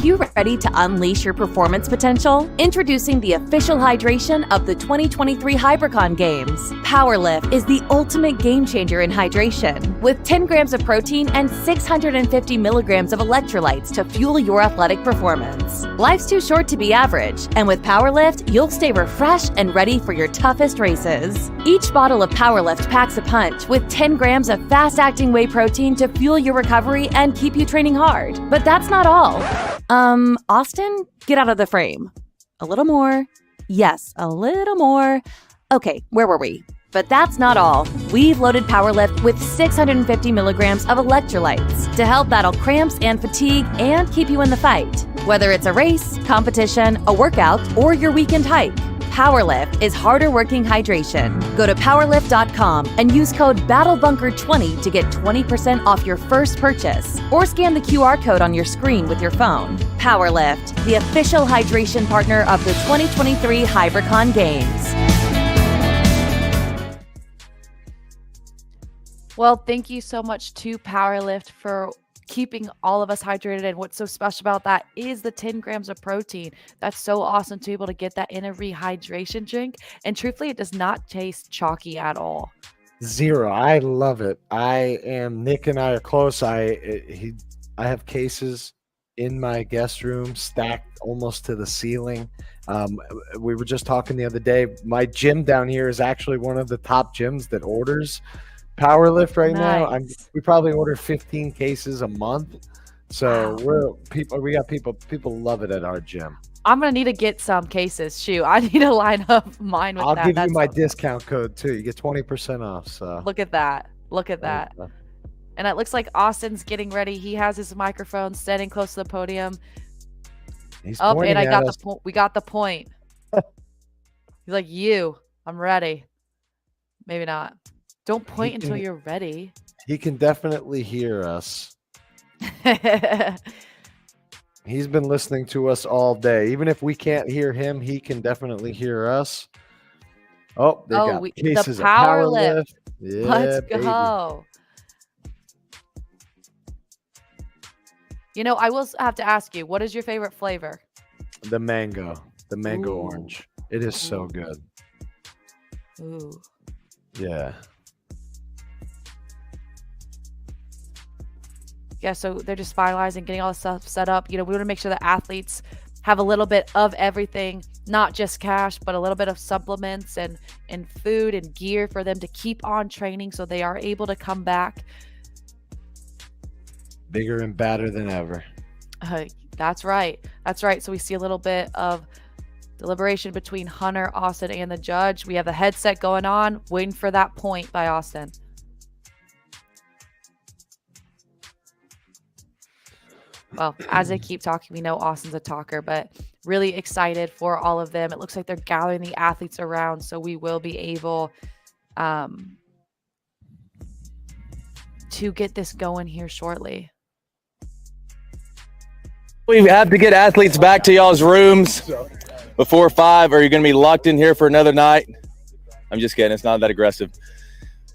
You ready to unleash your performance potential? Introducing the official hydration of the 2023 Hybricon Games. Powerlift is the ultimate game changer in hydration, with 10 grams of protein and 650 milligrams of electrolytes to fuel your athletic performance. Life's too short to be average, and with Powerlift, you'll stay refreshed and ready for your toughest races. Each bottle of Powerlift packs a punch with 10 grams of fast-acting whey protein to fuel your recovery and keep you training hard. But that's not all. Austin, get out of the frame. A little more. Yes, a little more. Okay, where were we? But that's not all. We've loaded Powerlift with 650 milligrams of electrolytes to help battle cramps and fatigue and keep you in the fight. Whether it's a race, competition, a workout, or your weekend hike, Powerlift is harder working hydration. Go to powerlift.com and use code BATTLEBUNKER20 to get 20% off your first purchase, or scan the QR code on your screen with your phone. Powerlift, the official hydration partner of the 2023 Hybricon Games. Well, thank you so much to Powerlift for keeping all of us hydrated, and what's so special about that is the 10 grams of protein. That's so awesome to be able to get that in a rehydration drink, and truthfully it does not taste chalky at all. Zero. I love it. Nick and I are close. I have cases in my guest room stacked almost to the ceiling. We were just talking the other day, my gym down here is actually one of the top gyms that orders power lift right now. Nice. We probably order 15 cases a month. So we got people love it at our gym. I'm gonna need to get some cases. Shoot, I need to line up mine with I'll that. give That's you my discount code too. You get 20% off. So Look at that. Look at that. And it looks like Austin's getting ready. He has his microphone standing close to the podium. He's Oh, pointing and I at got us. the point. We got the point. He's like, I'm ready. Maybe not. Don't point until can- you're ready. He can definitely hear us. He's been listening to us all day. Even if we can't hear him, he can definitely hear us. Oh, they got cases the of power power lift. lift. Yeah, Let's baby. go. You know, I will have to ask you, what is your favorite flavor? The mango Ooh. orange. It is so good. Ooh. Yeah. Yeah, so they're just finalizing, getting all the stuff set up. You know, we want to make sure that athletes have a little bit of everything, not just cash, but a little bit of supplements and food and gear for them to keep on training so they are able to come back. Bigger and badder than ever. That's right. That's right. So we see a little bit of deliberation between Hunter, Austin, and the judge. We have the headset going on, waiting for that point by Austin. Well, as they keep talking, we know Austin's a talker, but really excited for all of them. It looks like they're gathering the athletes around, so we will be able to get this going here shortly. We have to get athletes back to y'all's rooms before 5, or you're going to be locked in here for another night. I'm just kidding. It's not that aggressive.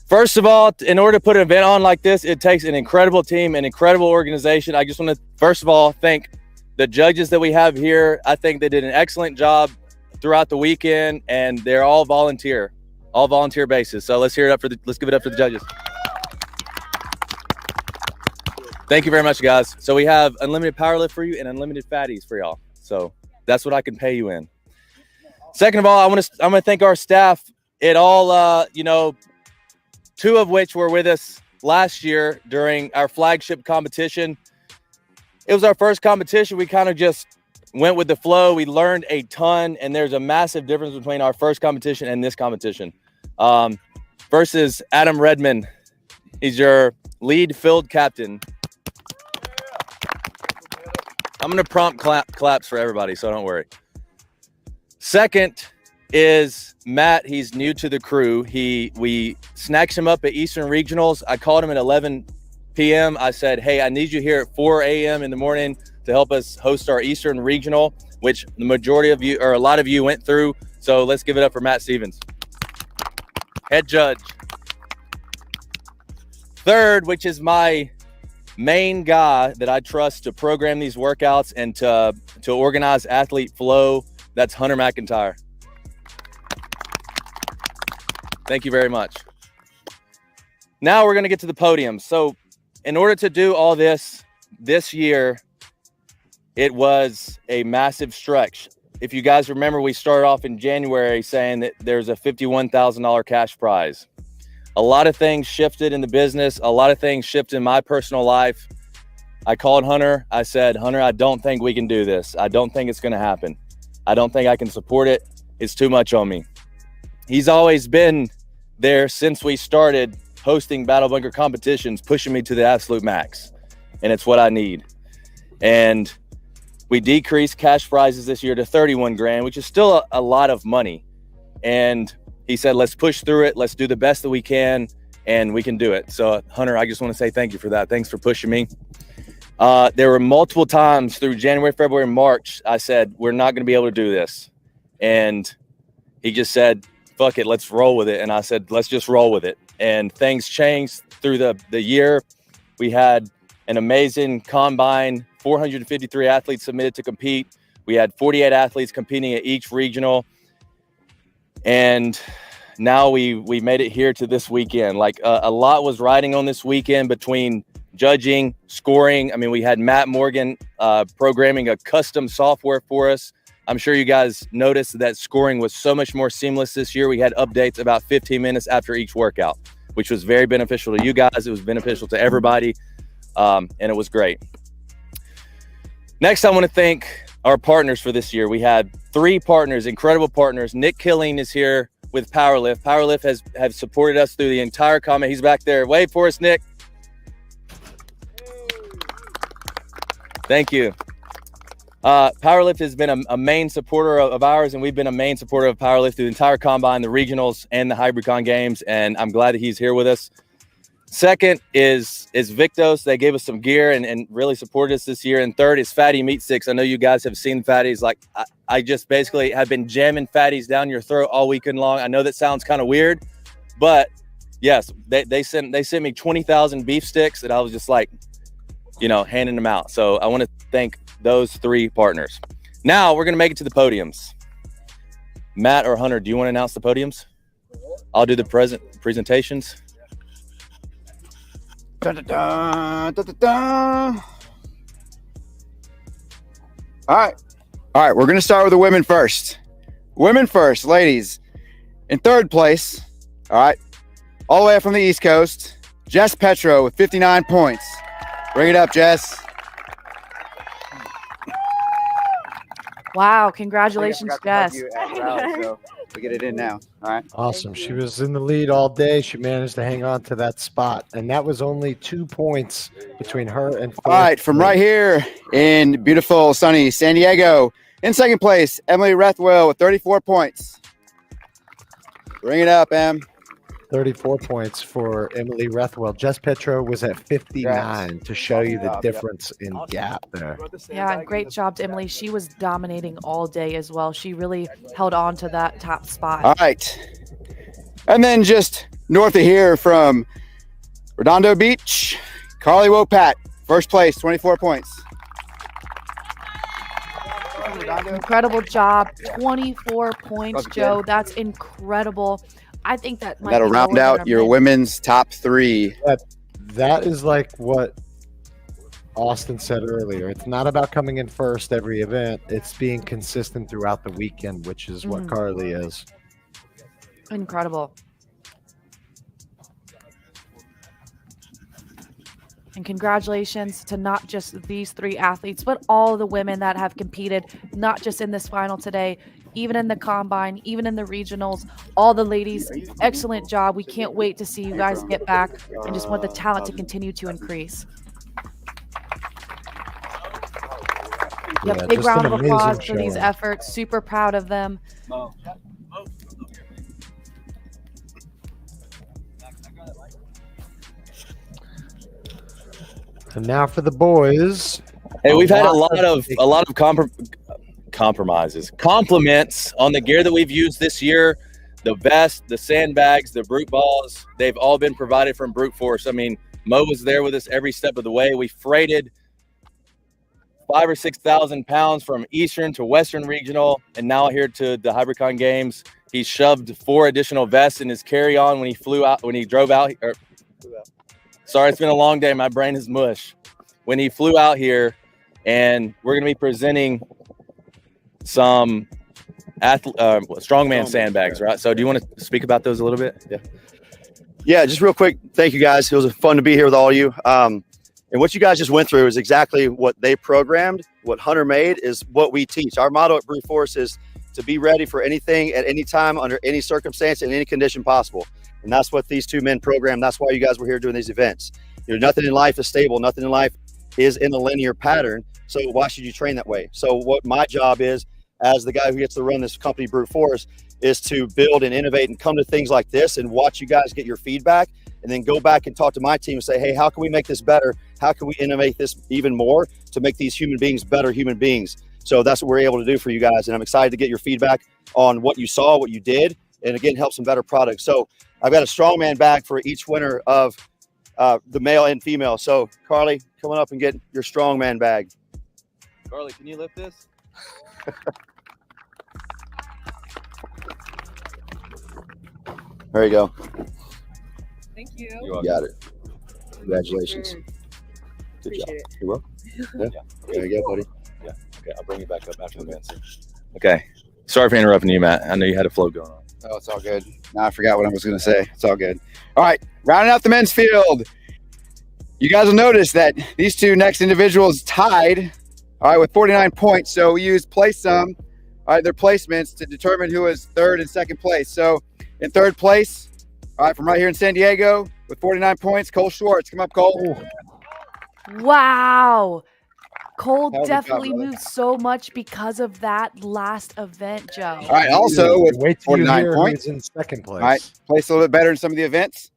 First of all, in order to put an event on like this, it takes an incredible team, an incredible organization. I just want to, first of all, thank the judges that we have here. I think they did an excellent job throughout the weekend, and they're all volunteer basis. So let's give it up for the judges. Thank you very much, guys. So we have unlimited power lift for you and unlimited fatties for y'all. So that's what I can pay you in. Second of all, I'm gonna thank our staff. It all, 2 of which were with us last year during our flagship competition. It was our first competition. We kind of just went with the flow. We learned a ton, and there's a massive difference between our first competition and this competition. First is Adam Redmond. He's your lead field captain. I'm going to prompt claps for everybody, so don't worry. Second is Matt. He's new to the crew. We snatched him up at Eastern Regionals. I called him at 11 p.m. I said, hey, I need you here at 4 a.m. in the morning to help us host our Eastern Regional, which the majority of you, or a lot of you, went through. So let's give it up for Matt Stevens. Head judge. Third, which is my main guy that I trust to program these workouts and to organize athlete flow, that's Hunter McIntyre. Thank you very much. Now we're going to get to the podium. So in order to do all this year, it was a massive stretch. If you guys remember, we started off in January saying that there's a $51,000 cash prize. A lot of things shifted in the business. A lot of things shifted in my personal life. I called Hunter. I said, Hunter, I don't think we can do this. I don't think it's going to happen. I don't think I can support it. It's too much on me. He's always been there since we started hosting Battle Bunker competitions, pushing me to the absolute max. And it's what I need. And we decreased cash prizes this year to 31 grand, which is still a lot of money. And he said, let's push through it. Let's do the best that we can, and we can do it. So, Hunter, I just want to say thank you for that. Thanks for pushing me. There were multiple times through January, February, and March, I said, we're not going to be able to do this. And he just said, fuck it, let's roll with it. And I said, let's just roll with it. And things changed through the year. We had an amazing combine, 453 athletes submitted to compete. We had 48 athletes competing at each regional. And now we made it here to this weekend. Like a lot was riding on this weekend between judging, scoring. I mean, we had Matt Morgan programming a custom software for us. I'm sure you guys noticed that scoring was so much more seamless this year. We had updates about 15 minutes after each workout. which was very beneficial to you guys. It was beneficial to everybody, and it was great. Next, I want to thank our partners for this year. We had 3 partners, incredible partners. Nick Killing is here with Powerlift. Powerlift has supported us through the entire comment. He's back there. Wave for us, Nick. Thank you. Powerlift has been a main supporter of ours, and we've been a main supporter of Powerlift through the entire combine, the regionals, and the Hybricon games, and I'm glad that he's here with us. Second is Viktos. They gave us some gear and really supported us this year. And third is Fatty Meat Sticks. I know you guys have seen Fatties. Like I just basically have been jamming Fatties down your throat all weekend long. I know that sounds kind of weird, but yes, they sent me 20,000 beef sticks, and I was just like, handing them out. So I want to thank those 3 partners. Now we're going to make it to the podiums. Matt or Hunter, do you want to announce the podiums? I'll do the presentations. Dun, dun, dun, dun, dun, dun. All right, we're going to start with the women first. Women first, ladies. In third place, all right, all the way up from the East Coast, Jess Petro with 59 points. Bring it up, Jess. Wow, congratulations, Jess. So we get it in now. All right. Awesome. She was in the lead all day. She managed to hang on to that spot, and that was only 2 points between her and fourth. All right, from right here in beautiful, sunny San Diego, in second place, Emily Rethwell with 34 points. Bring it up, Em. 34 points for Emily Rethwell. Jess Petro was at 59 to show you the difference in gap there. Yeah, great job to Emily. She was dominating all day as well. She really held on to that top spot. All right. And then just north of here from Redondo Beach, Carly Wopat, first place, 24 points. Incredible job. 24 points, Joe. That's incredible. I think that might That'll round out your women's top 3. That is like what Austin said earlier. It's not about coming in first every event. It's being consistent throughout the weekend, which is what Carly is. Incredible. And congratulations to not just these 3 athletes, but all the women that have competed, not just in this final today, even in the combine, even in the regionals. All the ladies, excellent job. We can't wait to see you guys get back and just want the talent to continue to increase. Big round of applause for these efforts. Super proud of them. And now for the boys. Hey, we've had a lot of compliments on the gear that we've used this year. The vest, the sandbags, the brute balls, they've all been provided from Brute Force. I mean, Mo was there with us every step of the way. We freighted 5,000 or 6,000 pounds from Eastern to Western Regional, and now here to the Hybricon Games. He shoved 4 additional vests in his carry-on when he drove out. Sorry, it's been a long day. My brain is mush. When he flew out here, and we're going to be presenting some strongman sandbags, right? So do you want to speak about those a little bit? Yeah, just real quick. Thank you, guys. It was fun to be here with all of you. And what you guys just went through is exactly what they programmed. What Hunter made is what we teach. Our motto at Brute Force is to be ready for anything at any time, under any circumstance, in any condition possible. And that's what these 2 men programmed. That's why you guys were here doing these events. Nothing in life is stable. Nothing in life is in a linear pattern. So why should you train that way? So what my job is, as the guy who gets to run this company, Brute Force, is to build and innovate and come to things like this and watch you guys get your feedback, and then go back and talk to my team and say, hey, how can we make this better? How can we innovate this even more to make these human beings better human beings? So that's what we're able to do for you guys. And I'm excited to get your feedback on what you saw, what you did, and again, help some better products. So I've got a strongman bag for each winner of the male and female. So Carly, coming up and get your strongman bag. Carly, can you lift this? There you go. Thank you. You got it. Congratulations. Good job. You're welcome. Yeah. There you go, buddy. Yeah. Okay, I'll bring you back up after the event. Okay. Sorry for interrupting you, Matt. I know you had a flow going on. Oh, it's all good. Now I forgot what I was going to say. It's all good. All right, rounding out the men's field. You guys will notice that these two next individuals tied, all right, with 49 points. So we used place sum, all right, their placements to determine who is third and second place. So in third place, all right, from right here in San Diego with 49 points, Cole Schwartz. Come up, Cole. Wow. Cole Hell of a definitely job, brother. moved so much because of that last event, Joe. All right, also with Wait till you 49 hear points. who's in second place. All right, placed a little bit better in some of the events.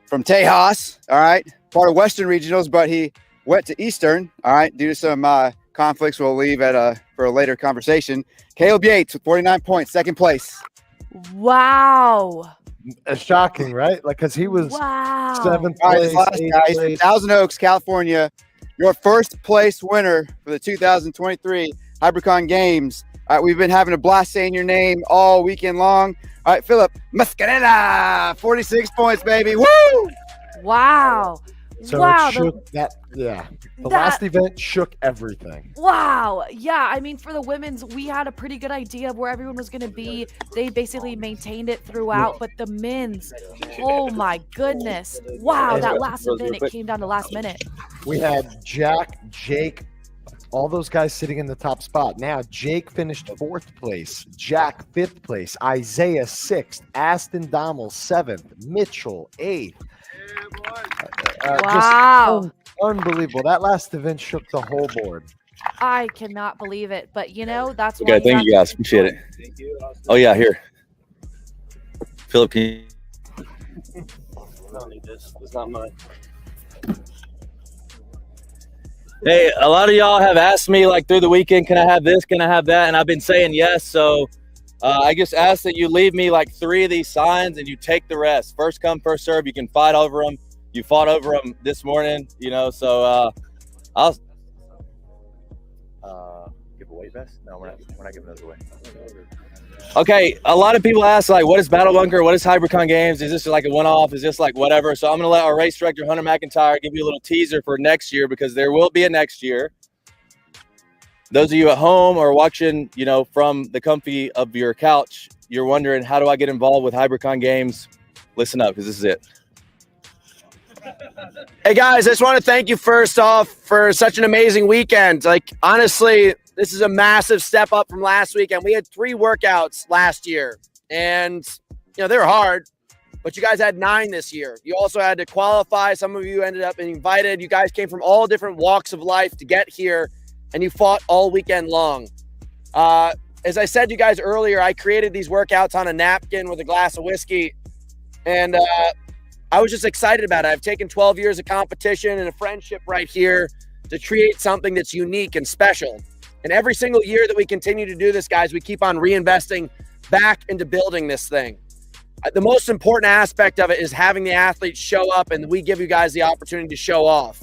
From Tejas, all right, part of Western Regionals, but he went to Eastern, all right, due to some conflicts we'll leave for a later conversation. Caleb Yates with 49 points, second place. Wow. Shocking, right? Like, because he was seventh All right, place, this last eighth guy, place. Thousand Oaks, California, your first place winner for the 2023 Hybricon Games. All right, we've been having a blast saying your name all weekend long. All right, Philip Mascarena, 46 points, baby. Woo! Wow. So wow. it shook the last event shook everything. Wow. Yeah. I mean, for the women's, we had a pretty good idea of where everyone was going to be. They basically maintained it throughout. But the men's, oh my goodness. Wow. That last event, it came down to last minute. We had Jack, Jake, all those guys sitting in the top spot. Now, Jake finished fourth place, Jack fifth place, Isaiah sixth, Aston Dommel seventh, Mitchell eighth. Wow. Just unbelievable. That last event shook the whole board. I cannot believe it. But, you know, that's Okay, why thank you guys. Appreciate it. Oh, yeah, here. Philip, can you... I don't need this. It's not mine. Hey, a lot of y'all have asked me like through the weekend, can I have this? Can I have that? And I've been saying yes. So I just ask that you leave me like 3 of these signs and you take the rest. First come, first serve. You can fight over them. You fought over them this morning, you know. So I'll give away vest. No, we're not giving those away. Okay, a lot of people ask like, what is Battle Bunker? What is Hybricon Games? Is this like a one-off? Is this like whatever? So I'm going to let our race director, Hunter McIntyre, give you a little teaser for next year because there will be a next year. Those of you at home or watching, you know, from the comfy of your couch, you're wondering, how do I get involved with Hybricon Games? Listen up because this is it. Hey guys, I just want to thank you first off for such an amazing weekend. Like, honestly, this is a massive step up from last weekend. We had 3 workouts last year and, you know, they were hard, but you guys had 9 this year. You also had to qualify. Some of you ended up being invited. You guys came from all different walks of life to get here and you fought all weekend long. As I said to you guys earlier, I created these workouts on a napkin with a glass of whiskey and, I was just excited about it. I've taken 12 years of competition and a friendship right here to create something that's unique and special. And every single year that we continue to do this, guys, we keep on reinvesting back into building this thing. The most important aspect of it is having the athletes show up and we give you guys the opportunity to show off.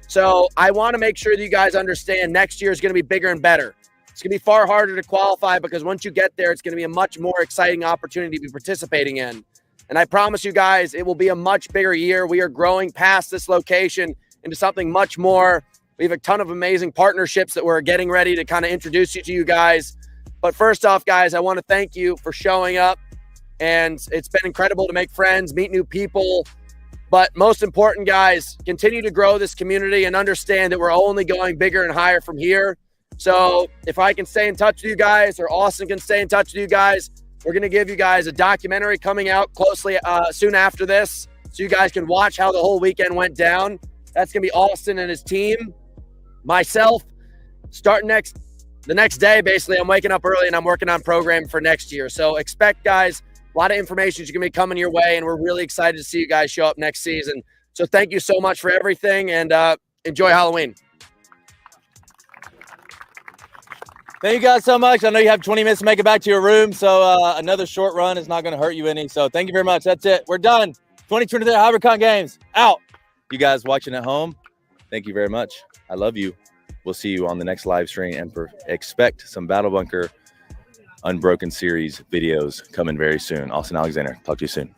So I want to make sure that you guys understand next year is going to be bigger and better. It's going to be far harder to qualify because once you get there, it's going to be a much more exciting opportunity to be participating in. And I promise you guys, it will be a much bigger year. We are growing past this location into something much more. We have a ton of amazing partnerships that we're getting ready to kind of introduce you to you guys. But first off, guys, I want to thank you for showing up. And it's been incredible to make friends, meet new people. But most important, guys, continue to grow this community and understand that we're only going bigger and higher from here. So if I can stay in touch with you guys or Austin can stay in touch with you guys, we're going to give you guys a documentary coming out closely soon after this so you guys can watch how the whole weekend went down. That's going to be Austin and his team. Myself, starting the next day, basically, I'm waking up early and I'm working on programming for next year. So expect, guys, a lot of information is going to be coming your way, and we're really excited to see you guys show up next season. So thank you so much for everything, and enjoy Halloween. Thank you guys so much. I know you have 20 minutes to make it back to your room, so another short run is not going to hurt you any. So thank you very much. That's it. We're done. 2023 Hybricon Games out. You guys watching at home, thank you very much. I love you. We'll see you on the next live stream, and expect some Battle Bunker Unbroken Series videos coming very soon. Austin Alexander, talk to you soon.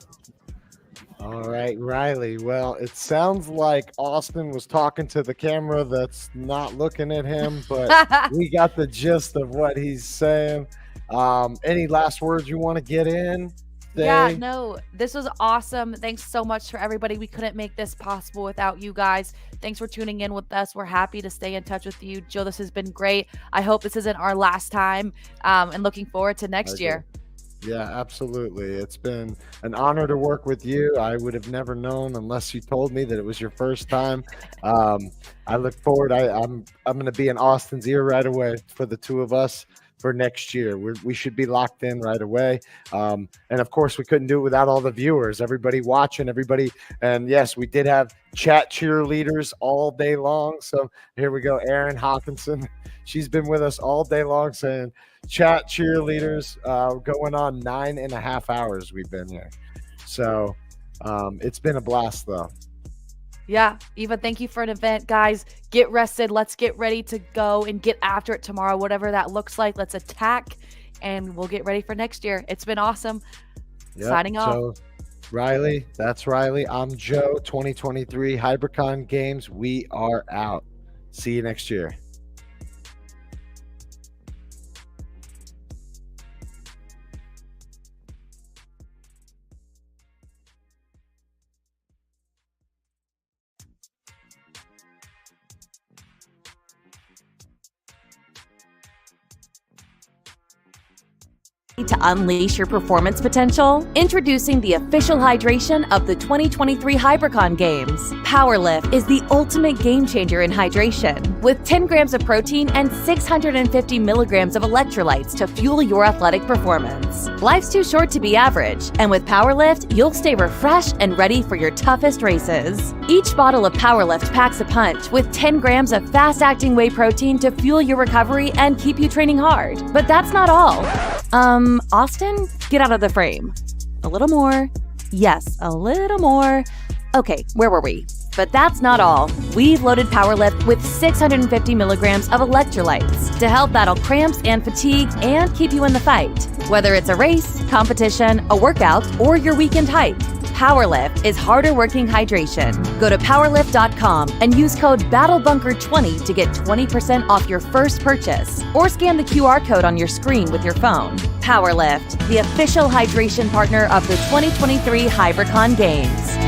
All right, Riley. Well, it sounds like Austin was talking to the camera that's not looking at him, but we got the gist of what he's saying. Any last words you want to get in? birthday. Yeah, no, this was awesome. Thanks so much for everybody. We couldn't make this possible without you guys. Thanks for tuning in with us. We're happy to stay in touch with you. Joe, this has been great. I hope this isn't our last time, and looking forward to next year. Yeah, absolutely. It's been an honor to work with you. I would have never known unless you told me that it was your first time. I look forward. I'm going to be in Austin's ear right away for the two of us for next year. We should be locked in right away. And of course, we couldn't do it without all the viewers, everybody watching, everybody. And yes, we did have chat cheerleaders all day long. So here we go. Erin Hawkinson. She's been with us all day long saying chat cheerleaders, going on 9.5 hours we've been here. So it's been a blast though. Yeah, Eva, thank you for an event. Guys, get rested. Let's get ready to go and get after it tomorrow, whatever that looks like. Let's attack, and we'll get ready for next year. It's been awesome. Yep. Signing off. So, Riley, that's Riley. I'm Joe, 2023 Hybricon Games. We are out. See you next year. To unleash your performance potential? Introducing the official hydration of the 2023 Hybricon Games. Powerlift is the ultimate game changer in hydration, with 10 grams of protein and 650 milligrams of electrolytes to fuel your athletic performance. Life's too short to be average, and with Powerlift, you'll stay refreshed and ready for your toughest races. Each bottle of Powerlift packs a punch with 10 grams of fast-acting whey protein to fuel your recovery and keep you training hard. But that's not all. Austin, get out of the frame. A little more. Yes, a little more. Okay, where were we? But that's not all. We've loaded Powerlift with 650 milligrams of electrolytes to help battle cramps and fatigue and keep you in the fight. Whether it's a race, competition, a workout, or your weekend hike, Powerlift is harder working hydration. Go to powerlift.com and use code BattleBunker20 to get 20% off your first purchase, or scan the QR code on your screen with your phone. Powerlift, the official hydration partner of the 2023 Hybricon Games.